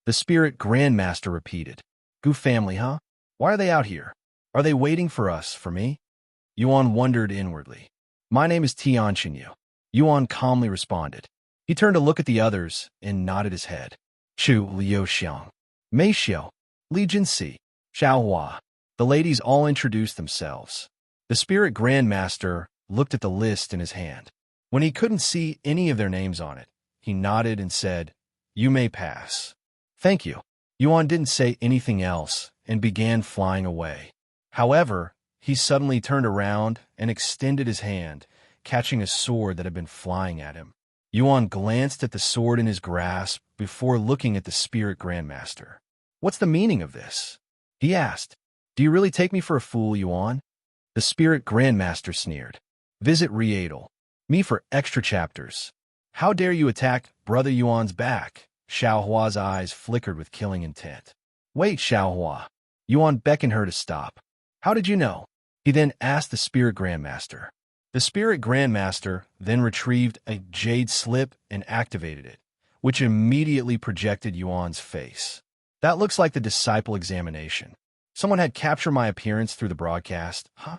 The spirit grandmaster repeated. Gu family, huh? Why are they out here? Are they waiting for us, for me? Yuan wondered inwardly. My name is Tianqin Yu. Yuan calmly responded. He turned to look at the others and nodded his head. Chu Liu Xiang, Mei Xiao, Li Jinxi, Xiao Hua. The ladies all introduced themselves. The spirit grandmaster looked at the list in his hand. When he couldn't see any of their names on it, he nodded and said, You may pass. Thank you. Yuan didn't say anything else and began flying away. However, he suddenly turned around and extended his hand, catching a sword that had been flying at him. Yuan glanced at the sword in his grasp before looking at the spirit grandmaster. What's the meaning of this? He asked. Do you really take me for a fool, Yuan? The spirit grandmaster sneered. Visit Readel. Me for extra chapters. How dare you attack Brother Yuan's back? Xiao Hua's eyes flickered with killing intent. Wait, Xiao Hua. Yuan beckoned her to stop. How did you know? He then asked the spirit grandmaster. The spirit grandmaster then retrieved a jade slip and activated it, which immediately projected Yuan's face. That looks like the disciple examination. Someone had captured my appearance through the broadcast, huh?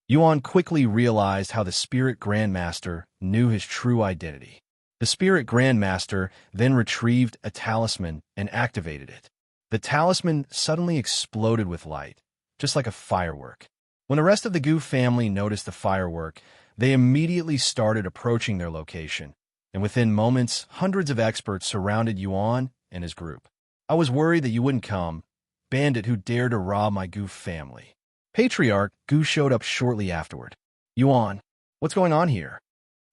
Yuan quickly realized how the spirit grandmaster knew his true identity. The spirit grandmaster then retrieved a talisman and activated it. The talisman suddenly exploded with light, just like a firework. When the rest of the Gu family noticed the firework, they immediately started approaching their location, and within moments, hundreds of experts surrounded Yuan and his group. I was worried that you wouldn't come, bandit who dared to rob my Gu family. Patriarch Gu showed up shortly afterward. Yuan, what's going on here?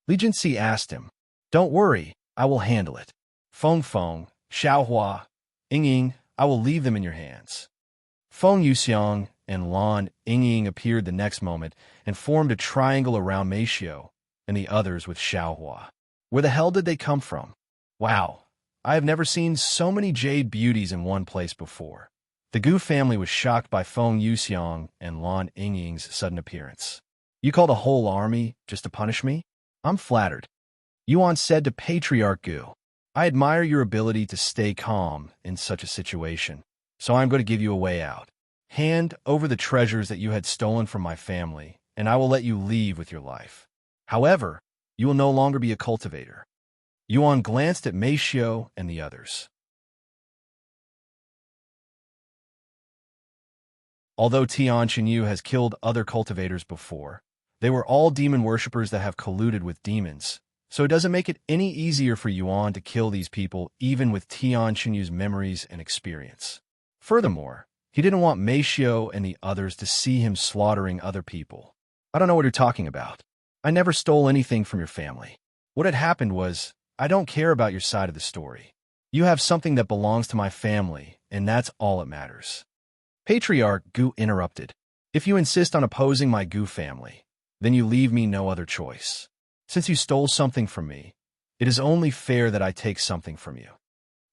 Li Jinxi asked him. Don't worry, I will handle it. Feng Feng, Xiao Hua, Ying, I will leave them in your hands. Feng Yuxiang and Lan Ying appeared the next moment and formed a triangle around Mei Xiao and the others with Xiao Hua. Where the hell did they come from? Wow, I have never seen so many jade beauties in one place before. The Gu family was shocked by Feng Yuxiang and Lan Ying's sudden appearance. You called a whole army just to punish me? I'm flattered. Yuan said to Patriarch Gu, I admire your ability to stay calm in such a situation, so I'm going to give you a way out. Hand over the treasures that you had stolen from my family, and I will let you leave with your life. However, you will no longer be a cultivator. Yuan glanced at Mei Xiao and the others. Although Tianqin Yu has killed other cultivators before, they were all demon worshippers that have colluded with demons, so it doesn't make it any easier for Yuan to kill these people even with Tianqin Yu's memories and experience. Furthermore, he didn't want Mei Xiao and the others to see him slaughtering other people. I don't know what you're talking about. I never stole anything from your family. What had happened was, I don't care about your side of the story. You have something that belongs to my family, and that's all that matters. Patriarch Gu interrupted. If you insist on opposing my Gu family, then you leave me no other choice. Since you stole something from me, it is only fair that I take something from you.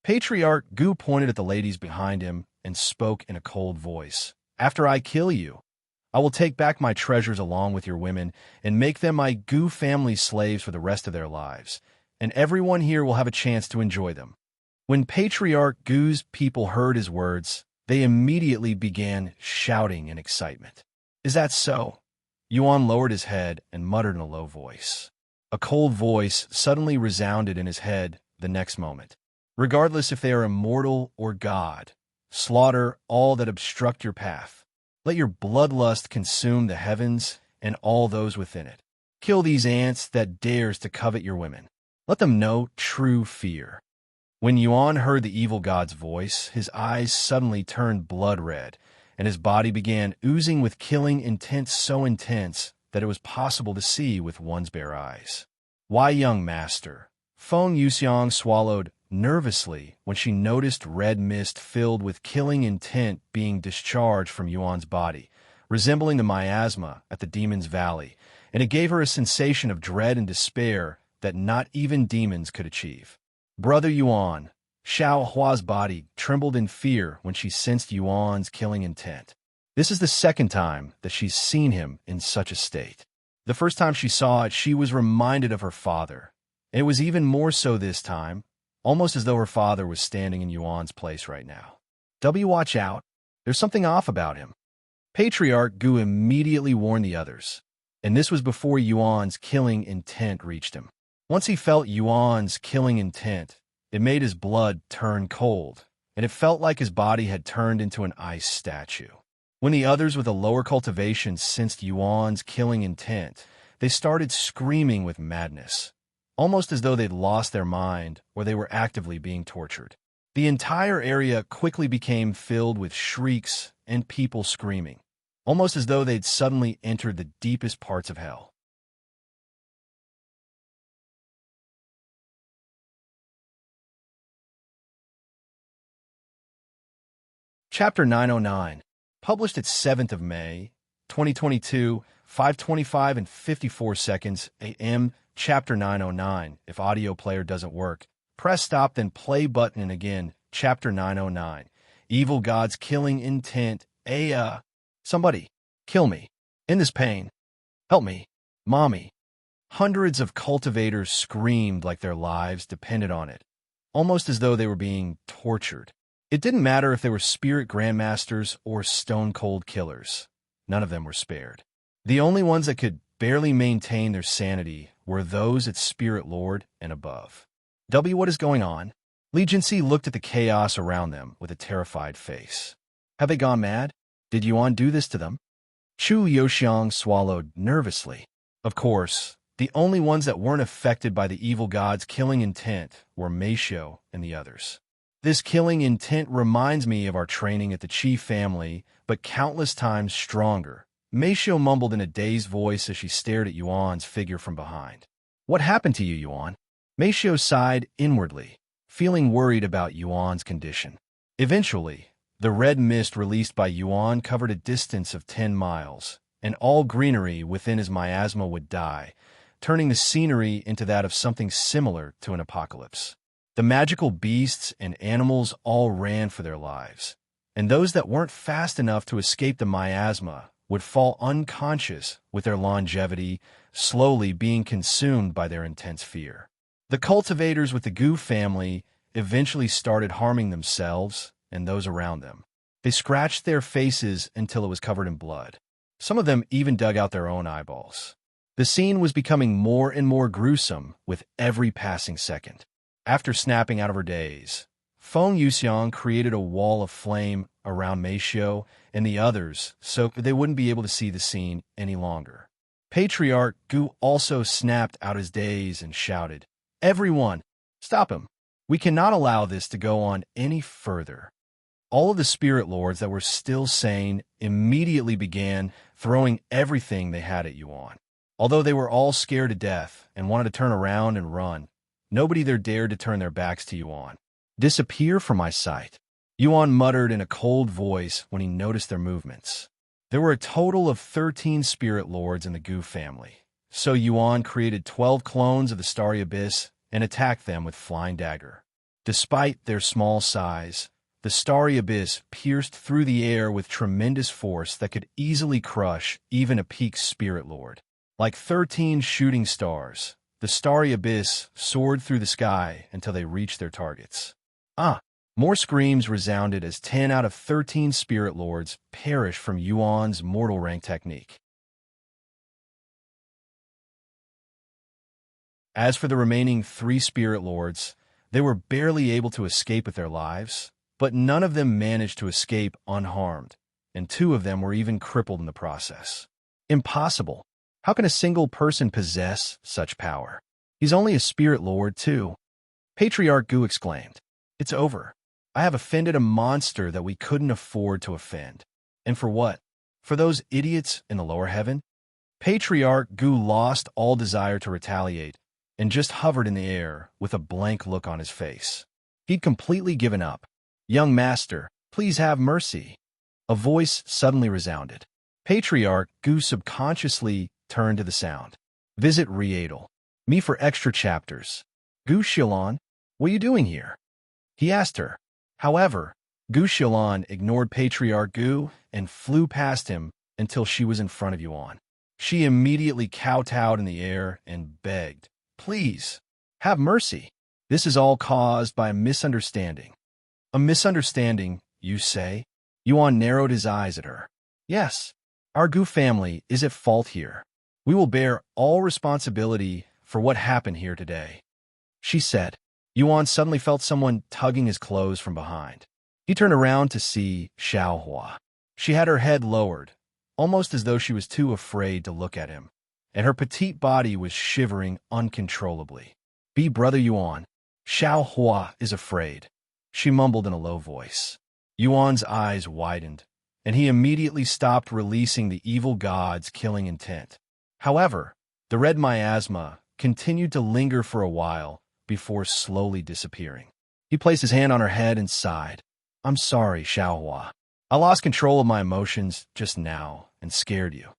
Patriarch Gu pointed at the ladies behind him and spoke in a cold voice. After I kill you, I will take back my treasures along with your women and make them my Gu family slaves for the rest of their lives, and everyone here will have a chance to enjoy them. When Patriarch Gu's people heard his words, They immediately began shouting in excitement. "Is that so?" Yuan lowered his head and muttered in a low voice. A cold voice suddenly resounded in his head the next moment. "Regardless if they are immortal or God, slaughter all that obstruct your path. Let your bloodlust consume the heavens and all those within it. Kill these ants that dares to covet your women. Let them know true fear." When Yuan heard the evil god's voice, his eyes suddenly turned blood red, and his body began oozing with killing intent so intense that it was possible to see with one's bare eyes. "Why, young master?" Feng Yuxiang swallowed nervously when she noticed red mist filled with killing intent being discharged from Yuan's body, resembling the miasma at the Demon's Valley, and it gave her a sensation of dread and despair that not even demons could achieve. "Brother Yuan," Xiao Hua's body trembled in fear when she sensed Yuan's killing intent. This is the second time that she's seen him in such a state. The first time she saw it, she was reminded of her father. And it was even more so this time, almost as though her father was standing in Yuan's place right now. Watch out. There's something off about him." Patriarch Gu immediately warned the others, and this was before Yuan's killing intent reached him. Once he felt Yuan's killing intent, it made his blood turn cold, and it felt like his body had turned into an ice statue. When the others with a lower cultivation sensed Yuan's killing intent, they started screaming with madness, almost as though they'd lost their mind or they were actively being tortured. The entire area quickly became filled with shrieks and people screaming, almost as though they'd suddenly entered the deepest parts of hell. Chapter 909, published at 7th of May, 2022, 5:25 and 54 seconds a.m. Chapter 909. If audio player doesn't work, press stop then play button and again. Chapter 909. Evil God's killing intent. Somebody, kill me. In this pain. Help me. Mommy. Hundreds of cultivators screamed like their lives depended on it, almost as though they were being tortured. It didn't matter if they were spirit grandmasters or stone-cold killers. None of them were spared. The only ones that could barely maintain their sanity were those at Spirit Lord and above. What is going on? Legiancy looked at the chaos around them with a terrified face. Have they gone mad? Did Yuan do this to them? Chu Yoxiang swallowed nervously. Of course, the only ones that weren't affected by the evil god's killing intent were Meisho and the others. This killing intent reminds me of our training at the Qi family, but countless times stronger. Meisho mumbled in a dazed voice as she stared at Yuan's figure from behind. What happened to you, Yuan? Meisho sighed inwardly, feeling worried about Yuan's condition. Eventually, the red mist released by Yuan covered a distance of 10 miles, and all greenery within his miasma would die, turning the scenery into that of something similar to an apocalypse. The magical beasts and animals all ran for their lives, and those that weren't fast enough to escape the miasma would fall unconscious with their longevity, slowly being consumed by their intense fear. The cultivators with the Gu family eventually started harming themselves and those around them. They scratched their faces until it was covered in blood. Some of them even dug out their own eyeballs. The scene was becoming more and more gruesome with every passing second. After snapping out of her daze, Feng Yuxiang created a wall of flame around Meisho and the others so they wouldn't be able to see the scene any longer. Patriarch Gu also snapped out his daze and shouted, "Everyone, stop him! We cannot allow this to go on any further." All of the spirit lords that were still sane immediately began throwing everything they had at Yuan. Although they were all scared to death and wanted to turn around and run, nobody there dared to turn their backs to Yuan. "Disappear from my sight," Yuan muttered in a cold voice when he noticed their movements. There were a total of 13 spirit lords in the Gu family, so Yuan created 12 clones of the Starry Abyss and attacked them with Flying Dagger. Despite their small size, the Starry Abyss pierced through the air with tremendous force that could easily crush even a peak spirit lord. Like 13 shooting stars, the Starry Abyss soared through the sky until they reached their targets. More screams resounded as 10 out of 13 spirit lords perished from Yuan's mortal rank technique. As for the remaining 3 spirit lords, they were barely able to escape with their lives, but none of them managed to escape unharmed, and 2 of them were even crippled in the process. Impossible. How can a single person possess such power? He's only a spirit lord, too. Patriarch Gu exclaimed. It's over. I have offended a monster that we couldn't afford to offend. And for what? For those idiots in the lower heaven? Patriarch Gu lost all desire to retaliate and just hovered in the air with a blank look on his face. He'd completely given up. Young master, please have mercy. A voice suddenly resounded. Patriarch Gu subconsciously turned to the sound. Visit Riedel. Me for extra chapters. Gu Xilan, what are you doing here? He asked her. However, Gu Xilan ignored Patriarch Gu and flew past him until she was in front of Yuan. She immediately kowtowed in the air and begged, please, have mercy. This is all caused by a misunderstanding. A misunderstanding, you say? Yuan narrowed his eyes at her. Yes, our Gu family is at fault here. We will bear all responsibility for what happened here today, she said. Yuan suddenly felt someone tugging his clothes from behind. He turned around to see Xiaohua. She had her head lowered, almost as though she was too afraid to look at him, and her petite body was shivering uncontrollably. Be brother Yuan. Xiaohua is afraid, she mumbled in a low voice. Yuan's eyes widened, and he immediately stopped releasing the evil god's killing intent. However, the red miasma continued to linger for a while before slowly disappearing. He placed his hand on her head and sighed. I'm sorry, Xiaohua. I lost control of my emotions just now and scared you.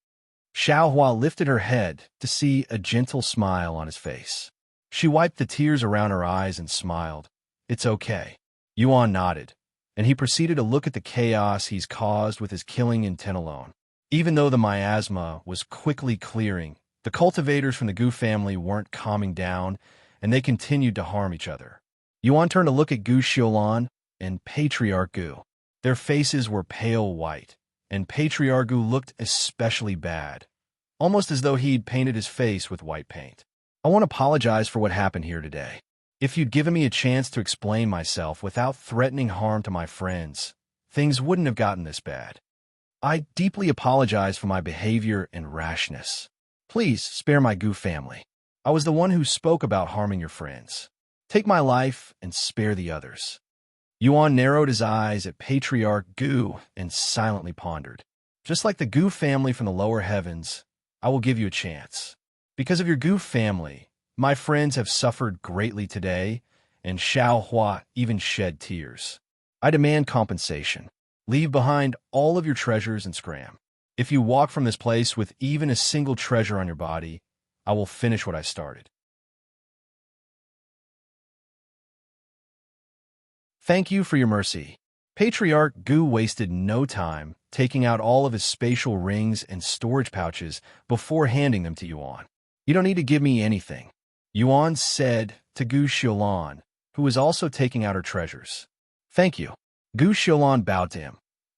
Xiaohua lifted her head to see a gentle smile on his face. She wiped the tears around her eyes and smiled. It's okay. Yuan nodded, and he proceeded to look at the chaos he's caused with his killing intent alone. Even though the miasma was quickly clearing, the cultivators from the Gu family weren't calming down, and they continued to harm each other. Yuan turned to look at Gu Xiaolan and Patriarch Gu. Their faces were pale white, and Patriarch Gu looked especially bad, almost as though he'd painted his face with white paint. I want to apologize for what happened here today. If you'd given me a chance to explain myself without threatening harm to my friends, things wouldn't have gotten this bad. I deeply apologize for my behavior and rashness. Please spare my Gu family. I was the one who spoke about harming your friends. Take my life and spare the others. Yuan narrowed his eyes at Patriarch Gu and silently pondered. Just like the Gu family from the lower heavens, I will give you a chance. Because of your Gu family, my friends have suffered greatly today, and Xiaohua even shed tears. I demand compensation. Leave behind all of your treasures and scram. If you walk from this place with even a single treasure on your body, I will finish what I started. Thank you for your mercy. Patriarch Gu wasted no time taking out all of his spatial rings and storage pouches before handing them to Yuan. You don't need to give me anything, Yuan said to Gu Xiaolan, who was also taking out her treasures. Thank you. Gu Xiaolan bowed to him.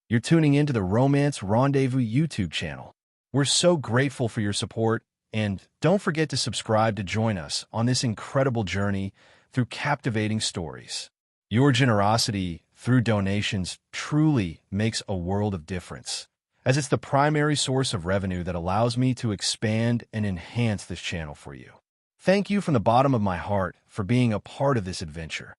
You're tuning into the Romance Rendezvous YouTube channel. We're so grateful for your support, and don't forget to subscribe to join us on this incredible journey through captivating stories. Your generosity through donations truly makes a world of difference, as it's the primary source of revenue that allows me to expand and enhance this channel for you. Thank you from the bottom of my heart for being a part of this adventure.